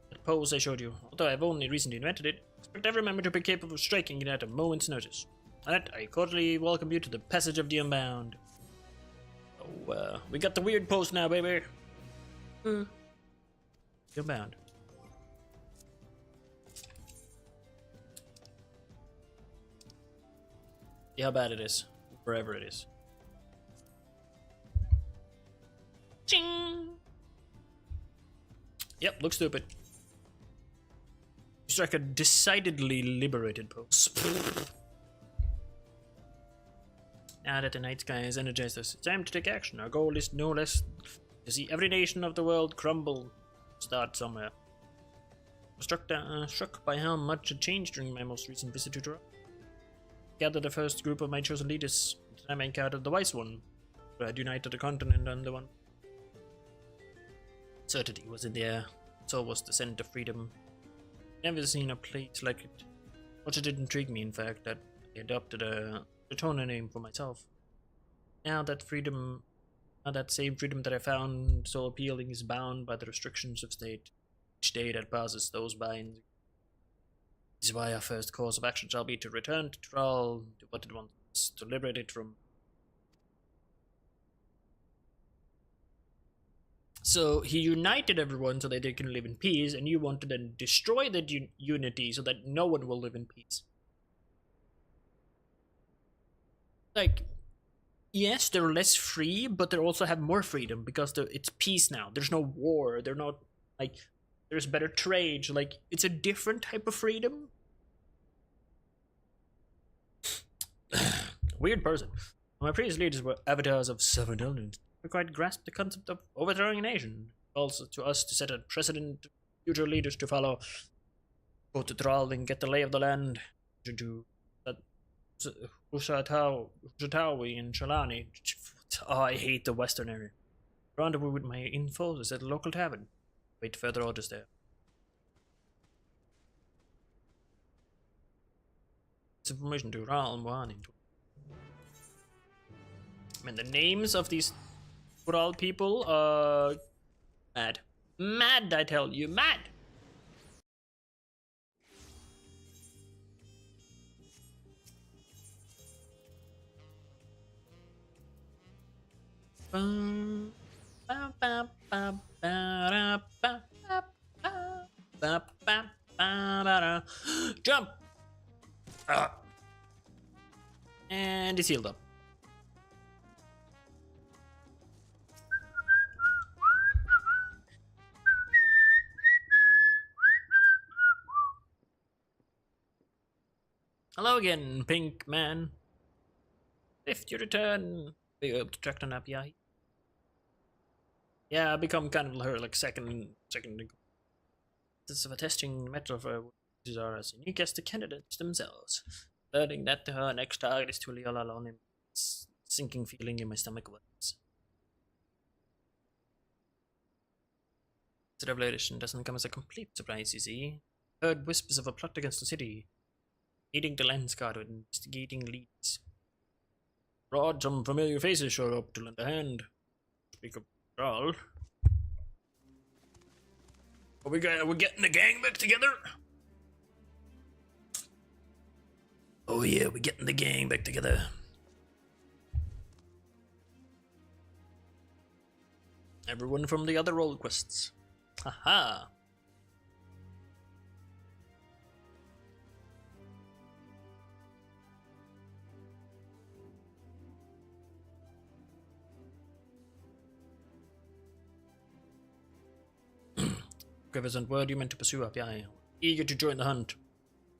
That pose I showed you. Although I've only recently invented it, expect every member to be capable of striking it at a moment's notice. Alright, I cordially welcome you to the Passage of the Unbound. Oh, we got the weird pose now, baby. The Unbound. See how bad it is. Wherever it is. Ching! Yep, looks stupid. You strike a decidedly liberated pose. Now that the night sky has energized us, it's time to take action. Our goal is no less to see every nation of the world crumble. Start somewhere. I was struck by how much had changed during my most recent visit to Tural. Gathered the first group of my chosen leaders. At the time I encountered the Wise One, who had united the continent under one Certainty was in the air. So was the scent of freedom. Never seen a place like it. Much it did intrigue me, in fact, that I adopted a Daytona name for myself. Now that same freedom that I found so appealing is bound by the restrictions of state. Each day that passes, those binds. This is why our first course of action shall be to return to Thrall, to what it wants, to liberate it from. So he united everyone so that they can live in peace, and you want to then destroy that unity so that no one will live in peace. Like, yes, they're less free, but they also have more freedom because it's peace now. There's no war. They're not, like, there's better trade. Like, it's a different type of freedom. Weird person. My previous leaders were avatars of sovereign dominance. We quite grasped the concept of overthrowing a nation. Also to us to set a precedent to future leaders to follow. Go to Thrall and get the lay of the land. To do that. Ushatawi and Shalani. Oh, I hate the western area. Rendezvous with my infos at the local tavern. Wait further orders there. It's information to Ral Moani. And the names of these Ural people are mad. Mad, I tell you, mad! Jump! And it's healed up. Hello again, Pink Man. If you return, be able to track the nap, yeah. Yeah, I become kind of her like second. This is a testing metal for who are as unique as the candidates themselves. Learning that her next target is Tuliyollal alone, sinking feeling in my stomach was. The revelation doesn't come as a complete surprise, you see. Heard whispers of a plot against the city. Leading the lens guard with investigating leads. Brought some familiar faces showed up to lend a hand. Speak of Thrall. Are we getting the gang back together? Oh yeah, we're getting the gang back together. Everyone from the other role quests. Haha. Griffiths and word you meant to pursue up, yeah. Eager to join the hunt.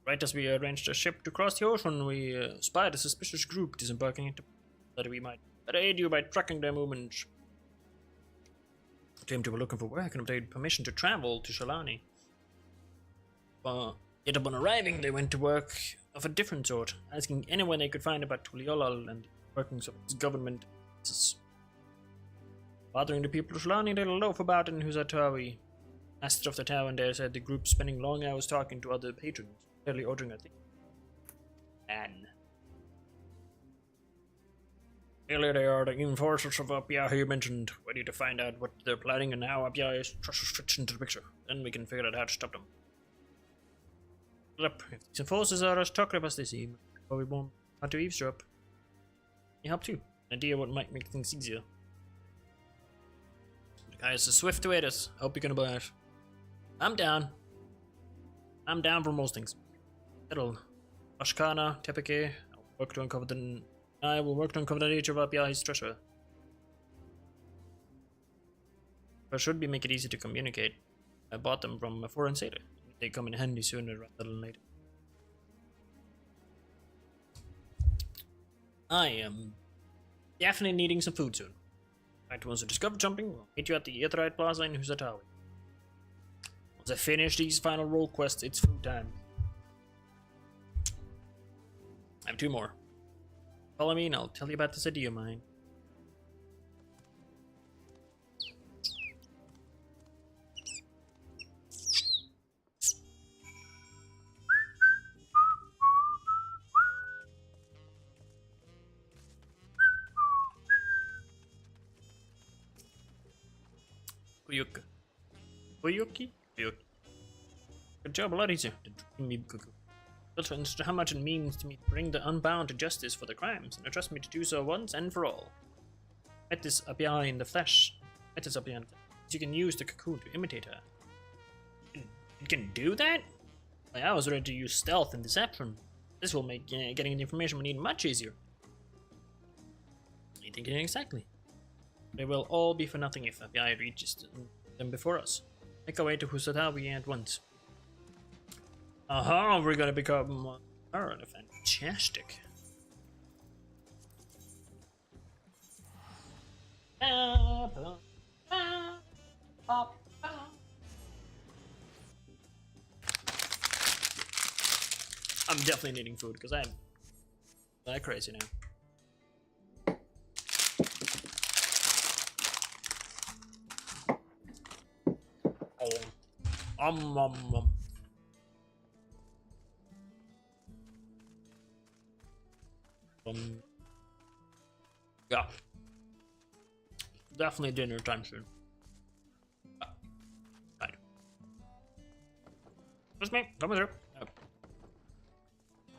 Right as we arranged a ship to cross the ocean, we spied a suspicious group disembarking into that we might aid you by tracking their movements. Claimed they were looking for work and obtained permission to travel to Shalani. Yet upon arriving, they went to work of a different sort, asking anyone they could find about Tuliyollal and the workings of its government. Bothering the people of Shalani, they loaf about in Huzatawi. Master of the town there said the group spending long hours talking to other patrons, barely ordering a thing. Man. Clearly they are the enforcers of Apia you mentioned. Ready to find out what they're planning and how Apia is stretched into the picture. Then we can figure out how to stop them. Yep, if these enforcers are as talkative as they seem, we won't have to eavesdrop. You help too. An idea what might make things easier. The guy is a swift to aid us. Hope you can oblige. I'm down. I'm down for most things. Settle. Ashkana, Tepeke, I will work to uncover the nature of Apiai's treasure. But should be make it easy to communicate. I bought them from a foreign sailor. They come in handy sooner rather than later. I am definitely needing some food soon. Right, once I discover jumping, we'll meet you at the Aetheryte Plaza in Huzatawi. Once I finish these final role quests, it's food time. I have 2 more. Follow me and I'll tell you about this idea of mine. Fuyuki. Fuyuki? Fuyuki. Good job, a lot easier than Dream Cuckoo. Filter understood how much it means to me to bring the unbound to justice for their crimes, and trust me to do so once and for all. Metis Abia in the flesh. Metis Abia in the flesh. You can use the cocoon to imitate her. It can do that? I was ready to use stealth and deception. This will make getting the information we need much easier. What are you thinking exactly? They will all be for nothing if FBI reaches them before us. Make our way to Husatawi at once. Aha, we're gonna become fantastic. I'm definitely needing food because I'm that crazy now. Yeah. Definitely dinner time soon. Right. Just me. Come through.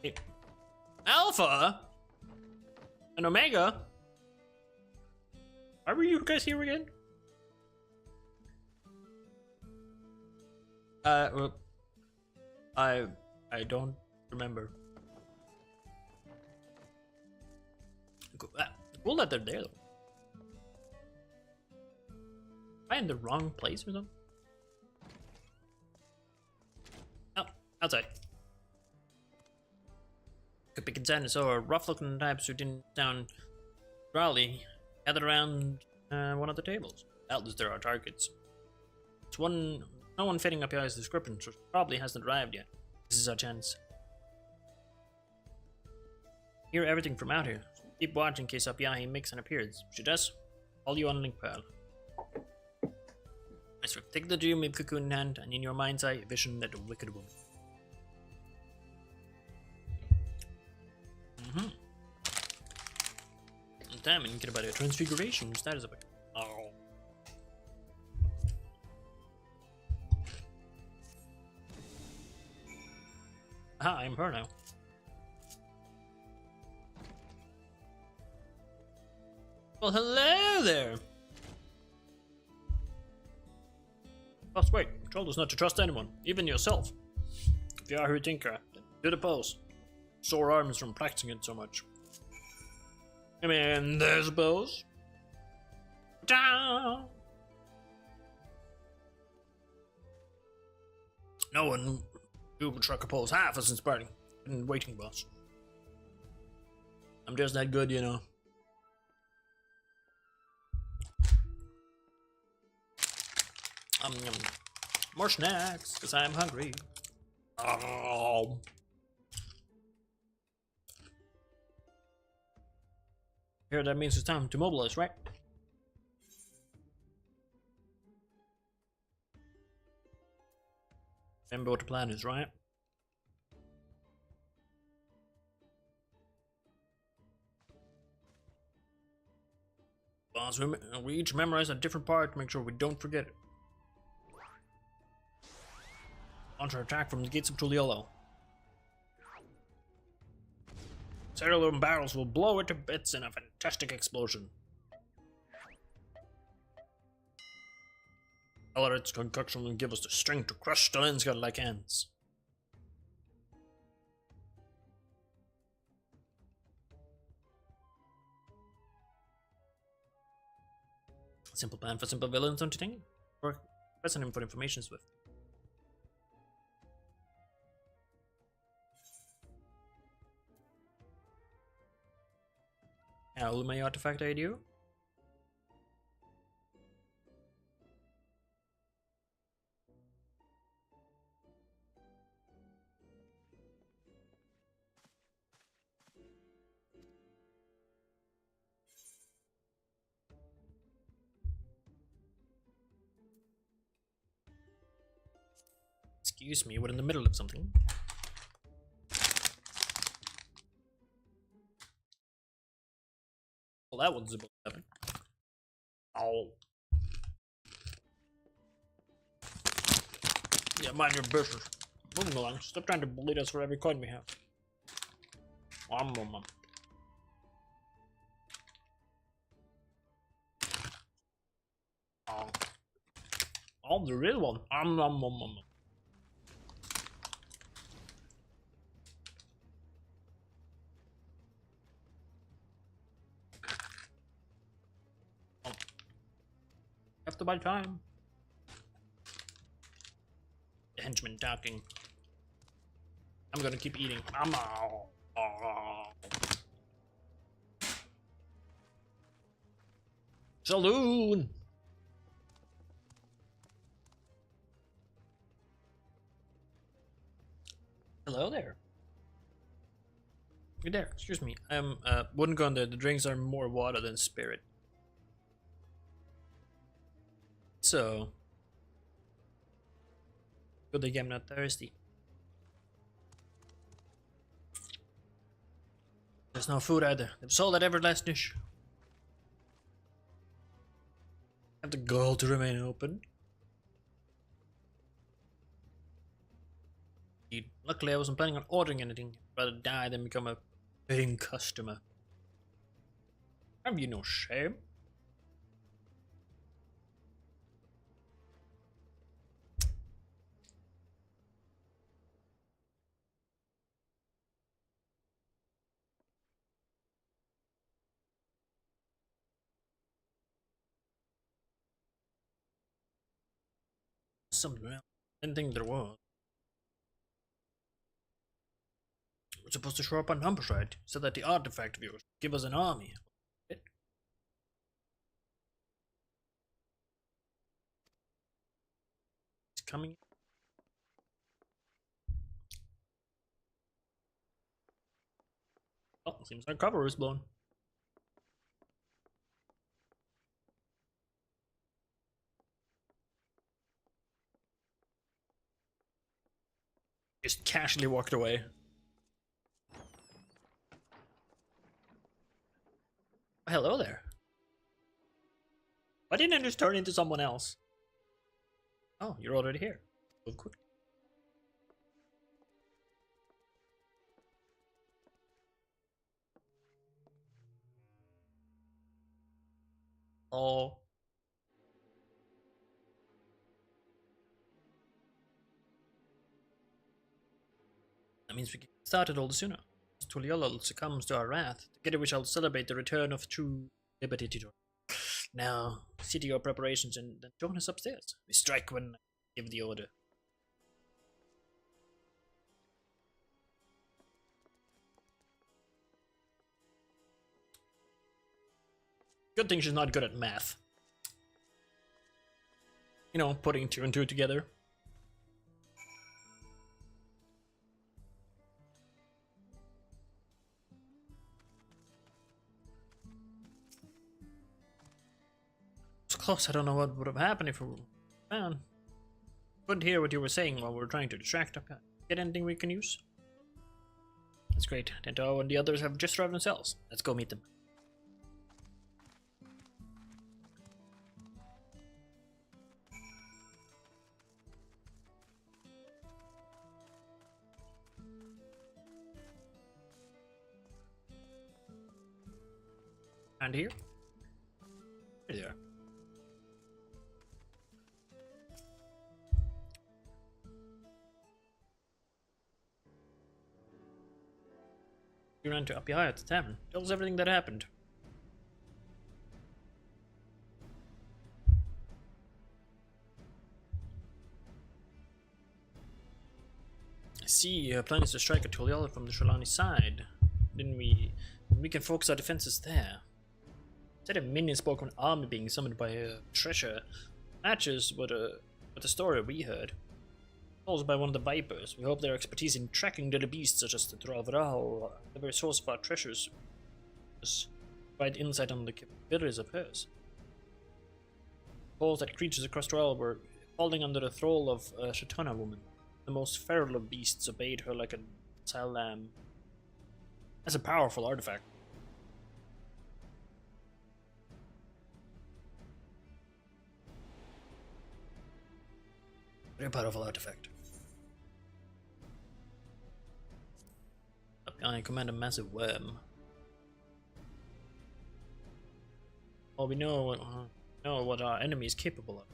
Hey. Alpha? And Omega? Why were you guys here again? I don't remember. Cool that they're there though. Am I in the wrong place or something? Oh, outside. Could be concerned, so rough-looking types who didn't sound rowdy gathered around one of the tables. Doubtless there are targets. No one fitting up his description, so probably hasn't arrived yet. This is our chance. Hear everything from out here. So keep watching in case Apiahi makes an appearance. If she does, call you on link pal. So take the dream with cocoon in hand, and in your mind's eye, vision that wicked woman. Damn, and get about a transfiguration. That is a bit. Oh. Aha, I'm her now. Well, hello there. Just wait. You told us not to trust anyone, even yourself. If you are who you think you are, then do the pose. Sore arms from practicing it so much. I mean, there's a pose. Down. No one who would truck a pose half as inspiring and waiting, boss. I'm just that good, you know. More snacks, because I'm hungry. Oh. Here, that means it's time to mobilize, right? Remember what the plan is, right? Boss, we each memorize a different part to make sure we don't forget it. Launch our attack from the gates of Tuliolo. Several of them barrels will blow it to bits in a fantastic explosion. Ellerit's concoction will give us the strength to crush the Lensguard like ants. Simple plan for simple villains, don't you think? Or pressing him for information swift. How my artifact idea? Excuse me, we're in the middle of something. Well, that one's about to happen. Oh. Yeah, mind your business. Moving along. Stop trying to bully us for every coin we have. Oh, the real one. Have to buy time. The henchman talking. I'm gonna keep eating. Saloon. Hello there. You're there. Excuse me. I'm wouldn't go on there. The drinks are more water than spirit. So good thing I'm not thirsty. There's no food either. They've sold that every last dish. Have the goal to remain open. Luckily, I wasn't planning on ordering anything. I'd rather die than become a paying customer. Have you no shame? Something else. Didn't think there was. We're supposed to show up on numbers, right? So that the artifact viewers give us an army. It's coming. Oh, seems like cover is blown. Just casually walked away. Hello there. Why didn't I just turn into someone else? Oh, you're already here. Move quick. Oh. That means we get started all the sooner. Tuliyollal succumbs to our wrath. Together we shall celebrate the return of true liberty to Jordan. Now, see to your preparations and then join us upstairs. We strike when I give the order. Good thing she's not good at math. You know, putting 2 and 2 together. Close. I don't know what would have happened if we were found. Couldn't hear what you were saying while we were trying to distract them. Get anything we can use? That's great. Tento and the others have just arrived themselves. Let's go meet them. And here? There they are. You ran to up high at the tavern. Tell us everything that happened. I see your plan is to strike at Tuliyollal from the Sholani side. Then we can focus our defenses there. Instead of minions spoke of an army being summoned by a treasure, matches with the story we heard. Told by one of the Vipers. We hope their expertise in tracking deadly beasts such as the Dravral, the very source of our treasures, provide insight on the capabilities of hers. Calls that creatures across Dravral were falling under the thrall of a Shatana woman. The most feral of beasts obeyed her like a docile lamb. That's a powerful artifact. Very powerful artifact. I command a massive worm. Well, we know what our enemy is capable of.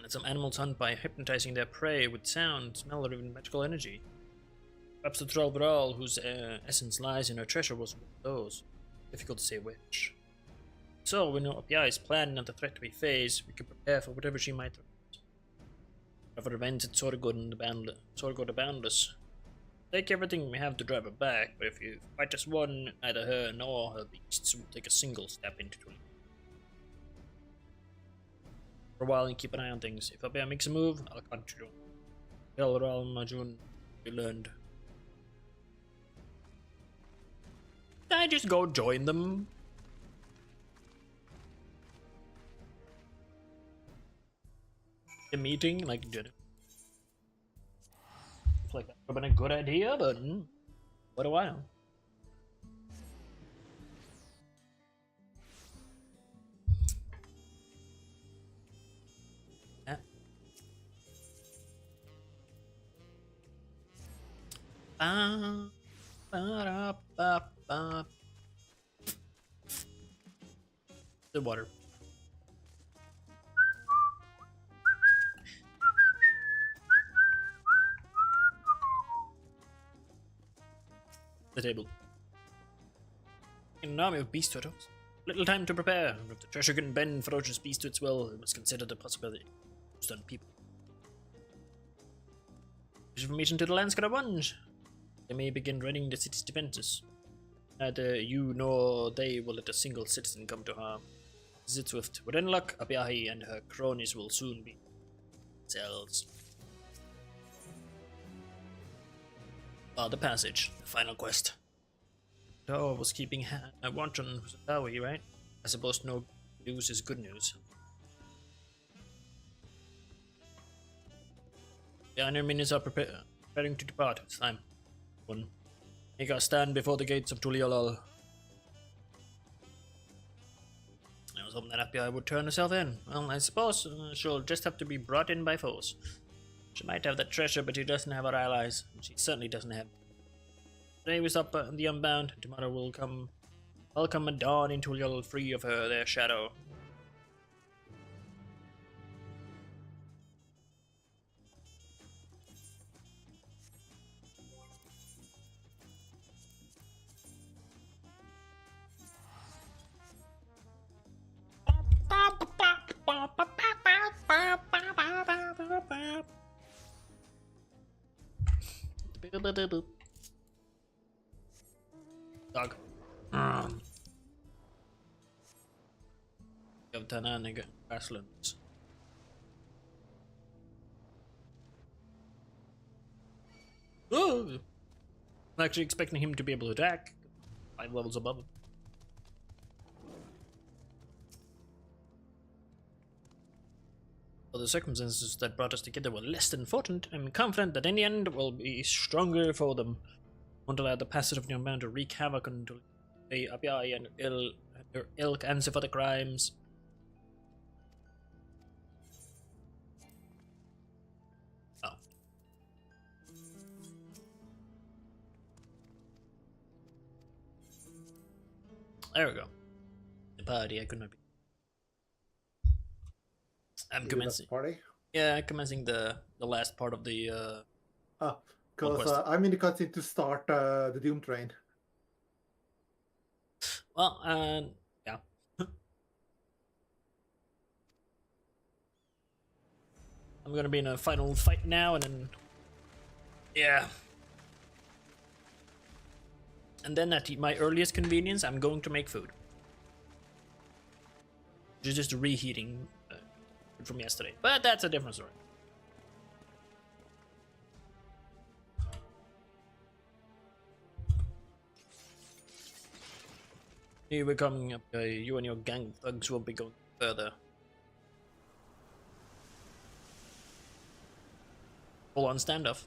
And some animals hunt by hypnotizing their prey with sound, smell, or even magical energy. Perhaps the troll Brawl, whose essence lies in her treasure, was one of those. Difficult to say which. So, we know Apia is planning on the threat we face. We can prepare for whatever she might threaten. Whatever events at Sorgod abound us. Take everything we have to drive her back, but if you fight us one, neither her nor her beasts will take a single step into it. For a while and keep an eye on things. If Apia makes a move, I'll control. Tell Ral Majun we learned. Did I just go join them? The meeting, like, did it? Looks like that would have been a good idea, but what do I know? The water. The table. In an army of beast turtles. Little time to prepare. If the treasure can bend ferocious beasts to its will, we must consider the possibility of stun people. Information to the Landscape Bunch. They may begin raiding the city's defenses. Neither you nor they will let a single citizen come to harm. Zitswift, with any luck, Abiyahi and her cronies will soon be cells. The passage, the final quest. Tower was keeping a watch on Zawi, right? I suppose no news is good news. The iron minions are preparing to depart. It's time. One. Make our stand before the gates of Tuliolol. I was hoping that Apia would turn herself in. Well, I suppose she'll just have to be brought in by force. She might have that treasure, but she doesn't have our allies. She certainly doesn't have. Today we stop the Unbound. Tomorrow will welcome a dawn into Tuliolol free of their shadow. Dog. Tananiga grasslands. Oh! I'm actually expecting him to be able to attack 5 levels above him. Though the circumstances that brought us together were less than fortunate, I'm confident that in the end will be stronger for them. Won't allow the passage of the Unbound to wreak havoc until the Abiai and their ilk answer for the crimes. Oh. There we go. The party I could not be. I'm commencing. Party? Yeah, commencing the last part of the. Because I'm in the cutscene to start the Doom Train. Well, yeah. I'm gonna be in a final fight now, and then. Yeah. And then at my earliest convenience, I'm going to make food. Just reheating from yesterday. But that's a different story. You were coming up, you and your gang of thugs won't be going further. Full on standoff.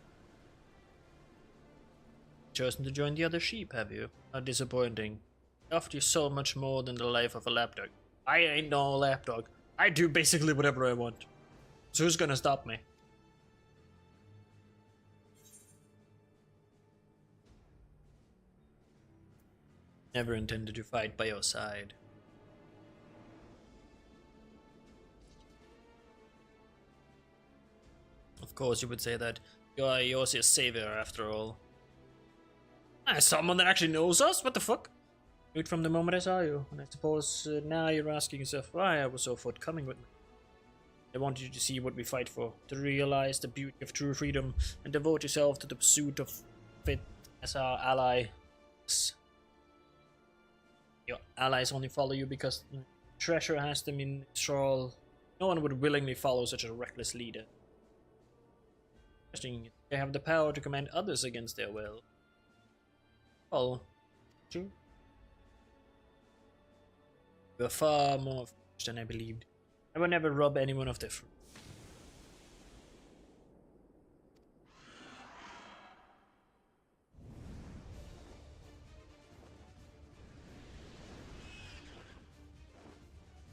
Chosen to join the other sheep, have you? How disappointing. I offered you so much more than the life of a lapdog. I ain't no lapdog. I do basically whatever I want. So who's gonna stop me? Never intended to fight by your side. Of course, you would say that you're Eosia's savior after all. Someone that actually knows us? What the fuck? Knew it from the moment I saw you, and I suppose now you're asking yourself why I was so forthcoming with me. I wanted you to see what we fight for, to realize the beauty of true freedom, and devote yourself to the pursuit of it as our ally. Your allies only follow you because treasure has them in thrall. No one would willingly follow such a reckless leader. They have the power to command others against their will. Well, true. You are far more foolish than I believed. I will never rob anyone of their fruit.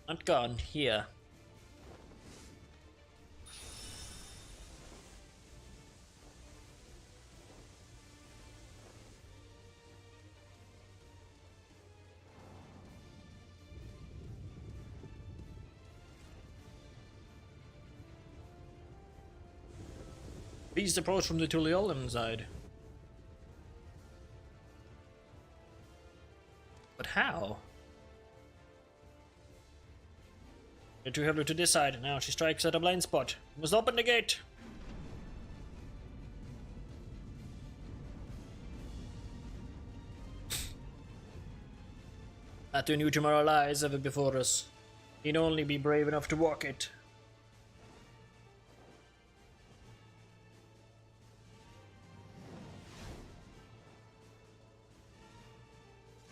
Not gone, here. Please approach from the Tuliolan side. But how? You're too heavily to this side. Now she strikes at a blind spot. You must open the gate. That new tomorrow lies ever before us. Need only be brave enough to walk it.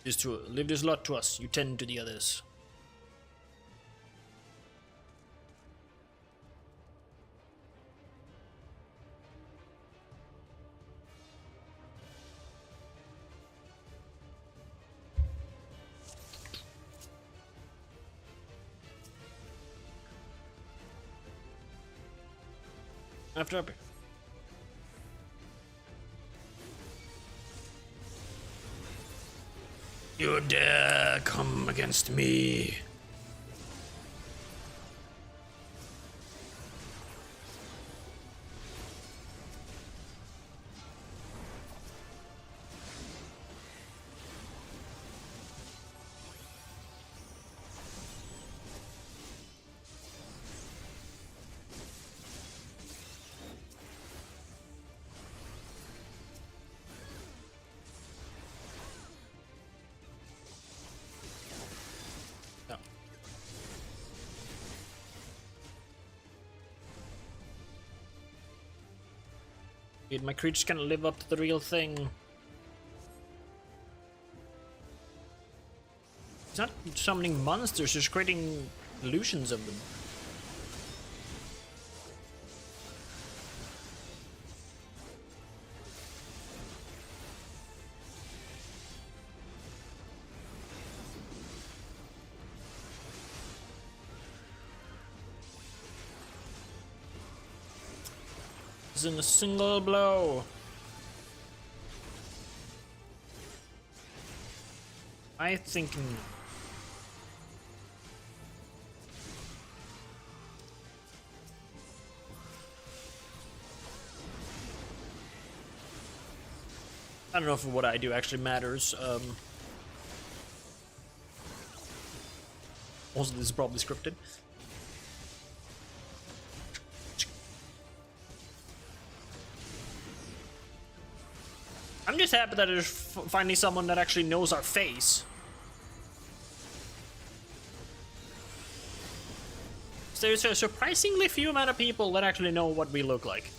It is true. Leave this lot to us. You tend to the others. After up. You dare come against me? My creatures can't live up to the real thing. It's not summoning monsters, it's creating illusions of them. In a single blow. I think I don't know if what I do actually matters. Also, this is probably scripted. I'm just happy that there's finally someone that actually knows our face. So there's a surprisingly few amount of people that actually know what we look like.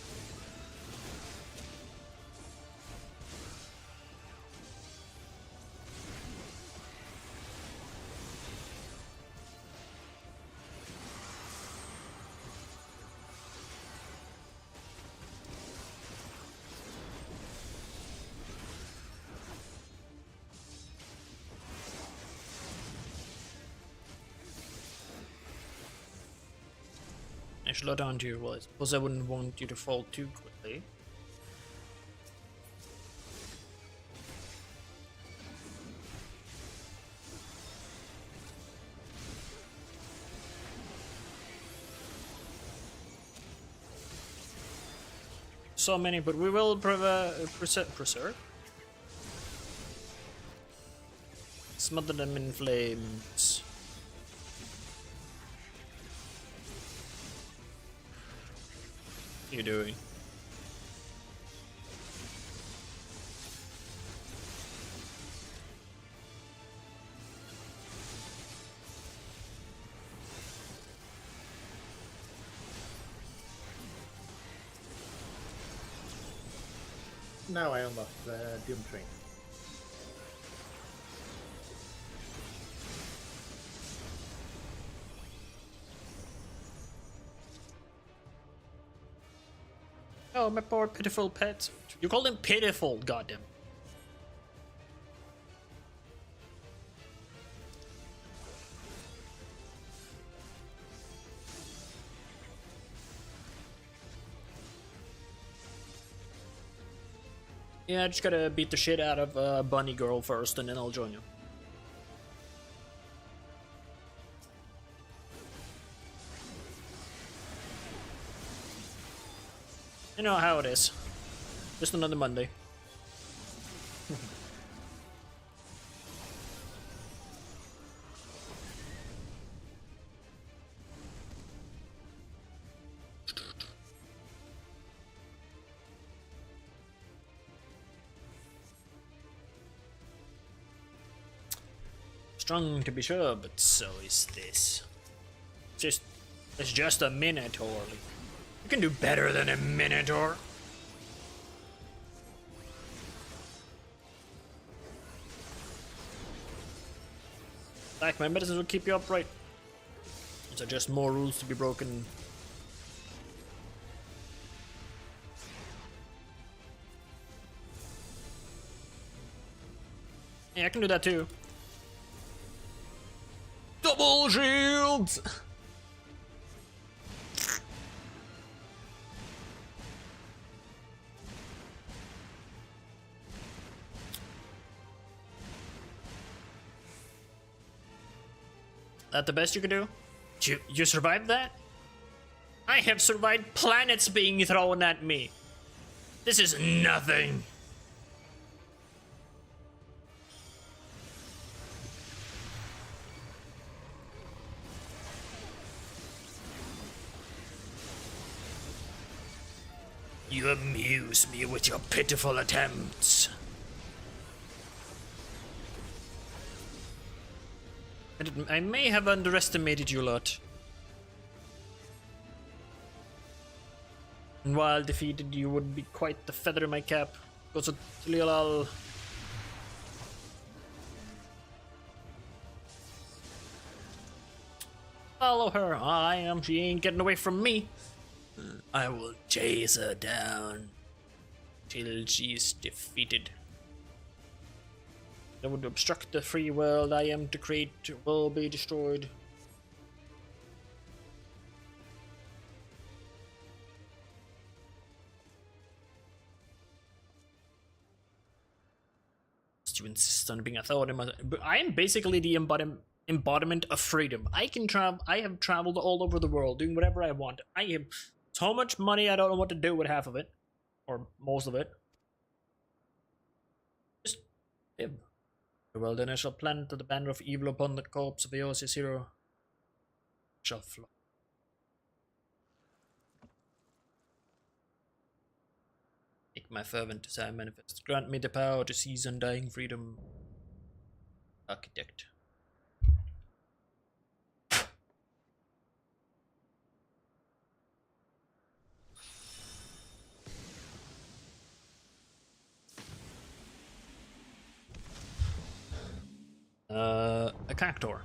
Slow down to your voice, because I wouldn't want you to fall too quickly. so many, but we will preserve. Smother them in flames. What are you doing? Now I unlocked the Doom Train. Oh, my poor pitiful pet. You call them pitiful, goddamn. Yeah, I just gotta beat the shit out of Bunny Girl first, and then I'll join you. You know how it is. Just another Monday. Strong to be sure, but so is this. It's just a Minotaur. You can do better than a Minotaur. Like, my medicines will keep you upright. So just more rules to be broken. Yeah, I can do that too. Double shields! That the best you could do? You survived that? I have survived planets being thrown at me. This is nothing. You amuse me with your pitiful attempts. I may have underestimated you lot. And while defeated, you would be quite the feather in my cap. Goes to Lilal. Follow her. She ain't getting away from me. I will chase her down till she's defeated. That would obstruct the free world I am to create will be destroyed. You insist on being a thought, but I am basically the embodiment of freedom. I can travel. I have traveled all over the world, doing whatever I want. I have so much money, I don't know what to do with half of it, or most of it. Just live. Well, then I shall plant the banner of evil upon the corpse of Eosius hero. Shall fly. Make my fervent desire manifest. Grant me the power to seize undying freedom. Architect. A cactor.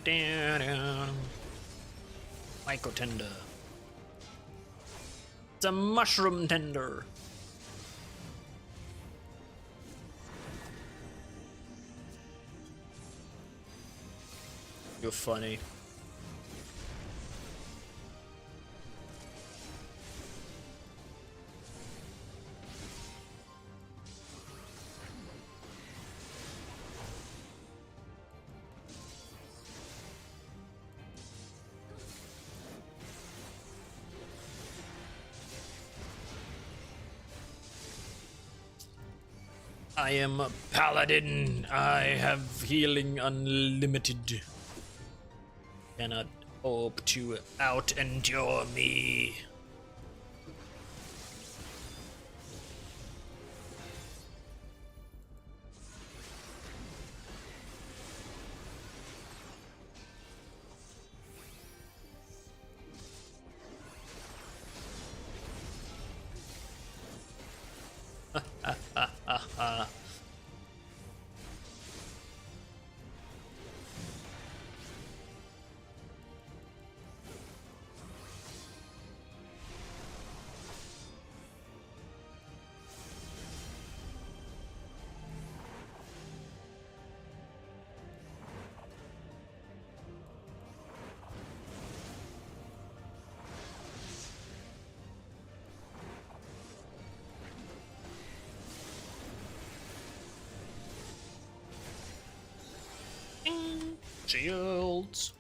Down. Myco tender. It's a mushroom tender. You're funny. I am a paladin. I have healing unlimited. Cannot hope to out-endure me. Shields.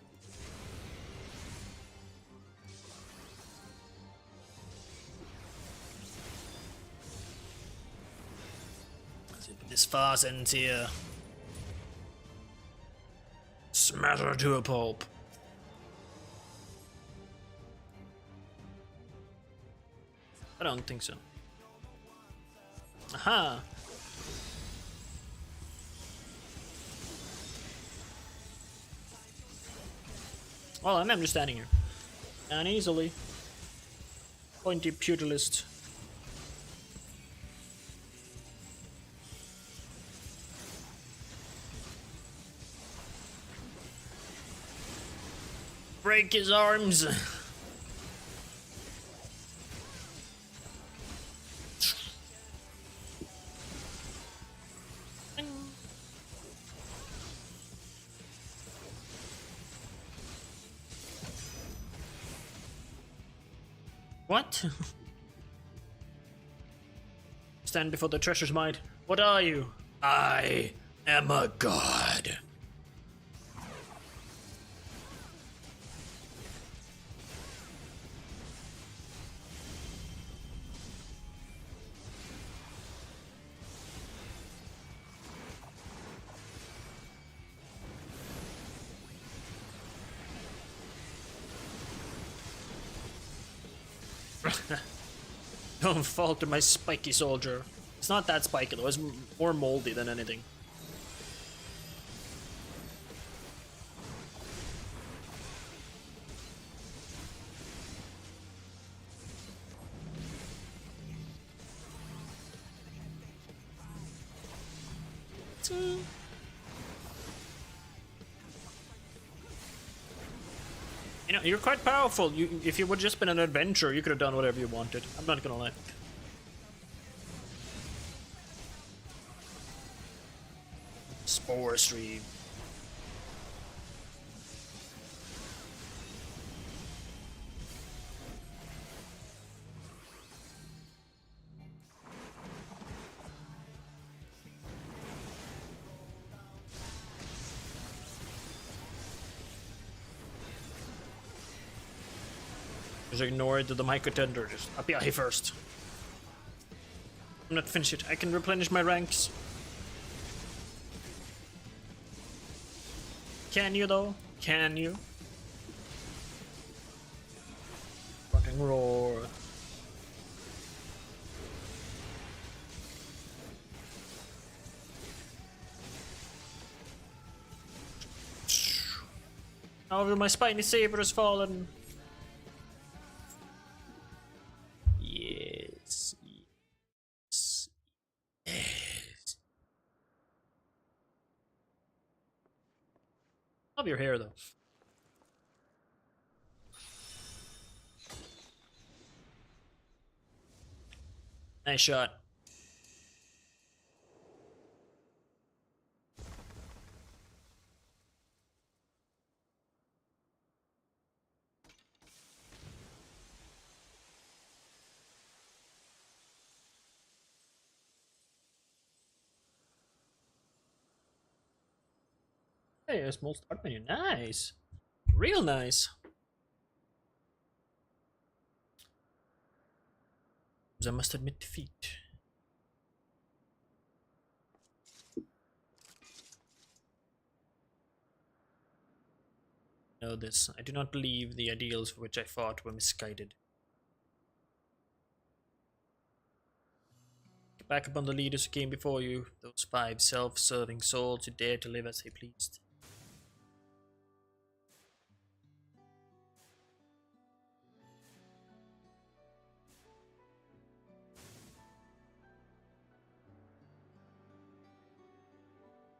Let's see, put this fast ends here. Smash her to a pulp. I don't think so. Aha! Well, I'm just standing here. And easily. Pointy pugilist. Break his arms! What? Stand before the treasure's might. What are you? I am a god. Don't falter my spiky soldier. It's not that spiky though, it's more moldy than anything. You know, you're quite powerful. If you would just been an adventurer, you could have done whatever you wanted. I'm not gonna lie. Spore stream. Just ignore it to the micro tender. Just apply first. I'm not finished yet. I can replenish my ranks. Can you though? Can you? Fucking roar. Oh, my spiny saber has fallen. Yes. Yes. Yes. Love your hair though. Nice shot. Hey, a small start menu. Nice. Real nice. I must admit defeat. Know this. I do not believe the ideals for which I fought were misguided. Get back upon the leaders who came before you, those 5 self-serving souls who dared to live as they pleased.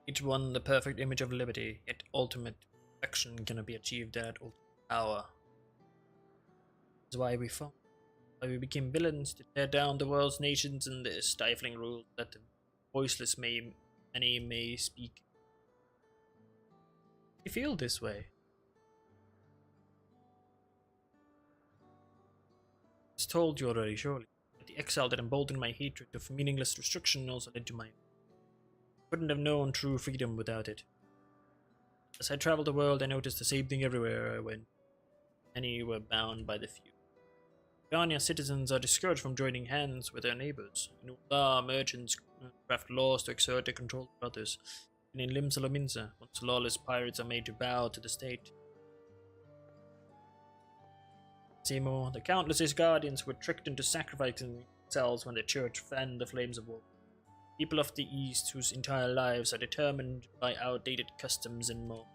Each one the perfect image of liberty, yet ultimate perfection cannot be achieved at ultimate power. That's why we fought. Why we became villains, to tear down the world's nations and the stifling rules that the voiceless many may speak. You feel this way? It's told you already, surely. But the exile that emboldened my hatred of meaningless restriction also led to my... Couldn't have known true freedom without it. As I traveled the world, I noticed the same thing everywhere I went. Many were bound by the few. Garnia citizens are discouraged from joining hands with their neighbors. In Ul'dah, merchants craft laws to exert their control over others. And in Lim Salaminsa, once lawless pirates are made to bow to the state. Seymour, the countless Isgardians were tricked into sacrificing themselves when the church fanned the flames of war. People of the East whose entire lives are determined by outdated customs and more.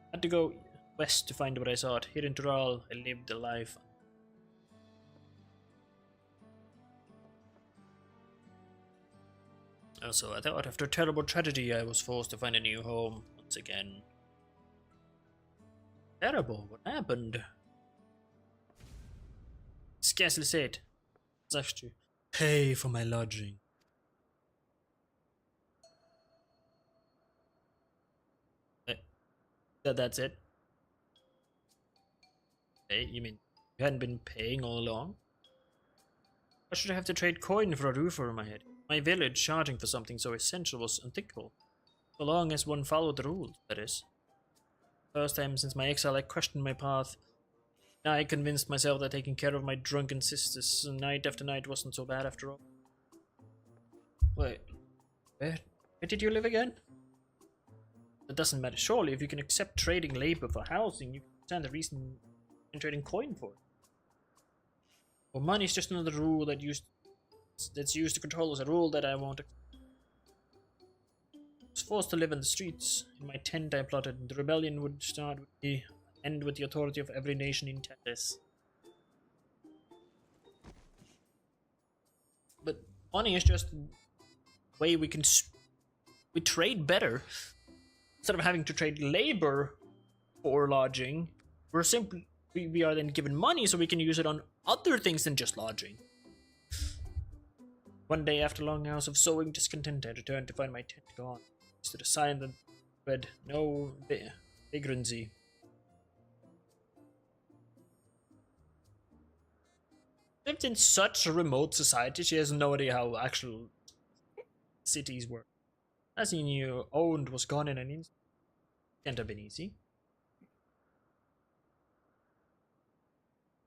I had to go west to find what I sought. Here in Tural, I lived a life. Also, I thought after a terrible tragedy I was forced to find a new home once again. Terrible? What happened? Scarcely say it. It's actually pay for my lodging. That's it? Hey, you mean you hadn't been paying all along? Why should I have to trade coin for a roof over my head? My village charging for something so essential was unthinkable. So long as one followed the rules, that is. First time since my exile I questioned my path. Now I convinced myself that taking care of my drunken sisters night after night wasn't so bad after all. Wait, where did you live again? That doesn't matter. Surely, if you can accept trading labor for housing, you can understand the reason in trading coin for it. Well, money is just another rule that's used to control us. A rule that I won't. I was forced to live in the streets. In my tent, I plotted the rebellion would end with the authority of every nation in Tethys. But money is just a way we can we trade better. Instead of having to trade labor for lodging, we are then given money so we can use it on other things than just lodging. One day, after long hours of sowing discontent, I returned to find my tent gone. There stood a sign that read, "No vagrancy." Lived in such a remote society, she has no idea how actual cities work. As he knew, owned was gone in an instant. Can't have been easy.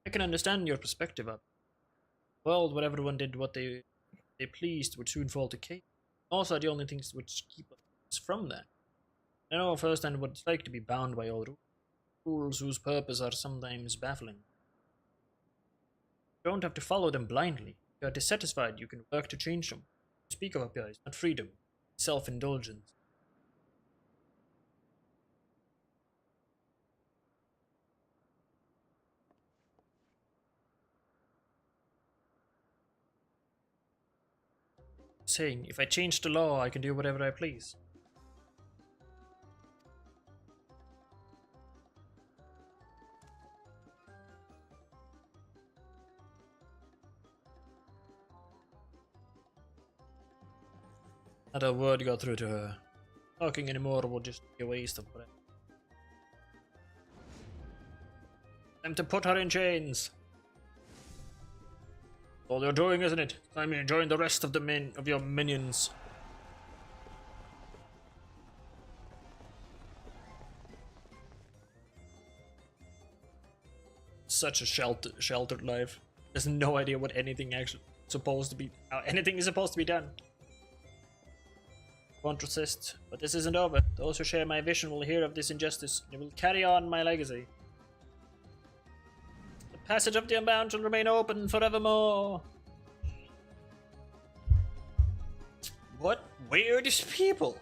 I can understand your perspective of the world where everyone did what they pleased would soon fall to chaos. Also, the only things which keep us from that. I know firsthand what it's like to be bound by old rules whose purpose are sometimes baffling. You don't have to follow them blindly. If you are dissatisfied, you can work to change them. Speak of up here is not freedom. Self-indulgence. Saying, if I change the law, I can do whatever I please. Not a word got through to her. Talking anymore will just be a waste of breath. Time to put her in chains. All you're doing, isn't it? Time to join the rest of your minions. such a sheltered life. There's no idea what anything actually supposed to be. How anything is supposed to be done. Won't resist, but this isn't over. Those who share my vision will hear of this injustice. They will carry on my legacy. The passage of the Unbound shall remain open forevermore. What weirdest people?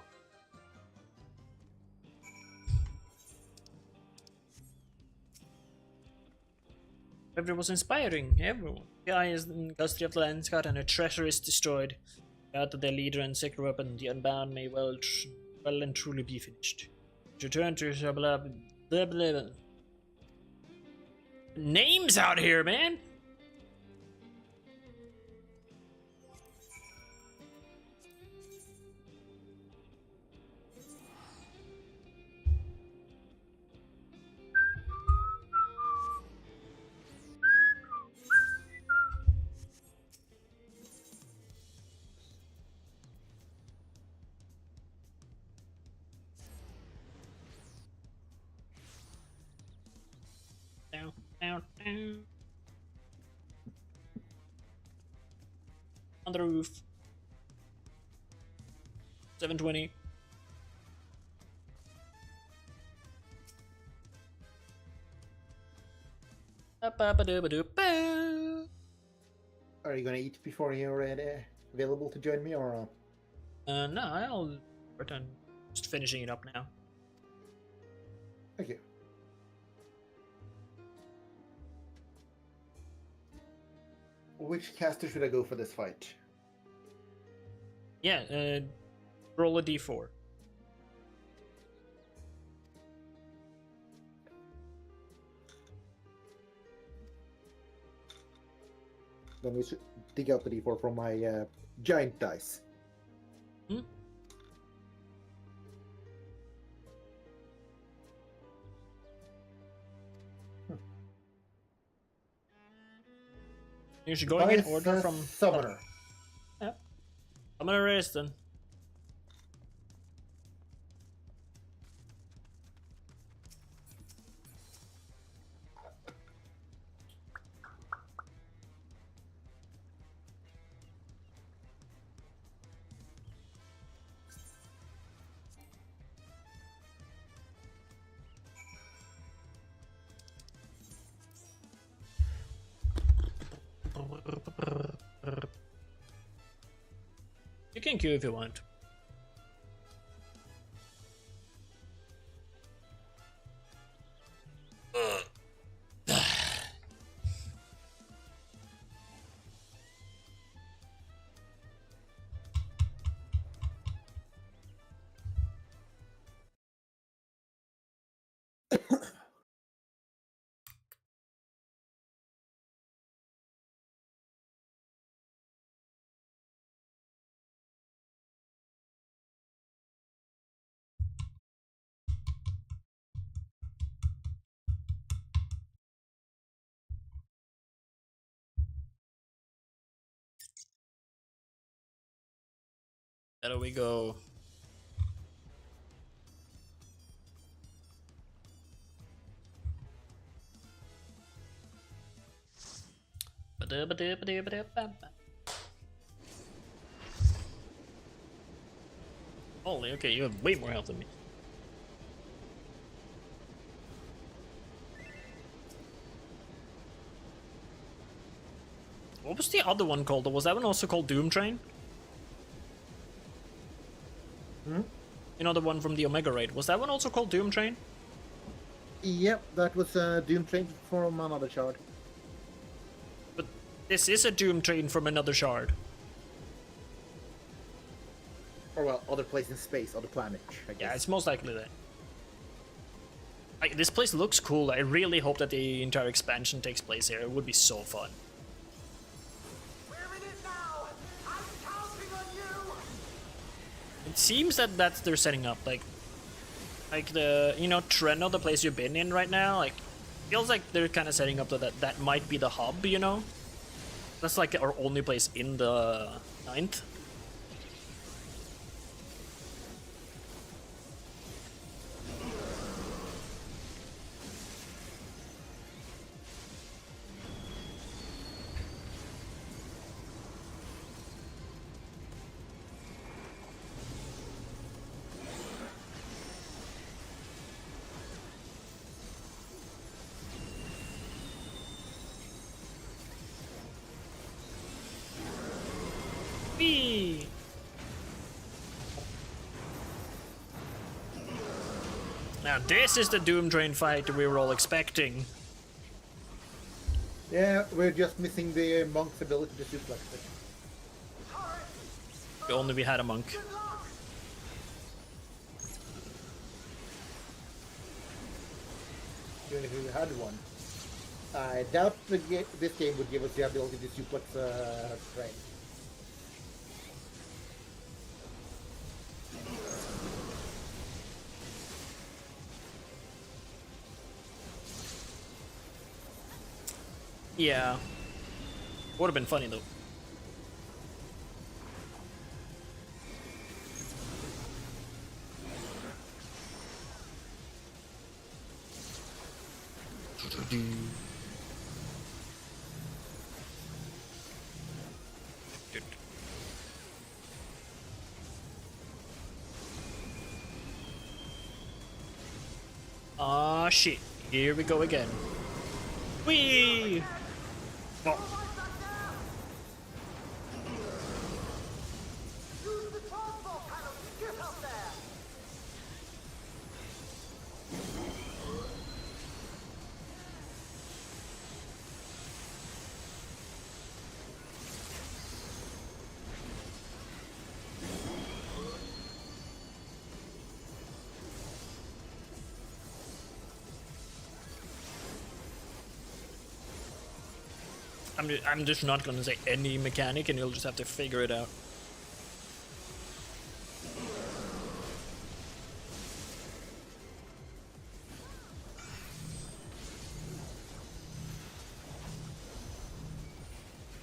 Everyone was inspiring. Everyone. The eye is in custody of the Landsguard and her treasure is destroyed. Without their leader and sacred weapon, the Unbound may well and truly be finished. Return to blah blah blah. Names out here, man. On the roof. 720. Are you gonna eat before you're available to join me, or? No, I'll return. Just finishing it up now. Thank you. Which caster should I go for this fight? Yeah, roll a d4. Then we should dig out the d4 from my giant dice. Hmm? You should go and get order from Summoner. Yeah. Summoner is then. You can queue if you want. There we go. Holy, okay, you have way more health than me. What was the other one called? Was that one also called Doom Train? Hmm? You know, the one from the Omega Raid. Was that one also called Doom Train? Yep, that was Doom Train from another shard. But this is a Doom Train from another shard. Or well, other place in space, other planet, I guess. Yeah, it's most likely that. Like, this place looks cool. I really hope that the entire expansion takes place here. It would be so fun. It seems that that's they're setting up, like the, you know, Treno, the place you've been in right now, like, feels like they're kind of setting up that might be the hub, you know? That's like our only place in the 9th. Now this is the Doom Train fight we were all expecting. Yeah, we're just missing the monk's ability to suplex it. If only we had a monk. Even if we had one. I doubt this game would give us the ability to suplex Train. Yeah. Would have been funny though. Ah shit, here we go again. Whee! Oh. I'm just not gonna say any mechanic, and you'll just have to figure it out.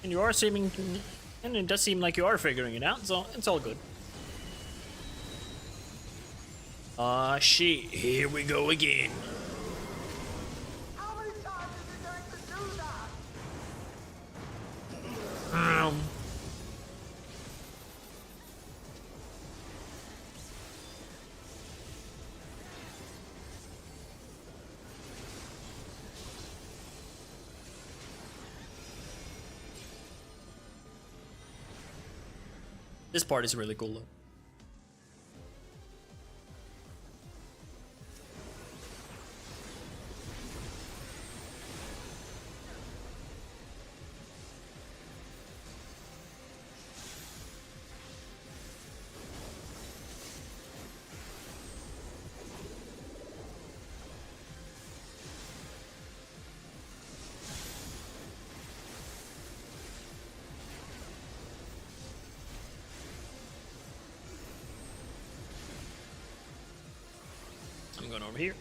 And you are seeming, and it does seem like you are figuring it out, so it's all good. Ah shit, here we go again. This part is really cool though. I'm going over here.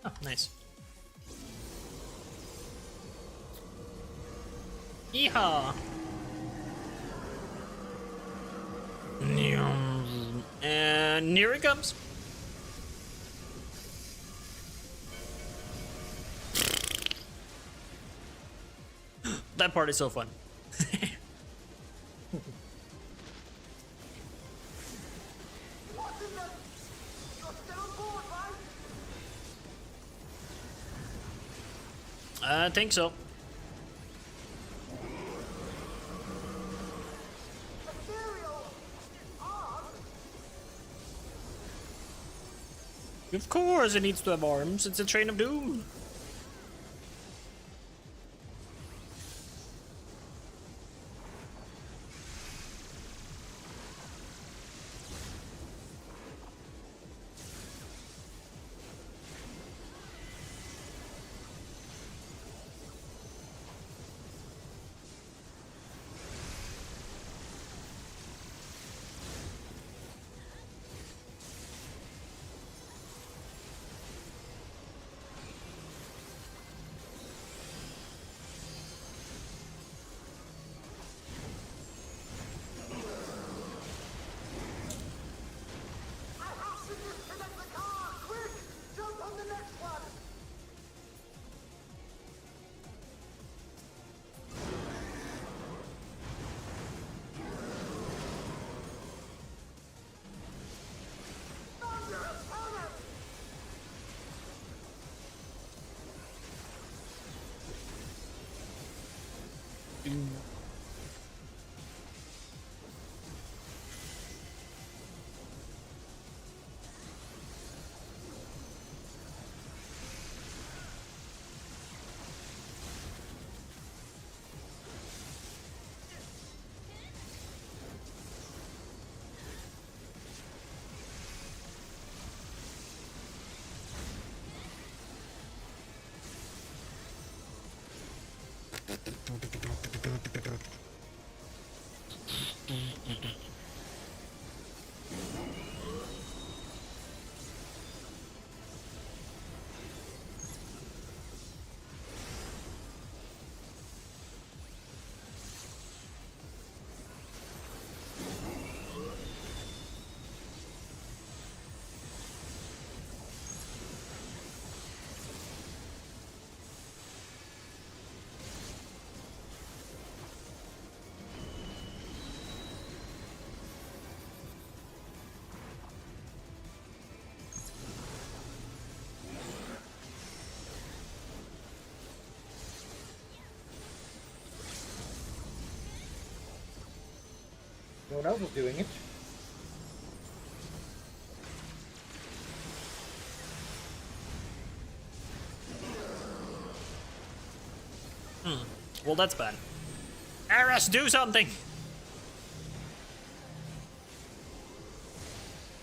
Oh, nice. Yeehaw! And here it comes. That part is so fun. I think so. Of course it needs to have arms. It's a train of doom. else was doing it. Well, that's bad. Aris, do something!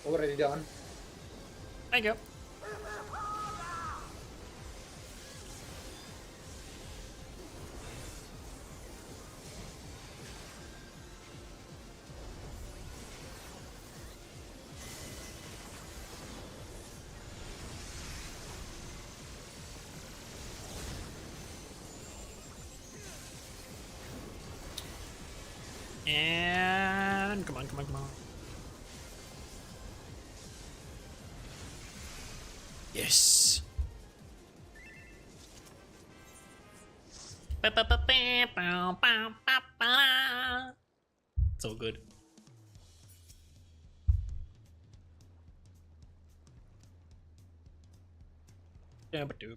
Already done. Thank you. And come on, come on, come on. Yes. So good. Yeah, but do.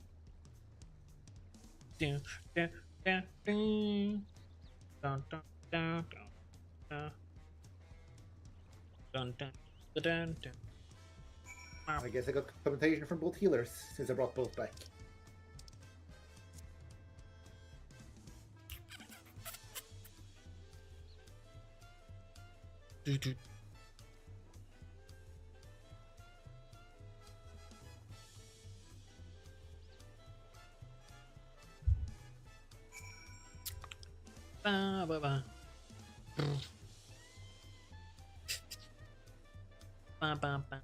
Dun dun dun dun dun dun dun dun dun dun dun. I guess I got commentation from both healers since I brought both back. Ba, ba, ba. Ba, ba, ba.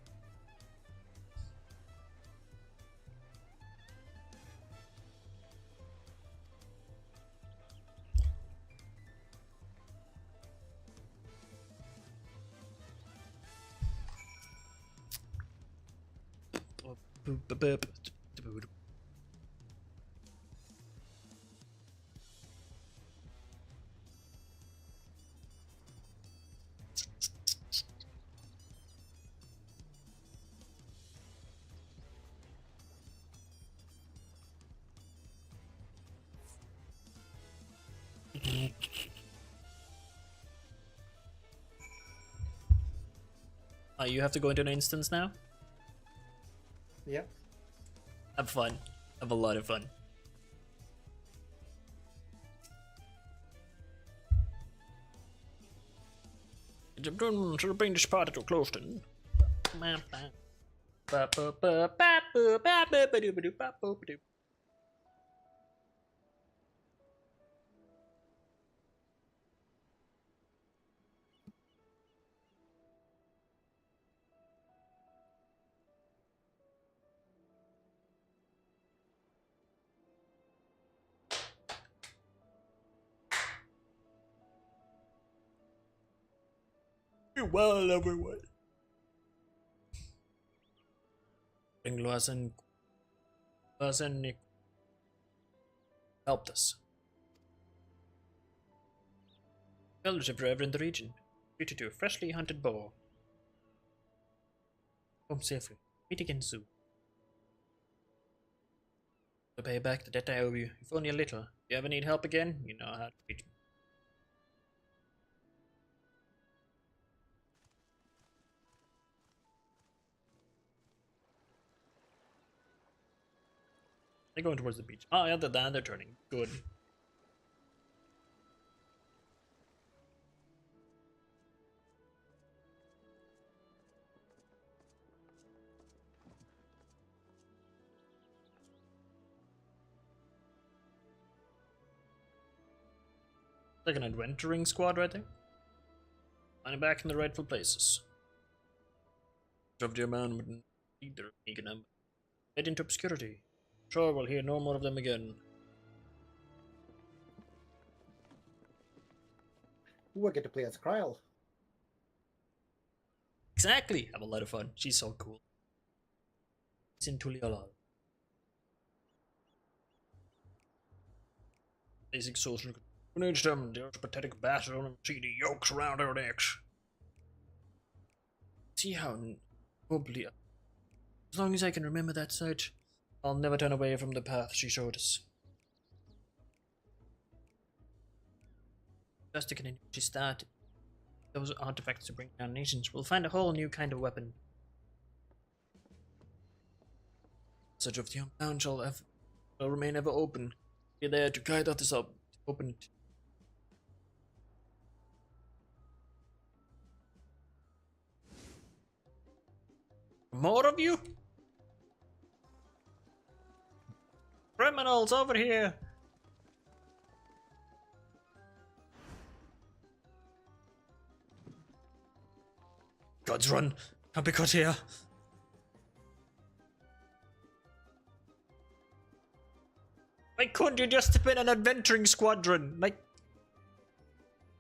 You have to go into an instance now? Yep. Have fun. Have a lot of fun. Should bring this party to a close then. Well, everyone. Inglas and Nick helped us. Fellowship forever in the region. Treated to a freshly hunted boar. Home safely. Meet again soon. To pay back the debt I owe you, if only a little. If you ever need help again, you know how to reach me. They're going towards the beach. Oh, yeah, they're turning. Good. Like an adventuring squad right there. Finding back in the rightful places. Of dear man would need their eager number. Fade into obscurity. Sure, we'll hear no more of them again. Ooh, I get to play as Kryl. Exactly! Have a lot of fun. She's so cool. She's in Tuliolal. Basic social. Who needs them? There's pathetic bastard on them. See the yokes around our necks. See how nobly. As long as I can remember that sight, I'll never turn away from the path she showed us. Just to continue, she started. those artifacts to bring down nations, we'll find a whole new kind of weapon. Such of the unbound shall remain ever open. Be there to guide others up. Open it. More of you? Criminals over here! Gods, run! Can't be caught here! Why couldn't you just have been an adventuring squadron? Like,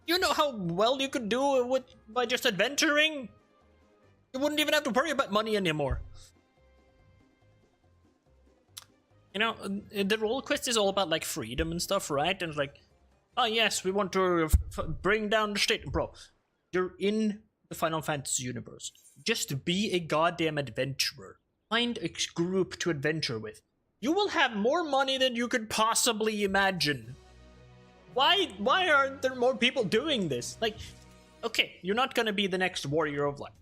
you know how well you could do by just adventuring? You wouldn't even have to worry about money anymore. You know, the role quest is all about like freedom and stuff, right? And like, oh yes, we want to bring down the state. Bro, you're in the Final Fantasy universe. Just be a goddamn adventurer. Find a group to adventure with. You will have more money than you could possibly imagine. Why aren't there more people doing this? Like, okay, you're not gonna be the next Warrior of Light,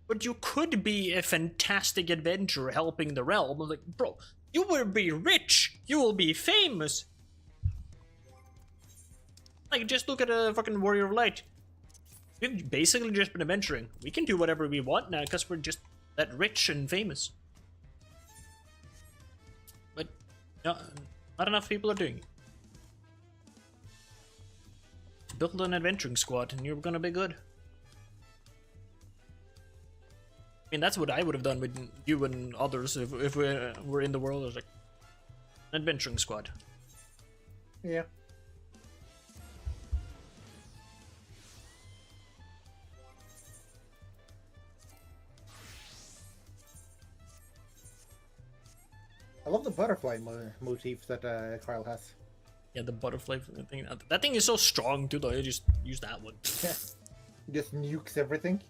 but you could be a fantastic adventurer helping the realm. Like, bro, you will be rich. You will be famous. Like, just look at a fucking Warrior of Light. We've basically just been adventuring. We can do whatever we want now because we're just that rich and famous. But no, not enough people are doing it. Build an adventuring squad and you're gonna be good. I mean, that's what I would have done with you and others if we were in the world. I was like, an adventuring squad. Yeah. I love the butterfly motif that Kyle has. Yeah, the butterfly thing. That thing is so strong too, though. I just use that one. Yeah. Just nukes everything.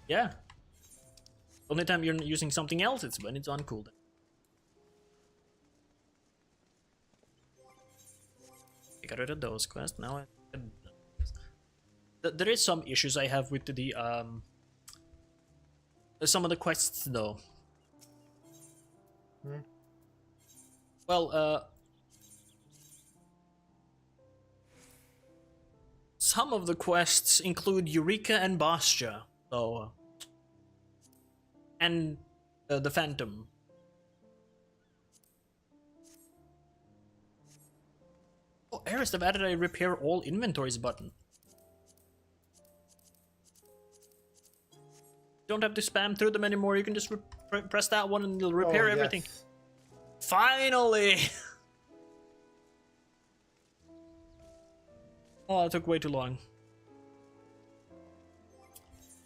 Yeah. Only time you're using something else, it's when it's on cooldown. I got rid of those quests. Now there is some issues I have with the some of the quests though. Hmm. Well, some of the quests include Eureka and Bastia, so and the Phantom. Oh, Eris, they've added a repair all inventories button. Don't have to spam through them anymore. You can just press that one and it'll repair everything. Yes. Finally! Oh, it took way too long.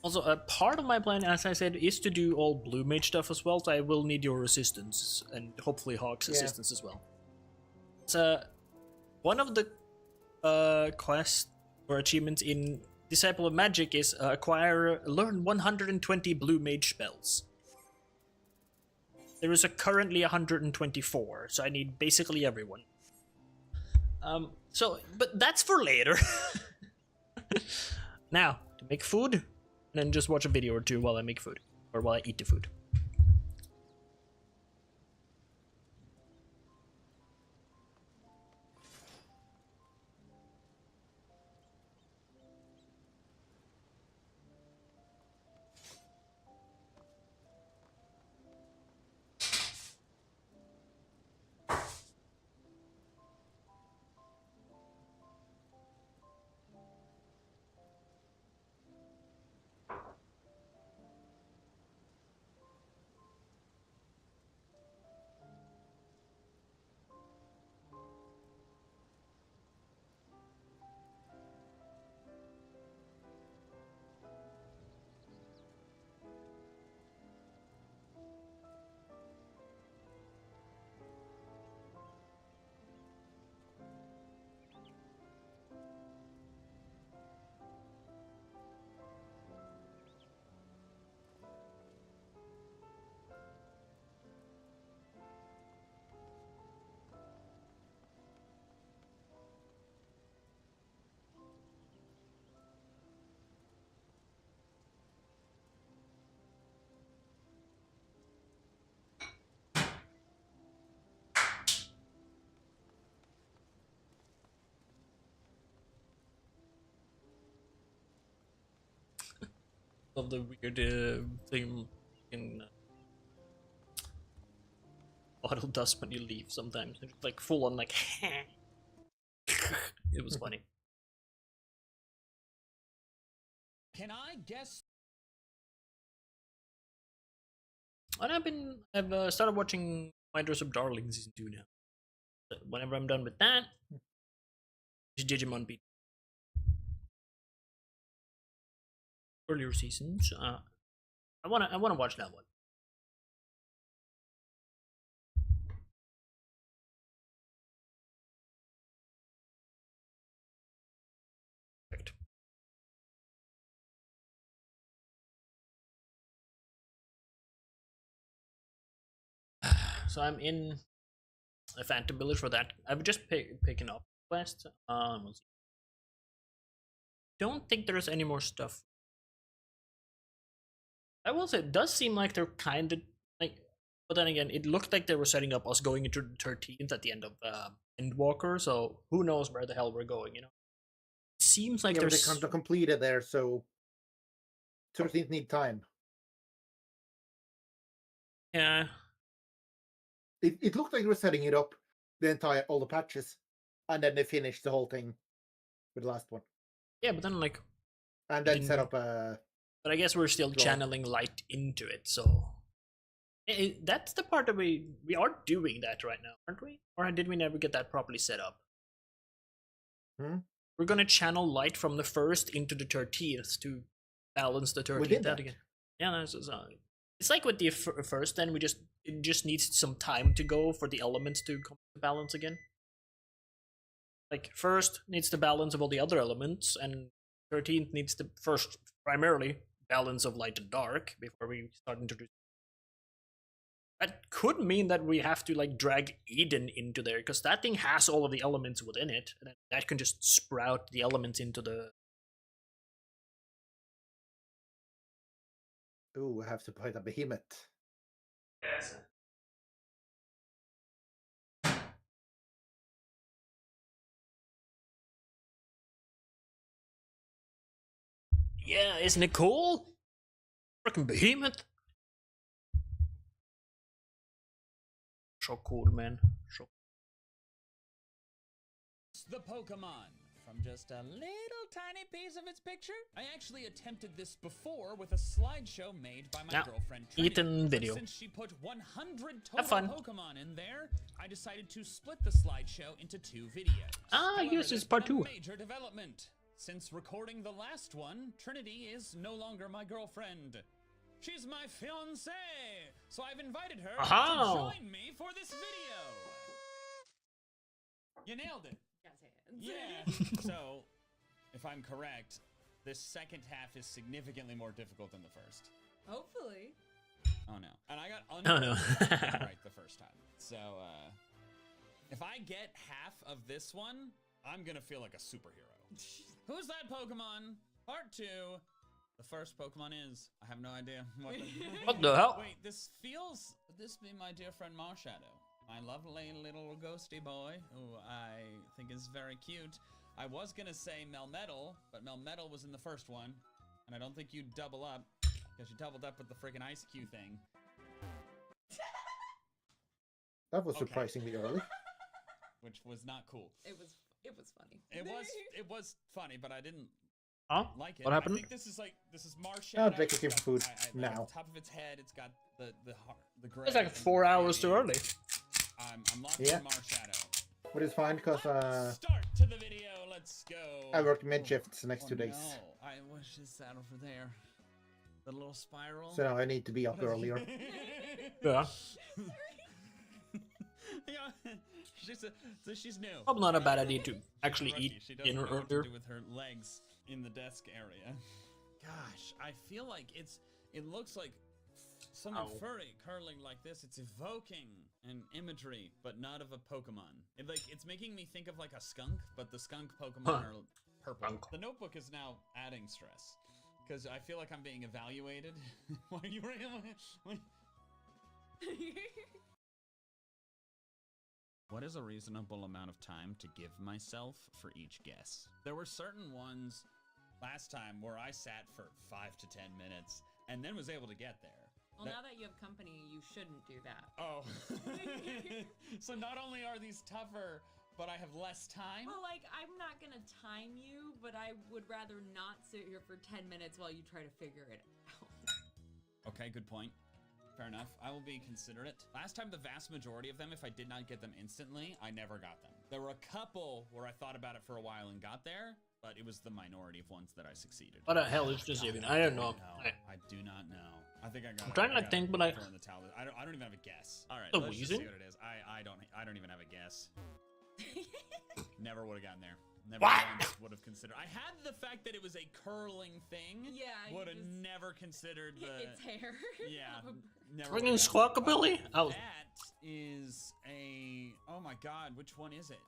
Also, a part of my plan, as I said, is to do all blue mage stuff as well, so I will need your assistance, and hopefully Hawk's assistance as well. So, one of the quests or achievements in Disciple of Magic is learn 120 blue mage spells. There is currently 124, so I need basically everyone. But that's for later. Now, to make food, and then just watch a video or two while I make food, or while I eat the food. of the weird thing in bottle dust when you leave sometimes. It's like full on like it was funny. Can I guess? And I've started watching My Dress Up Darling season 2 now. So whenever I'm done with that, it's Digimon beat earlier seasons. I wanna watch that one. Perfect. So I'm in a Phantom Village for that. I've just picking up quest. We'll see. Don't think there's any more stuff. I will say it does seem like they're kind of like, but then again, it looked like they were setting up us going into the 13th at the end of Endwalker. So who knows where the hell we're going? You know, it seems like yeah, there's they kind of completed there, so 13th need time. Yeah. It looked like they were setting it up all the patches, and then they finished the whole thing with the last one. Yeah, but then like, and then set up a. But I guess we're still channeling light into it, so that's the part that we are doing that right now, aren't we? Or did we never get that properly set up? We're gonna channel light from the 1st into the 13th to balance the 13th out again. Yeah, that's it's like with the first. Then it just needs some time to go for the elements to come to balance again. Like first needs the balance of all the other elements, and 13th needs the first primarily balance of light and dark before we start introducing. That could mean that we have to like drag Eden into there, because that thing has all of the elements within it, and that can just sprout the elements into the. Ooh, I have to fight a behemoth. Yes. Yeah, isn't it cool? Freaking behemoth. So cool, man. So. The Pokemon. From just a little tiny piece of its picture. I actually attempted this before with a slideshow made by my girlfriend Trinity. Ethan video. Since she put 100 Have fun. total Pokemon in there, I decided to split the slideshow into 2 videos. However, yes, it's part 2. Major development. Since recording the last one, Trinity is no longer my girlfriend. She's my fiancée, so I've invited her to join me for this video. You nailed it. Yeah. So, if I'm correct, this second half is significantly more difficult than the first. Hopefully. Oh no. And I got right the first time. So, if I get half of this one, I'm gonna feel like a superhero. Who's that Pokemon? Part 2. The first Pokemon is. I have no idea. What the hell? Wait, this be my dear friend Marshadow. My lovely little ghosty boy, who I think is very cute. I was gonna say Melmetal, but Melmetal was in the first one. And I don't think you'd double up, because you doubled up with the friggin' Ice Cube thing. That was surprisingly early. Which was not cool. It was funny. It was funny, but I didn't like it. What happened? I think this is Marshadow. I'll drink it food now. Top of its head, it's got the gray. It's like 4 hours too early. I'm locked in Marshadow. But it's fine, because Start to the video. Let's go. I work mid shifts the next 2 days. No, what's this that over there? The little spiral. So now I need to be up earlier. Yeah. Yeah. She's new. Probably not a bad idea to actually eat dinner earlier. earlier. To do with her legs in the desk area. Gosh, I feel like it looks like something furry curling like this. It's evoking an imagery, but not of a Pokemon. It's making me think of like a skunk, but the skunk Pokemon are purple. The Notebook is now adding stress because I feel like I'm being evaluated. Why are you? What is a reasonable amount of time to give myself for each guess? There were certain ones last time where I sat for 5 to 10 minutes and then was able to get there. Well, now that you have company, you shouldn't do that. Oh. So not only are these tougher, but I have less time? Well, like, I'm not gonna time you, but I would rather not sit here for 10 minutes while you try to figure it out. Okay, good point. Fair enough. I will be considerate. Last time, the vast majority of them, if I did not get them instantly, I never got them. There were a couple where I thought about it for a while and got there, but it was the minority of ones that I succeeded. What the hell is this even? I don't know. I do not know. I think I got. I'm trying to like think, but I throw in the towel. I don't even have a guess. All right, The let's just see Weezing? what it is. I don't even have a guess. Never would have gotten there. Never What? once would have considered. I had the fact that it was a curling thing. Yeah, you Would have just- never considered the. Its hair. Yeah. Never Friggin' would've gotten Squawkabilly? there. Oh. That is a. Oh my god, which one is it?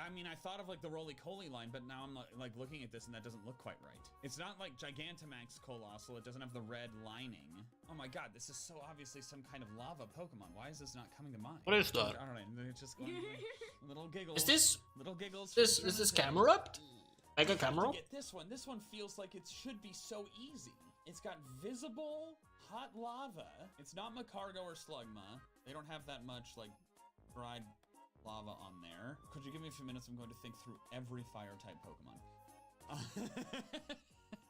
I mean, I thought of like the Roly Coly line, but now I'm like looking at this and that doesn't look quite right. It's not like Gigantamax Colossal. It doesn't have the red lining. Oh my god, this is so obviously some kind of lava Pokemon. Why is this not coming to mind? What is that? I don't know. It's just going little giggles. Is this little giggles? is this Camerupt? Mega Camerupt? Get this one. This one feels like it should be so easy. It's got visible hot lava. It's not Macargo or Slugma. They don't have that much like dried lava on there. Could you give me a few minutes? I'm going to think through every fire type Pokemon.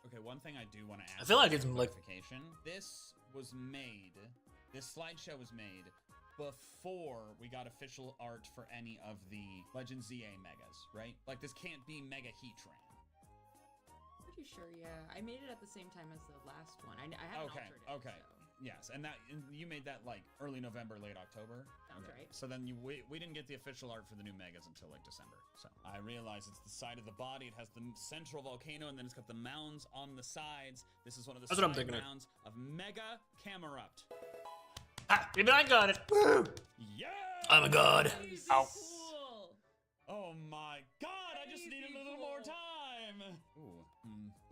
Okay, one thing I do want to ask. I feel like it's for like- clarification. This was made. This slideshow was made before we got official art for any of the Legend ZA megas, right? Like this can't be Mega Heatran. Pretty sure, yeah. I made it at the same time as the last one. I haven't altered it. Okay. Yes, and you made that like early November, late October. Sounds right. So then we didn't get the official art for the new megas until like December. So I realize it's the side of the body. It has the central volcano, and then it's got the mounds on the sides. This is one of the That's what I'm side thinking of. mounds of Mega Camerupt. Ah, even I got it. Woo! Yeah! I'm a god. Ow. Cool. Oh my god! I just need a little more time. Ooh,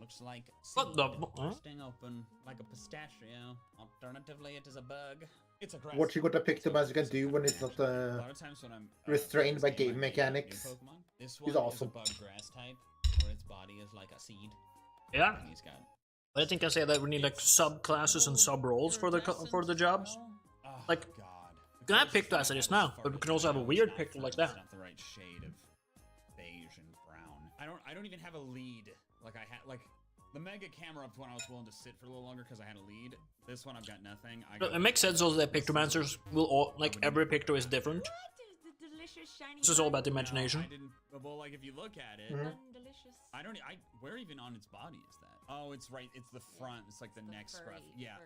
looks like What the- huh? bursting open like a pistachio. Alternatively, it is a bug. It's a grass. What you gotta pick them as you can do when it's not A lot of times when I'm restrained by playing game my mechanics. new Pokemon, this He's one is awesome. a bug grass type, where its body is like a seed. Yeah. And he's got. But I think I say that we need like subclasses and sub roles for the jobs. Oh, Like, God. you can have Picto as it is now, but we can also have a weird Picto like that. It's not the right shade of beige and brown. I don't even have a lead. Like I had like the Mega Camerupt one I was willing to sit for a little longer because I had a lead. This one I've got nothing. It makes sense also that Pictomancers will all, like, every Picto is different. The delicious shiny. This is all about the imagination. I didn't. Well, like if you look at it, Delicious. I don't. Where even on its body is that? Oh, it's right. It's the front. It's like the neck scruff. Yeah,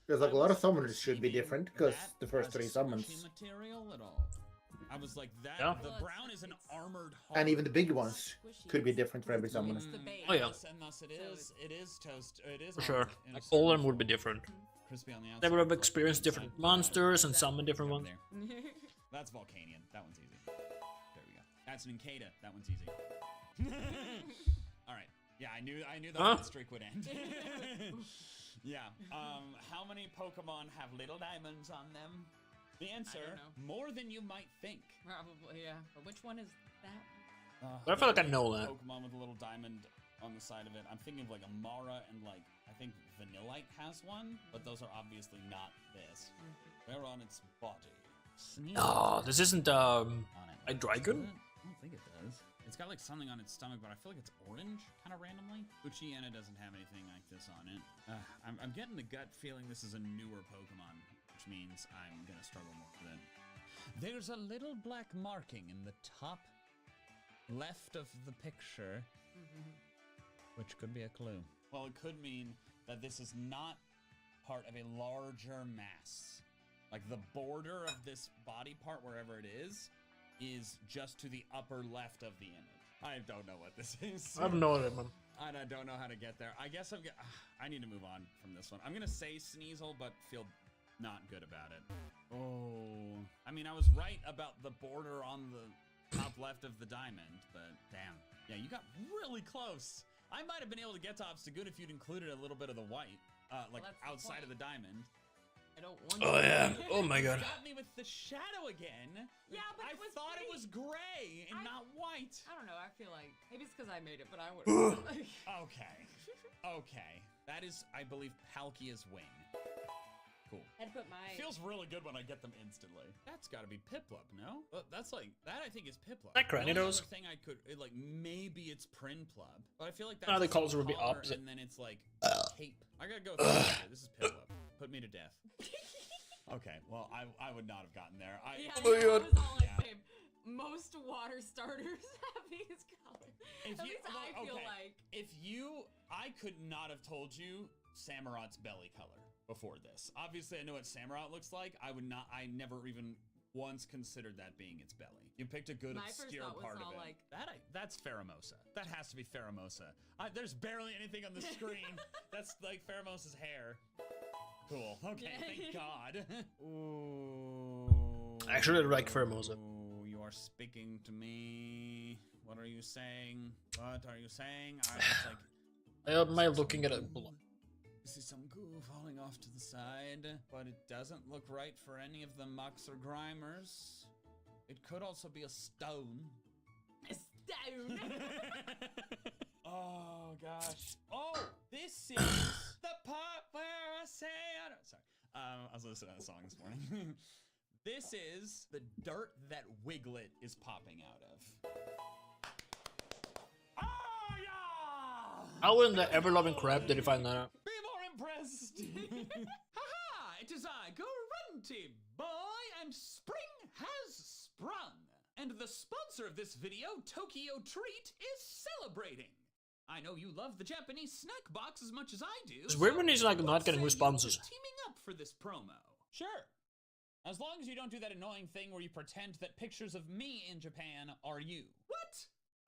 Because like a lot of summoners should be different because that the first as a 3 summons, squishy material at all. I was like that. Yeah. The brown is an armored heart. and even the big ones could be different for every summoner. Oh, yeah. And thus it is. It is toast. It is For sure. armored in a Like, all of them certain would be form. different. Crispy on the outside. They would have fluffy experienced inside. different monsters and summoned different ones. There. That's Volcanion. That one's easy. There we go. That's an Incada. That one's easy. All right. Yeah, I knew that Huh? that streak would end. Yeah. How many Pokemon have little diamonds on them? The answer: more than you might think. Probably, yeah. But which one is that? But I feel like I know that. Pokemon with a little diamond on the side of it. I'm thinking of like Amara and like I think Vanillite has one, but those are obviously not this. They're on its body. Oh, this isn't a dragon? I don't think it does. It's got like something on its stomach, but I feel like it's orange, kind of randomly. Uchiana doesn't have anything like this on it. I'm getting the gut feeling this is a newer Pokemon, which means I'm gonna struggle more with it. There's a little black marking in the top left of the picture, which could be a clue. Well, it could mean that this is not part of a larger mass. Like the border of this body part, wherever it is just to the upper left of the image. I don't know what this is. I have no idea, man. I don't know how to get there. I guess I need to move on from this one. I'm gonna say Sneasel, but feel not good about it. Oh, I mean, I was right about the border on the top left of the diamond, but damn. Yeah, you got really close. I might have been able to get to Obstagoon if you'd included a little bit of the white, like that's the outside point. of the diamond. I don't want Oh, to. yeah. Oh, my God. Got me with the the shadow again. Yeah, but I thought it was gray and not white. I don't know. I feel like maybe it's because I made it, but I would. Okay. Okay. That is, I believe, Palkia's wing. Cool. I'd put my. Feels really good when I get them instantly. That's got to be Piplup, no? That's like that. I think is Piplup. That Granitos? The only other thing I could like maybe it's Prinplup, but I feel like that's No, the just colors would be color, opposite. and then it's like tape. I gotta go. With Piplup. This is Piplup. Put me to death. Okay. Well, I would not have gotten there. Yeah, I was all like, babe, most water starters have these colors. At least I feel like. I could not have told you Samurot's belly color before this. Obviously, I know what Samurott looks like. I never even once considered that being its belly. You picked a good obscure part of it. Like, that's Pheromosa. That has to be Pheromosa. There's barely anything on the screen. That's like Pheromosa's hair. Cool. Okay, thank God. Ooh. I actually like Pheromosa. Ooh, you are speaking to me. What are you saying? What are you saying? Am I looking at a... I see some goo falling off to the side, but it doesn't look right for any of the Mux or Grimers. It could also be a stone. A stone? Oh, gosh. Oh, this is the part where I say... Sorry. I was listening to that song this morning. This is the dirt that Wiglet is popping out of. Oh, yeah! How in the ever-loving crap did you find that out? Be more impressed! Haha! It is I, Grunty Boy, and spring has sprung! And the sponsor of this video, Tokyo Treat, is celebrating! I know you love the Japanese snack box as much as I do. It's weird when he's like not getting responses. Teaming up for this promo. Sure. As long as you don't do that annoying thing where you pretend that pictures of me in Japan are you. What?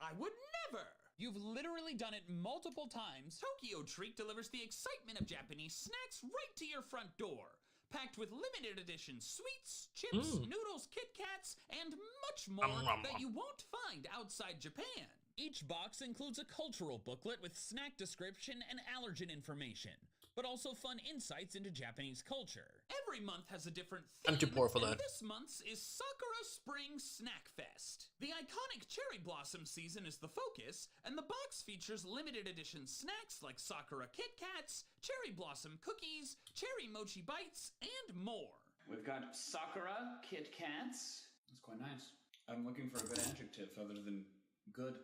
I would never! You've literally done it multiple times. Tokyo Treat delivers the excitement of Japanese snacks right to your front door. Packed with limited edition sweets, chips, noodles, Kit Kats, and much more that you won't find outside Japan. Each box includes a cultural booklet with snack description and allergen information, but also fun insights into Japanese culture. Every month has a different theme, I'm too poor for that. This month's is Sakura Spring Snack Fest. The iconic cherry blossom season is the focus, and the box features limited edition snacks like Sakura Kit Kats, cherry blossom cookies, cherry mochi bites, and more. We've got Sakura Kit Kats. That's quite nice. I'm looking for a good adjective other than good.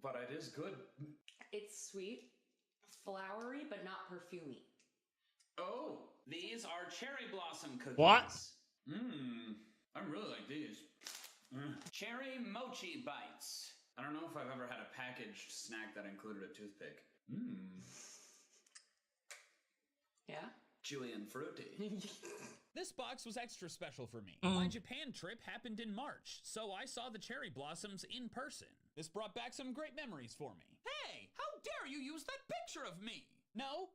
But it is good. It's sweet, flowery, but not perfumey. Oh, these are cherry blossom cookies. What? I really like these. Cherry mochi bites. I don't know if I've ever had a packaged snack that included a toothpick. Yeah? Chewy and fruity. This box was extra special for me. My Japan trip happened in March, so I saw the cherry blossoms in person. This brought back some great memories for me. Hey, how dare you use that picture of me? No,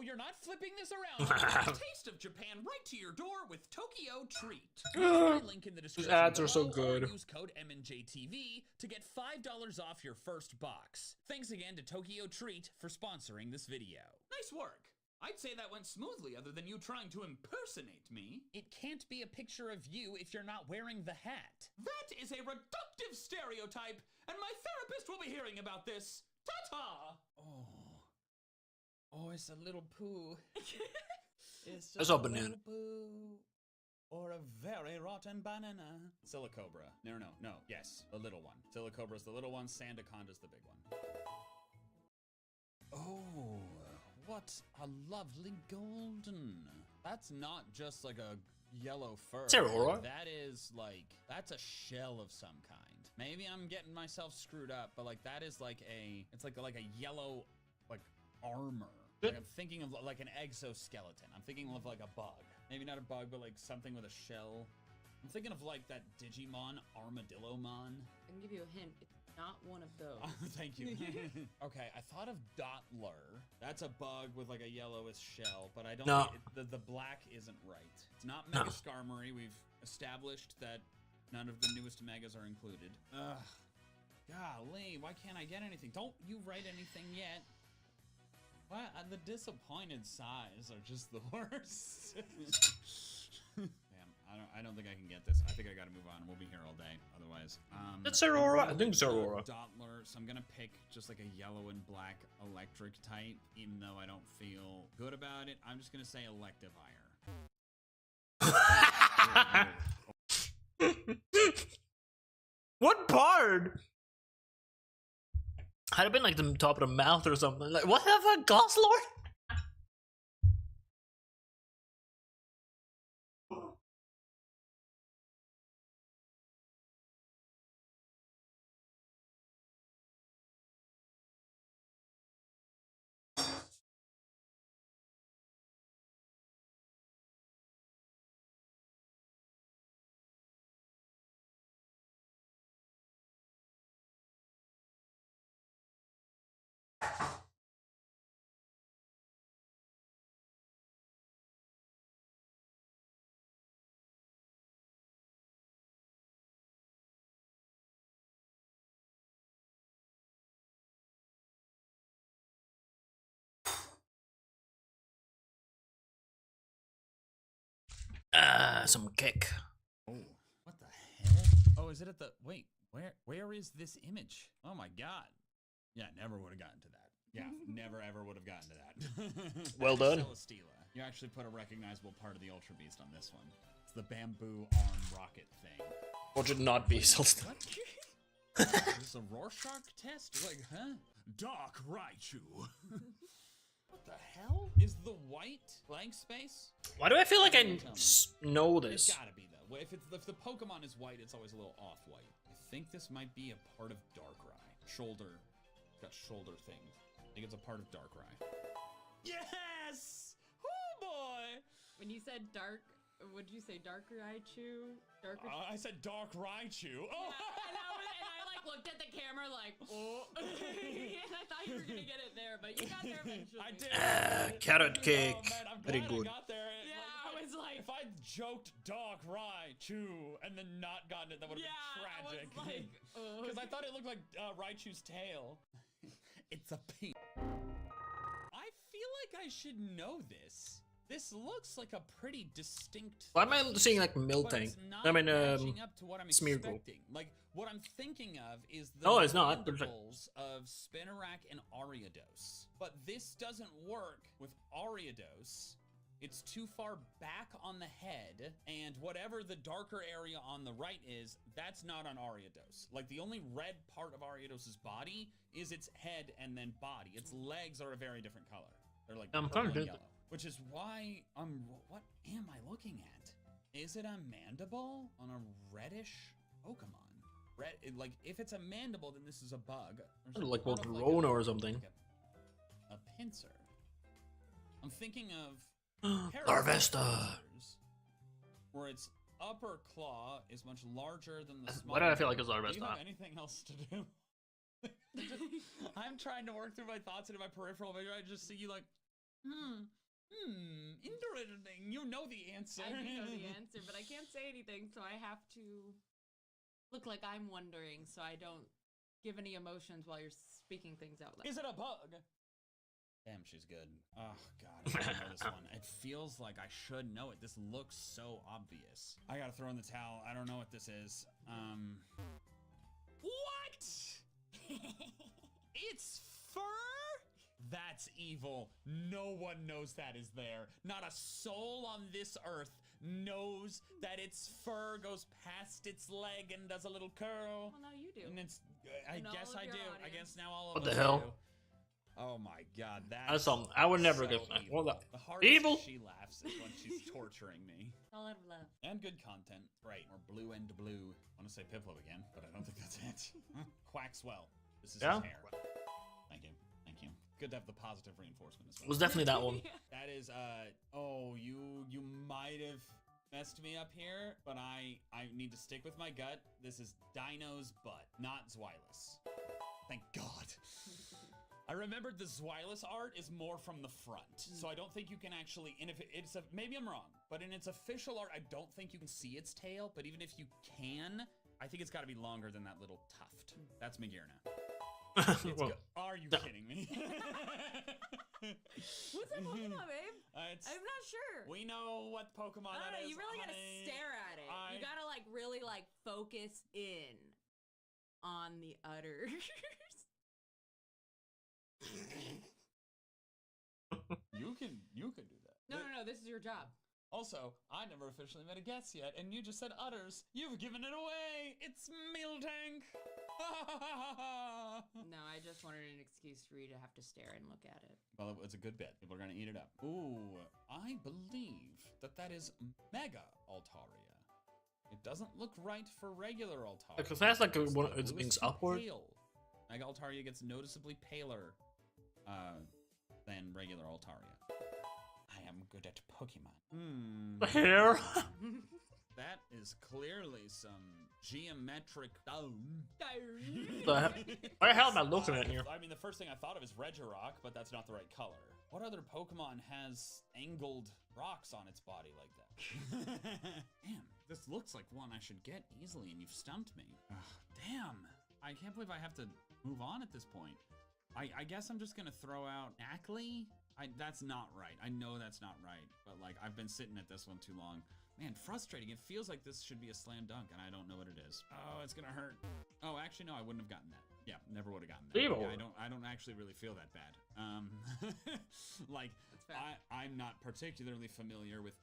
you're not flipping this around. A taste of Japan right to your door with Tokyo Treat. Use my link in the description. These ads are so below, good. or use code MNJTV to get $5 off your first box. Thanks again to Tokyo Treat for sponsoring this video. Nice work. I'd say that went smoothly other than you trying to impersonate me. It can't be a picture of you if you're not wearing the hat. That is a reductive stereotype, and my therapist will be hearing about this. Ta-ta! Oh, it's a little poo. It's That's a banana. Poo. Or a very rotten banana. Silicobra. No. Yes, the little one. Silicobra's the little one, Sandaconda's the big one. Oh, what a lovely golden. That's not just like a yellow fur. It's Aurora. That is like, that's a shell of some kind. Maybe I'm getting myself screwed up, but like that is like it's like a yellow like armor. Like I'm thinking of like an exoskeleton. I'm thinking of like a bug. Maybe not a bug, but like something with a shell. I'm thinking of like that Digimon Armadillomon. I can give you a hint. It's not one of those. Thank you. Okay, I thought of Dottler. That's a bug with like a yellowish shell, but I don't No. think the black isn't right. It's not Mega Skarmory. We've established that none of the newest Megas are included. Ugh. Golly, why can't I get anything? Don't you write anything yet. What? The disappointed sighs are just the worst. Damn, I don't think I can get this. I think I gotta move on. We'll be here all day otherwise. That's Aurora. I think it's Aurora. Doppler, so I'm gonna pick just like a yellow and black electric type, even though I don't feel good about it. I'm just gonna say Electivire. What part? Had it been like the top of the mouth or something? Like, what the fuck, Goslord? Some kick. Oh, what the hell? Oh, is it at the... Wait, where is this image? Oh my god. Yeah, never would have gotten to that. Yeah, never ever would have gotten to that. Well done. Celesteela. You actually put a recognizable part of the Ultra Beast on this one. It's the bamboo arm rocket thing. Or should not be Celesteela. Is this a Rorschach test? Like, huh? Dark Raichu. What the hell? Is the white blank space? Why do I feel like I know this? It's gotta be though. If the Pokemon is white, it's always a little off-white. I think this might be a part of Darkrai. Shoulder. Got shoulder thing. I think it's a part of Darkrai. Yes! Oh boy! When you said dark, what did you say? Dark Raichu? I said Dark Raichu. Oh! Yeah, and I like looked at the camera like, oh. And I thought you were gonna get it there, but you got there eventually. I did. Carrot cake. Oh, man, I'm Very glad good. I got there. Yeah, I was like... If I joked Dark Raichu and then not gotten it, that would have been tragic. I was like, because I thought it looked like Raichu's tail. It's a pink. I feel like I should know this. This looks like a pretty distinct. Why am I seeing like Miltank? But it's not I mean, matching up to what I'm Smeargle. expecting. Like what I'm thinking of is the No, it's not. mandibles of Spinarak and Ariados. But this doesn't work with Ariados. It's too far back on the head, and whatever the darker area on the right is, that's not on Ariados. Like, the only red part of Ariados' body is its head and then body. Its legs are a very different color. They're like purple and yellow. Which is why what am I looking at? Is it a mandible on a reddish Pokemon? Like, if it's a mandible, then this is a bug. Like Volcarona or something. A pincer. I'm thinking of Larvesta. Where its upper claw is much larger than the small. Why do I feel like it's Do you Larvesta? have anything else to do? I'm trying to work through my thoughts into my peripheral vision. I just see you like, interesting. You know the answer. I do know the answer, but I can't say anything, so I have to look like I'm wondering, so I don't give any emotions while you're speaking things out loud. Is it a bug? Damn, she's good. Oh, God, I don't know this one. It feels like I should know it. This looks so obvious. I gotta throw in the towel. I don't know what this is. What? It's fur? That's evil. No one knows that is there. Not a soul on this earth knows that its fur goes past its leg and does a little curl. Well, now you do. And it's, I guess I do. I guess now all of What us the hell? do. Oh my God, That's something I would never get. evil. What The the hardest evil? she laughs is when she's torturing me. All out of love. And good content. Right, or blue and blue. I want to say Piplup again, but I don't think that's it. Quaxwell. This is Yeah? his hair. Thank you. Thank you. Good to have the positive reinforcement as well. It was definitely that one. That is, oh, you might have messed me up here, but I need to stick with my gut. This is Dino's butt, not Zweilous. Thank God. I remembered the Zweilous art is more from the front, so I don't think you can actually, and if it's a, maybe I'm wrong, but in its official art, I don't think you can see its tail, but even if you can, I think it's got to be longer than that little tuft. That's Magearna. Well, Are you kidding me? Who's that Pokemon, babe? I'm not sure. We know what Pokemon that is. You really gotta honey. stare at it. I like focus in on the udders. You can do that. No, this is your job. Also, I never officially met a guest yet, and you just said udders. You've given it away. It's Miltank. No, I just wanted an excuse for you to have to stare and look at it. Well, it's a good bit. People are gonna eat it up. Ooh, I believe that is Mega Altaria. It doesn't look right for regular Altaria. Because that's like It's one the its wings bluest and upward. pale. Mega Altaria gets noticeably paler than regular Altaria. I am good at Pokemon. The hair. That is clearly some geometric stone. Why the hell am I looking at you? I mean, the first thing I thought of is Regirock, but that's not the right color. What other Pokemon has angled rocks on its body like that? Damn, this looks like one I should get easily, and you've stumped me. Ugh, damn, I can't believe I have to move on at this point. I guess I'm just gonna throw out Ackley. That's not right. I know that's not right, but like I've been sitting at this one too long. Man, frustrating. It feels like this should be a slam dunk, and I don't know what it is. Oh, it's gonna hurt. Oh, actually, no, I wouldn't have gotten that. Yeah, never would have gotten that. Yeah, I don't actually really feel that bad. Like, I'm not particularly familiar with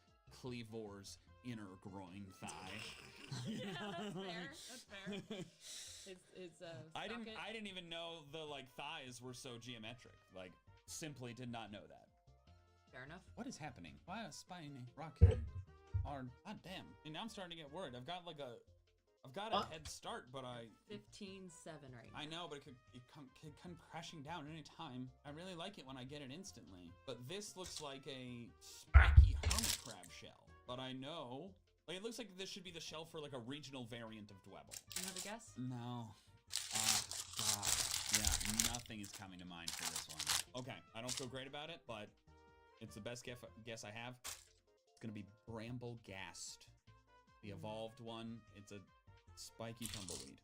Cleavor's inner groin thigh. Yeah, that's fair. It's I didn't even know the like thighs were so geometric. Like, simply did not know that. Fair enough. What is happening? Why a spiny rocky hard? God damn! And now I'm starting to get worried. I've got a head start, but 15-7 right now. I know, but it come crashing down any time. I really like it when I get it instantly. But this looks like a spiky hermit crab shell. But I know, like, it looks like this should be the shell for like a regional variant of Dwebble. You have a guess? No. God. Yeah, nothing is coming to mind for this one. Okay, I don't feel great about it, but it's the best guess I have. It's gonna be Bramblegast, the evolved one. It's a spiky tumbleweed.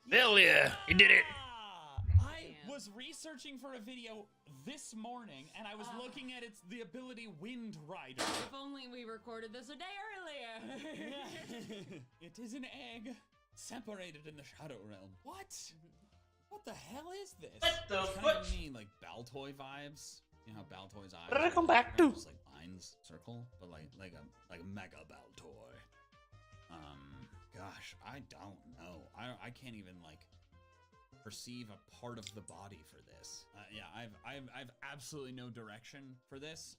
Hell yeah, you did it. I was researching for a video this morning, and I was looking at the ability Wind Rider. If only we recorded this a day earlier. It is an egg separated in the Shadow Realm. What? What the hell is this? What the It's fuck? kind of me like Baltoy vibes. You know how Baltoy's eyes. What did I come are back to? Just like lines, circle, but like a mega Baltoy. Gosh, I don't know. I can't even like perceive a part of the body for this. Yeah, I've absolutely no direction for this.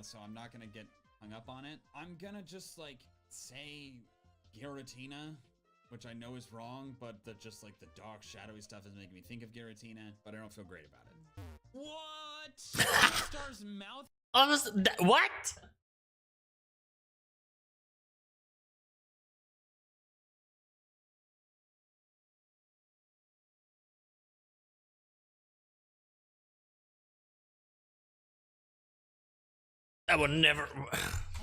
So I'm not gonna get hung up on it. I'm gonna just like say Giratina, which I know is wrong, but just like the dark, shadowy stuff is making me think of Giratina, but I don't feel great about it. What? Star's mouth? What? I would never.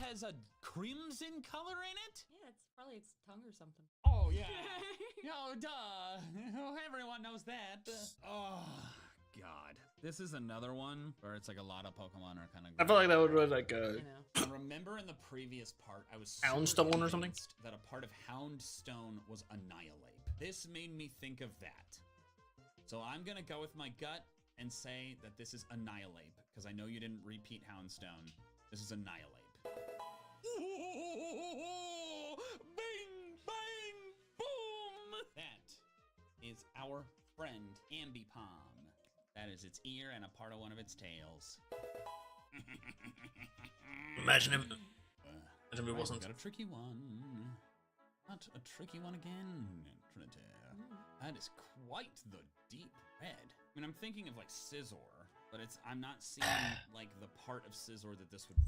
Has a crimson color in it? Yeah, it's probably its tongue or something. Oh, yeah. Oh, duh. Everyone knows that. Oh, God. This is another one where it's like a lot of Pokemon are kind of. I felt like that would be like a. I remember in the previous part, I was Houndstone or something? convinced that a part of Houndstone was Annihilate. This made me think of that. So I'm gonna go with my gut and say that this is Annihilate, because I know you didn't repeat Houndstone. This is Annihilate. Ooh, bang, bang, boom! That is our friend Ambipom. That is its ear and a part of one of its tails. Imagine if it wasn't. Got a tricky one. Not a tricky one again, Trinity. That is quite the deep red. I mean, I'm thinking of like Scizor, but I'm not seeing like the part of Scizor that this would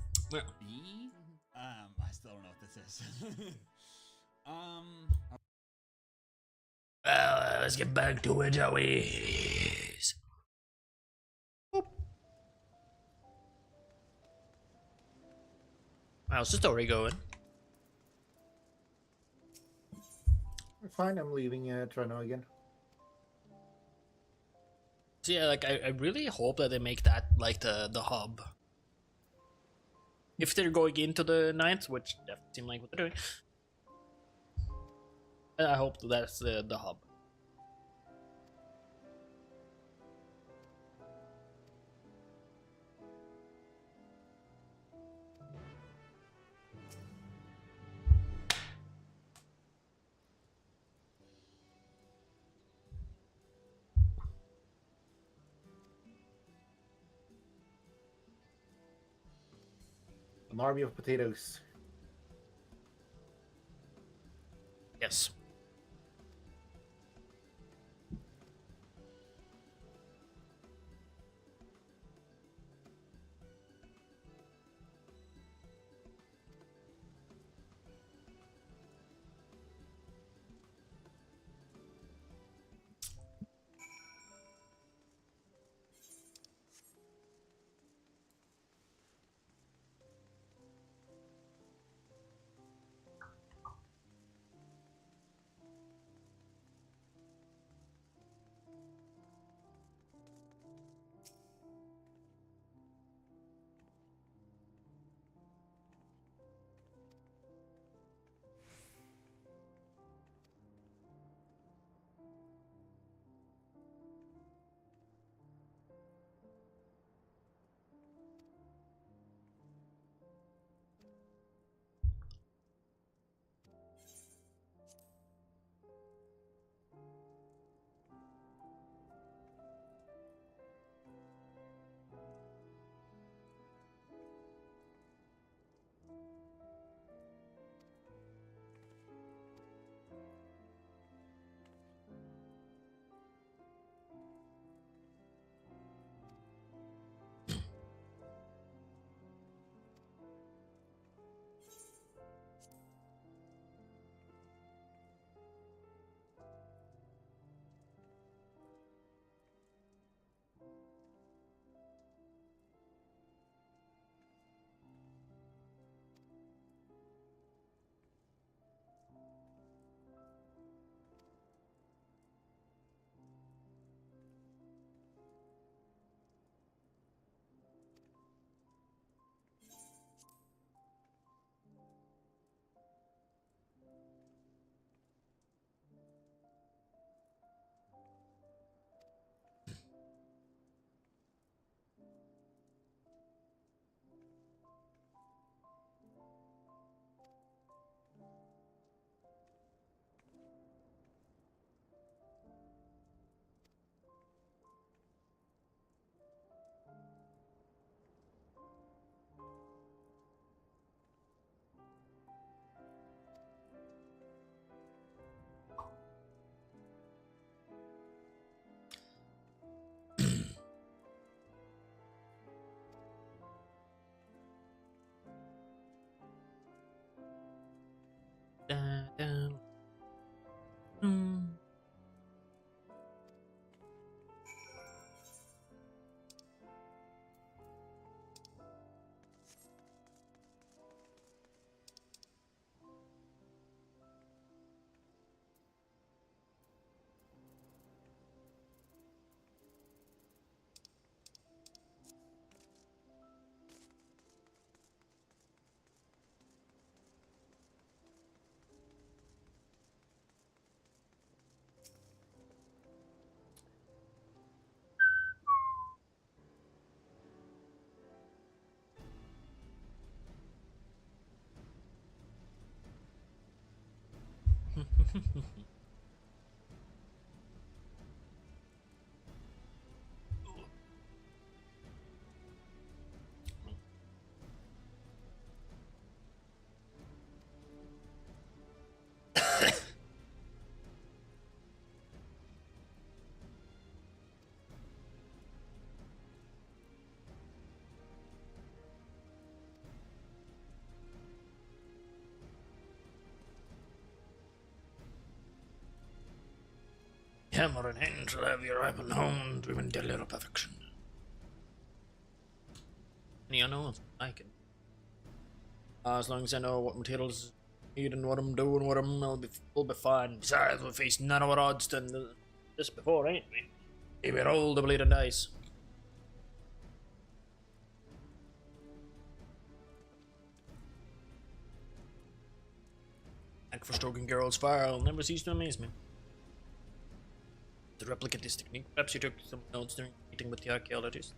be. I still don't know what this is. Let's get back to it, Joey's. How's the story going? Fine, I'm leaving Toronto again. So yeah, like I really hope that they make that like the hub. if they're going into the ninth, which definitely seem like what they're doing. I hope that's the hub. An army of potatoes. Yes. Hammer and hand shall have your weapon honed to deadly perfection. Any unknowns? I can. As long as I know what materials I need and what I'm doing with them, we'll be fine. Besides, we've faced none of our odds than this before, ain't we? Maybe roll the bleeding dice. Thank for stoking Geralt's fire. I'll never cease to amaze me. To replicate this technique, perhaps you took some notes during meeting with the archaeologist.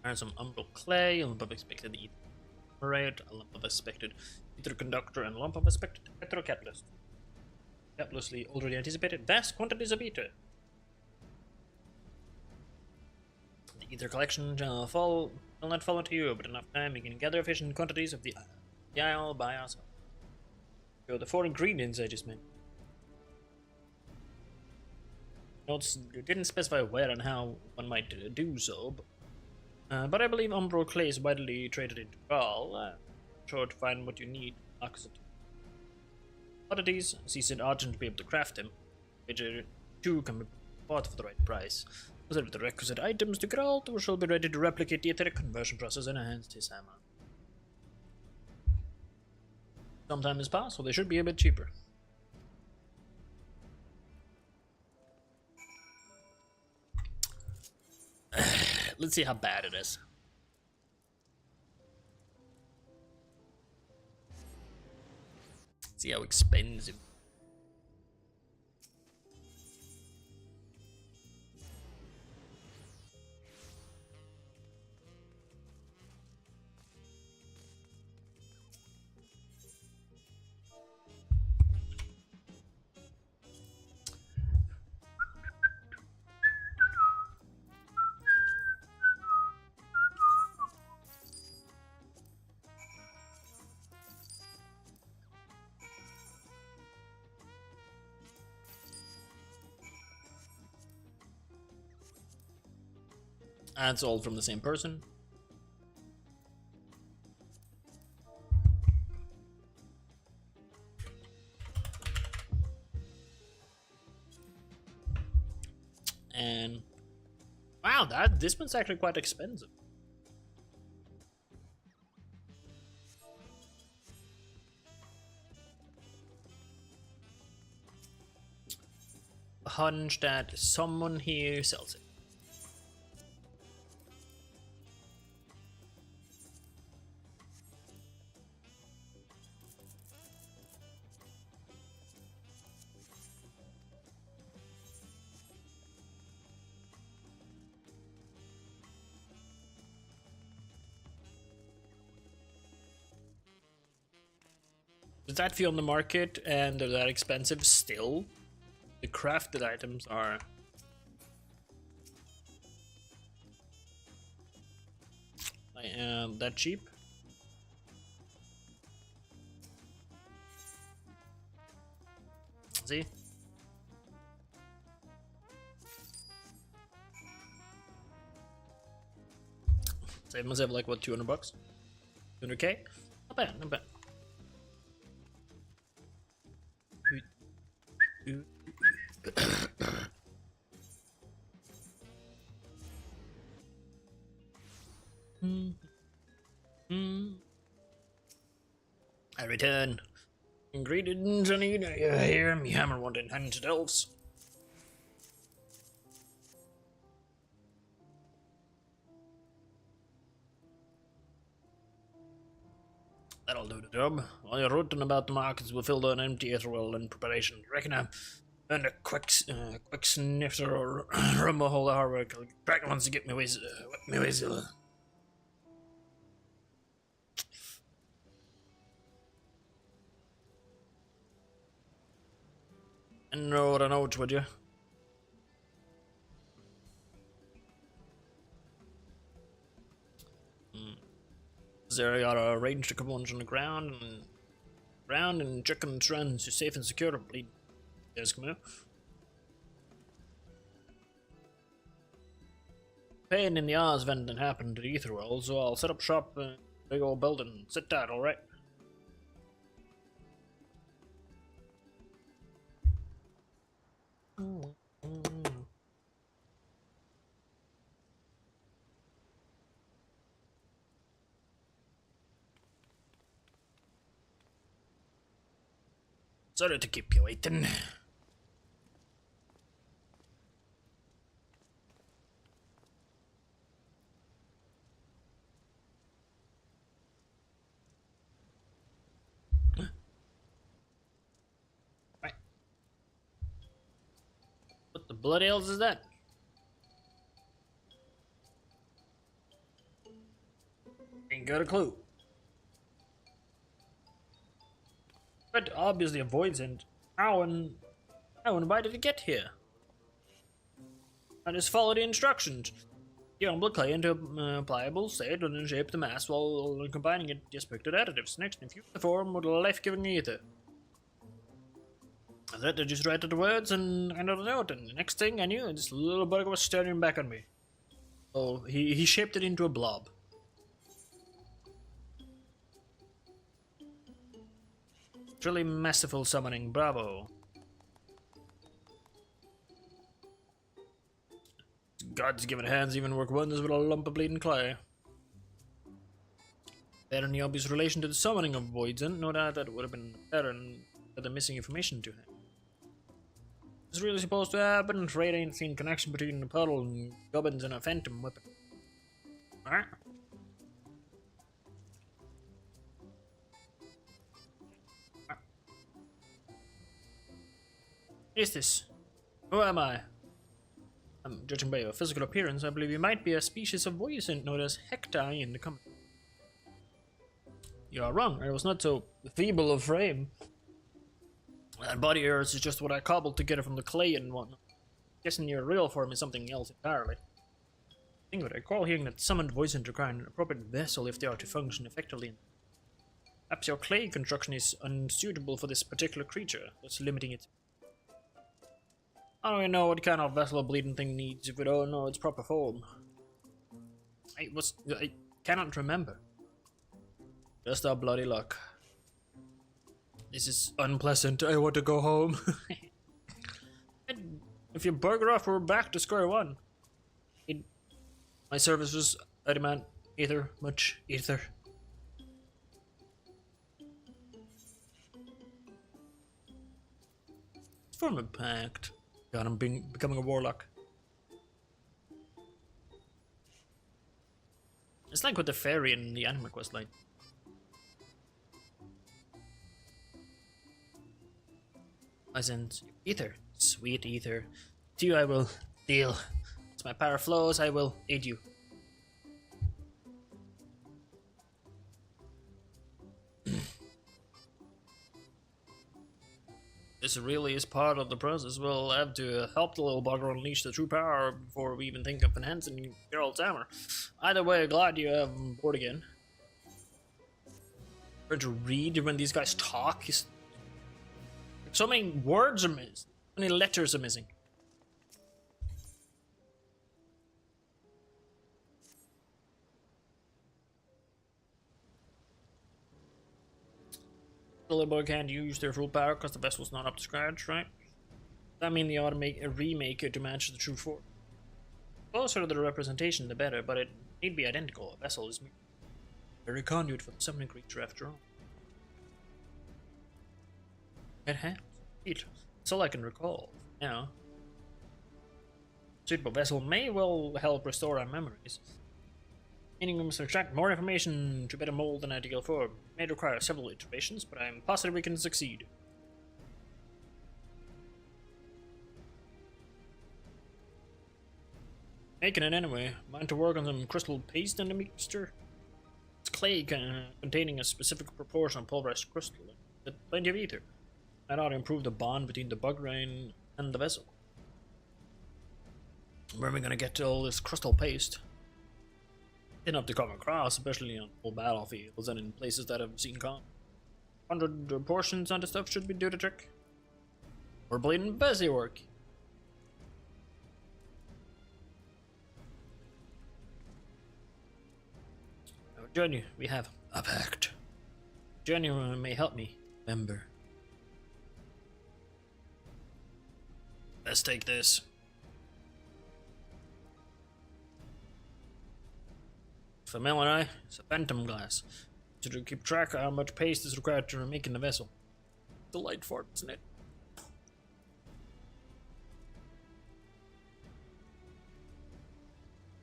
And some umbral clay, a lump of expected etherite, a lump of expected ether conductor, and a lump of expected heterocatalyst. Fabulously already anticipated vast quantities of ether. The ether collection will not fall into you, but enough time you can gather efficient quantities of the isle by yourself. So the 4 ingredients I just made. Notes didn't specify where and how one might do so, but I believe umbral clay is widely traded in Gaul. Sure to find what you need. Oddities, seasoned argent to be able to craft them, which too can be bought for the right price. With the requisite items to Geralt, who shall be ready to replicate the etheric conversion process and enhance his hammer. Some time has passed, so they should be a bit cheaper. Let's see how bad it is. See how expensive. That's all from the same person. And wow, this one's actually quite expensive. A hunch that someone here sells it. Does that feel on the market and they're that expensive still? The crafted items are that cheap? See? Save myself like what, 200 bucks? 200k? Not bad, not bad. I return. Ingredients I need here. Me hammer won't enhance it else. That'll do the job. While you're rooting about the markets, we'll fill an empty ether well in preparation. Reckon I earned a quick snifter or rumble hole of hard work. Dragon wants to get me whistle. And know what I know, would you? There are arranged a couple ones on the ground and checking the trends. You're safe and secure. Please, guys, come here. Pain in the eyes if anything happened to the ether world, so I'll set up shop in a big old building. Sit tight, alright? Sorry to keep you waiting. bloody hell is that? Ain't got a clue. But obviously avoids it. How and why did it get here? I just follow the instructions. Youngblood clay into a pliable state and then shape the mass while combining it with expected additives. Next, infuse the form with life-giving ether. And then I just write the words and another note, and the next thing I knew, this little bugger was staring back at me. Oh, he shaped it into a blob. Truly masterful summoning, bravo. God's given hands even work wonders with a lump of bleeding clay. There any obvious relation to the summoning of Voidsent? No doubt that would have been better than the missing information to him. What's really supposed to happen? Afraid I ain't seen connection between the puddle and gubbins and a phantom weapon. Alright. Is this? Who am I? Judging by your physical appearance, I believe you might be a species of Voidsent known as Hektai in the common. You are wrong. I was not so feeble of frame. That body of yours is just what I cobbled together from the clay and whatnot. Guessing your real form is something else entirely. Think of it, I recall hearing that summoned Voidsent require an appropriate vessel if they are to function effectively. Perhaps your clay construction is unsuitable for this particular creature, thus limiting its. I don't even know what kind of vessel a bleeding thing needs if we don't know its proper form. I cannot remember. Just our bloody luck. This is unpleasant. I want to go home. If you burger off, we're back to square one. My services, I demand ether, much ether. Form a pact. God, I'm becoming a warlock. It's like with the fairy in the anime quest line. Pleasant ether, sweet ether. To you I will deal. As my power flows, I will aid you. This really is part of the process. We'll have to help the little bugger unleash the true power before we even think of enhancing Geralt's hammer. Either way, glad you have him aboard again. Hard to read when these guys talk. So many words are missing. So many letters are missing. The little boy can't use their full power because the vessel's not up to scratch, right? That means they ought to make a remake it to match the true form. The closer to the representation, the better, but it need be identical. A vessel is a very conduit for the summoning creature after all. It has. That's all I can recall. Now, suitable vessel may well help restore our memories. Meaning we must extract more information to better mold an ideal form. It may require several iterations, but I'm positive we can succeed. Making it anyway. Mind to work on some crystal paste in the mixture? It's clay containing a specific proportion of pulverized crystal. With plenty of ether. That ought to improve the bond between the bug rain and the vessel. Where are we gonna get all this crystal paste? Enough to come across, especially on full battlefields and in places that have seen combat. 100 portions on the stuff should be do the trick. We're bleeding busy work. Now, journey, we have a pact. Journey may help me, remember. Let's take this. For Mel and I, it's a phantom glass. To keep track of how much paste is required to make in the vessel. Delight for it, isn't it?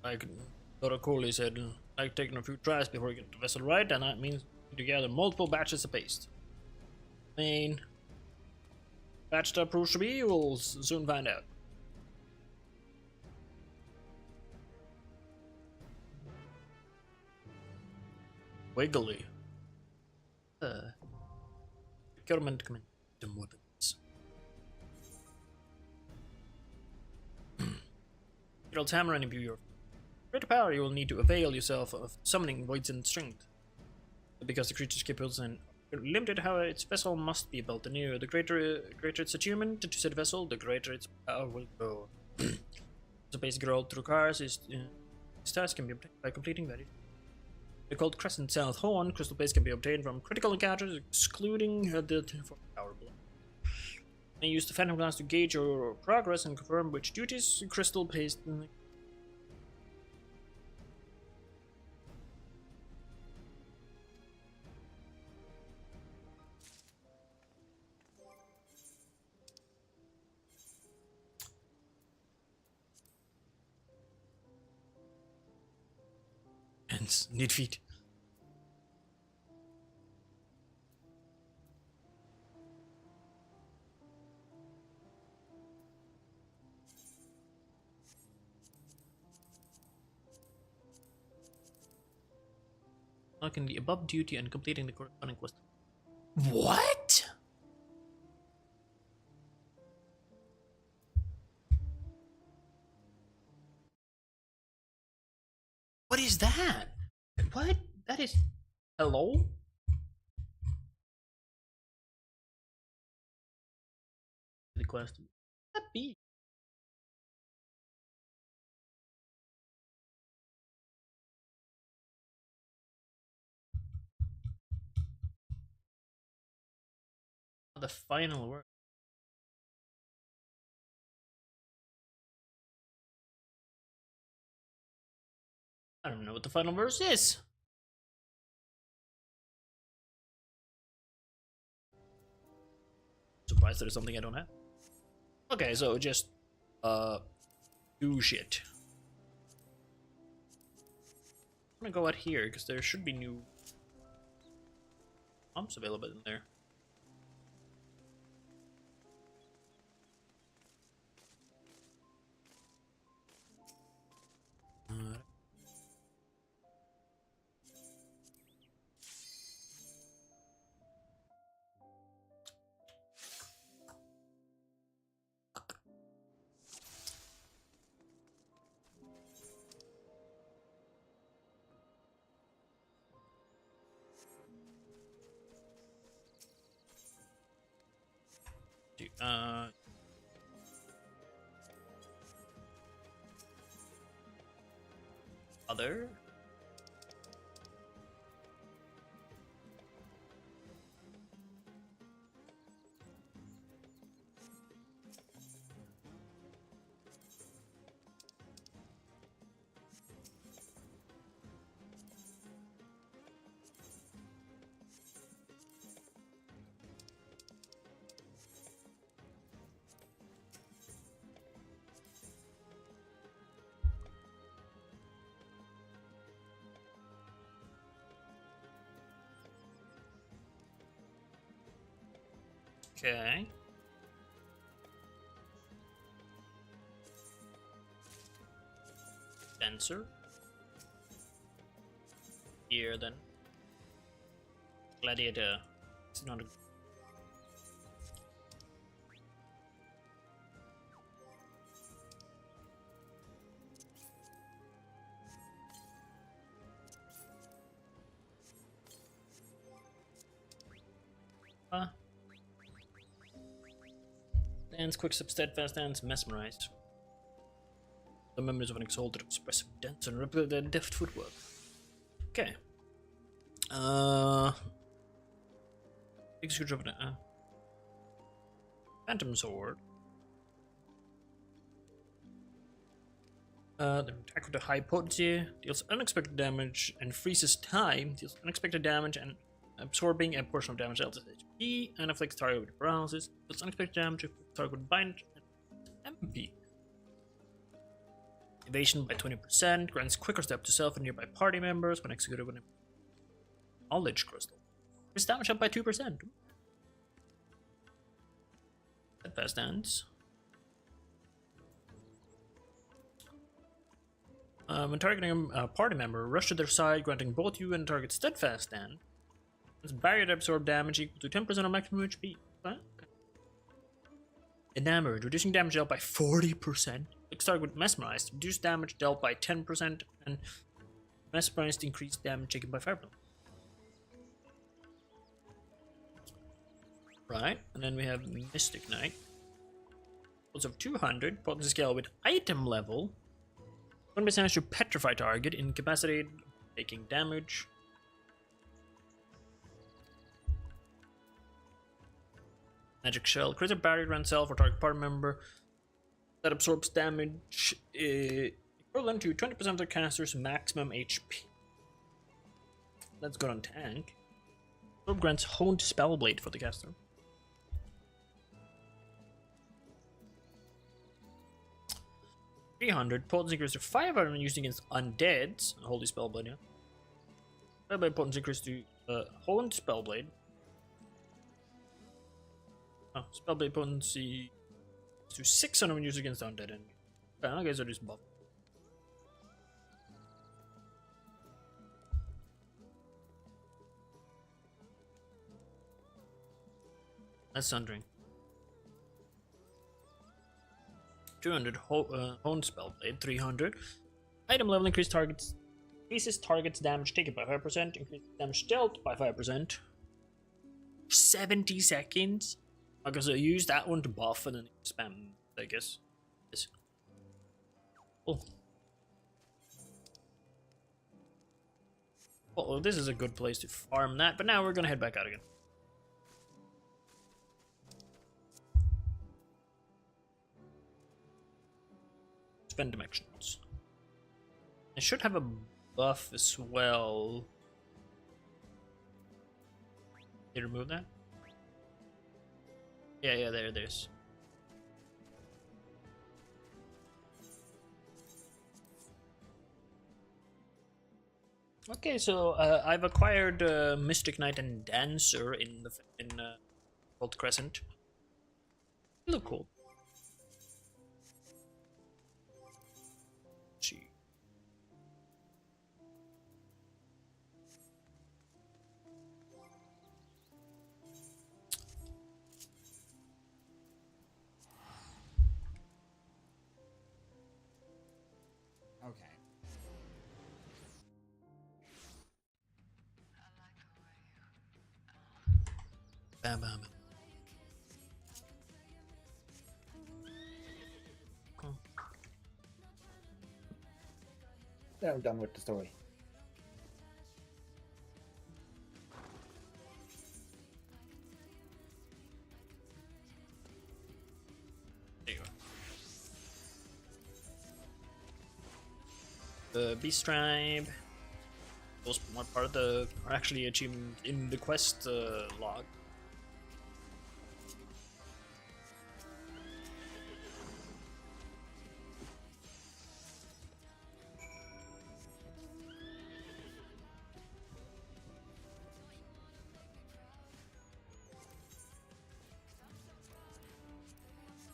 Like Dr. Cooley said, like taking a few tries before you get the vessel right, and that means to gather multiple batches of paste. Main batch that proves to be, we'll soon find out. Wiggly. Procurement momentum weapons. Geralt's hammer and imbue your greater power. You will need to avail yourself of summoning voids and strength. Because the creature's capabilities and limited, how its vessel must be built anew. The greater its attunement to said vessel, the greater its power will grow. So basic Geralt requires is this task can be obtained by completing various. They're called Crescent South Horn. Crystal base can be obtained from critical encounters, excluding the power blow. And use the Phantom Glass to gauge your progress and confirm which duties crystal paste. Hence, need feet. Unlocking the above duty and completing the corresponding quest. What? What is that? What? That is... Hello? The quest. What that be? The final word. I don't know what the final verse is. Surprised there's something I don't have. Okay, so just do shit. I'm gonna go out here because there should be new pumps available in there. Other. Okay. Denser. Here then. Gladiator. It's not a... Dance, quick step, steadfast dance, mesmerized. The members of an exalted, expressive dance and represent their deft footwork. Okay. Big screwdriver. Phantom sword. The attack with a high potency deals unexpected damage and freezes time. Deals unexpected damage and absorbing a portion of damage dealt as HP and afflicts target with paralysis. Deals unexpected damage if target with bind and MP. Evasion by 20%, grants quicker step to self and nearby party members when executed with a knowledge crystal. Increase damage up by 2%. Steadfast dance. When targeting a party member, rush to their side, granting both you and target steadfast stand. This barrier to absorb damage equal to 10% of maximum HP. Okay. Enamored, reducing damage dealt by 40%. Next target mesmerized, reduce damage dealt by 10%, and mesmerized increased damage taken by 5%. Right, and then we have Mystic Knight. Also of 200, potency scale with item level. One percentage to petrify target, incapacitated, taking damage. Magic Shell, creates a barrier around self or target party member that absorbs damage equivalent to 20% of the caster's maximum HP. Let's go on tank. Absorb grants honed spellblade for the caster. $300, potency increase to 500 when used against undeads. Holy spellblade, yeah. Spellblade potency increase to honed spellblade. Oh, spellblade potency to 600 when used against undead enemy. Okay, I guess I just buff. That's Sundering. 200 honed spellblade. 300 item level increases targets damage taken by 5%, increases damage dealt by 5%. 70 seconds. Okay, so use that one to buff and then spam, I guess. Yes. Oh. Oh, this is a good place to farm that, but now we're gonna head back out again. Spend dimensions. I should have a buff as well. Did you remove that? Yeah, there it is. Okay, so I've acquired Mystic Knight and Dancer in Gold Crescent. They look cool. Let's see. Okay. Bam, bam. Cool. Then I'm done with the story. There you go. The Beast Tribe. Those one part of the are actually achievement in the quest log.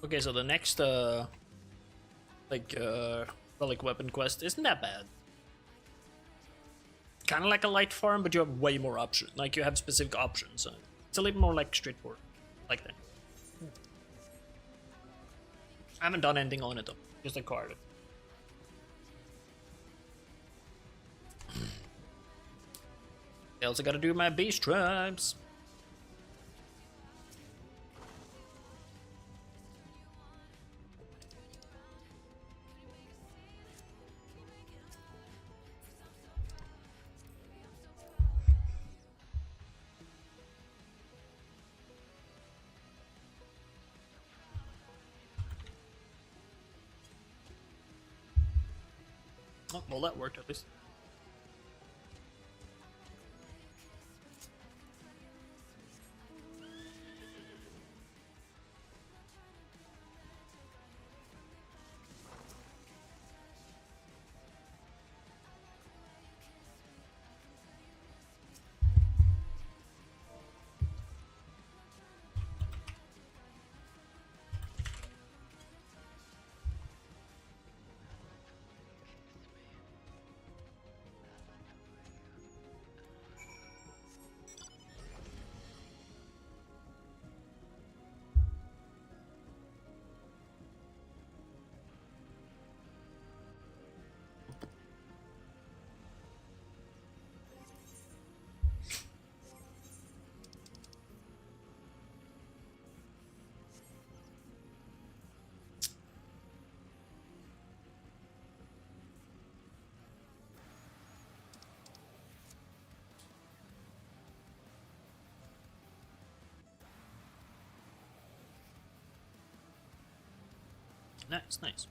Okay, so the next relic weapon quest isn't that bad. Kind of like a light farm, but you have way more options. Like you have specific options. It's a little more like straightforward, like that. I haven't done anything on it though, just acquired it. I also gotta do my beast tribes. Oh, well, that worked at least. Nice, nice.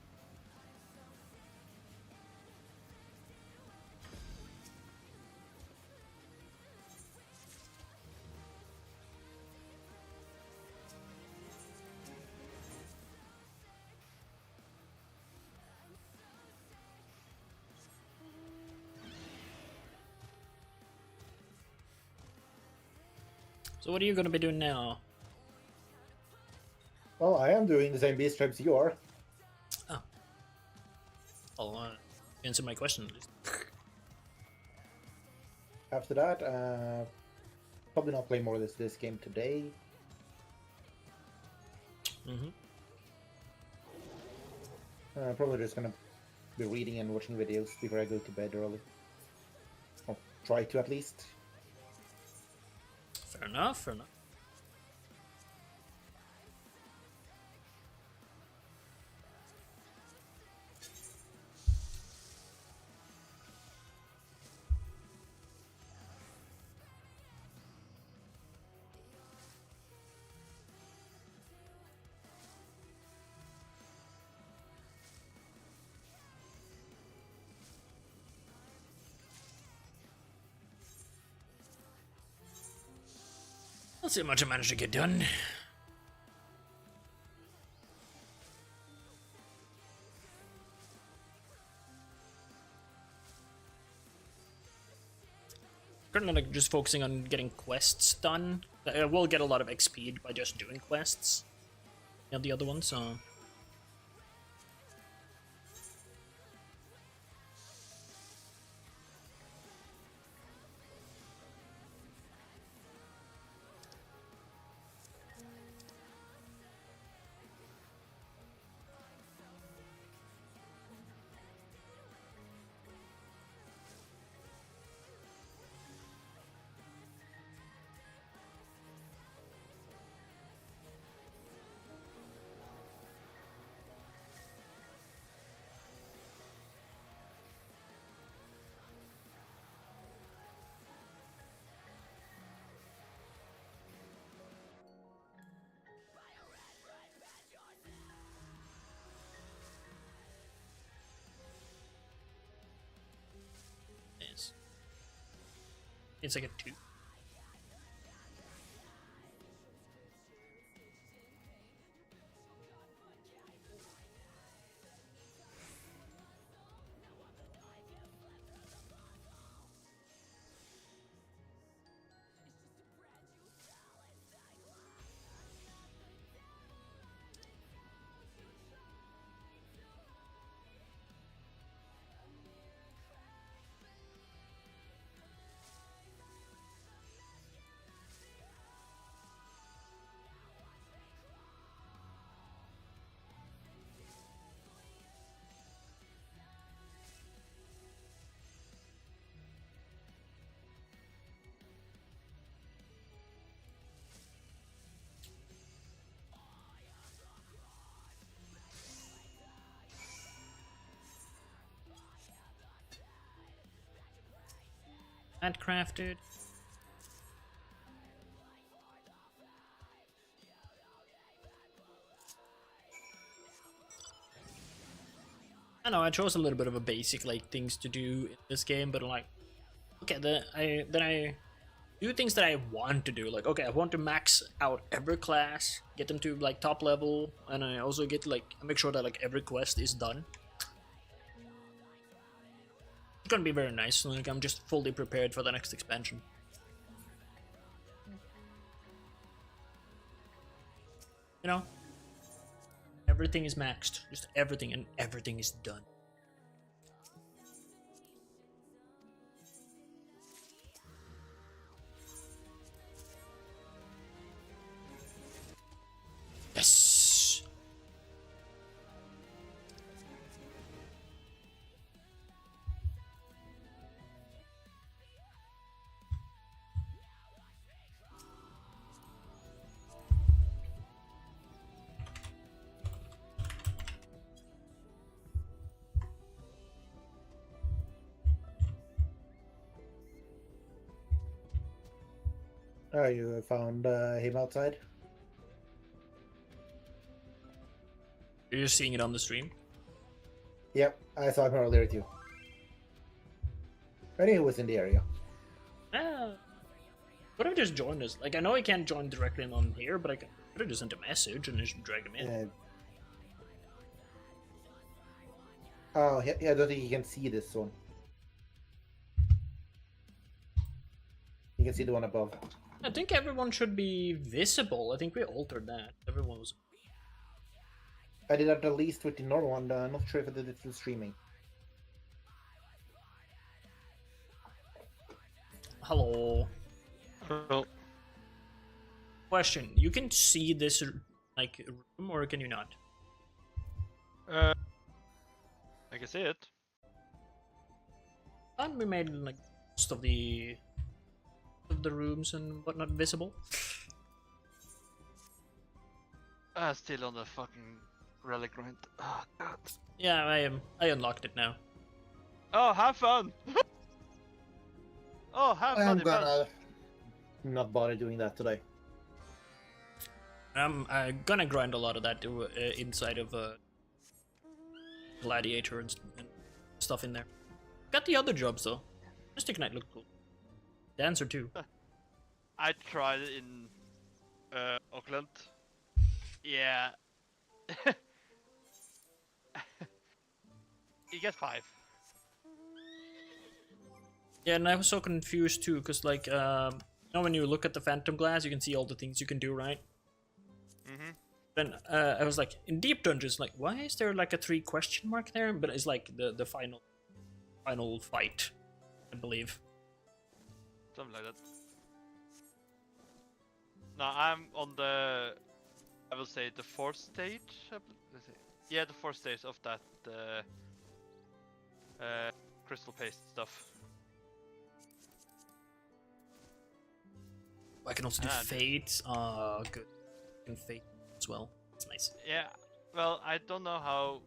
So what are you gonna be doing now? Well, I am doing the same beast tribes you are. Oh. I'll answer my question at least. After that, probably not play more of this game today. Probably just gonna be reading and watching videos before I go to bed early. Or try to at least. Fair enough, fair enough. Let's see how much I managed to get done. Currently, like, just focusing on getting quests done. I will get a lot of XP by just doing quests. Yeah, the other ones, so... It's like a 2. Handcrafted. I know I chose a little bit of a basic like things to do in this game, but like, okay, then I do things that I want to do. Like, okay, I want to max out every class, get them to like top level, and I also get like make sure that like every quest is done. It's gonna be very nice. Like, I'm just fully prepared for the next expansion. You know, everything is maxed, just everything, and everything is done. Yes. Oh, you found him outside? You're just seeing it on the stream? Yep, I saw him earlier too. I knew he was in the area. Ah. Could have just joined us. Like, I know I can't join directly on here, but I could have just sent a message and just dragged him in. Oh, yeah, I don't think you can see this one. You can see the one above. I think everyone should be visible. I think we altered that. Everyone was... I did that at least with the normal one. I'm not sure if I did it through streaming. Hello. Hello. Question: you can see this like room, or can you not? I can see it. And we made like most of the rooms and whatnot visible. Still on the fucking relic grind. Oh god. Yeah, I unlocked it now. Oh, have fun. Oh, have fun. I'm gonna not bother doing that today. I'm gonna grind a lot of that inside of Gladiator and stuff in there. Got the other jobs though. Mystic Knight looked cool. Dancer too. I tried it in Auckland. Yeah. You get 5. Yeah, and I was so confused too, cause like you know when you look at the Phantom Glass, you can see all the things you can do, right? Mhm. Then I was like, in Deep Dungeons, like, why is there like a 3 question mark there? But it's like the final fight, I believe. Something like that. No, I'm on the, I will say the 4th stage. Let's see. Yeah, the 4th stage of that crystal paste stuff. I can also do Fates. Good. I can Fate as well. It's nice. Yeah, well, I don't know how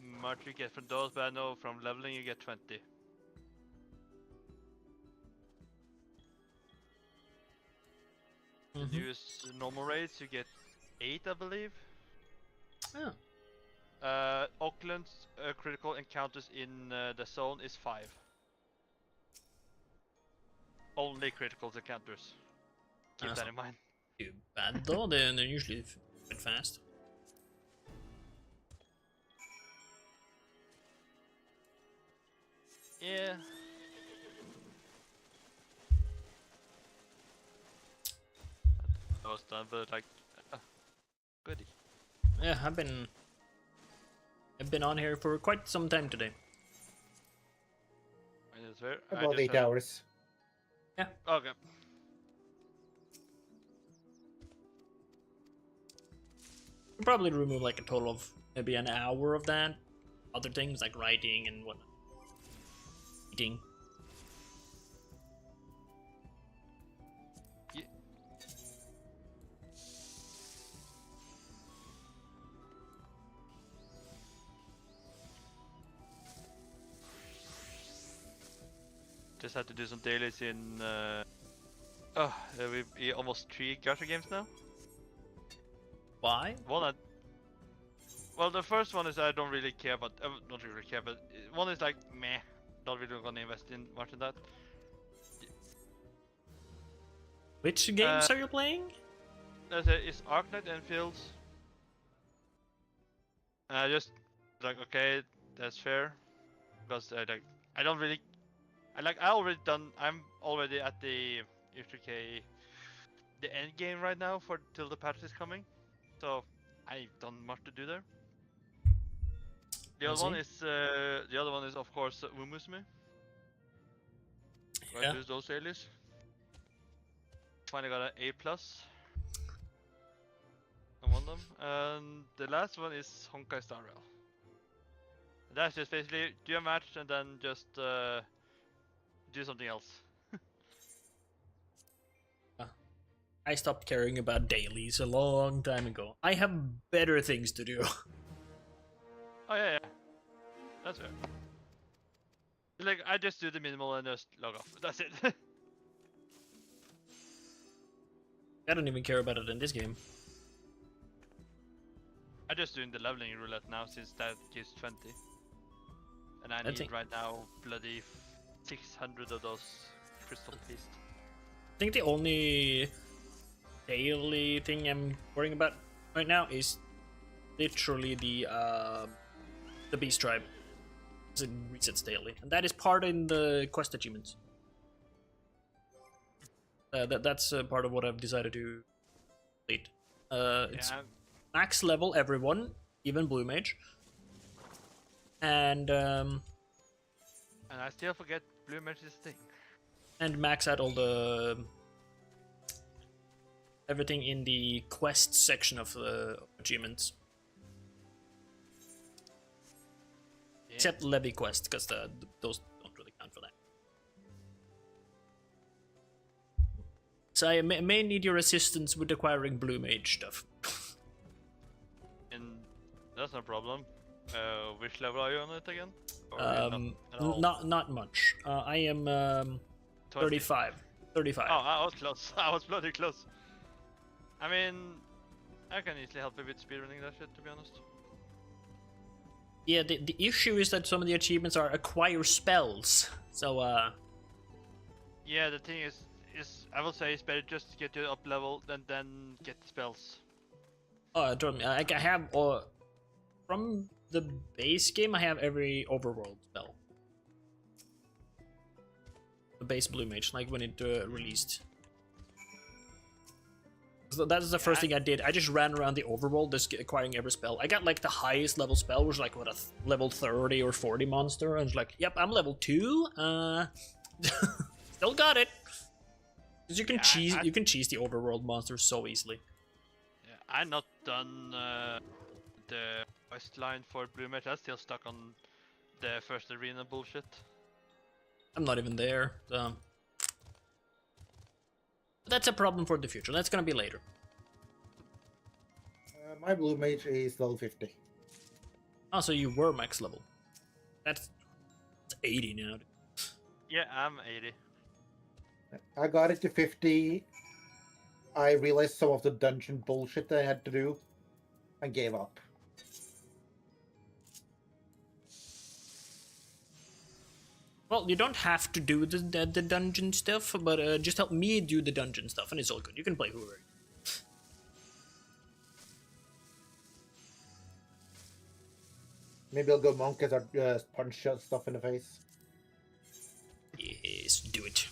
much you get from those, but I know from leveling you get 20. If you use normal raids, you get 8, I believe. Oh. Auckland's critical encounters in the zone is 5. Only critical encounters. Keep that in mind. Too bad though. They're usually a bit fast. Yeah. I was done, but like, goody. Yeah, I've been on here for quite some time today. About 8 hours. Yeah. Okay. We'll probably remove like a total of maybe an hour of that. Other things like writing and whatnot. Eating. Just had to do some dailies in. We almost 3 gacha games now. Why? Well, the first one is I don't really care about. Not really care, but one is like meh. Not really gonna invest in much of that. Which games are you playing? It's Arknight Enfields. And I just like, okay, that's fair, because I don't really. I'm already at the UTK, the end game right now till the patch is coming, so I've done much to do there. The other one is of course Umusume. Yeah. Do those dailies. Finally got an A+ on one of them, and the last one is Honkai Star Rail. That's just basically do a match and then just do something else. I stopped caring about dailies a long time ago. I have better things to do. Oh yeah, that's fair. Like I just do the minimal and just log off. That's it. I don't even care about it in this game. I'm just doing the leveling roulette now since that gives 20. And I need right now bloody 600 of those crystal paste. I think the only daily thing I'm worrying about right now is literally the beast tribe. It resets daily, and that is part in the quest achievements. That's part of what I've decided to complete. It's max level everyone, even blue mage, and I still forget blue mage's thing. And max out all the everything in the quest section of the achievements. Except levy quest, because those don't really count for that. So I may need your assistance with acquiring blue mage stuff. And that's no problem. Which level are you on it again? Or not much. I am 35. 35. Oh, I was close. I was bloody close. I mean, I can easily help you with speedrunning that shit, to be honest. Yeah, the issue is that some of the achievements are acquire spells. So yeah, the thing is I will say it's better just to get you up level than get the spells. Oh, trust me, I have from the base game I have every overworld spell. The base blue mage, like when it released. So that is the first thing I did. I just ran around the overworld, just acquiring every spell. I got like the highest level spell, which was like what a level 30 or 40 monster, and I was like, "Yep, I'm level 2." Still got it. Because you can you can cheese the overworld monsters so easily. Yeah, I'm not done the quest line for blue mage. I'm still stuck on the first arena bullshit. I'm not even there. So. That's a problem for the future. That's gonna be later. My blue mage is level 50. Oh, so you were max level. That's 80 now. Yeah, I'm 80. I got it to 50. I realized some of the dungeon bullshit that I had to do and gave up. Well, you don't have to do the dungeon stuff, but just help me do the dungeon stuff, and it's all good. You can play whoever. Maybe I'll go monk as I punch stuff in the face. Yes, do it.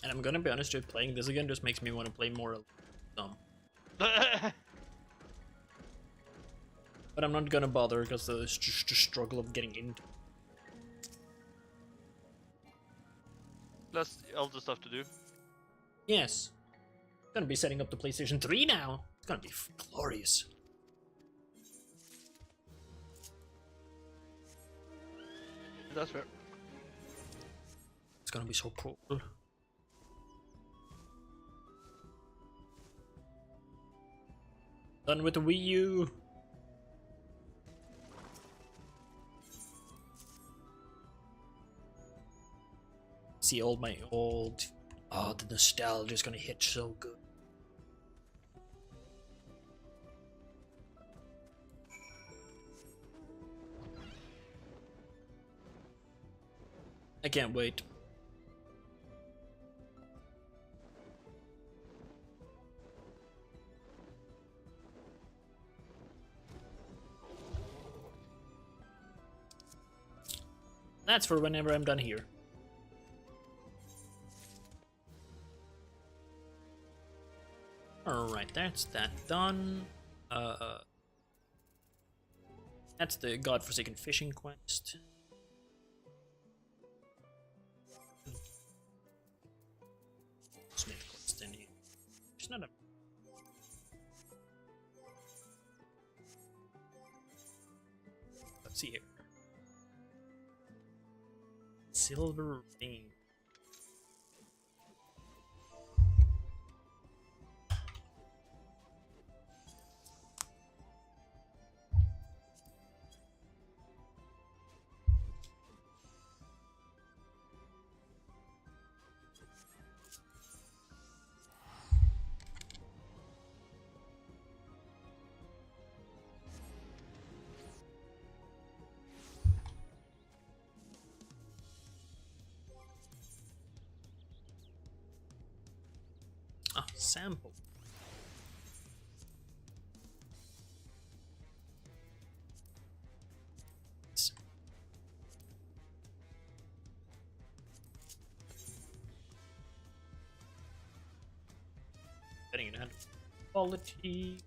And I'm gonna be honest, with playing this again just makes me want to play more But I'm not gonna bother because it's just the struggle of getting into. Plus all the stuff to do. Yes. Gonna be setting up the PlayStation 3 now. It's gonna be glorious. That's fair. It's gonna be so cool. Done with the Wii U. See all my old... Oh, the nostalgia is gonna hit so good. I can't wait. That's for whenever I'm done here. Alright, that's that done. That's the godforsaken fishing quest. Smith quest in here. There's not a... Silver Ring. Ah, sample. Getting it out of quality.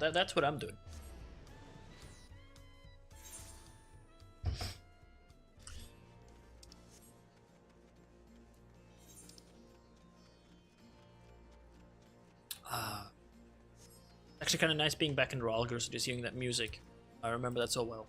Yeah, that's what I'm doing. Actually kind of nice being back in Ralgers, just hearing that music. I remember that so well.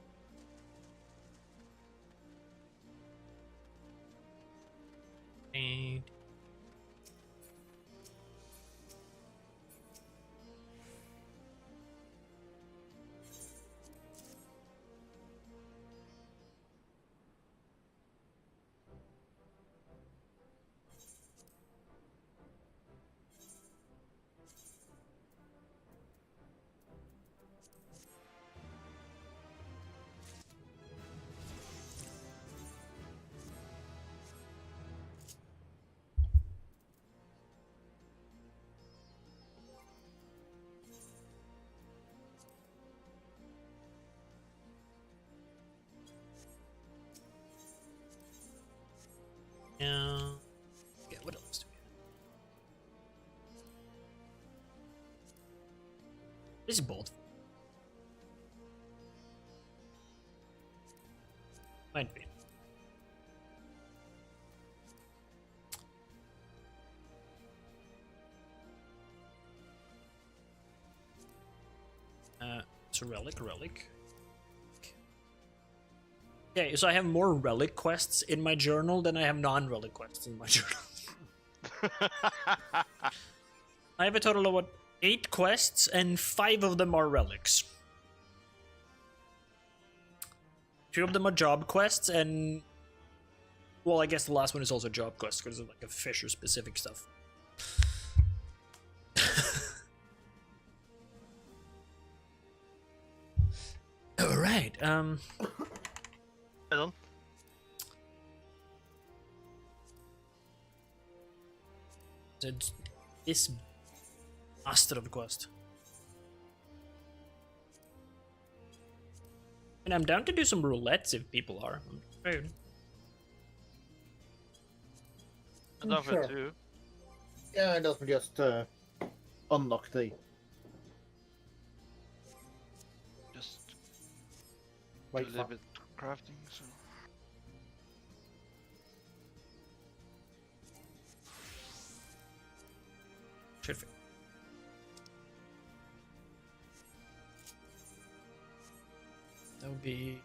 And yeah, what else do we have? This is bold. Might be. It's a relic. Okay, so I have more relic quests in my journal than I have non-relic quests in my journal. I have a total of, what, 8 quests, and 5 of them are relics. 2 of them are job quests, and... well, I guess the last one is also a job quest, because it's like a Fisher-specific stuff. Alright, Done. This master of the quest. And I'm down to do some roulettes if people are. I'm afraid. I'm down for two. Yeah, and let me just unlock the. Just Wait do a little bit crafting. So. Should fit. That would be.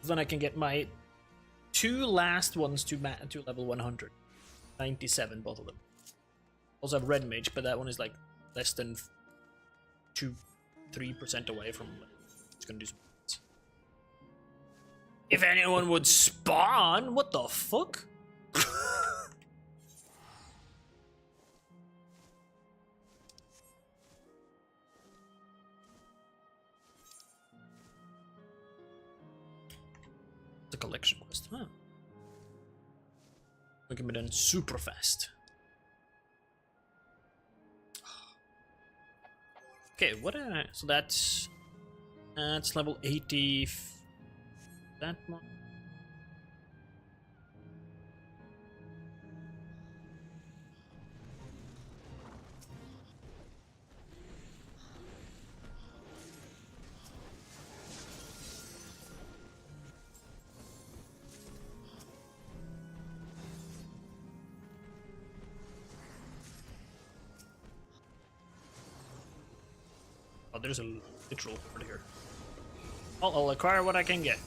Then I can get my two last ones to level 100. 97, both of them. Also have Red Mage, but that one is like less than 3% away from. It's gonna do some. If anyone would spawn, what the fuck? The collection quest, huh? Look at me then, super fast. Okay, what? So that's level 80. That one. Oh, there's a literal over here. I'll acquire what I can get.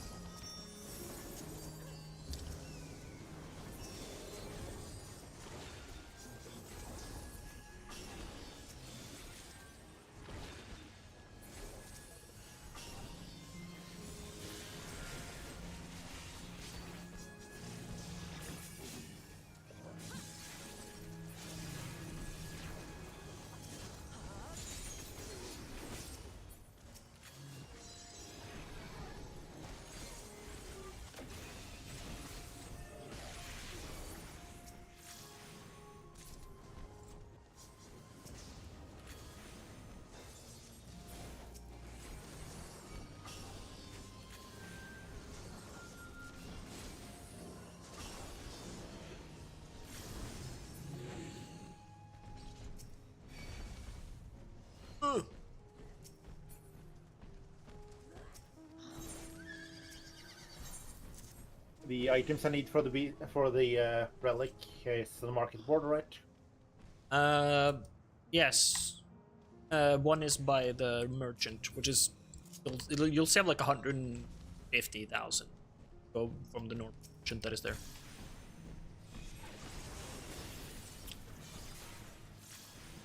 The items I need for the relic is on the market board, right? Yes. One is by the merchant, which is you'll save like 150,000. Go from the merchant that is there.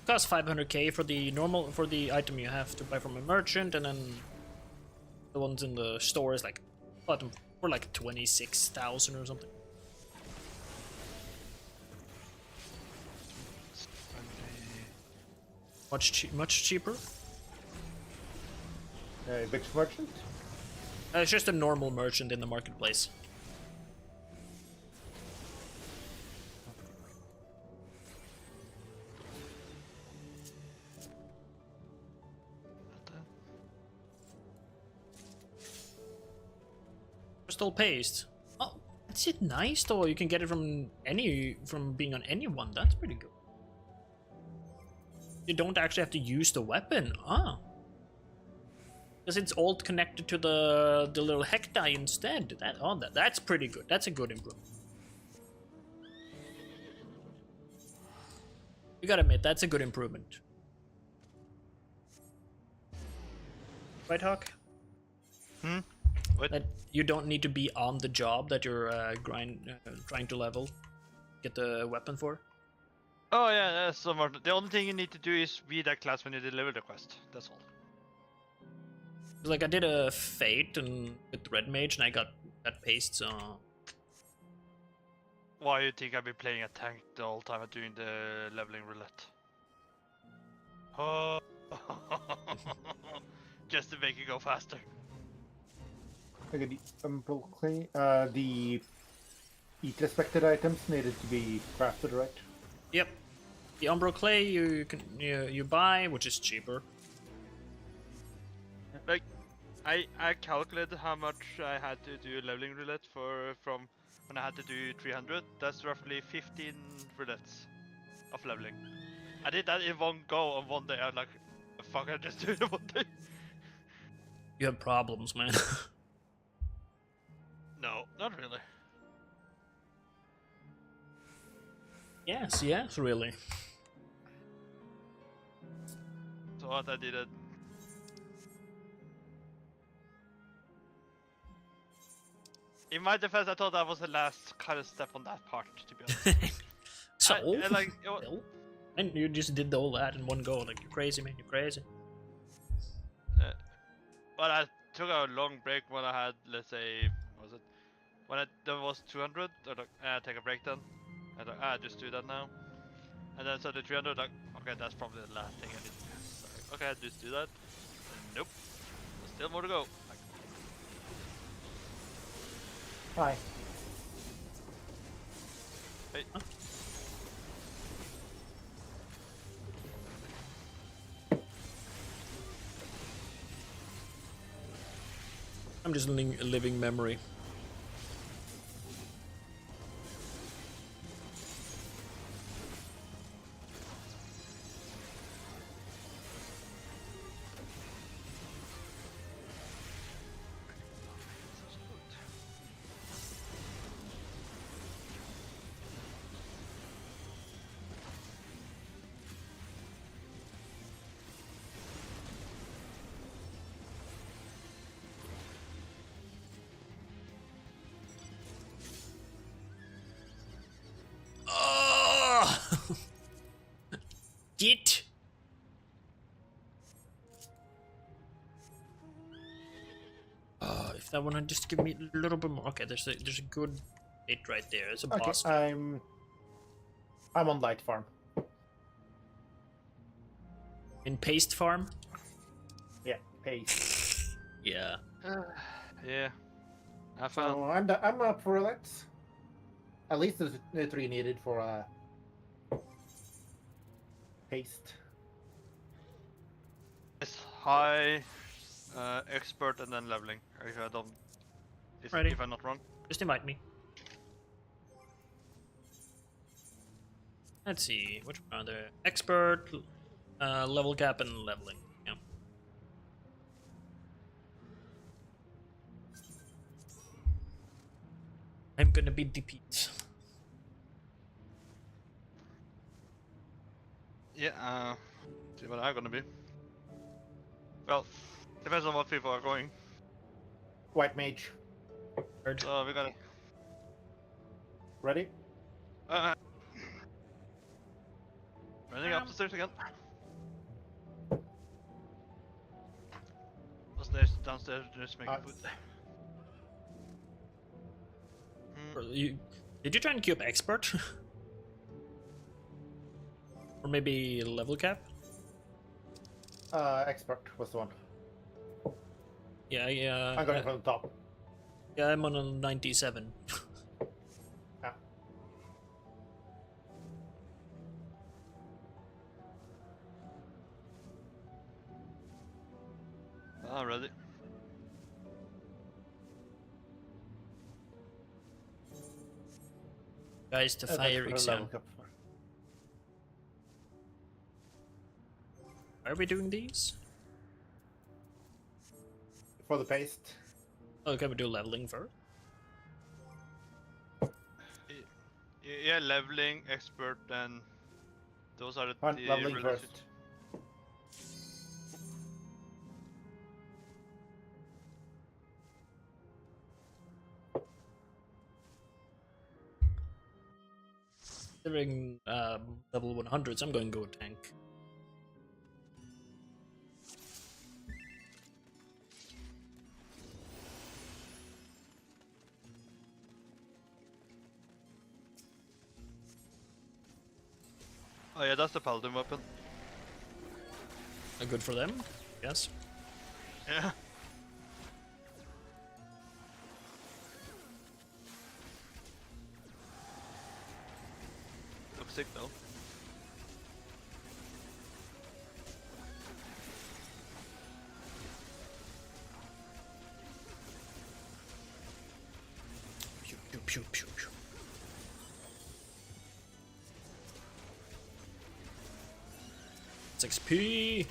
Costs 500k for the item you have to buy from a merchant, and then the ones in the store is like bottom for like 26,000 or something. Much cheaper. Which merchant? It's just a normal merchant in the marketplace. Crystal paste. Oh, that's it. Nice though. You can get it from being on anyone. That's pretty good. You don't actually have to use the weapon. Ah. Because it's all connected to the little Hektai instead. That's pretty good. That's a good improvement. You gotta admit, that's a good improvement. Right, Hawk? What? That you don't need to be on the job that you're trying to level. Get the weapon for. Oh yeah, that's so much. The only thing you need to do is be that class when you deliver the quest. That's all. Like I did a Fate and with Red Mage, and I got that paste. So why you think I've been playing a tank the whole time doing the leveling roulette? Oh, just to make it go faster. Okay, the eat respected items needed to be crafted, right? Yep. The Umbral Clay you buy, which is cheaper. Like, I calculated how much I had to do leveling roulette from when I had to do 300. That's roughly 15 roulettes of leveling. I did that in one go on one day. I was like, fuck, I just do it in one day. You have problems, man. No, not really. Yes, really. So what I did it. In my defense, I thought that was the last kind of step on that part, to be honest. So? And you just did all that in one go. Like, you're crazy, man. You're crazy. But I took a long break when I had, let's say, what was it? When there was 200, I take a break then. I thought, just do that now. And then so the 300, like, okay, that's probably the last thing I did. So, okay, I just do that. And nope, there's still more to go. Like, hi. Hey. Huh? I'm just living memory. Get. If that one would just give me a little bit more. Okay, there's a good bit right there. There's a boss. I'm on light farm. In paste farm? Yeah, paste. Yeah. Yeah. I found. So I'm up for that. At least there's 3 needed for paste. It's high, expert, and then leveling. If I don't, if I'm not wrong. Just invite me. Let's see, which one are there? Expert, level cap, and leveling. Yeah. I'm gonna be defeat. Yeah, see what I'm gonna be. Well, depends on what people are going. White mage. So we gotta. Ready? Running up the stairs again. Upstairs, downstairs, just making food. Did you try and queue up expert? Or maybe level cap? Expert was the one. Yeah. I'm going from the top. Yeah, I'm on a 97. Yeah. Ready. Guys, to fire exam. Are we doing these? For the paste. Oh, can we do leveling first? Yeah, leveling, expert, and those are the leveling first. Considering level 100s, I'm going to go tank. Oh yeah, that's the paladin weapon. Good for them, yes. Yeah. signal. Pew, pew, pew, pew, pew. It's XP.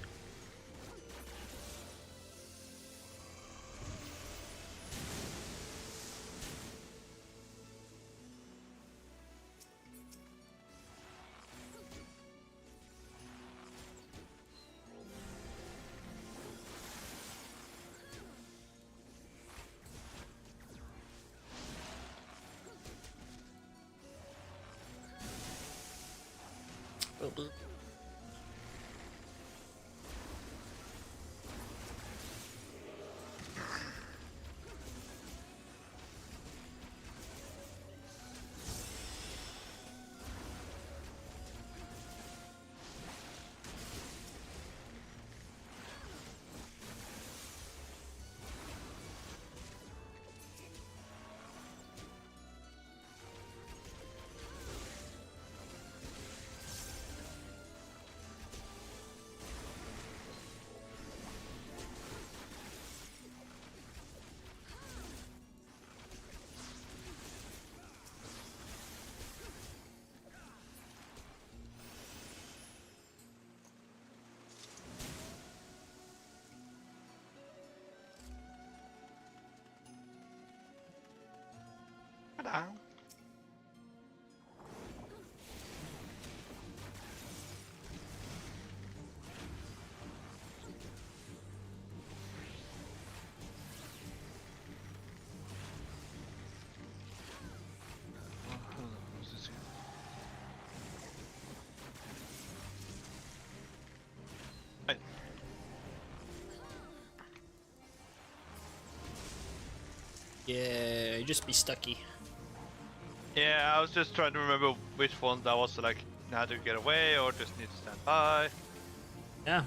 Ta-da. Yeah, you just be stucky. Yeah, I was just trying to remember which one that was like now to get away or just need to stand by. Yeah.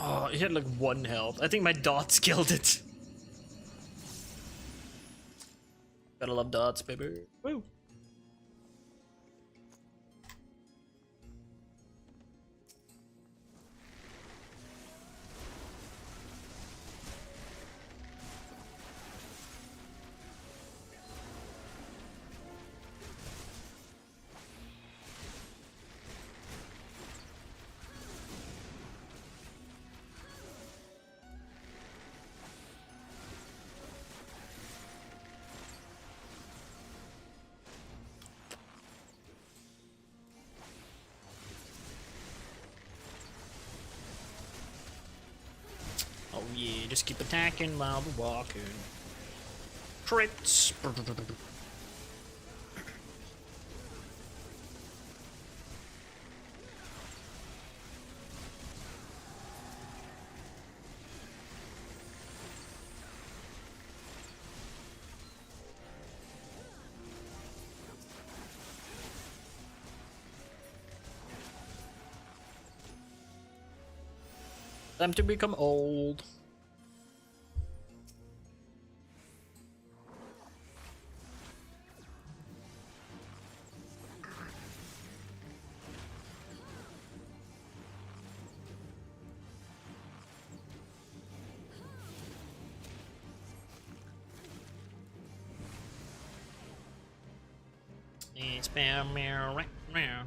Oh, it had like 1 health. I think my dots killed it. Gotta love dots, baby. Woo! Oh yeah, just keep attacking while we're walking. Crits! Time to become old. It's bam, meow, meow.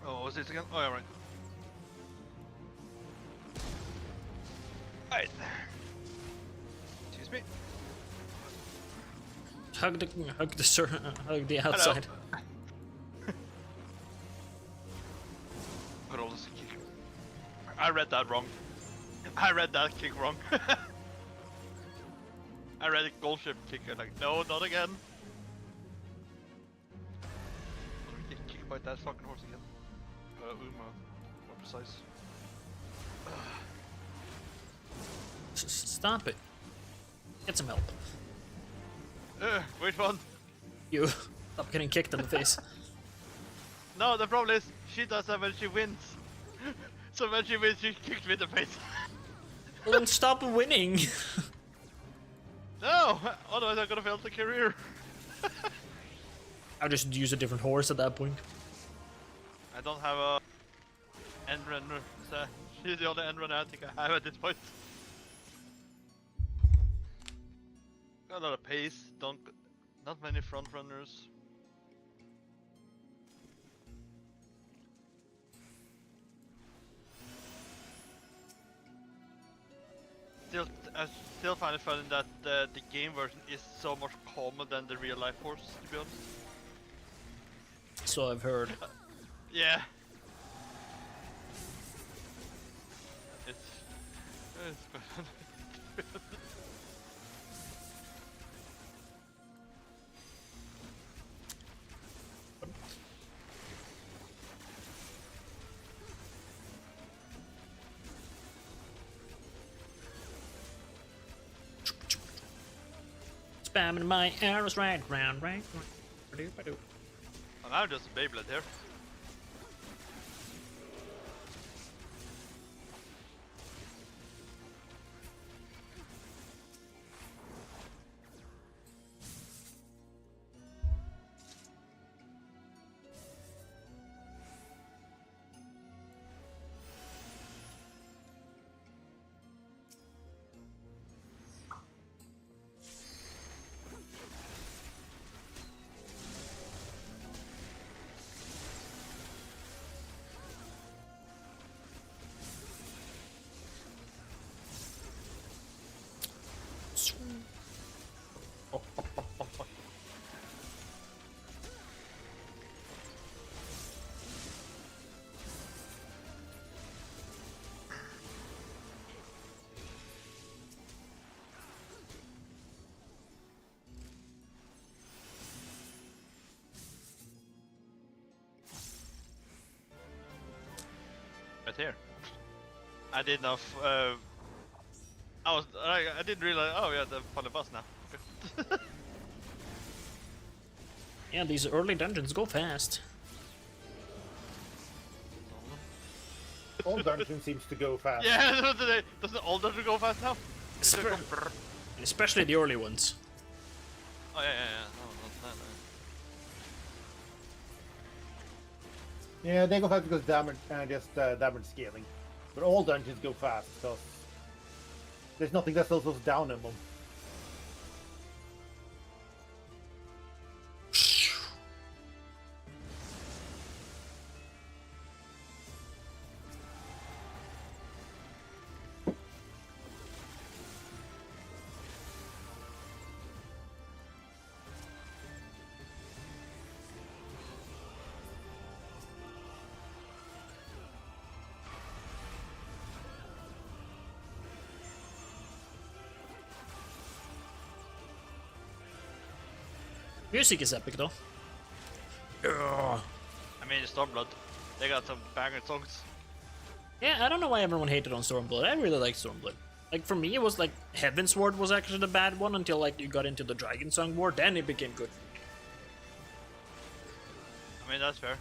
Oh, was this again? Oh, yeah, right. Right. Excuse me. Hug the outside. Good old kick. I read that wrong. I read that kick wrong. I read a gold ship kick. I'm like, no, not again. Let me get kicked by that fucking horse again. Uma, more precise. Stop it. Get some help. Which one? You. Stop getting kicked in the face. No, the problem is she does that when she wins. So when she wins, she kicks me in the face. Well, then stop winning. No, otherwise I'm gonna fail the career. I'll just use a different horse at that point. I don't have a end runner, so she's the only end runner I think I have at this point. Got a lot of pace, not many front runners. I still find it funny that the game version is so much calmer than the real life horse, to be honest. So I've heard. Yeah. It's Spamming my arrows right round, right? And I'm just a Beyblade here. Right here. I did enough. I didn't realize. Oh yeah, the funny boss now. Okay. Yeah, these early dungeons go fast. All dungeons seems to go fast. Yeah, doesn't all dungeons go fast now? Especially the early ones. Oh yeah. No, not that. Yeah, they go fast because damage damage scaling. But all dungeons go fast because there's nothing that slows us down in them. Music is epic though. I mean, Stormblood, they got some banger songs. Yeah, I don't know why everyone hated on Stormblood. I really like Stormblood. Like for me, it was like Heavensward was actually the bad one until like you got into the Dragonsong War. Then it became good. I mean, that's fair.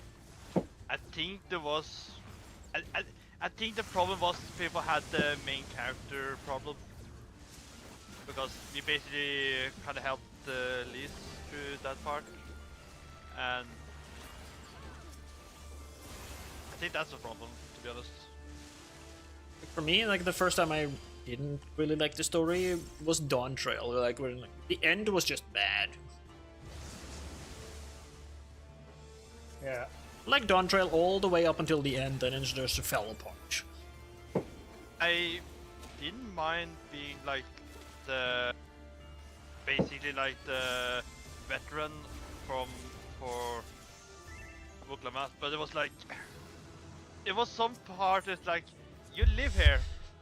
I think there was, I think the problem was people had the main character problem because we basically kind of helped Lise through that part, and I think that's the problem, to be honest. For me, like the first time I didn't really like the story was Dawn Trail. Like when the end was just bad. Yeah, Like Dawn Trail all the way up until the end, and then it just fell apart. I didn't mind being like basically like the veteran for Vuklamat, but it was like it was some part that's like you live here.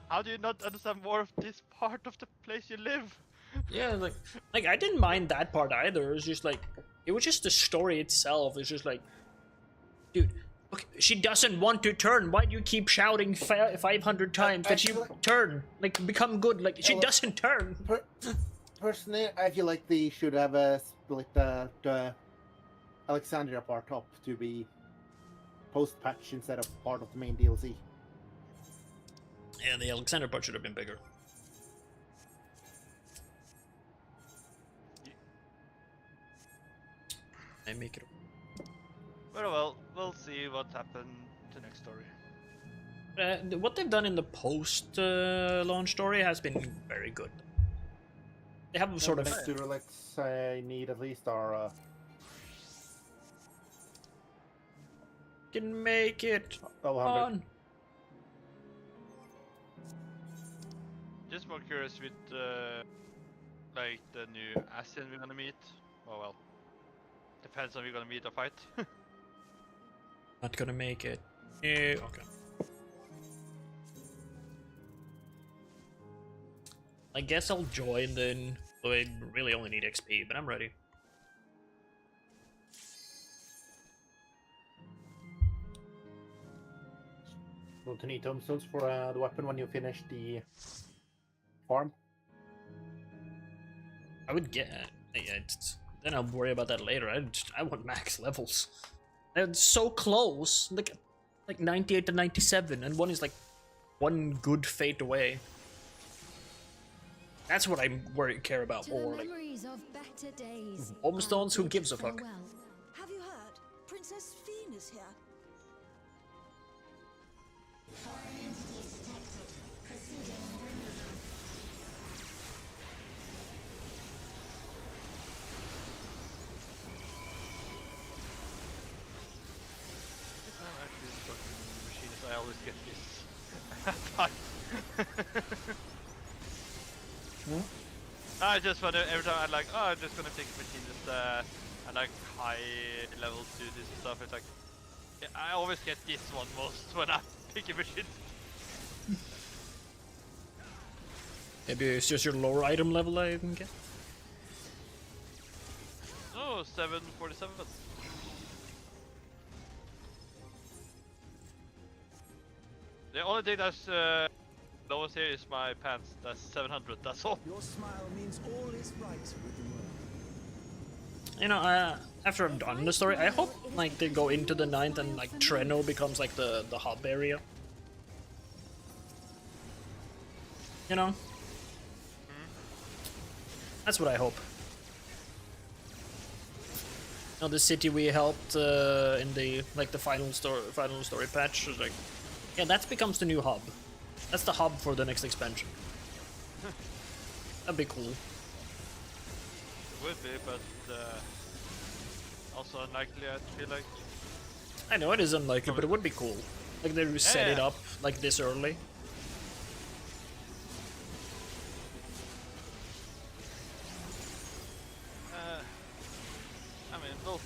How do you not understand more of this part of the place you live? Yeah, like I didn't mind that part either. It was just like it was just the story itself. It's just like, dude, okay, she doesn't want to turn. Why do you keep shouting 500 times that she turn? Like become good. Like she doesn't turn. Personally, I feel like they should have split the Alexandria part up to be post-patch instead of part of the main DLC. Yeah, the Alexander part should have been bigger. I make it. Well, we'll see what happened to next story. What they've done in the post-launch story has been very good. They have sort of... The relics I need at least are... Can make it on. Just more curious with like the new Ascian we're gonna meet. Oh well, depends on if we're gonna meet or fight. Not gonna make it. Yeah, okay. I guess I'll join then. Though I really only need XP, but I'm ready. Going to need tombstones for the weapon when you finish the farm. I would get. Yeah, then I'll worry about that later. I want max levels. They're so close, like 98 to 97, and one is like one good fate away. That's what I care about more. Like Homestones, who gives a fuck? Have you heard? Princess Fienne is here. I always get this. I just want to, every time I'm like, oh, I'm just gonna pick machines and like high level do this stuff. It's like, yeah, I always get this one most when I pick a machine. Maybe it's just your lower item level I can get. Oh, 747. The only thing that's lowest here is my pants. That's 700. That's all. Your smile means all is right with the world. You know, after I'm done the story, I hope like they go into the 9th and like Treno becomes like the hub area. You know? That's what I hope. You know, the city we helped in the like the final story patch is like, yeah, that becomes the new hub. That's the hub for the next expansion. That'd be cool. It would be, but also unlikely, I feel like. I know it is unlikely, but it would be cool. Like they set it up like this early. I mean, we'll see.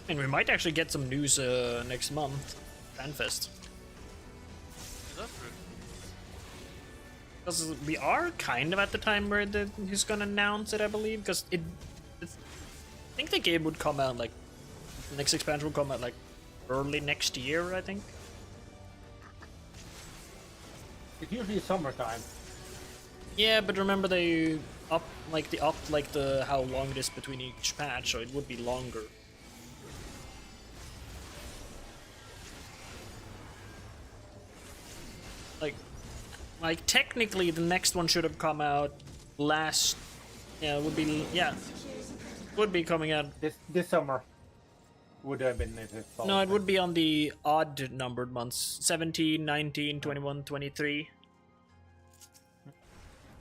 And we might actually get some news next month. FanFest. Is that true? Because we are kind of at the time where he's gonna announce it, I believe. Because I think the game would come out like the next expansion will come out like early next year, I think. It's usually summertime. Yeah, but remember they upped how long it is between each patch, so it would be longer. Like technically the next one should have come out last. Yeah, it would be would be coming out this summer. Would have been it. No, it would be on the odd numbered months: 17, 19, 21, 23.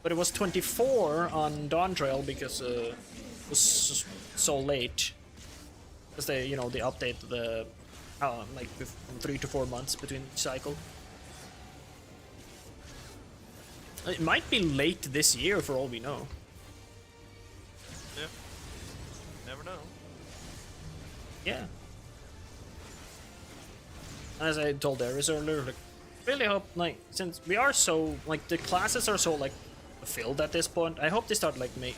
But it was 24 on Dawn Trail because it was so late. Because they, you know, they update the like from 3 to 4 months between each cycle. It might be late this year for all we know. Yeah. Never know. Yeah. As I told Darius earlier, like, really hope, like, since we are so, like, the classes are so, like, filled at this point, I hope they start, like, make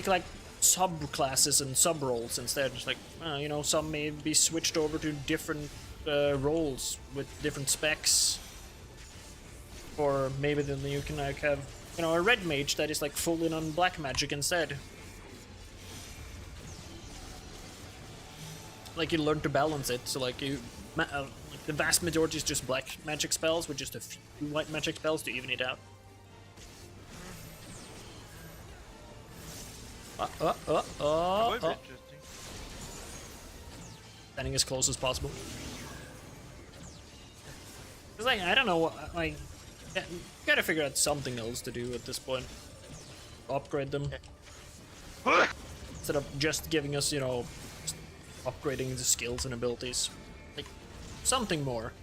like sub-classes and sub-roles instead. Just like, you know, some may be switched over to different roles with different specs. Or maybe then you can, like, have, you know, a red mage that is, like, full in on black magic instead. Like, you learn to balance it, so, like, you... like the vast majority is just black magic spells with just a few white magic spells to even it out. Standing as close as possible. Cause like, I don't know, like, yeah, gotta figure out something else to do at this point. Upgrade them. Instead of just giving us, you know, upgrading the skills and abilities. Like, something more.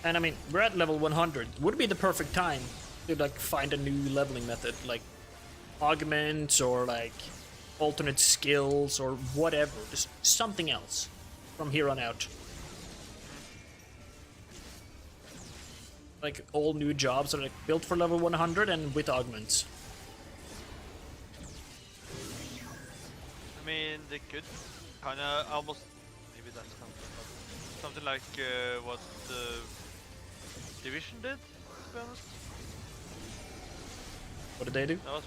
And I mean, we're at level 100. Would be the perfect time to, like, find a new leveling method, like augments or like alternate skills or whatever, just something else from here on out. Like all new jobs are, like, built for level 100 and with augments. I mean, they could kind of almost, maybe that's something like what the Division did, to be honest. What did they do? That was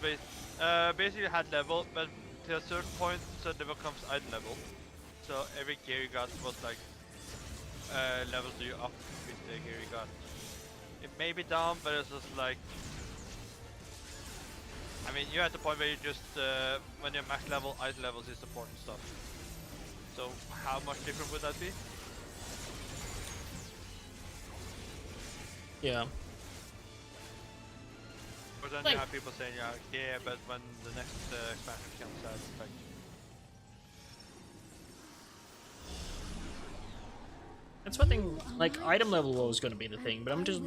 basically you had level, but to a certain point, so it becomes item level. So every gear you got was like levels you up with the gear you got. It may be down, but it's just like, I mean, you're at the point where you just when you're max level, item levels is important stuff. So how much different would that be? Yeah. But then like, you have people saying, yeah, but when the next expansion comes out, like... That's one thing, like, item level is gonna be the thing, but I'm just...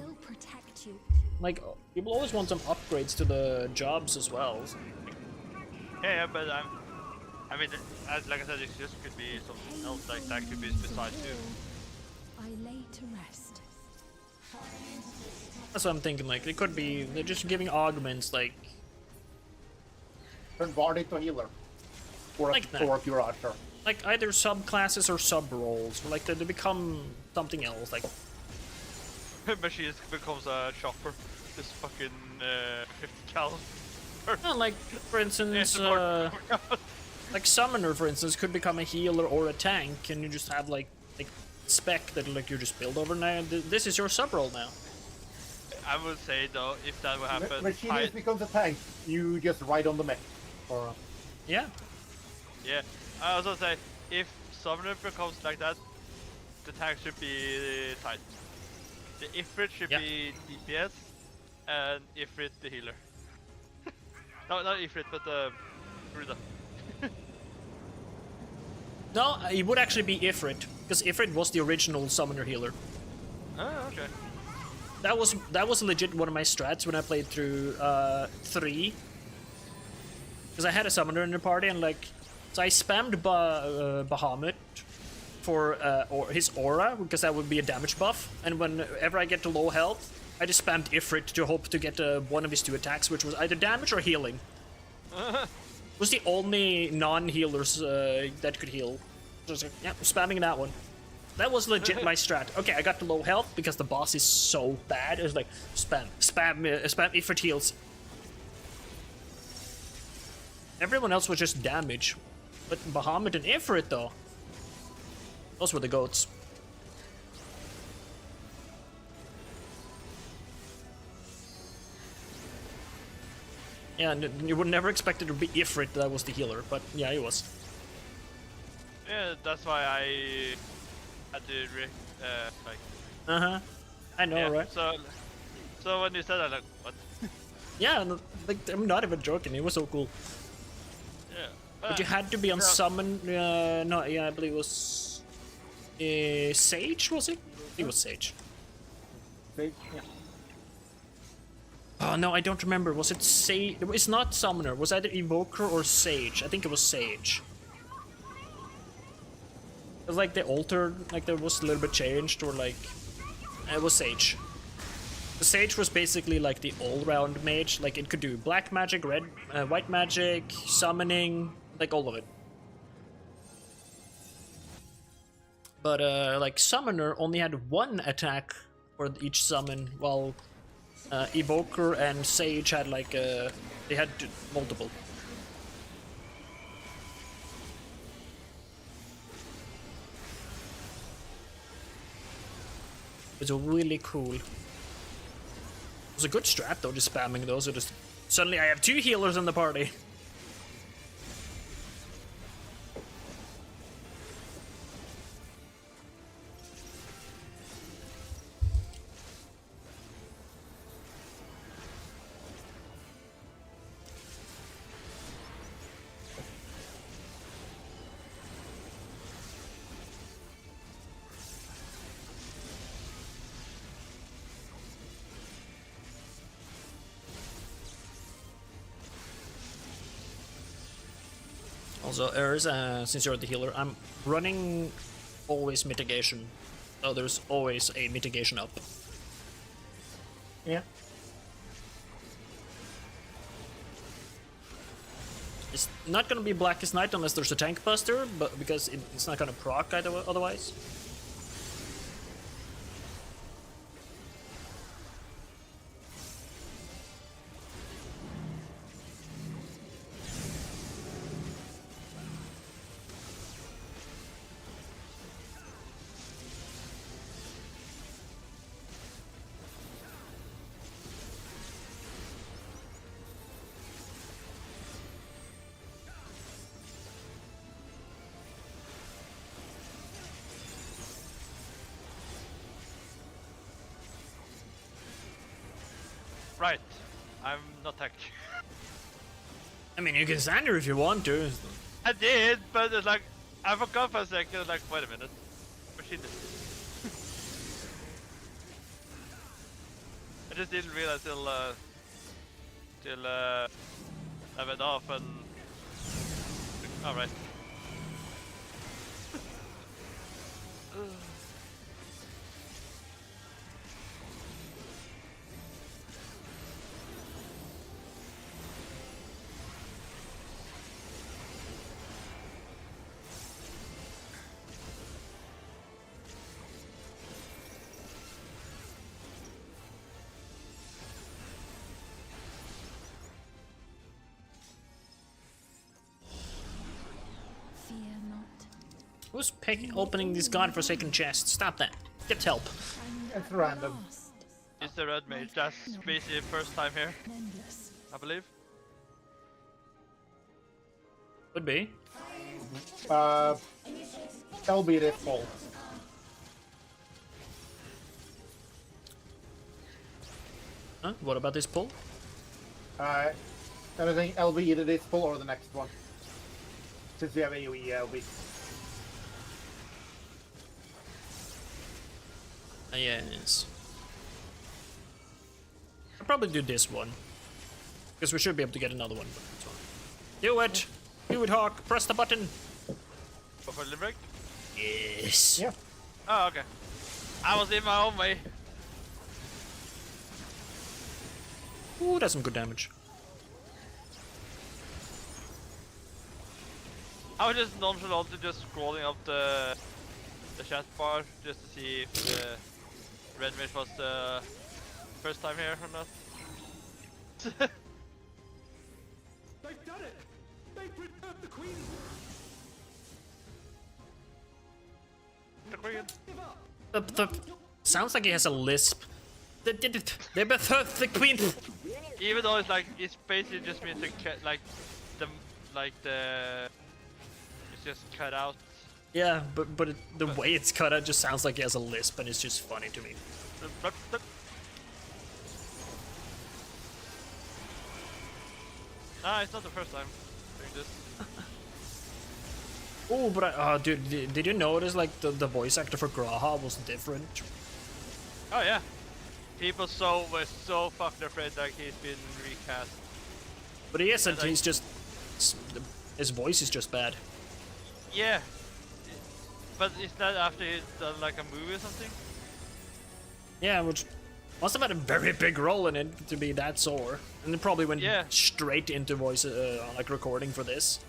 Like, people always want some upgrades to the jobs as well. So. Yeah, but I mean, as like I said, it just could be something else, like that could be besides too. I lay to rest. That's what I'm thinking, like, it could be, they're just giving augments, like... Turn Bard into a healer. Or like a pure archer. Like, either subclasses or sub-roles, or like, they become something else, like... Machines becomes a chopper. This fucking 50 cal. Yeah, like, for instance, like, Summoner, for instance, could become a healer or a tank, and you just have, like spec that, like, you just build over now. This is your sub-role now. I would say, though, if that would happen... Machinist becomes a tank, you just ride on the mech. Or... Yeah. Yeah, I also say, if Summoner becomes like that, the tank should be tight. The Ifrit should be DPS, and Ifrit the healer. No, not Ifrit, but Ruda. No, it would actually be Ifrit, because Ifrit was the original Summoner healer. Oh, okay. That was legit one of my strats when I played through 3. Because I had a Summoner in the party, and like, so I spammed Bahamut for his aura, because that would be a damage buff, and whenever I get to low health, I just spammed Ifrit to hope to get one of his 2 attacks, which was either damage or healing. Was the only non-healers that could heal. So I was like, yeah, spamming that one. That was legit my strat. Okay, I got to low health because the boss is so bad. It was like, spam Ifrit heals. Everyone else was just damage. But Bahamut and Ifrit, though, those were the goats. Yeah, you would never expect it to be Ifrit that was the healer, but yeah, he was. Yeah, that's why I had to like. I know, yeah, right? So when you said that, like, what? Yeah, no, like I'm not even joking. It was so cool. Yeah. But you had to be on summon. No, yeah, I believe it was Sage. Was it? It was Sage. Sage, yeah. Oh no, I don't remember. Was it Sage? It's not Summoner. It was either Evoker or Sage. I think it was Sage. It was like they altered, like there was a little bit changed, or like it was Sage. The Sage was basically like the all-round mage. Like it could do black magic, red, white magic, summoning, like all of it. But like Summoner only had one attack for each summon, while Evoker and Sage had like they had multiple. It was really cool. It was a good strat though, just spamming those. So just suddenly I have 2 healers in the party. Also, Ers, since you're the healer, I'm running always mitigation. So there's always a mitigation up. Yeah. It's not gonna be Blackest Night unless there's a tank buster, but because it's not gonna proc otherwise. Right, I'm not tech. I mean, you can stand her if you want to. I did, but it's like I forgot for a second. Like, wait a minute, machine did. I just didn't realize till I went off and. All right. Who's opening these godforsaken chests? Stop that. Get help. It's random. It's the red mage. That's basically first time here, I believe. Could be. LB this fall. Huh? What about this pull? Anything LB either this pull or the next one. Since we have AoE LB. Yes. I'll probably do this one. Because we should be able to get another one. Do it! Do it, Hawk! Press the button! Go for Limerick? Yes! Yeah. Oh, okay. I was in my own way. Ooh, that's some good damage. I was just nonchalantly just scrolling up the chat bar just to see if the red mage was the first time here or not. They've done it! They've returned the queen! The queen! The sounds like he has a lisp. They birthed the queen. Even though it's like it's basically just means to cut it's just cut out. Yeah, but the way it's cut out just sounds like he has a lisp, and it's just funny to me. Nah, it's not the first time doing this. Oh, but dude, did you notice like the voice actor for Graha was different? Oh yeah, people were so fucking afraid that he's been recast. But he isn't. Like, he's just his voice is just bad. Yeah, but is that after he's done like a movie or something? Yeah, which must have had a very big role in it to be that sore, and then probably went straight into voice like recording for this.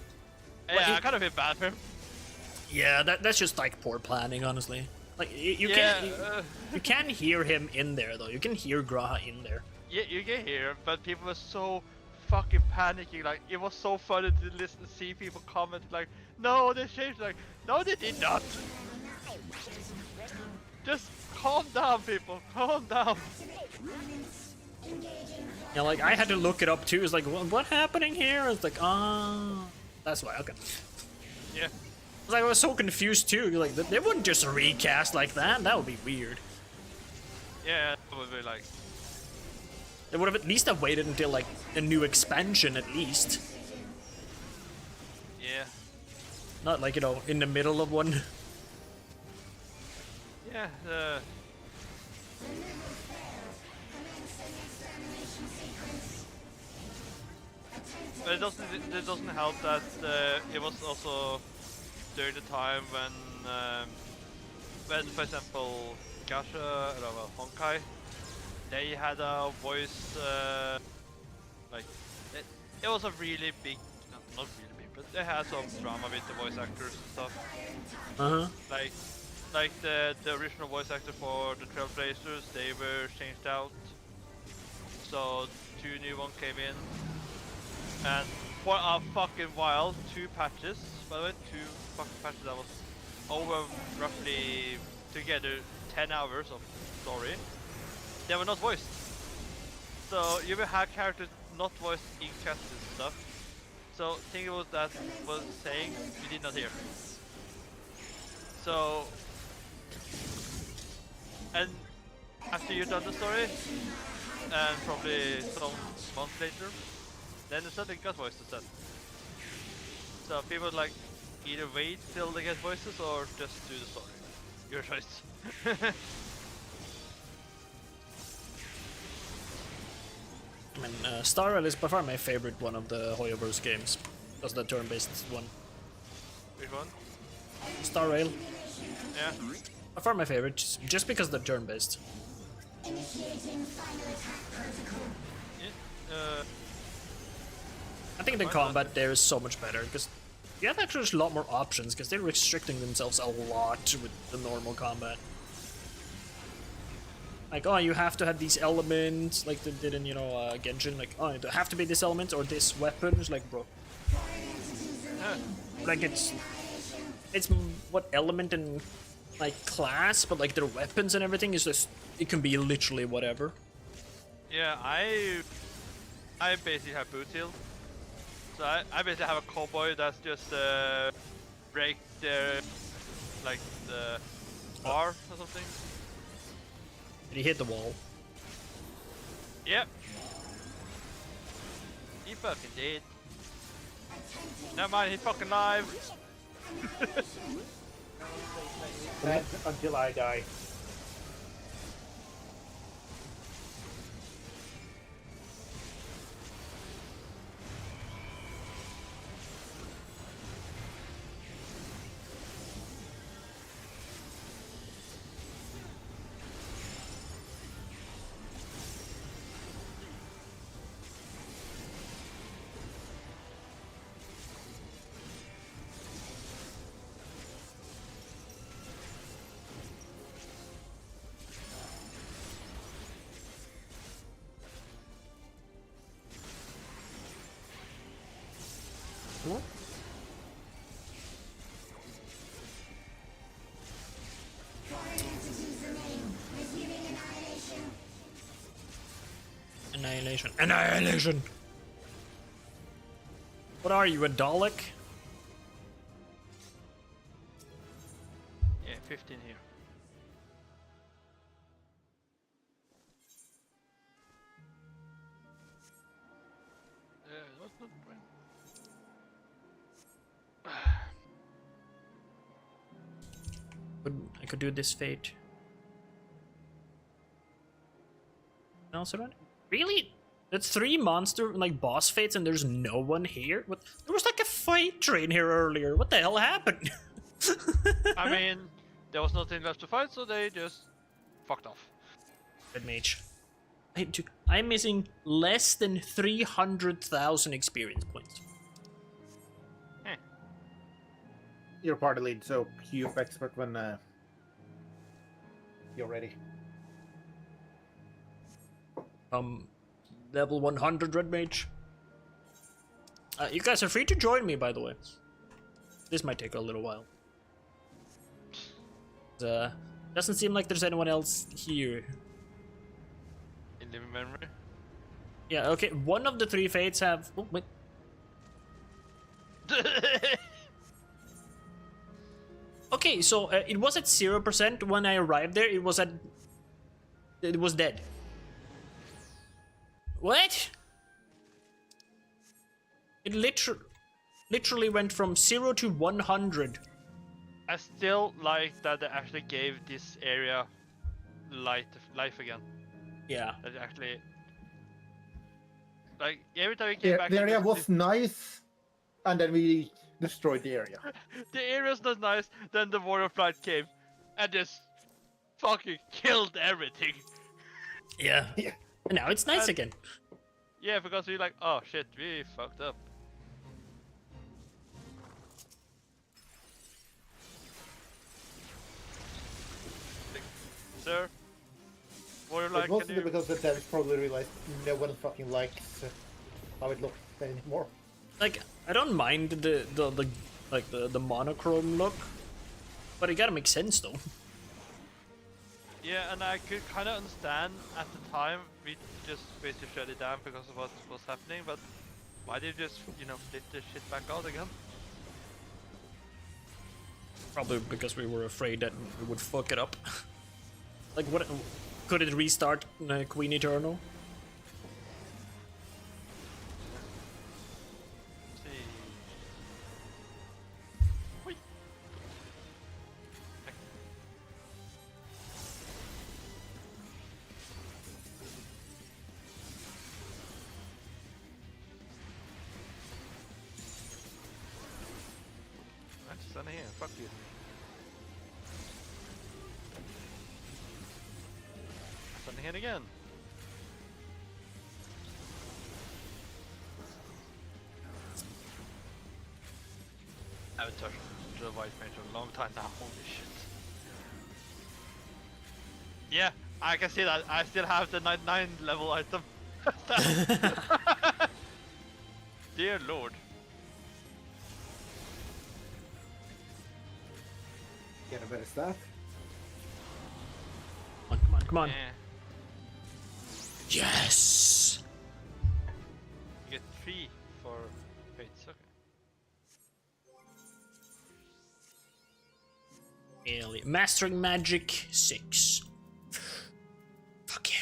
Yeah, I kind of feel bad for him. Yeah, that's just like poor planning, honestly. Like you can hear him in there though. You can hear Graha in there. Yeah, you can hear, but people were so fucking panicking. Like it was so funny to listen, see people comment like, "No, they changed." Like, no, they did not. Just calm down, people. Calm down. Yeah, like I had to look it up too. It's like, what happening here? It's like, that's why. Okay. Yeah. I was so confused too. Like they wouldn't just recast like that. That would be weird. Yeah, it would be like. They would have at least have waited until like a new expansion at least. Yeah. Not like, you know, in the middle of one. Yeah. But it doesn't help that it was also during the time when for example Gasha or Honkai, they had a voice like it was a really big, not really big, but they had some drama with the voice actors and stuff. Like the original voice actor for the Trailblazers, they were changed out, so 2 new ones came in. And for a fucking while, 2 patches, by the way, 2 fucking patches that was over roughly together 10 hours of story, they were not voiced. So you will have characters not voiced in cutscenes and stuff. So thing was that was saying you did not hear. So, and after you've done the story, and probably some months later, then the suddenly got voices instead. So people like either wait till they get voices or just do the story. Your choice. I mean, Star Rail is by far my favorite one of the Hoyoverse games. That's the turn-based one. Which one? Star Rail. Yeah. By far my favorite, just because they're turn-based. I think the combat there is so much better because you have actually a lot more options because they're restricting themselves a lot with the normal combat. Like, oh, you have to have these elements, like they did in, you know, Genshin. Like, oh, it have to be this element or this weapon. It's like, bro. Like, it's what element and like class, but like their weapons and everything is just, it can be literally whatever. Yeah, I basically have boot heal. So I basically have a cowboy that's just break their like the bar or something. Did he hit the wall? Yep. He fucking did. Never mind, he's fucking live. Until I die. What? Annihilation. Annihilation! What are you, a Dalek? Yeah, 15 here. That's not I could do this fate. Also, really? That's 3 monster like boss fates, and there's no one here. What? There was like a fight train here earlier. What the hell happened? I mean, there was nothing left to fight, so they just fucked off. Red mage. I'm missing less than 300,000 experience points. You're party lead, so queue up expert when you're ready. Level 100 red mage. You guys are free to join me, by the way. This might take a little while. Doesn't seem like there's anyone else here. In living memory? Yeah, okay. One of the 3 fates have... Oh, wait. Okay, so it was at 0% when I arrived there. It was dead. What? It literally went from 0 to 100. I still like that they actually gave this area life again. Yeah. That actually, like every time we came back, the area was nice, and then we destroyed the area. The area's not nice. Then the Warrior Flight came, and just fucking killed everything. Yeah. And now it's nice again. Yeah, because we're like, oh shit, we fucked up. Sir? Warrior Flight, It wasn't because the devs probably realized no one fucking likes how it looks anymore. Like, I don't mind the monochrome look, but it gotta make sense though. Yeah, and I could kind of understand at the time we just basically shut it down because of what was happening, but why did you just, you know, flip the shit back out again? Probably because we were afraid that we would fuck it up. Like, what? Could it restart Queen Eternal? Stand here, fuck you. Stand here again. I haven't touched the white mage in a long time now, holy shit. Yeah, I can see that. I still have the 99 level item. Dear lord. Get a better staff. Come on. Yeah. Yes! You get 3 for fates, okay. Alien. Mastering Magic 6. Fuck yeah.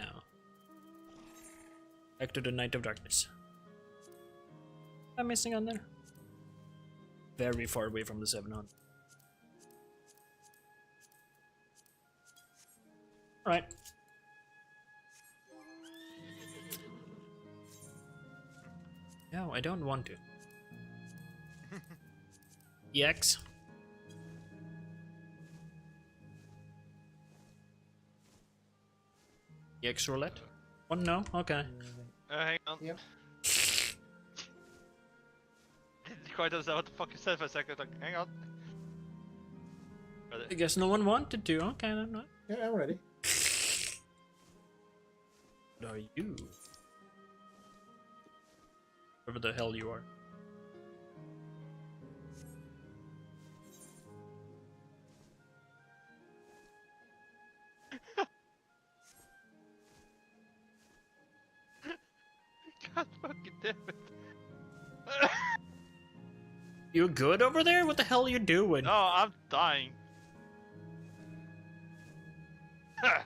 Now. Back to the Night of Darkness. I'm missing on there. Very far away from the 700. Alright. No, I don't want to. EX. EX roulette? Oh no? Okay. Hang on. Yep. Didn't quite understand what the fuck you said for a second. Like, hang on. I guess no one wanted to. Okay, I'm not. Yeah, I'm ready. What are you? Whoever the hell you are. God fucking damn it. You good over there? What the hell are you doing? No, I'm dying. Yeah,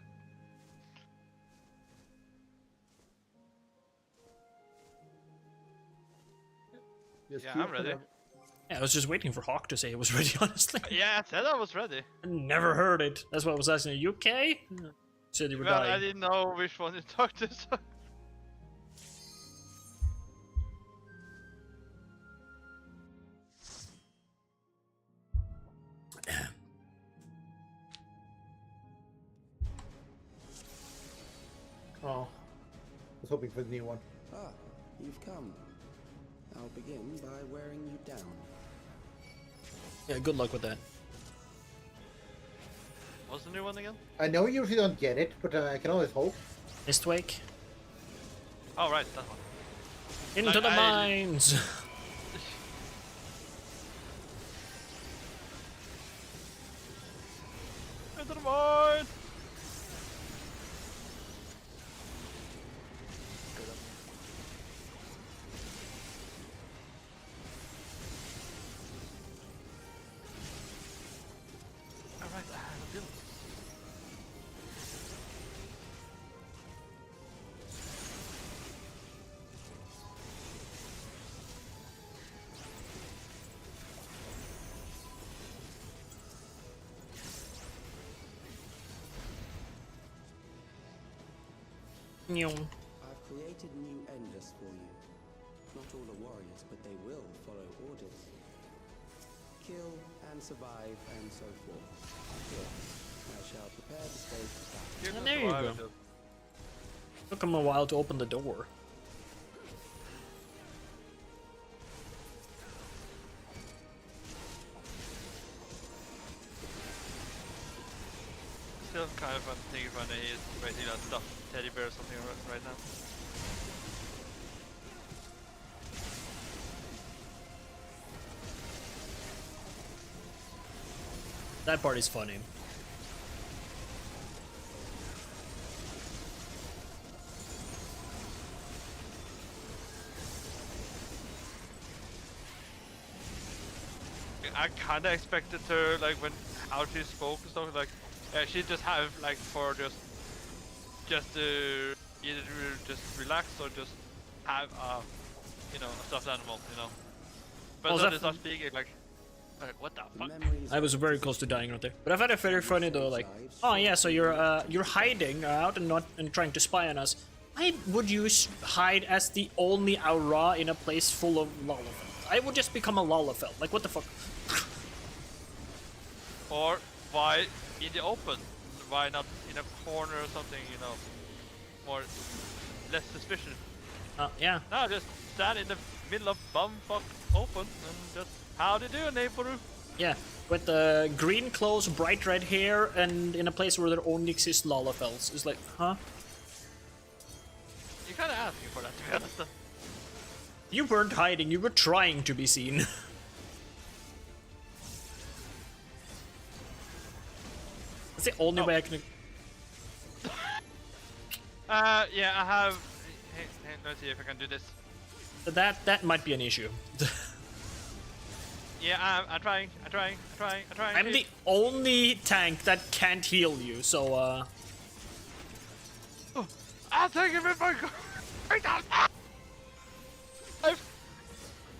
I'm ready. Yeah, I was just waiting for Hawk to say he was ready, honestly. Yeah, I said I was ready. I never heard it. That's why I was asking, are you okay? Said you were Well, dying. I didn't know which one you talked to, so... Oh, I was hoping for the new one. Ah, you've come. I'll begin by wearing you down. Yeah, good luck with that. What's the new one again? I know you usually don't get it, but I can always hope. Mistwake. Oh, right, that one. Into the mines! Into the mine! Alright, I have a build. I've created new endless for you. Not all are warriors, but they will follow orders. Kill and survive and so forth. Here, I shall prepare the stage for battle. And there you go. Took him a while to open the door. Still kind of fun thinking when he's waiting on stuff teddy bear or something right now. That part is funny. I kinda expected her, like, when how she spoke and stuff, like, she just have, like, for just either just relax or just have you know, a stuffed animal, you know. But Well, then that- it's not speaking, like, what the fuck? I was very close to dying right there. But I found it very funny though, like, oh yeah, so you're hiding out and trying to spy on us. Why would you hide as the only Aura in a place full of Lalafell? I would just become a Lalafell. Like, what the fuck? Or why in the open? Why not in a corner or something, you know, more less suspicious? Yeah. No, just stand in the middle of bumfuck open and just, how do you do, neighbor? Yeah, with the green clothes, bright red hair, and in a place where there only exist Lalafells. It's like, huh? You're kinda asking for that, to be honest. You weren't hiding, you were trying to be seen. That's the only way I can... Yeah, I have... Hey, let's see if I can do this. That might be an issue. Yeah, I'm trying. I'm the only tank that can't heal you, so I'll take it if I go.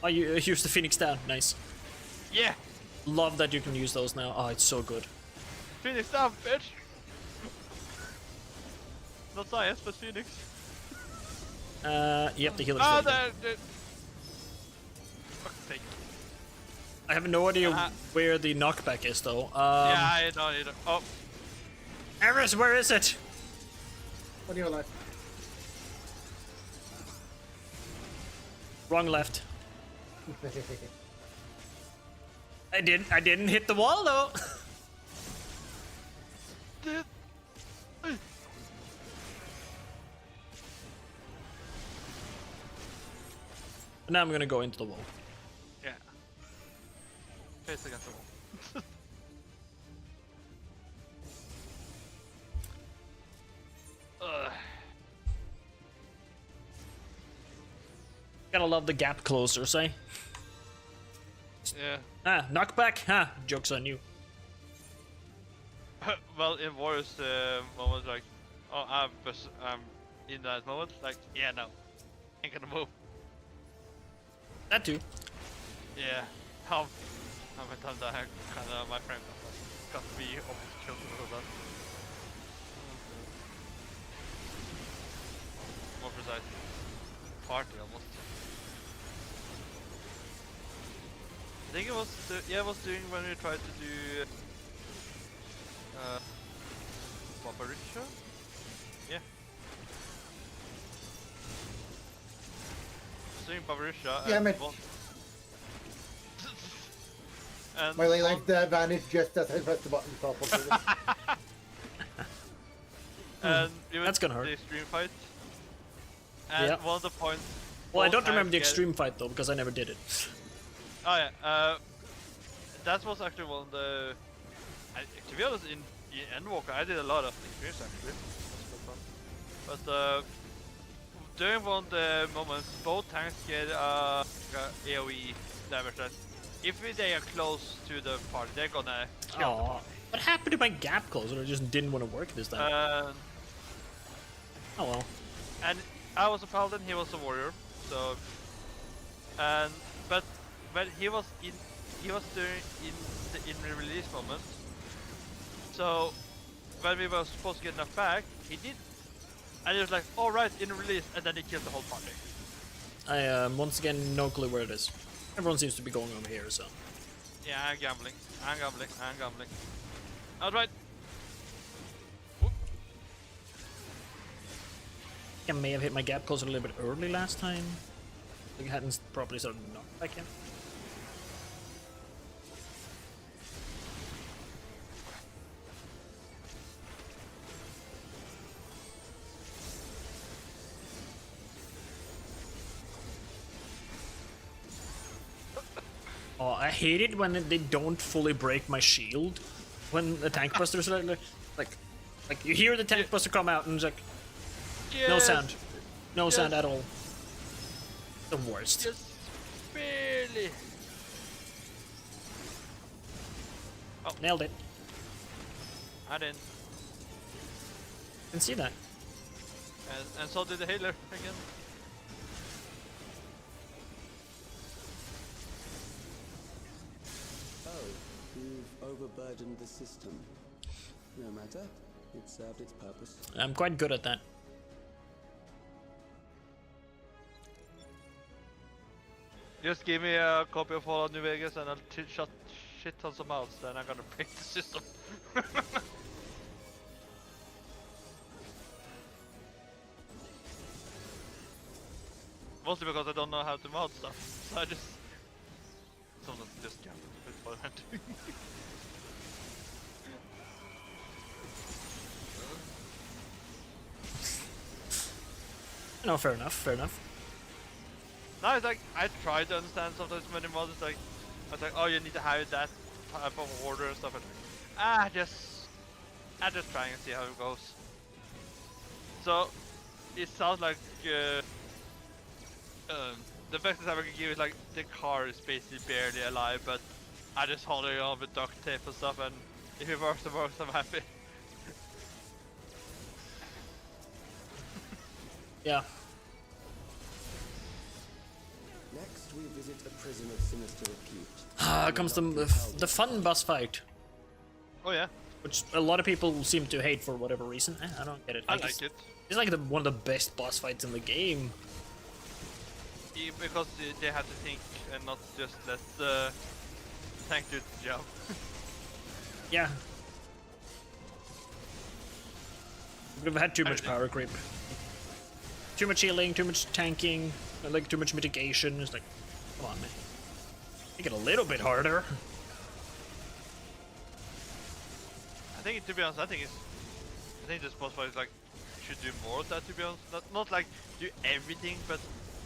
Oh, you use the Phoenix down, nice. Yeah. Love that you can use those now. Oh, it's so good. Phoenix down, bitch. Not science, but Phoenix. You have to heal it. Oh, fuck's sake. I have no idea where the knockback is, though. Yeah, I don't either. Oh. Eris, where is it? On your left. Wrong left. I didn't hit the wall, though. Now I'm gonna go into the wall. Yeah. Face against the wall. Gotta love the gap closers, eh? Yeah. Ah, knockback? Ha! Joke's on you. Well, in Warriors, the moment like, oh, I'm in that moment, like, yeah, no, ain't gonna move. That too. Yeah. How many times I kind of my friend got me almost killed because of that. More precise, party almost. I think it was it was doing when we tried to do Barbarisha? Yeah. Doing Barbarisha. Yeah, man. And my like the advantage just as I press the button top of it. And we went That's gonna to hurt. the extreme fight. And Yeah. one of the points. Well, I both don't remember the tanks extreme fight though, because I never did it. Oh yeah, that was actually one of the. To be honest, in Endwalker, I did a lot of extremes actually. That's quite fun. But during one of the moments, both tanks get AOE damage. That if they are close to the party, they're gonna kill the Aw. party. What happened to my gap closer? I just didn't want to work this time. Oh well. And I was a paladin, he was a warrior, so but when he was doing in the release moment. So when we were supposed to get enough back, he did, and he was like, "All right, in release," and then he killed the whole party. I once again no clue where it is. Everyone seems to be going over here, so. Yeah, I'm gambling. All right. I may have hit my gap closer a little bit early last time. I think I hadn't properly started to knock back in. Oh, I hate it when they don't fully break my shield. When the tank busters are like you hear the tank buster come out and it's like no sound. No sound at all. The worst. Just barely. Oh, nailed it. I didn't. Can see that. And so did the healer again. Oh, you've overburdened the system. No matter, it served its purpose. I'm quite good at that. Just give me a copy of Fallout New Vegas and I'll shut shit tons of mouths, then I'm gonna break the system. Mostly because I don't know how to mount stuff, so I just... Sometimes just gamble with what I'm doing. No, fair enough, fair enough. No, it's like, I try to understand sometimes many mods, it's like, I was like, oh, you need to have that type of order and stuff, and I just try and see how it goes. So, it sounds like, the best example I can give is like, the car is basically barely alive, but I just hold it on with duct tape and stuff, and if it works, I'm happy. Yeah. Next, we visit a prison of sinister repute. Ah, comes the fun boss fight. Oh yeah. Which a lot of people seem to hate for whatever reason. I don't get it. I like it. It's like one of the best boss fights in the game. Yeah, because they had to think and not just let the tank do the job. Yeah. We've had too much power creep. Too much healing, too much tanking, like too much mitigation. It's like, come on, man. Make it a little bit harder. I think, to be honest, I think this boss fight is like, should do more of that, to be honest. Not like do everything, but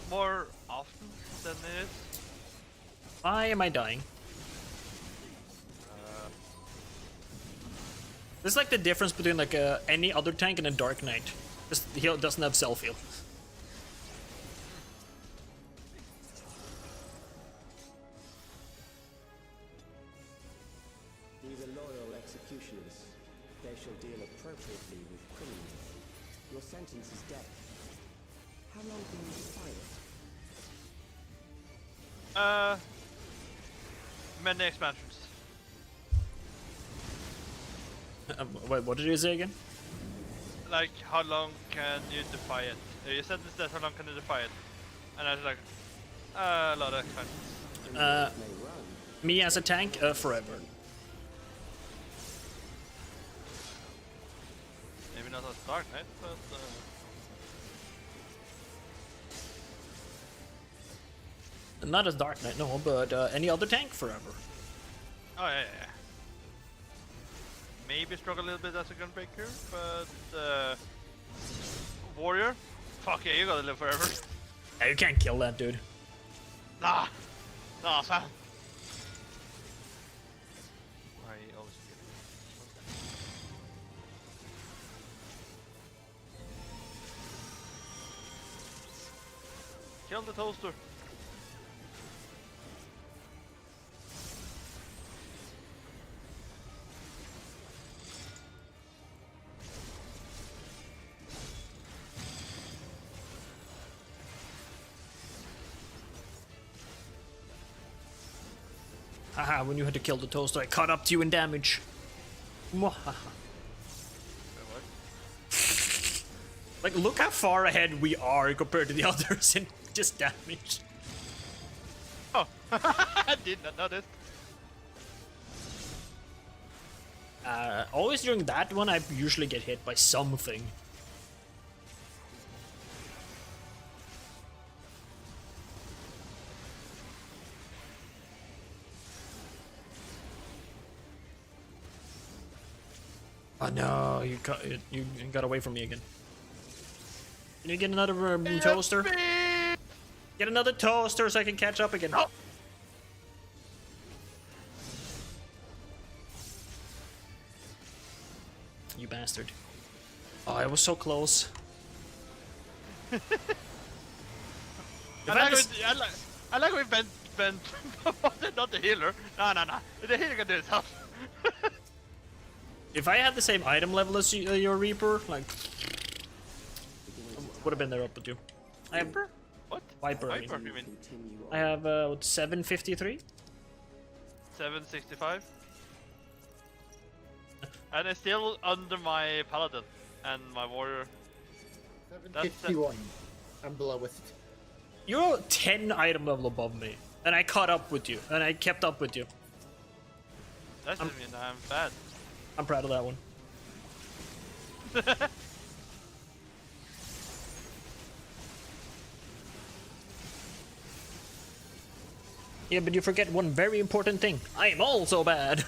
more often than it is. Why am I dying? This is like the difference between like any other tank and a Dark Knight. Just he doesn't have self-heal. executioners. They shall deal appropriately with criminals. Your sentence is death. How long can you defy it? Many expansions. Wait, what did you say again? Like, how long can you defy it? You said this, that how long can you defy it? And I was like, a lot of expansions. Me as a tank, forever. Maybe not as Dark Knight, but Not as Dark Knight, no, but any other tank, forever. oh yeah. Maybe struggle a little bit as a Gunbreaker, but Warrior? Fuck yeah, you gotta live forever. Yeah, you can't kill that dude. Nah, fam. Why always kill the toaster. Haha, when you had to kill the toaster, I caught up to you in damage. Mwahaha. Like, look how far ahead we are compared to the others in just damage. Oh, I did not notice. Always during that one, I usually get hit by something. Oh no, you got away from me again. Can you get another toaster? Get another toaster so I can catch up again. Oh. You bastard. Oh, I was so close. I like we bent not the healer. No. The healer can do itself. If I had the same item level as your Reaper, like, would have been there up with you. Viper? What? Viper, I Viper, mean. you mean? I have, 753? 765? And it's still under my Paladin and my Warrior. 751. I'm below it. You're 10 item level above me, and I caught up with you, and I kept up with you. That doesn't mean I'm bad. I'm proud of that one. Yeah, but you forget one very important thing. I am also bad.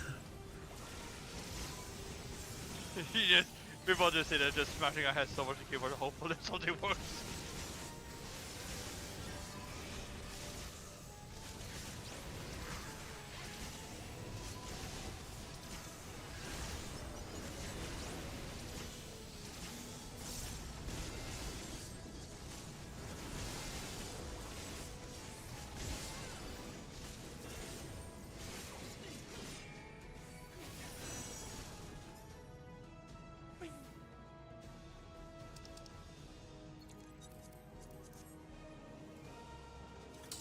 We both just sit there just smashing our heads so much to keyboard, hopefully something works.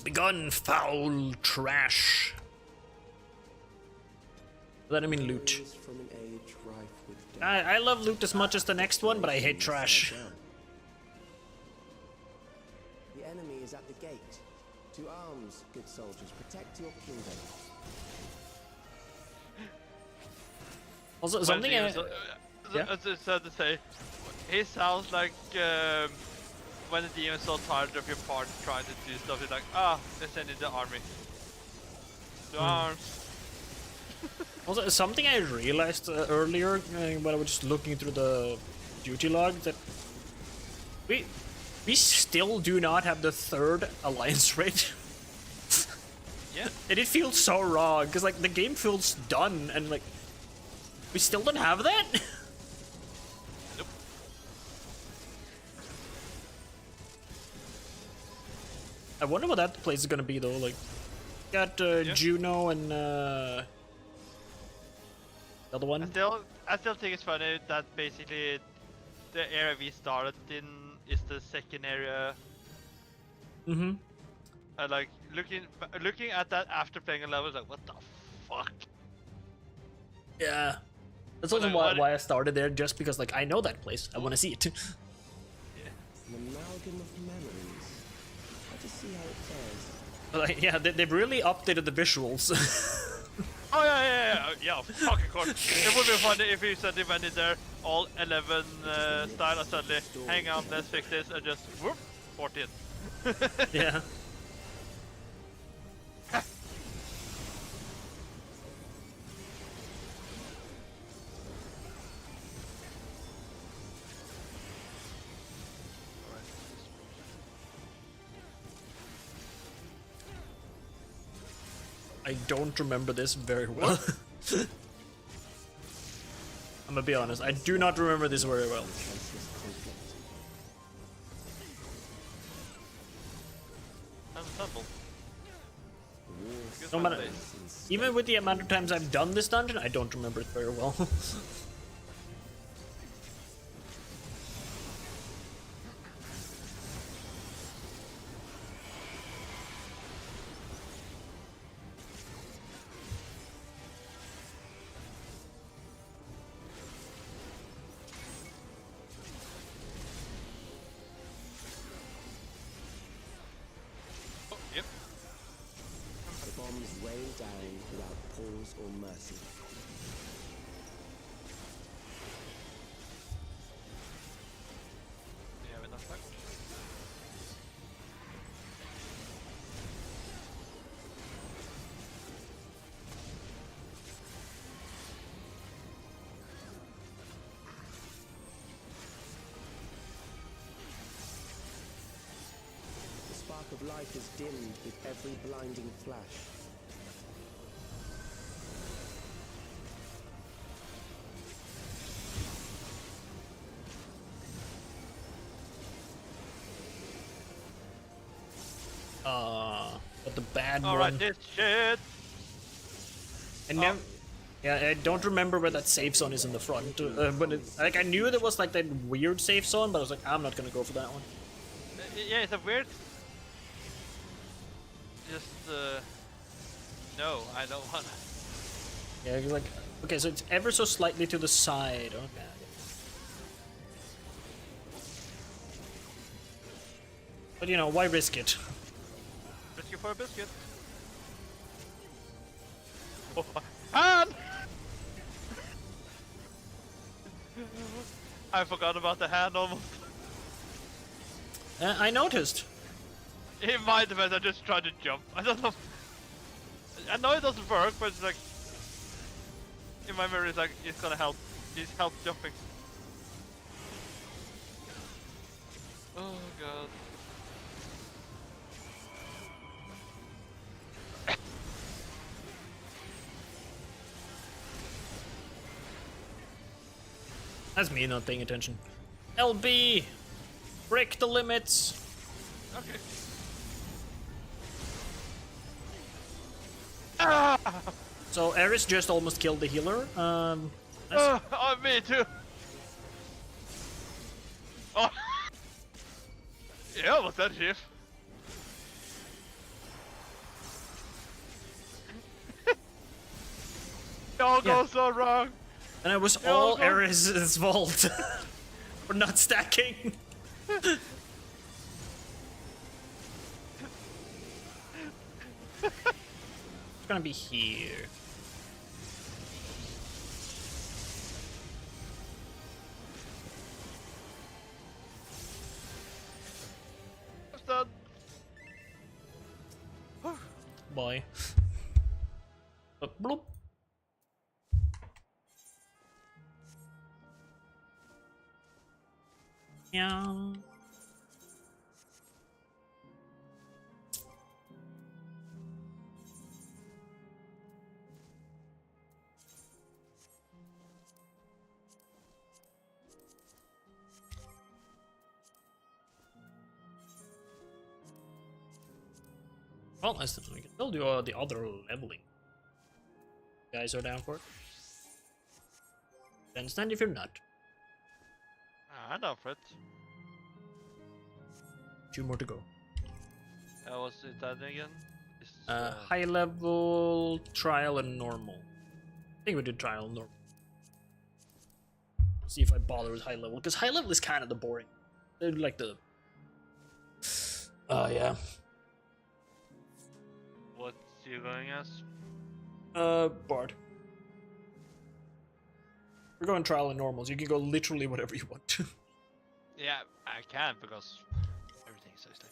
Begone, foul trash. Let him in loot. I love loot as much as the next one, but I hate trash. The enemy is at the gate. To arms, good soldiers, protect your kingdom. Also, something I... It's sad to say, he sounds like when the demon's so tired of your part trying to do stuff, he's like, they send in the army. To arms. Also, something I realized earlier when I was just looking through the duty log, that we still do not have the 3rd alliance rate. Yeah. And it feels so wrong, because like the game feels done, and like we still don't have that. Nope. I wonder what that place is gonna be though. Like, got Juno and The other one? I still think it's funny that basically the area we started in is the second area. Mm-hmm. Like looking at that after playing a level, like what the fuck? Yeah. That's also why I started there, just because like I know that place. I want to see it. An amalgam of memories. Let us see how it fares. But, like, yeah, they've really updated the visuals. Oh yeah, fucking course. It would be funny if you suddenly went in there, all 11 style, and suddenly, hang on, let's fix this, and just whoop, 14. Yeah. I don't remember this very well. I'm gonna be honest, I do not remember this very well. No matter, even with the amount of times I've done this dungeon, I don't remember it very well. The bombs rain down without pause or mercy. Yeah, enough luck. The spark of life is dimmed with every blinding flash. But the bad one. Alright, this shit! And yeah, I don't remember where that safe zone is in the front. But like I knew there was like that weird safe zone, but I was like, I'm not gonna go for that one. Yeah, it's a weird... Just, no, I don't wanna. Yeah, you're like, okay, so it's ever so slightly to the side. Okay. But you know, why risk it? Risk it for a biscuit. Oh, hand! I forgot about the hand almost. I noticed. In my defense, I just tried to jump. I don't know. I know it doesn't work, but it's like... In my memory, it's like, it's gonna help. It's help jumping. Oh god. That's me not paying attention. LB! Break the limits! Okay. Ah! So Eris just almost killed the healer. Me too. Oh. Yeah, what's that shit? It all goes so wrong. And it was all Eris' fault for not stacking. It's gonna be here. Done. Bye. Bloop. Yeah. Well, I can still do the other leveling. You guys are down for it? Understand if you're not. I'm down for it. 2 more to go. What's it that again? It's, High level, trial, and normal. I think we did trial and normal. See if I bother with high level, because high level is kind of the boring. They're like the. Oh yeah. What you going as? Bard. We're going trial and normals. You can go literally whatever you want to. Yeah, I can because everything is so safe.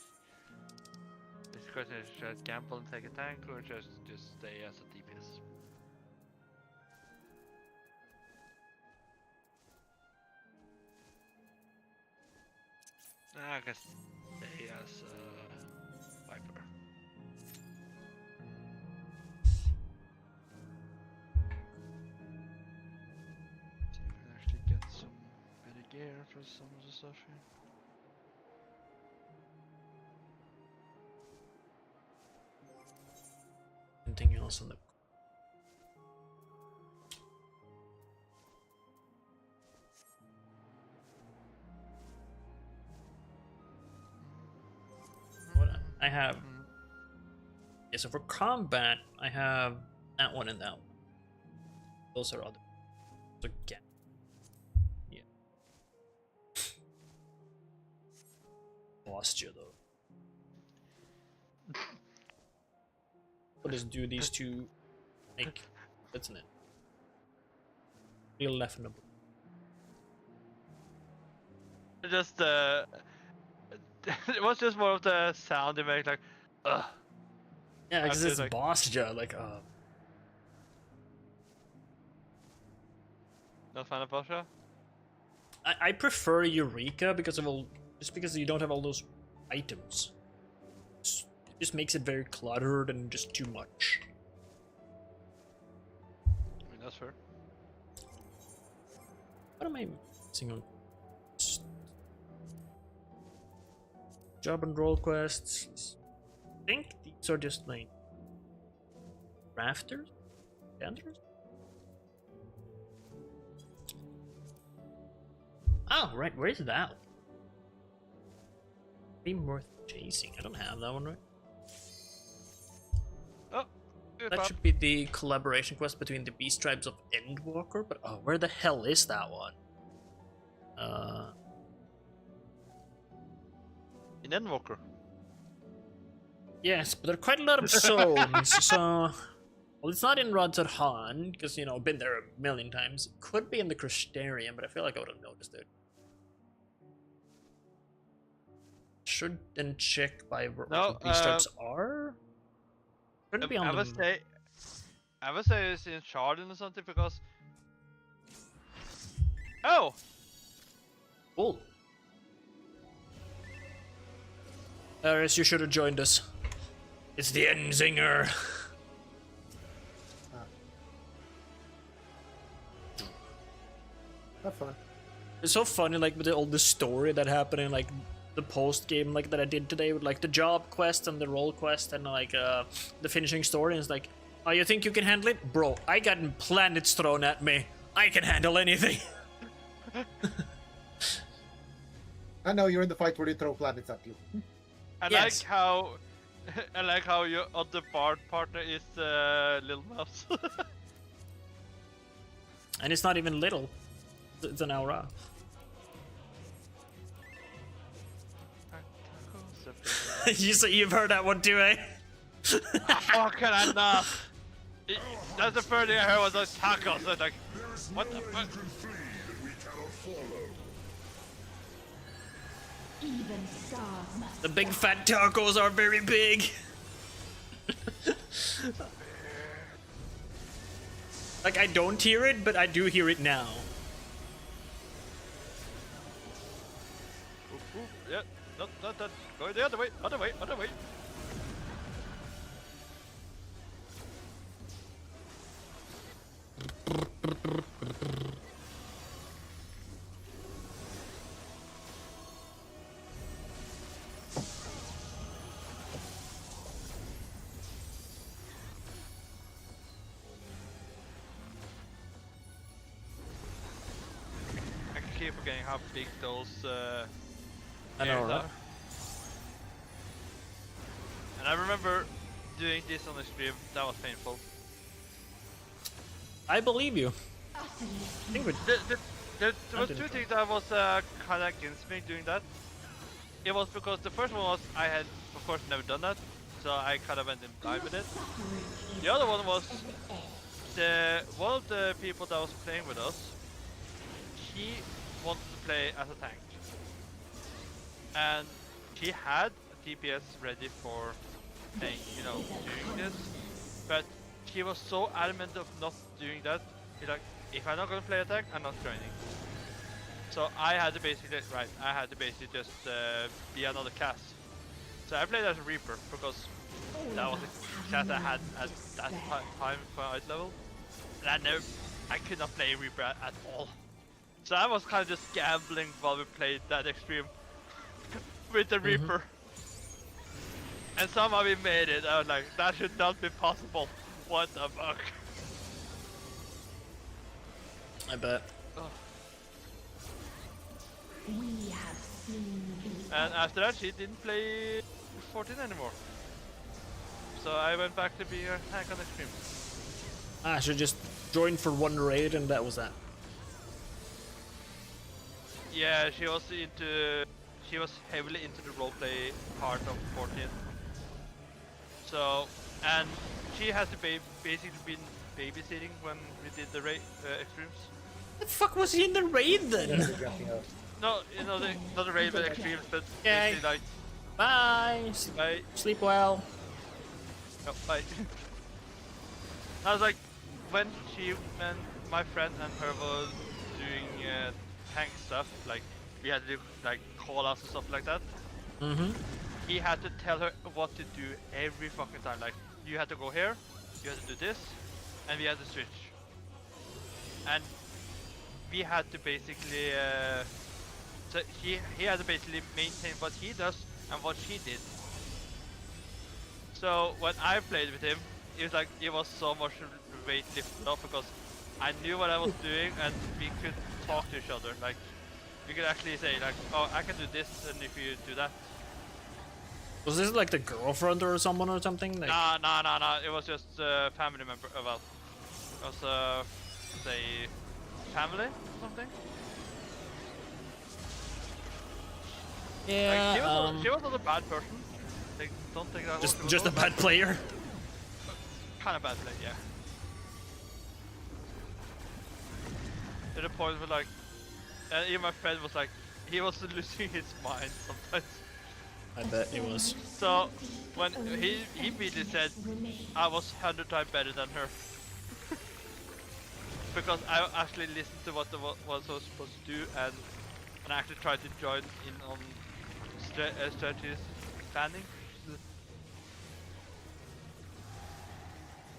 This question is should gamble and take a tank or just stay as a DPS? I guess stay as a Viper. See if we can actually get some better gear for some of the stuff here. Anything else on the. What I have. Yeah, so for combat, I have that one and that one. Those are other. So again. Yeah. Lost you though. What does do these two make? That's in it. Real left number. Just it was just more of the sound they make, like, ugh. Yeah, because After, it's like, boss jaw, like, Not fan of Basha? I prefer Eureka because of all, just because you don't have all those items. It just makes it very cluttered and just too much. I mean, that's fair. What am I missing on? Job and role quests. I think these are just like rafters? Standers? Oh, right, where is that? Be worth chasing. I don't have that one, right? Oh, that should be the collaboration quest between the Beast Tribes of Endwalker, but oh, where the hell is that one? In Endwalker. Yes, but there are quite a lot of zones, so... Well, it's not in Radz-at-Han, because, you know, been there a million times. It could be in the Crystarium, but I feel like I would have noticed it. Should then check by where No, the Beast Tribes are? Couldn't be on I the... would say it's in Chardon or something, because... Oh! Cool. Aris, you should have joined us. It's the Enzinger. Have fun. It's so funny, like, with all the story that happened in, like, the post-game, like, that I did today with, like, the job quest and the role quest and, like, the finishing story. And it's like, oh, you think you can handle it? Bro, I got planets thrown at me. I can handle anything. I know you're in the fight where they throw planets at you. I like how your other bard partner is Little Mouse. And it's not even little. It's an aura. You've heard that one too, eh? How can I not? That's the first thing I heard was those tacos. I was like, what the fuck? Even stars must. The big fat tacos are very big. Like, I don't hear it, but I do hear it now. Yeah, not that. Go the other way, other way, other way. keep forgetting how big those I know, areas right? are. And I remember doing this on the stream. That was painful. I believe you. I think we There was two things that was kind of against me doing that. It was because the first one was I had, of course, never done that, so I kind of went in blind with it. The other one was one of the people that was playing with us. He wanted to play as a tank, and he had a DPS ready for playing, you know, doing this, but he was so adamant of not doing that. He's like, if I'm not gonna play attack, I'm not joining. So I had to basically, just be another class. So I played as a Reaper because that was the class I had at that time for ice level. And I could not play Reaper at all. So I was kind of just gambling while we played that extreme with the Reaper. And somehow we made it. I was like, that should not be possible. What the fuck? I bet. Oh. And after that, she didn't play 14 anymore. So I went back to being a tank on the stream. I should just join for one raid and that was that. Yeah, she was heavily into the roleplay part of 14. So, and she has to basically been babysitting when we did the raid extremes. The fuck was he in the raid then? No, you know, not the raid but extremes, but Okay. basically like. Bye. Bye. Sleep well. No, bye. I was like, when she and my friend and her was doing tank stuff, like we had to do like call outs and stuff like that. He had to tell her what to do every fucking time. Like, you had to go here, you had to do this, and we had to switch. And we had to basically, so he had to basically maintain what he does and what she did. So when I played with him, it was like it was so much weight lifted off because I knew what I was doing and we could talk to each other. Like, we could actually say like, oh, I can do this, and if you do that. Was this like the girlfriend or someone or something? Like... No. It was just a family member. Well, it was say family or something. Yeah. Like, she was not a bad person. Like, don't think that just a bad player. Kind of bad player, yeah. To the point where like, even my friend was like, he was losing his mind sometimes. I bet he was. So when he immediately said I was 100 times better than her. Because I actually listened to what I was supposed to do and I actually tried to join in on strategies planning.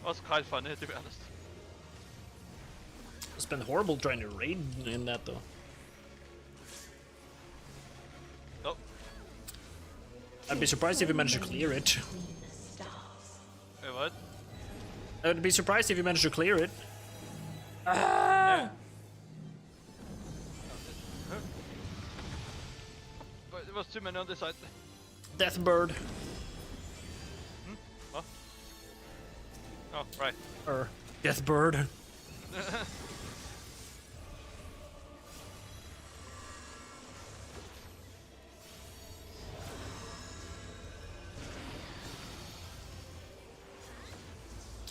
It was quite funny, to be honest. It's been horrible trying to raid in that though. Nope. I'd be surprised if you managed to clear it. Wait, what? I'd be surprised if you managed to clear it. Yeah. But there was too many on this side. Deathbird. What? Oh, right. Or Deathbird.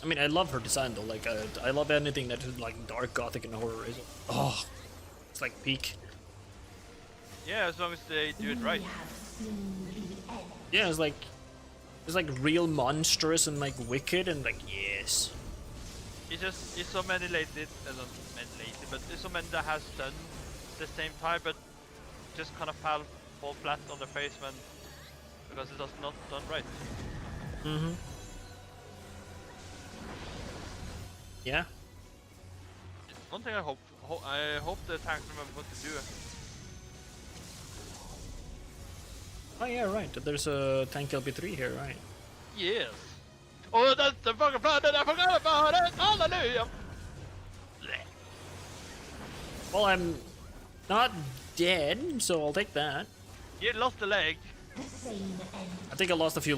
I mean, I love her design though. Like, I love anything that is like dark gothic and horror. Oh, it's like peak. Yeah, as long as they do it right. Yeah, it's like real monstrous and like wicked and like yes. It's so many lately, not many lately, but there's so many that has done the same time, but just kind of fall flat on their face when because it was not done right. Yeah. One thing I hope the tanks remember what to do. Oh yeah, right. There's a tank LP3 here, right? Yes. Oh, that's the fucking planet! I forgot about it. Hallelujah. Well, I'm Not dead, so I'll take that. You lost a leg. I think I lost a few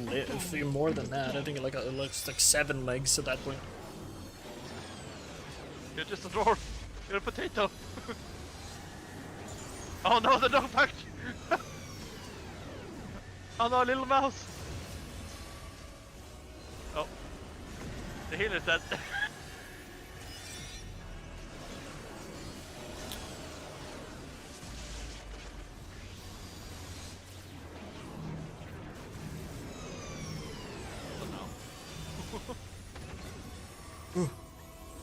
more than that. I think like it looks like 7 legs at that point. You're just a dwarf. You're a potato. Oh no, the dog packed. Oh no, little mouse. Oh, the healer's dead.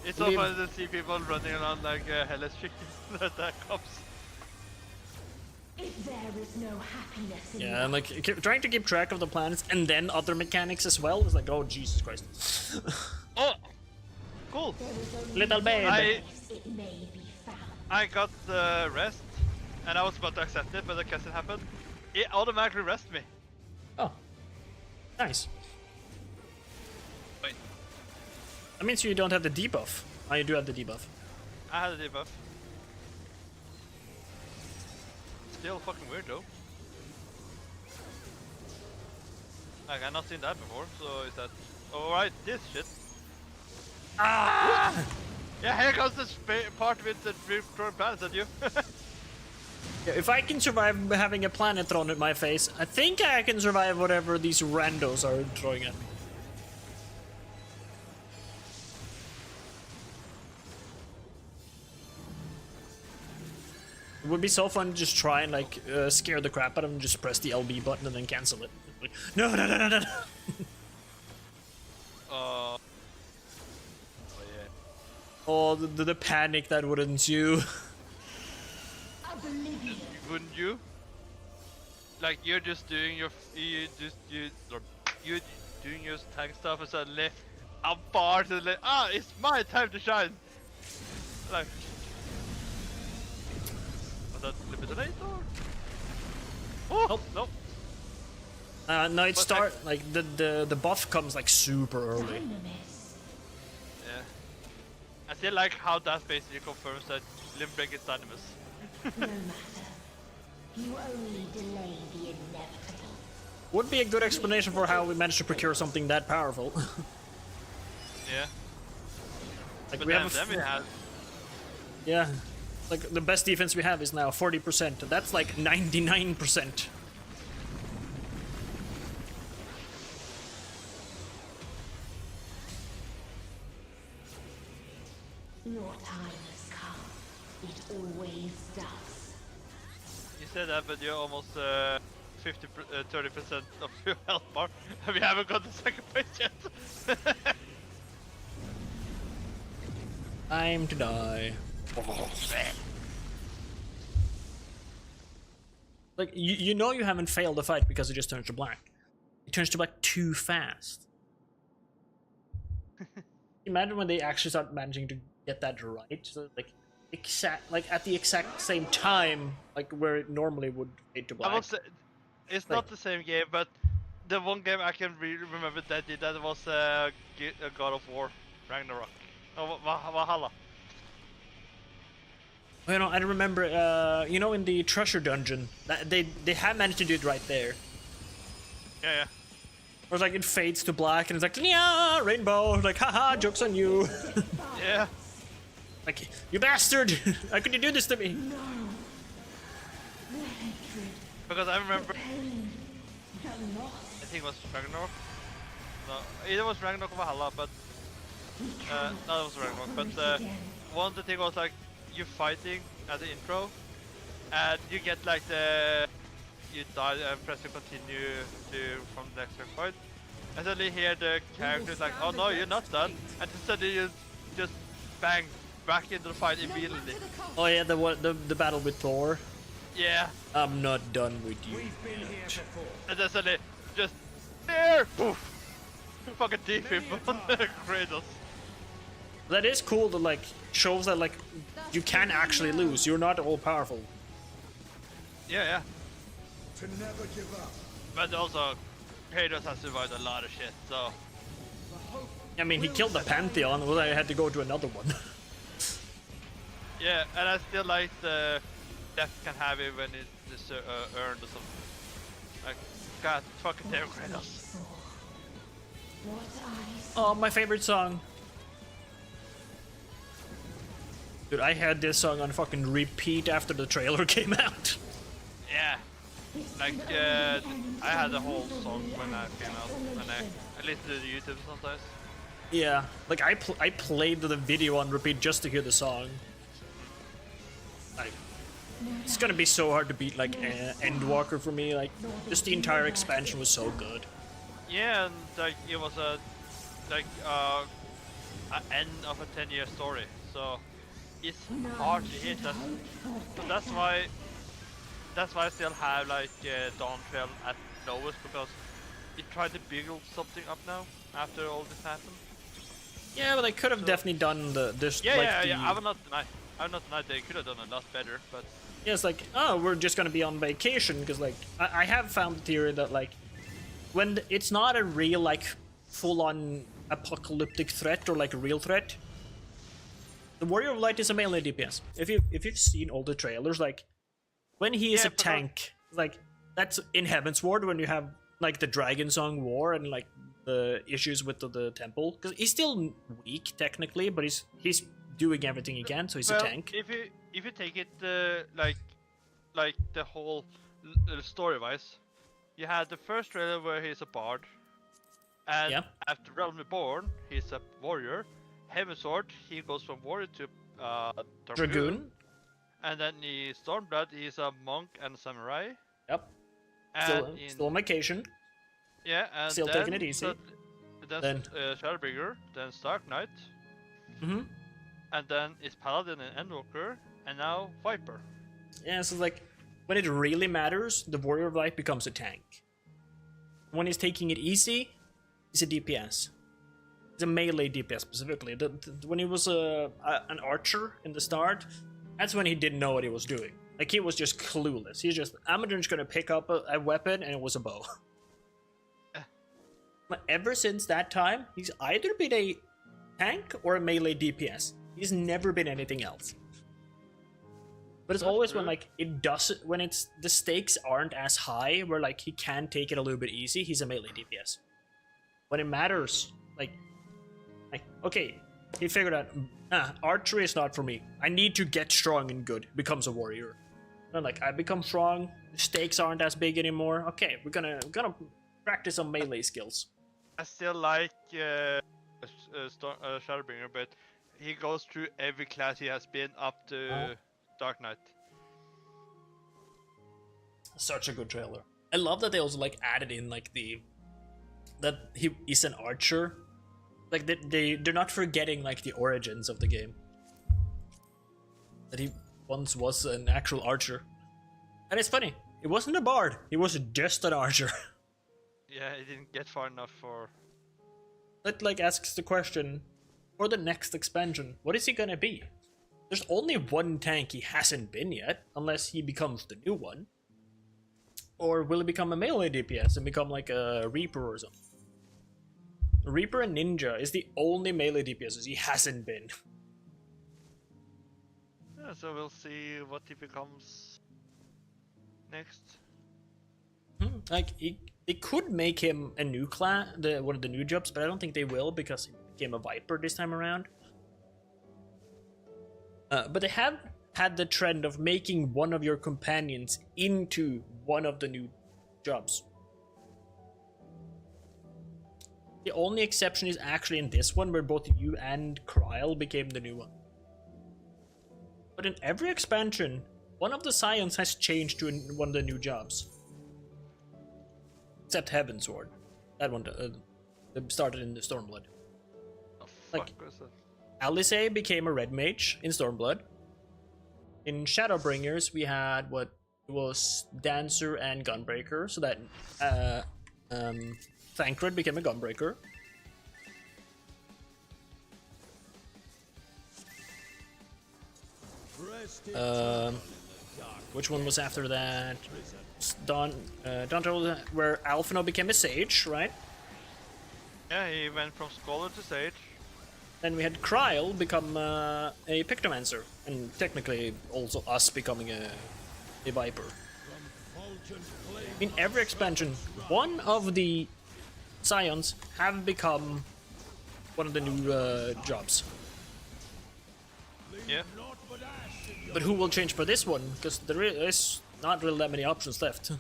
It's so funny to see people running around like hellish chickens that cops. If there is no happiness in Yeah, I'm like trying to keep track of the planets and then other mechanics as well. It's like, oh Jesus Christ. Oh, cool. Little baby. I got the rest, and I was about to accept it, but the cutscene happened. It automatically rested me. Oh, nice. Wait. That means you don't have the debuff. Oh, you do have the debuff. I had a debuff. Still fucking weird though. Like I've not seen that before, so is that... Alright, this shit. Ah! Yeah, here comes the part with the throwing planets at you. Yeah, if I can survive having a planet thrown at my face, I think I can survive whatever these randos are throwing at me. It would be so fun to just try and like scare the crap out of them, just press the LB button and then cancel it. Like, no, no, no, no, no. Oh yeah. Oh, the panic that would ensue. Wouldn't you? Like you're just doing your you're doing your tank stuff and suddenly I'm barred and like, it's my time to shine. Like, was that Liberator? Oh nope. Nope. No, it start like the buff comes like super early. Yeah. I still like how that basically confirms that Limbrick is Dynamis. No matter. You only delay the inevitable. Would be a good explanation for how we managed to procure something that powerful. Yeah. Like but we then have we had... Yeah. Like the best defense we have is now 40%. That's like 99%. Your time has come. It always does. You said that, but you're almost 30% of your health bar, and we haven't got the second page yet. Time to die. Like you know you haven't failed the fight because it just turns to black. It turns to black too fast. Imagine when they actually start managing to get that right. So like at the exact same time, like where it normally would fade to black. I will say, it's not the same game, but the one game I can really remember that did that was God of War, Ragnarok. Oh, Valhalla. You know, I remember, you know, in the treasure dungeon, they have managed to do it right there. Yeah, yeah. Or it's like it fades to black and it's like, yeah, rainbow, like, haha, joke's on you. Yeah. Like, you bastard! How could you do this to me? No. Because I remember, I think it was Ragnarok. No, either was Ragnarok or Valhalla, but no, it was Ragnarok. But one of the thing was like you fighting at the intro, and you get like you die and press to continue from the next checkpoint, and suddenly hear the characters like, oh no, you're not done, and then suddenly you just bang back into the fight immediately. Oh yeah, the battle with Thor. Yeah. I'm not done with you. We've been here before. And then suddenly, just there, poof, fucking deep him on the Kratos. That is cool that like shows that like you can actually lose. You're not all powerful. Yeah, yeah. To never give up. But also, Kratos has survived a lot of shit, so. I mean, he killed the Pantheon. Well, I had to go to another one. Yeah, and I still like the death can have it when it is earned or something. Like, God, fucking damn Kratos. Oh, my favorite song. Dude, I had this song on fucking repeat after the trailer came out. Yeah. Like, I had the whole song when I came out, and I listened to the YouTube sometimes. Yeah, like I played the video on repeat just to hear the song. Like, it's gonna be so hard to beat like Endwalker for me. Like, just the entire expansion was so good. Yeah, and like it was a end of a 10-year story, so it's hard to hit that. So that's why I still have like Dawntrail at lowest, because it tried to build something up now after all this happened. Yeah, but they could have definitely done this. Yeah. I will not deny they could have done a lot better, but yeah, it's like, oh, we're just gonna be on vacation, because like I have found the theory that like when it's not a real like full-on apocalyptic threat or like a real threat, the Warrior of Light is a melee DPS. If you've seen all the trailers, like when he is a tank, like that's in Heavensward when you have like the Dragon Song War and like the issues with the temple, because he's still weak technically, but he's doing everything he can, so he's a tank. If you take it like the whole story wise, you had the first trailer where he's a bard, and after Realm Reborn he's a warrior. Heavensward he goes from warrior to Dragoon, and then in Stormblood he's a monk and a samurai. Yep. And still on vacation. Yeah, and still taking it easy. Then Shadowbringer, then Stark Knight. Mm-hmm. And then it's Paladin and Endwalker, and now Viper. Yeah, so like when it really matters, the Warrior of Light becomes a tank. When he's taking it easy, he's a DPS. He's a melee DPS specifically. When he was an archer in the start, that's when he didn't know what he was doing. Like, he was just clueless. He's just, I'm just gonna pick up a weapon, and it was a bow. But ever since that time, he's either been a tank or a melee DPS. He's never been anything else. But it's always when like when it's the stakes aren't as high, where like he can take it a little bit easy, he's a melee DPS. When it matters, like okay, he figured out archery is not for me. I need to get strong and good. Becomes a warrior. And like, I become strong. The stakes aren't as big anymore. Okay, we're gonna practice some melee skills. I still like Shadowbringer, but he goes through every class he has been up to Dark Knight. Such a good trailer. I love that they also like added in like that he's an archer. Like they're not forgetting like the origins of the game. That he once was an actual archer. And it's funny, he wasn't a bard, he was just an archer. Yeah, he didn't get far enough for... That like asks the question, for the next expansion, what is he gonna be? There's only one tank he hasn't been yet, unless he becomes the new one. Or will he become a melee DPS and become like a Reaper or something? Reaper and Ninja is the only melee DPSs he hasn't been. Yeah, so we'll see what he becomes next. Like, they could make him a new class, one of the new jobs, but I don't think they will, because he became a Viper this time around. But they have had the trend of making one of your companions into one of the new jobs. The only exception is actually in this one, where both you and Kryl became the new one. But in every expansion, one of the Scions has changed to one of the new jobs. Except Heavensward. That one started in the Stormblood. Like, Alice became a red mage in Stormblood. In Shadowbringers, we had what was Dancer and Gunbreaker, so that Thancred became a Gunbreaker. Which one was after that? Dawntrail, where Alphinaud became a Sage, right? Yeah, he went from Scholar to Sage. Then we had Kryl become a Pictomancer, and technically also us becoming a a Viper. In every expansion, one of the Scions have become one of the new jobs. Yeah. But who will change for this one? Because there is not really that many options left.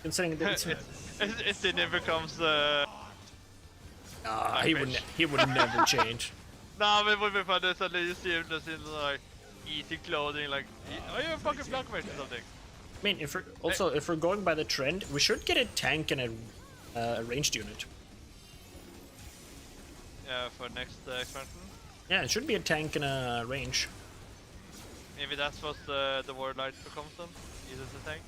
Considering that it then becomes he would never change. Nah, but it would be funny suddenly you see him just in like eating clothing, like, are you a fucking blackmate or something? I mean, if we're going by the trend, we should get a tank and a ranged unit. Yeah, for next expansion. Yeah, it should be a tank and a range. Maybe that's what the Warlight becomes then? Either the tank?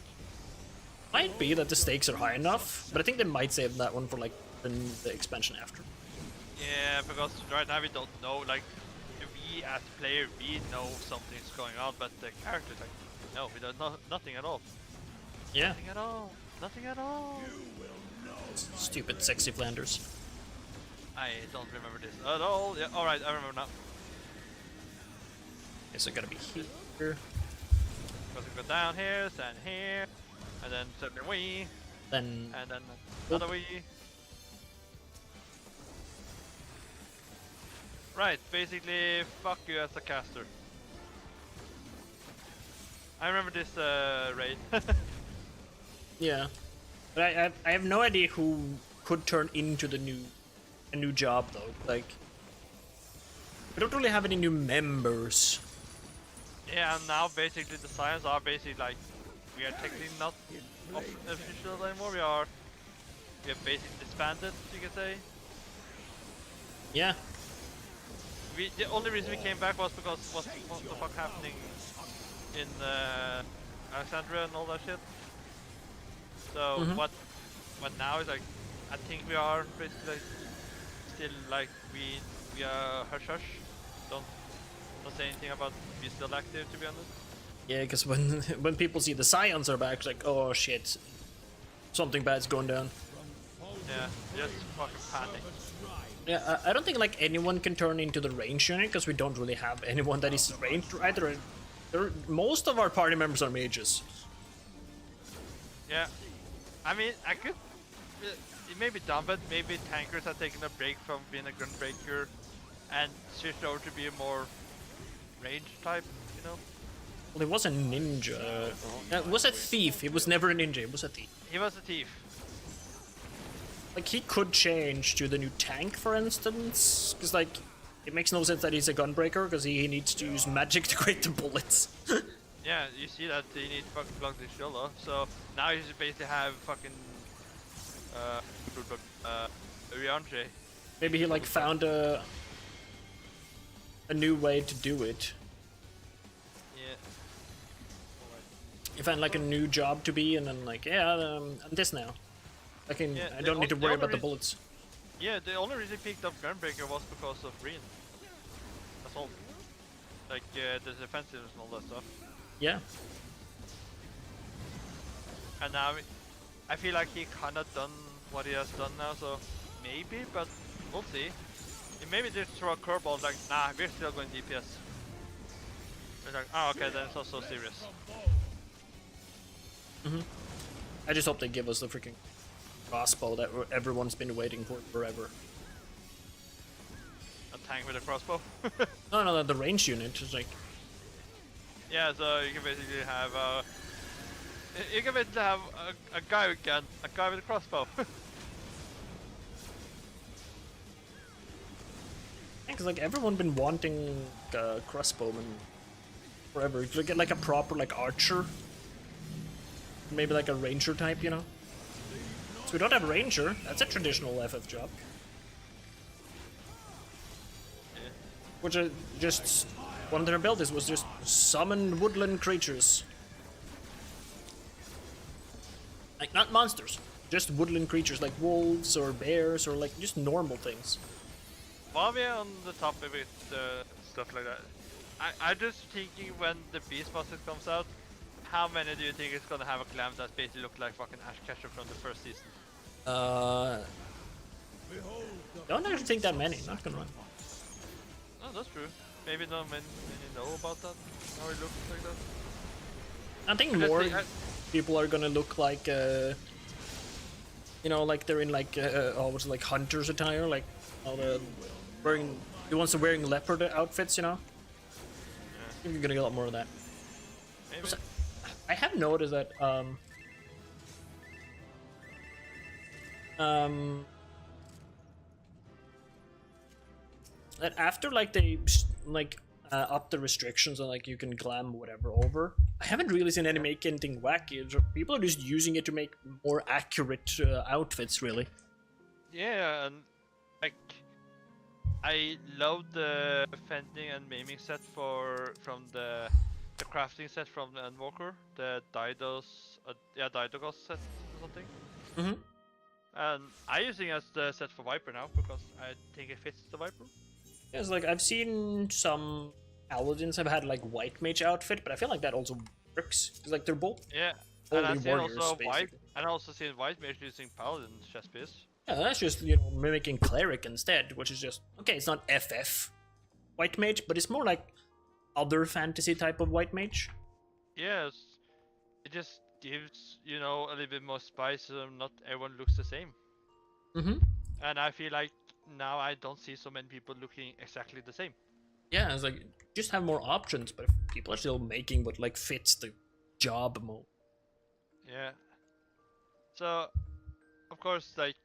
Might be that the stakes are high enough, but I think they might save that one for like the expansion after. Yeah, because right now we don't know, like, we as player, we know something's going on, but the characters, like, no, we don't know nothing at all. Yeah. Nothing at all. Nothing at all. Stupid sexy Flanders. I don't remember this at all. Yeah, alright, I remember now. Is it gonna be here? Because we go down here, stand here, and then suddenly we, then and then another we. Right, basically, fuck you as a caster. I remember this raid. Yeah, but I have no idea who could turn into a new job though. Like, we don't really have any new members. Yeah, and now basically the Scions are basically like, we are technically not official anymore. We are basically disbanded, you can say. Yeah. The only reason we came back was because what the fuck happening in Alexandria and all that shit. So what now is like, I think we are basically like, still like we are hush hush. Don't say anything about we still active, to be honest. Yeah, because when people see the Scions are back, it's like, oh shit, something bad's going down. Yeah, just fucking panic. Yeah, I don't think like anyone can turn into the range unit because we don't really have anyone that is ranged either. Most of our party members are mages. Yeah, I mean, I could. It may be dumb, but maybe tankers have taken a break from being a gunbreaker and switched over to be a more range type, you know? Well, he was a ninja. It was a thief. He was never a ninja. He was a thief. He was a thief. Like, he could change to the new tank, for instance, because like it makes no sense that he's a gunbreaker because he needs to use magic to create the bullets. Yeah, you see that he needs fucking block the shield, though. So now you basically have fucking Urianche. Maybe he like found a new way to do it. Yeah. He found like a new job to be, and then like, yeah, I'm this now. I don't need to worry about the bullets. Yeah, the only reason he picked up Gunbreaker was because of Green. That's all. Like the defensives and all that stuff. Yeah. And now I feel like he kind of done what he has done now, so maybe, but we'll see. Maybe just throw a curveball like, nah, we're still going DPS. It's like, oh, okay, then it's not so serious. I just hope they give us the freaking crossbow that everyone's been waiting for forever. A tank with a crossbow? No, the range unit is like. Yeah, so you can basically have a guy with gun, a guy with a crossbow. Because like everyone been wanting a crossbowman forever. You could get like a proper like archer, maybe like a ranger type, you know. So we don't have ranger. That's a traditional FF job. Yeah. Which are just one of their abilities was just summon woodland creatures. Like not monsters, just woodland creatures like wolves or bears or like just normal things. While we're on the topic with stuff like that, I'm just thinking when the Beastmaster comes out, how many do you think is gonna have a clam that basically look like fucking Ash Ketchum from the first season? Don't actually think that many, not gonna lie. Oh, that's true. Maybe not many know about that, how it looks like that. I think I just more think people are gonna look like, you know, like they're in like, what's it, like hunter's attire, like all the ones that are wearing leopard outfits, you know. I think you're gonna get a lot more of that. Maybe. Also, I have noticed that that after like they up the restrictions and like you can glam whatever over, I haven't really seen any make anything wacky. People are just using it to make more accurate outfits, really. Yeah, and like I love the fending and maiming set from the crafting set from the Endwalker, the Didos, Didogos set or something. Mm-hmm. And I'm using it as the set for Viper now because I think it fits the Viper. Yeah, it's like I've seen some paladins have had like white mage outfit, but I feel like that also works. It's like they're both and holy I've seen warriors, also basically. I also seen white mage using paladin chest piece. Yeah, that's just, you know, mimicking cleric instead, which is just okay. It's not FF white mage, but it's more like other fantasy type of white mage. Yes, it just gives, you know, a little bit more spice so not everyone looks the same. Mm-hmm. And I feel like now I don't see so many people looking exactly the same. Yeah, it's like just have more options, but if people are still making what like fits the job more. Yeah. So, of course, like